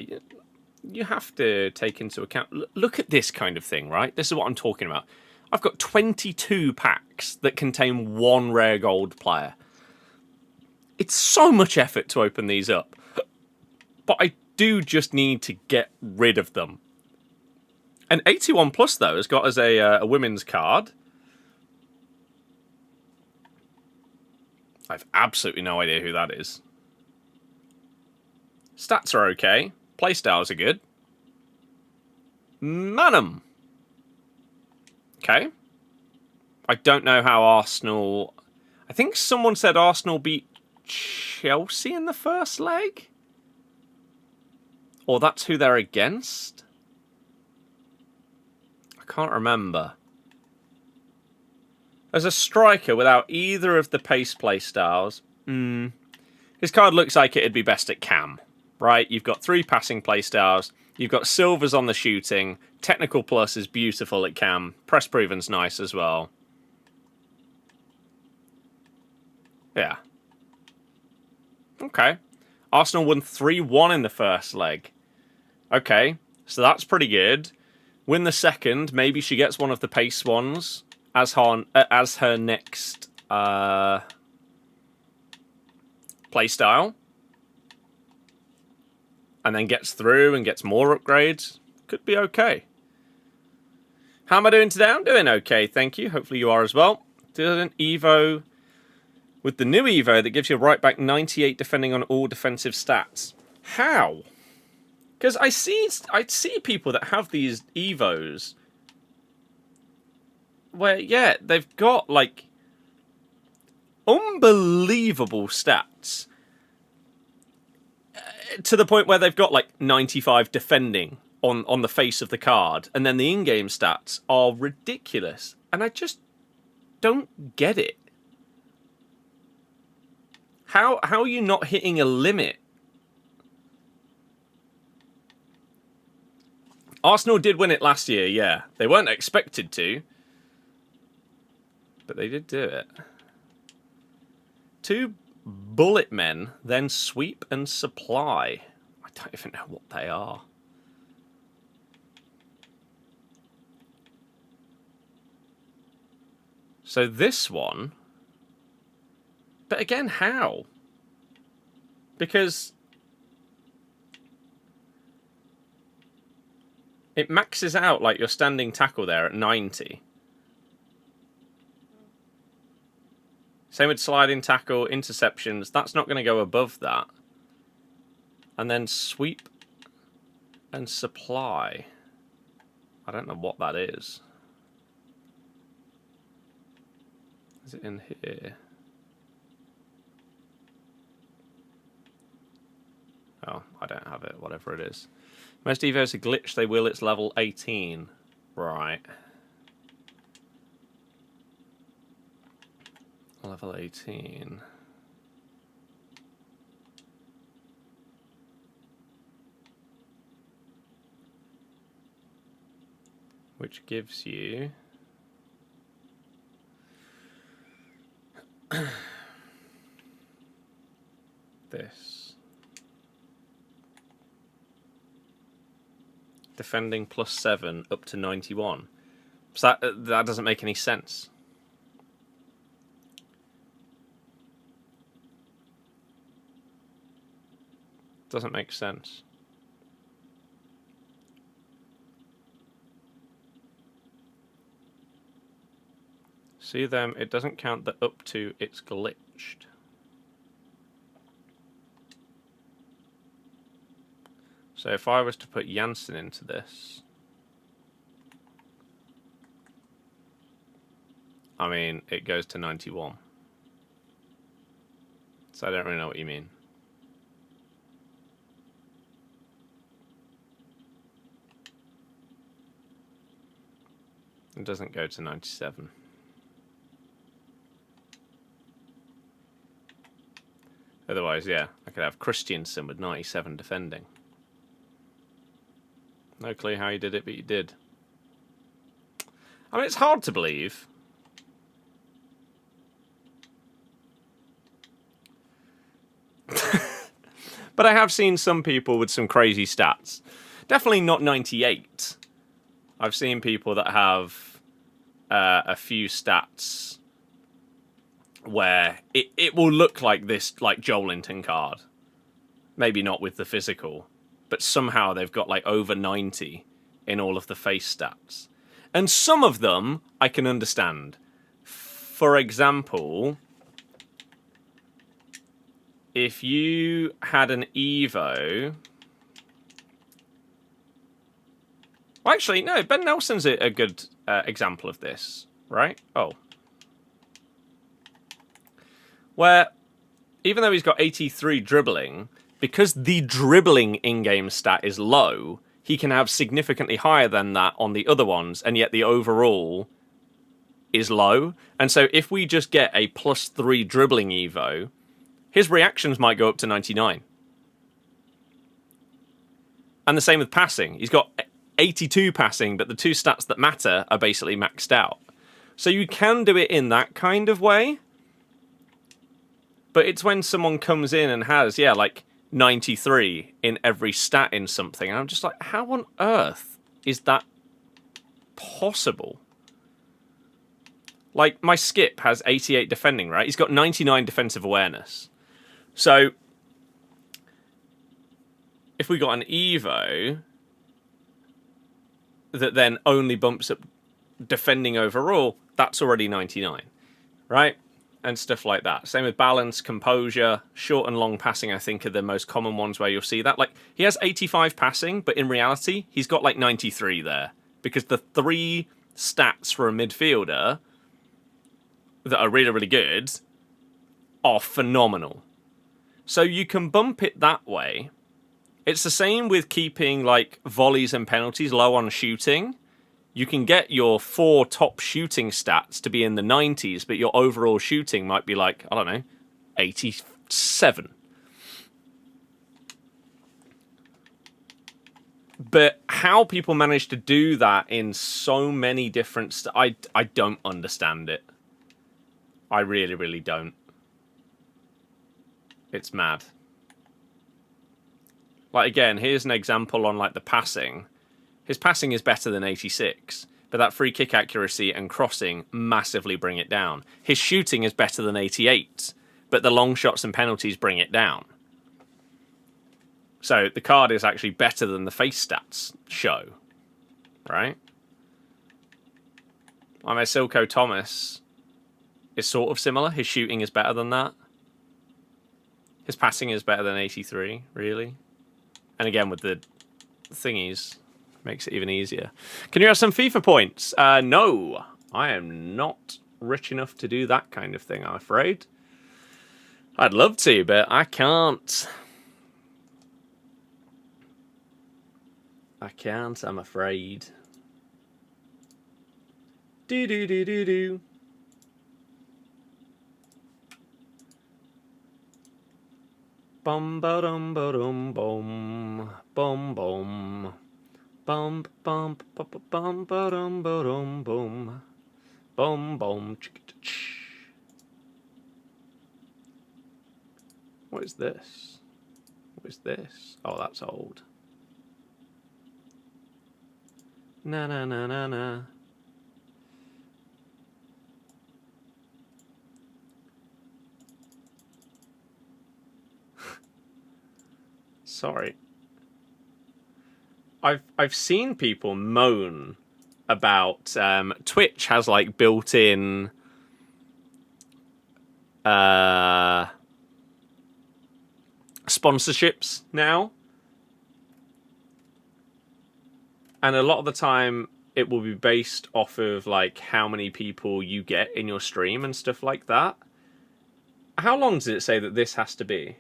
you have to take into account. Look at this kind of thing, right? This is what I'm talking about. I've got 22 packs that contain 1 rare gold player. It's so much effort to open these up. But I do just need to get rid of them. And 81 Plus, though, has got as a women's card. I've absolutely no idea who that is. Stats are okay. Playstyles are good. Manum. Okay. I don't know how Arsenal... I think someone said Arsenal beat Chelsea in the first leg? Or that's who they're against? I can't remember. As a striker without either of the pace play styles, his card looks like it'd be best at cam, right? You've got 3 passing play styles. You've got silvers on the shooting. Technical plus is beautiful at cam. Press proven's nice as well. Yeah. Okay. Arsenal won 3-1 in the first leg. Okay, so that's pretty good. Win the second. Maybe she gets one of the pace ones as her next play style. And then gets through and gets more upgrades. Could be okay. How am I doing today? I'm doing okay, thank you. Hopefully you are as well. Did an Evo with the new Evo that gives you right back 98 defending on all defensive stats. How? Because I see people that have these Evos where, yeah, they've got, like, unbelievable stats. To the point where they've got, like, 95 defending on the face of the card. And then the in-game stats are ridiculous. And I just don't get it. How are you not hitting a limit? Arsenal did win it last year, yeah. They weren't expected to. But they did do it. 2 bullet men, then sweep and supply. I don't even know what they are. So this one... But again, how? Because it maxes out like your standing tackle there at 90. Same with sliding tackle, interceptions. That's not going to go above that. And then sweep and supply. I don't know what that is. Is it in here? Oh, I don't have it, whatever it is. Most Evos are glitched, they will, it's level 18. Right. Level 18. Which gives you... this. Defending +7 up to 91. So that doesn't make any sense. Doesn't make sense. See them, it doesn't count the up to, it's glitched. So if I was to put Janssen into this, I mean, it goes to 91. So I don't really know what you mean. It doesn't go to 97. Otherwise, yeah, I could have Christiansen with 97 defending. No clue how you did it, but you did. I mean, it's hard to believe. But I have seen some people with some crazy stats. Definitely not 98. I've seen people that have a few stats where it will look like this, like Joelinton card. Maybe not with the physical, but somehow they've got like over 90 in all of the face stats. And some of them I can understand. For example, if you had an Evo... Well, actually, no, Ben Nelson's a good example of this, right? Oh. Where, even though he's got 83 dribbling, because the dribbling in-game stat is low, he can have significantly higher than that on the other ones, and yet the overall is low. And so if we just get a +3 dribbling Evo, his reactions might go up to 99. And the same with passing. He's got 82 passing, but the two stats that matter are basically maxed out. So you can do it in that kind of way. But it's when someone comes in and has, yeah, like 93 in every stat in something. And I'm just like, how on earth is that possible? Like, my Skip has 88 defending, right? He's got 99 defensive awareness. So, if we got an Evo that then only bumps up defending overall, that's already 99, right? And stuff like that. Same with balance, composure, short and long passing, I think, are the most common ones where you'll see that. Like, he has 85 passing, but in reality, he's got like 93 there. Because the three stats for a midfielder that are really, really good are phenomenal. So you can bump it that way. It's the same with keeping like volleys and penalties low on shooting. You can get your 4 top shooting stats to be in the 90s, but your overall shooting might be like, I don't know, 87. But how people manage to do that in so many different... I don't understand it. I really, really don't. It's mad. Like, again, here's an example on, like, the passing. His passing is better than 86, but that free kick accuracy and crossing massively bring it down. His shooting is better than 88, but the long shots and penalties bring it down. So the card is actually better than the face stats show, right? I'm a Silko Thomas. is sort of similar. His shooting is better than that. His passing is better than 83, really. And again, with the thingies, makes it even easier. Can you have some FIFA points? No, I am not rich enough to do that kind of thing, I'm afraid. I'd love to, but I can't. I can't, I'm afraid. Do. Bum ba dum ba dum bum bum bum bum bum bum ba dum ba dum bum bum bum. What is this? What is this? Oh, that's old. Na na na na na. Sorry. I've seen people moan about Twitch has like built-in sponsorships now. And a lot of the time it will be based off of like how many people you get in your stream and stuff like that. How long does it say that this has to be?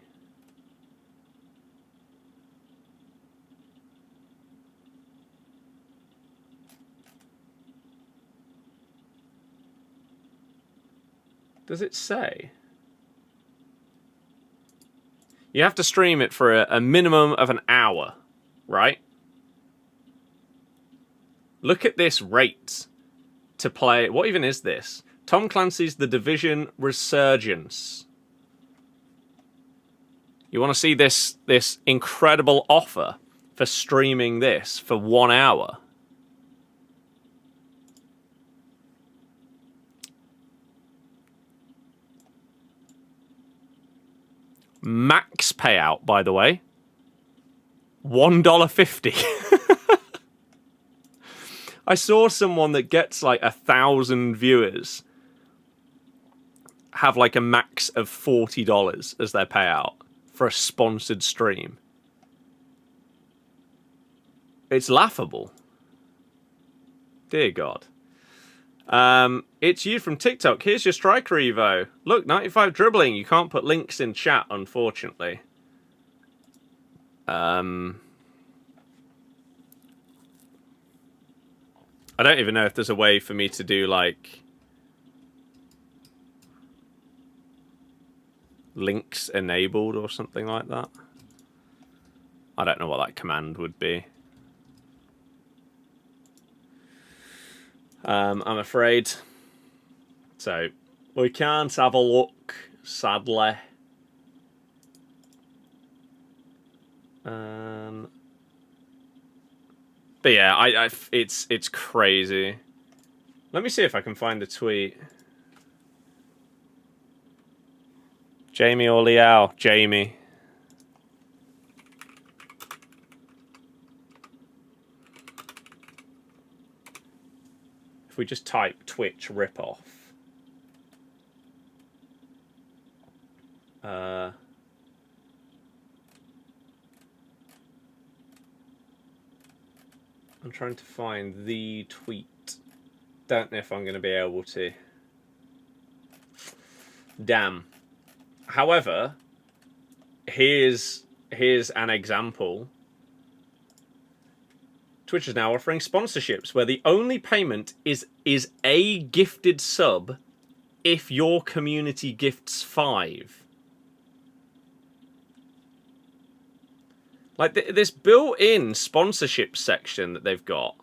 Does it say? You have to stream it for a minimum of an hour, right? Look at this rate to play. What even is this? Tom Clancy's The Division Resurgence. You want to see this incredible offer for streaming this for 1 hour? Max payout, by the way, $1.50. I saw someone that gets like 1,000 viewers have like a max of $40 as their payout for a sponsored stream. It's laughable. Dear God. It's you from TikTok. Here's your striker evo. Look, 95 dribbling. You can't put links in chat, unfortunately. I don't even know if there's a way for me to do, like, links enabled or something like that. I don't know what that command would be. I'm afraid. So, we can't have a look, sadly. But yeah, it's crazy. Let me see if I can find the tweet. Jamie or Liao? Jamie. If we just type Twitch ripoff. I'm trying to find the tweet. Don't know if I'm going to be able to. Damn. However, here's an example. Twitch is now offering sponsorships where the only payment is a gifted sub if your community gifts 5. Like, this built-in sponsorship section that they've got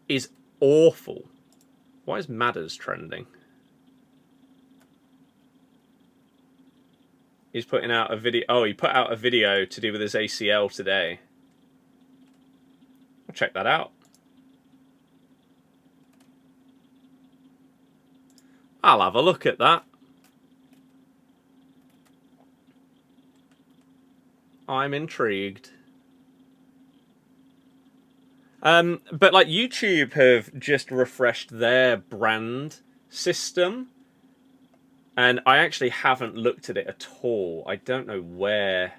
is awful. Why is Madders trending? He's putting out a video. Oh, he put out a video to do with his ACL today. I'll check that out. I'll have a look at that. I'm intrigued. But like YouTube have just refreshed their brand system. And I actually haven't looked at it at all. I don't know where.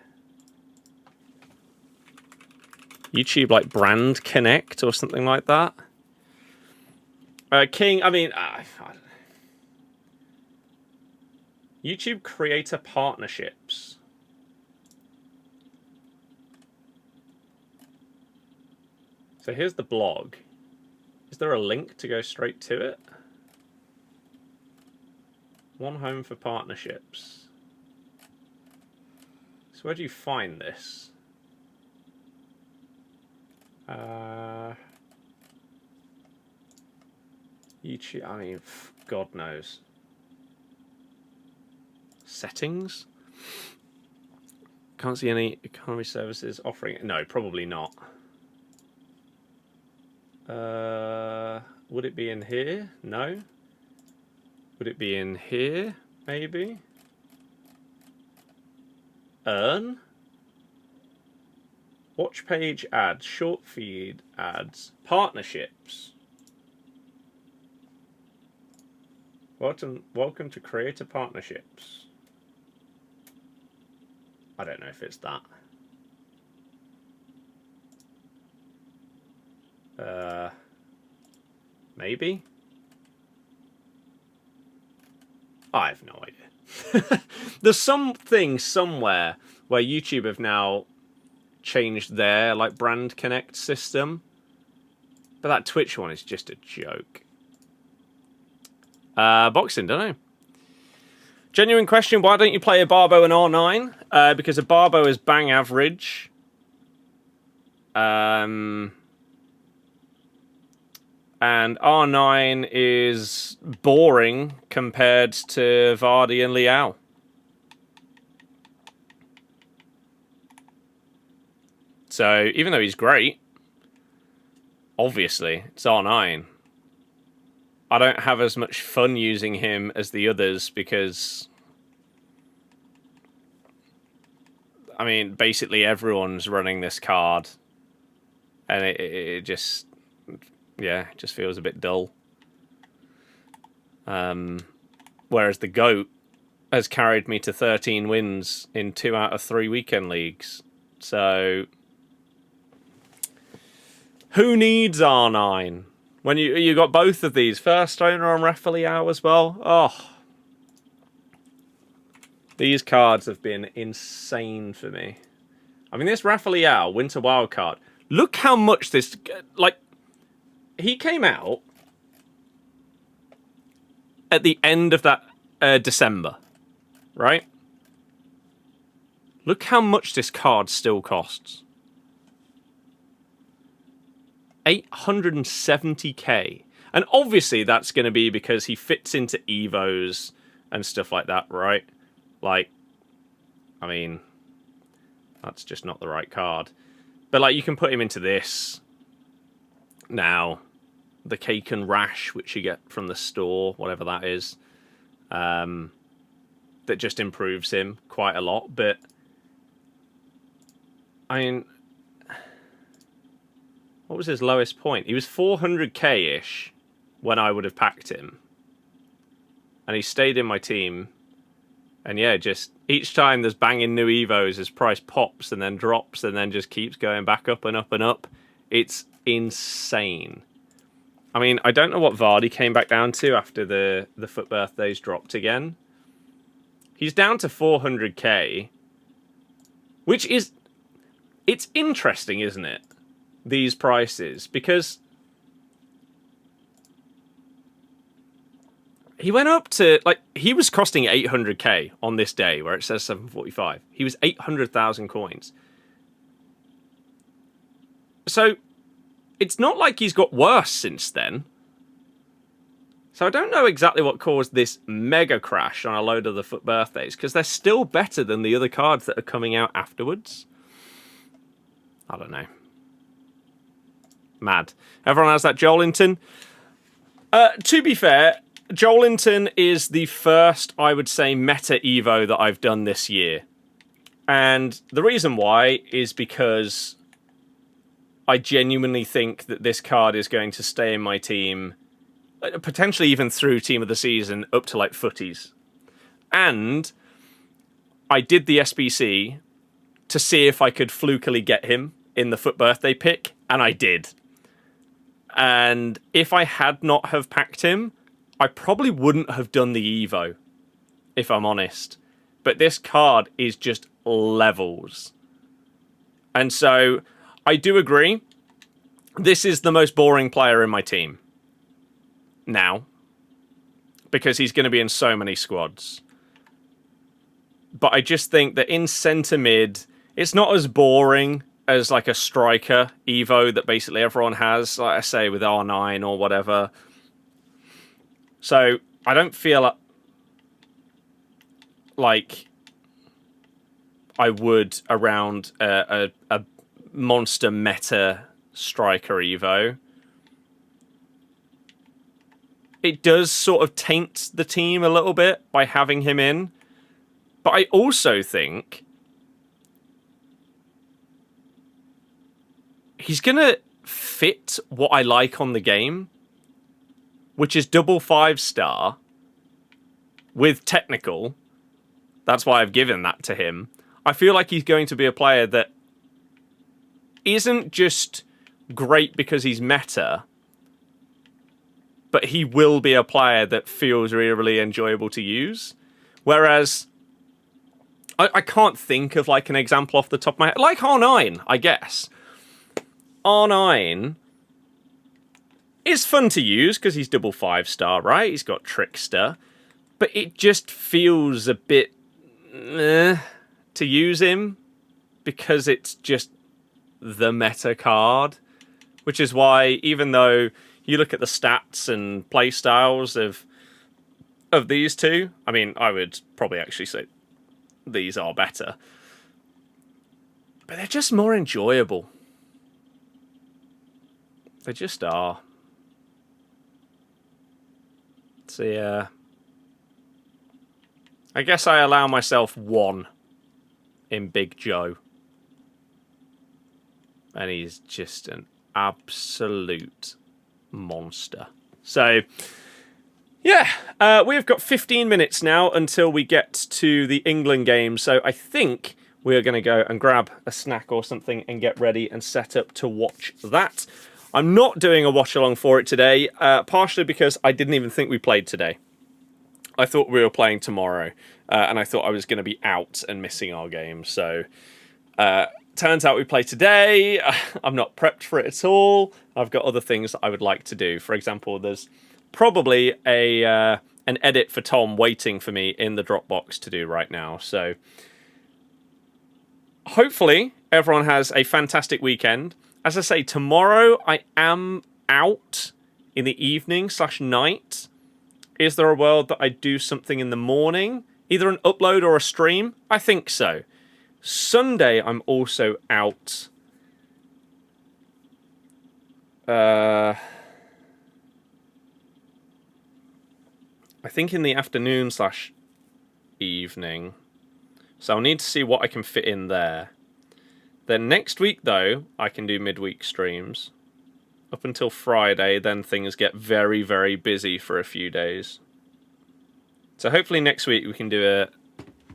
YouTube, like Brand Connect or something like that. King, I mean, I don't know. YouTube creator partnerships. So here's the blog. Is there a link to go straight to it? One home for partnerships. So where do you find this? YouTube, I mean, God knows. Settings? Can't see any economy services offering it. No, probably not. Would it be in here? No. Would it be in here? Maybe. Earn? Watch page ads, short feed ads, partnerships. Welcome to creator partnerships. I don't know if it's that. Maybe? I have no idea. There's something somewhere where YouTube have now changed their like Brand Connect system. But that Twitch one is just a joke. Boxing, don't know. Genuine question, why don't you play a Barbo and R9? Because a Barbo is bang average. And R9 is boring compared to Vardy and Leao. So, even though he's great, obviously, it's R9. I don't have as much fun using him as the others because, I mean, basically everyone's running this card. And it just, yeah, it just feels a bit dull. Whereas the GOAT has carried me to 13 wins in 2 out of 3 weekend leagues. So, who needs R9? When you got both of these, first owner on Rafael as well. Oh, these cards have been insane for me. I mean, this Rafael Winter Wildcard. Look how much this, like, he came out at the end of that December, right? Look how much this card still costs. 870k. And obviously that's going to be because he fits into Evos and stuff like that, right? Like, I mean, that's just not the right card. But, like, you can put him into this. Now, the Cake and Rash, which you get from the store, whatever that is, that just improves him quite a lot. But, I mean, what was his lowest point? He was 400k-ish when I would have packed him. And he stayed in my team. And yeah, just each time there's banging new Evos, his price pops and then drops and then just keeps going back up and up and up. It's insane. I mean, I don't know what Vardy came back down to after the FUT birthdays dropped again. He's down to 400k. Which is... It's interesting, isn't it? These prices. Because... he went up to, like, he was costing 800k on this day where it says 745. He was 800,000 coins. So, it's not like he's got worse since then. So I don't know exactly what caused this mega crash on a load of the FUT birthdays, because they're still better than the other cards that are coming out afterwards. I don't know. Mad. Everyone has that Joelinton. To be fair... Joelinton is the first, I would say, meta Evo that I've done this year. And the reason why is because I genuinely think that this card is going to stay in my team. potentially even through Team of the Season up to like footies. And I did the SBC to see if I could flukily get him in the FUT birthday pick, and I did. And if I had not have packed him, I probably wouldn't have done the Evo, if I'm honest. But this card is just levels. And so, I do agree, this is the most boring player in my team. Now. Because he's going to be in so many squads. But I just think that in centre mid, it's not as boring as like a striker Evo that basically everyone has, like I say, with R9 or whatever. So I don't feel like I would around a monster meta striker Evo. It does sort of taint the team a little bit by having him in. But I also think he's going to fit what I like on the game, which is double 5-star with technical. That's why I've given that to him. I feel like he's going to be a player that isn't just great because he's meta, but he will be a player that feels really, really enjoyable to use. Whereas I can't think of like an example off the top of my head. Like R9, I guess. R9 is fun to use because he's double 5-star, right? He's got Trickster. But it just feels a bit to use him because it's just the meta card. Which is why, even though you look at the stats and play styles of these two, I mean, I would probably actually say these are better. But they're just more enjoyable. They just are. So yeah. I guess I allow myself 1 in Big Joe. And he's just an absolute monster. So, yeah, we've got 15 minutes now until we get to the England game. So I think we are going to go and grab a snack or something and get ready and set up to watch that. I'm not doing a watch-along for it today, partially because I didn't even think we played today. I thought we were playing tomorrow, and I thought I was going to be out and missing our game. So, turns out we play today. I'm not prepped for it at all. I've got other things that I would like to do. For example, there's probably an edit for Tom waiting for me in the Dropbox to do right now. So, hopefully, everyone has a fantastic weekend. As I say, tomorrow I am out in the evening/night. Is there a world that I do something in the morning? Either an upload or a stream? I think so. Sunday I'm also out. I think in the afternoon/evening. So I'll need to see what I can fit in there. Then next week, though, I can do midweek streams. Up until Friday, then things get very, very busy for a few days. So hopefully next week we can do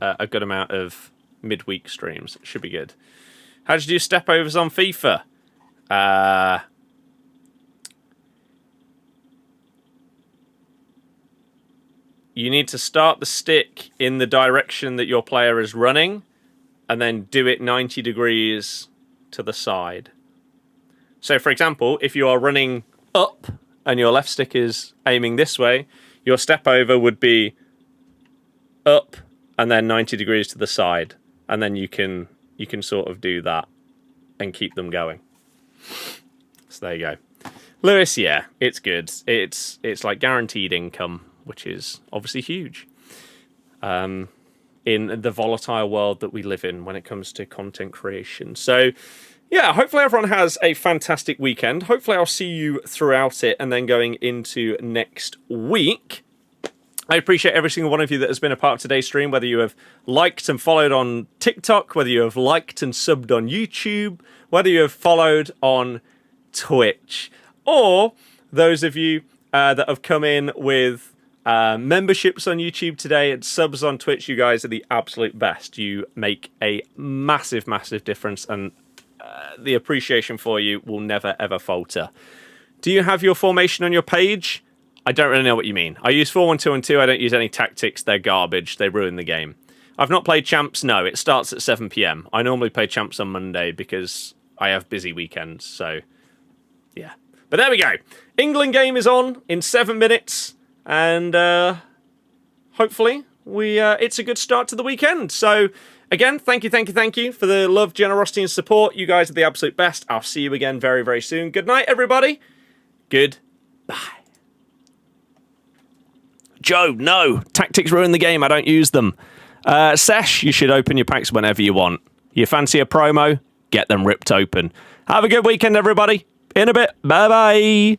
a good amount of midweek streams. It should be good. How did you do step overs on FIFA? You need to start the stick in the direction that your player is running, and then do it 90 degrees to the side. So, for example, if you are running up and your left stick is aiming this way, your step over would be up and then 90 degrees to the side. And then you can sort of do that and keep them going. So there you go. Lewis, yeah, it's good. It's like guaranteed income, which is obviously huge. In the volatile world that we live in when it comes to content creation. So, yeah, hopefully everyone has a fantastic weekend. Hopefully I'll see you throughout it and then going into next week. I appreciate every single one of you that has been a part of today's stream, whether you have liked and followed on TikTok, whether you have liked and subbed on YouTube, whether you have followed on Twitch, or those of you that have come in with memberships on YouTube today and subs on Twitch. You guys are the absolute best. You make a massive, massive difference, and the appreciation for you will never, ever falter. Do you have your formation on your page? I don't really know what you mean. I use 4-1-2-1-2. I don't use any tactics. They're garbage. They ruin the game. I've not played Champs. No, it starts at 7 p.m. I normally play Champs on Monday because I have busy weekends. So, yeah. But there we go. England game is on in 7 minutes. And hopefully it's a good start to the weekend. So, again, thank you for the love, generosity, and support. You guys are the absolute best. I'll see you again very, very soon. Good night, everybody. Goodbye. Joe, no. Tactics ruin the game. I don't use them. Sesh, you should open your packs whenever you want. You fancy a promo? Get them ripped open. Have a good weekend, everybody. In a bit. Bye-bye.